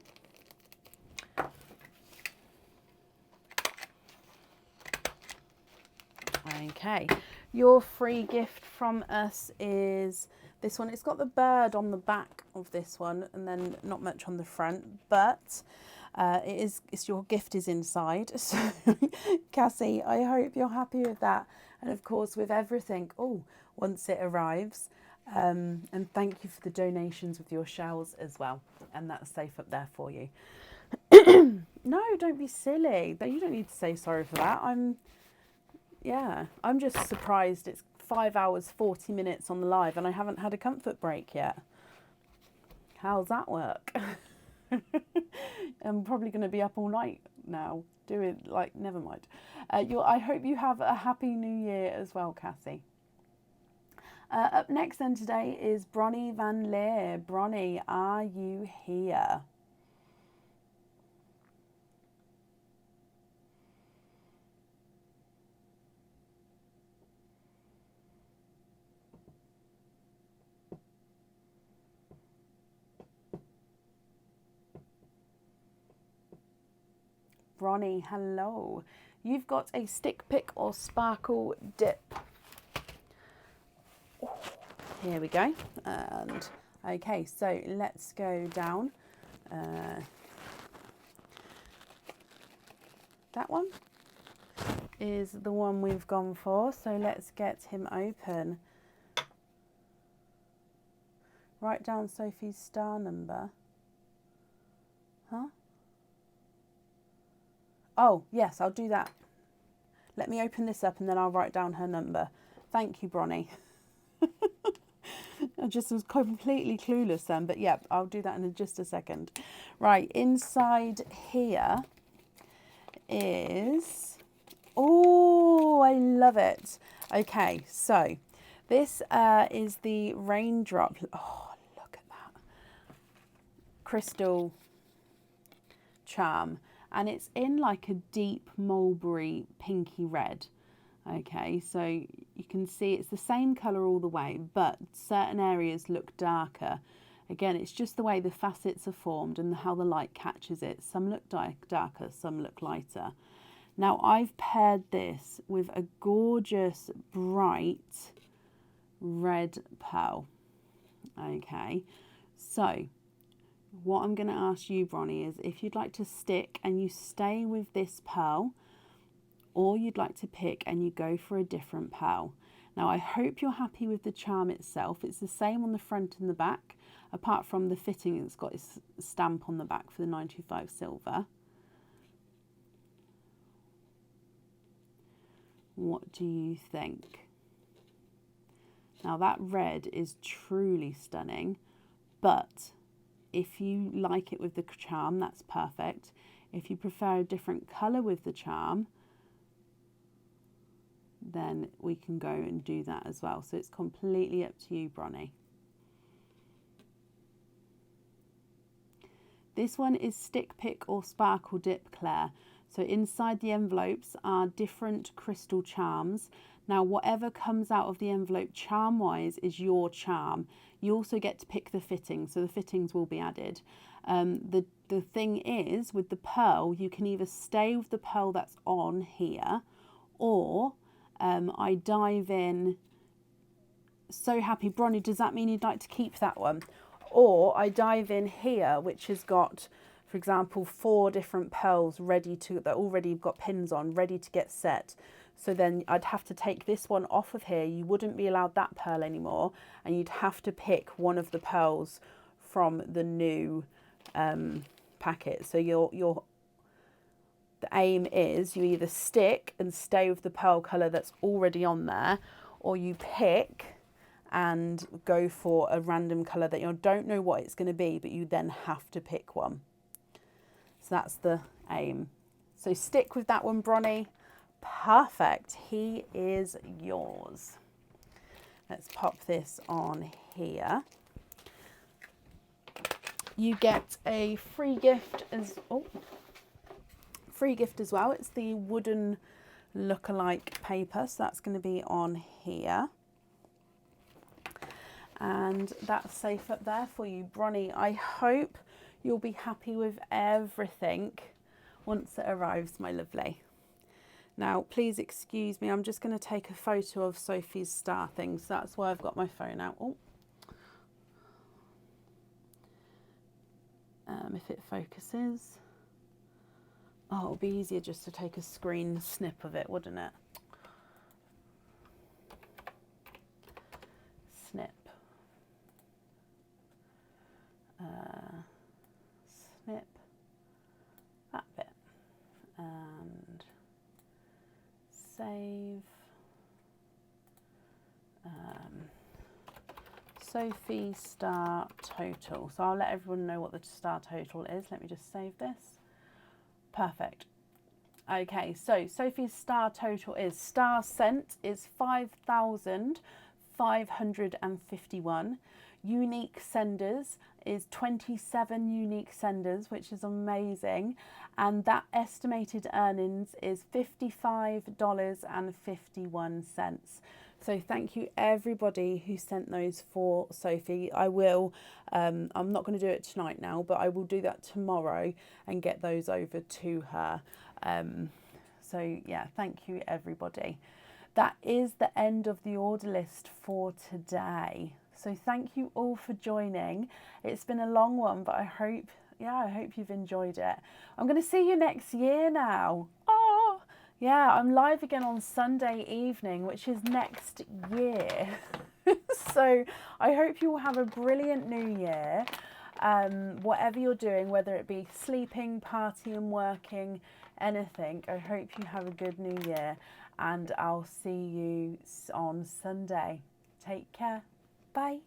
Okay, your free gift from us is this one. It's got the bird on the back of this one and then not much on the front, but it's your gift is inside. So Cassie, I hope you're happy with that, and of course with everything once it arrives. And thank you for the donations with your shells as well, and that's safe up there for you. No, don't be silly, but you don't need to say sorry for that. I'm just surprised it's 5 hours 40 minutes on the live and I haven't had a comfort break yet. How's that work? I'm probably going to be up all night now doing, never mind. I hope you have a happy new year as well, Cassie. Up next then today is Bronnie Van Leer. Bronnie, are you here? Bronnie, hello. You've got a stick pick or sparkle dip. Here we go. And okay, so let's go down. That one is the one we've gone for. So let's get him open. Write down Sophie's star number. Huh? Oh, yes, I'll do that. Let me open this up and then I'll write down her number. Thank you, Bronnie. I just was completely clueless then, but yeah, I'll do that in just a second. Right, inside here is... Oh, I love it. Okay, so this is the raindrop. Oh, look at that. Crystal charm. And it's in like a deep mulberry pinky red. Okay, so you can see it's the same colour all the way, but certain areas look darker. Again, it's just the way the facets are formed and how the light catches it. Some look darker, some look lighter. Now I've paired this with a gorgeous bright red pearl. Okay, so what I'm going to ask you, Bronnie, is if you'd like to stick and you stay with this pearl, or you'd like to pick and you go for a different pearl. Now, I hope you're happy with the charm itself. It's the same on the front and the back, apart from the fitting. It's got its stamp on the back for the 925 silver. What do you think? Now, that red is truly stunning, but if you like it with the charm, that's perfect. If you prefer a different colour with the charm, then we can go and do that as well. So it's completely up to you, Bronnie. This one is stick pick or sparkle dip, Claire. So inside the envelopes are different crystal charms. Now, whatever comes out of the envelope charm-wise is your charm. You also get to pick the fittings, so the fittings will be added. The thing is, with the pearl, you can either stay with the pearl that's on here, or I dive in. So happy, Bronnie, does that mean you'd like to keep that one? Or I dive in here, which has got, for example, 4 different pearls ready to, that already got pins on, ready to get set. So then I'd have to take this one off of here. You wouldn't be allowed that pearl anymore. And you'd have to pick one of the pearls from the new packet. So the aim is you either stick and stay with the pearl colour that's already on there, or you pick and go for a random colour that you don't know what it's going to be, but you then have to pick one. So that's the aim. So stick with that one, Bronny. Perfect. He is yours. Let's pop this on here. You get a free gift as well. It's the wooden look-alike paper, so that's going to be on here. And that's safe up there for you, Bronny. I hope you'll be happy with everything once it arrives, my lovely. Now, please excuse me, I'm just going to take a photo of Sophie's star thing, so that's why I've got my phone out. Oh. If it focuses. Oh, it'll be easier just to take a screen snip of it, wouldn't it? Snip. Snip that bit. And save. Sophie star total. So I'll let everyone know what the star total is. Let me just save this. Perfect. Okay, so Sophie's star total is star sent is 5,551. Unique senders is 27 unique senders, which is amazing. And that estimated earnings is $55.51. So thank you everybody who sent those for Sophie. I will, I'm not going to do it tonight now, but I will do that tomorrow and get those over to her. So yeah, thank you everybody. That is the end of the order list for today. So thank you all for joining. It's been a long one, but I hope you've enjoyed it. I'm going to see you next year now. Oh, yeah, I'm live again on Sunday evening, which is next year. So I hope you will have a brilliant new year. Whatever you're doing, whether it be sleeping, partying, working, anything, I hope you have a good new year. And I'll see you on Sunday. Take care. Bye.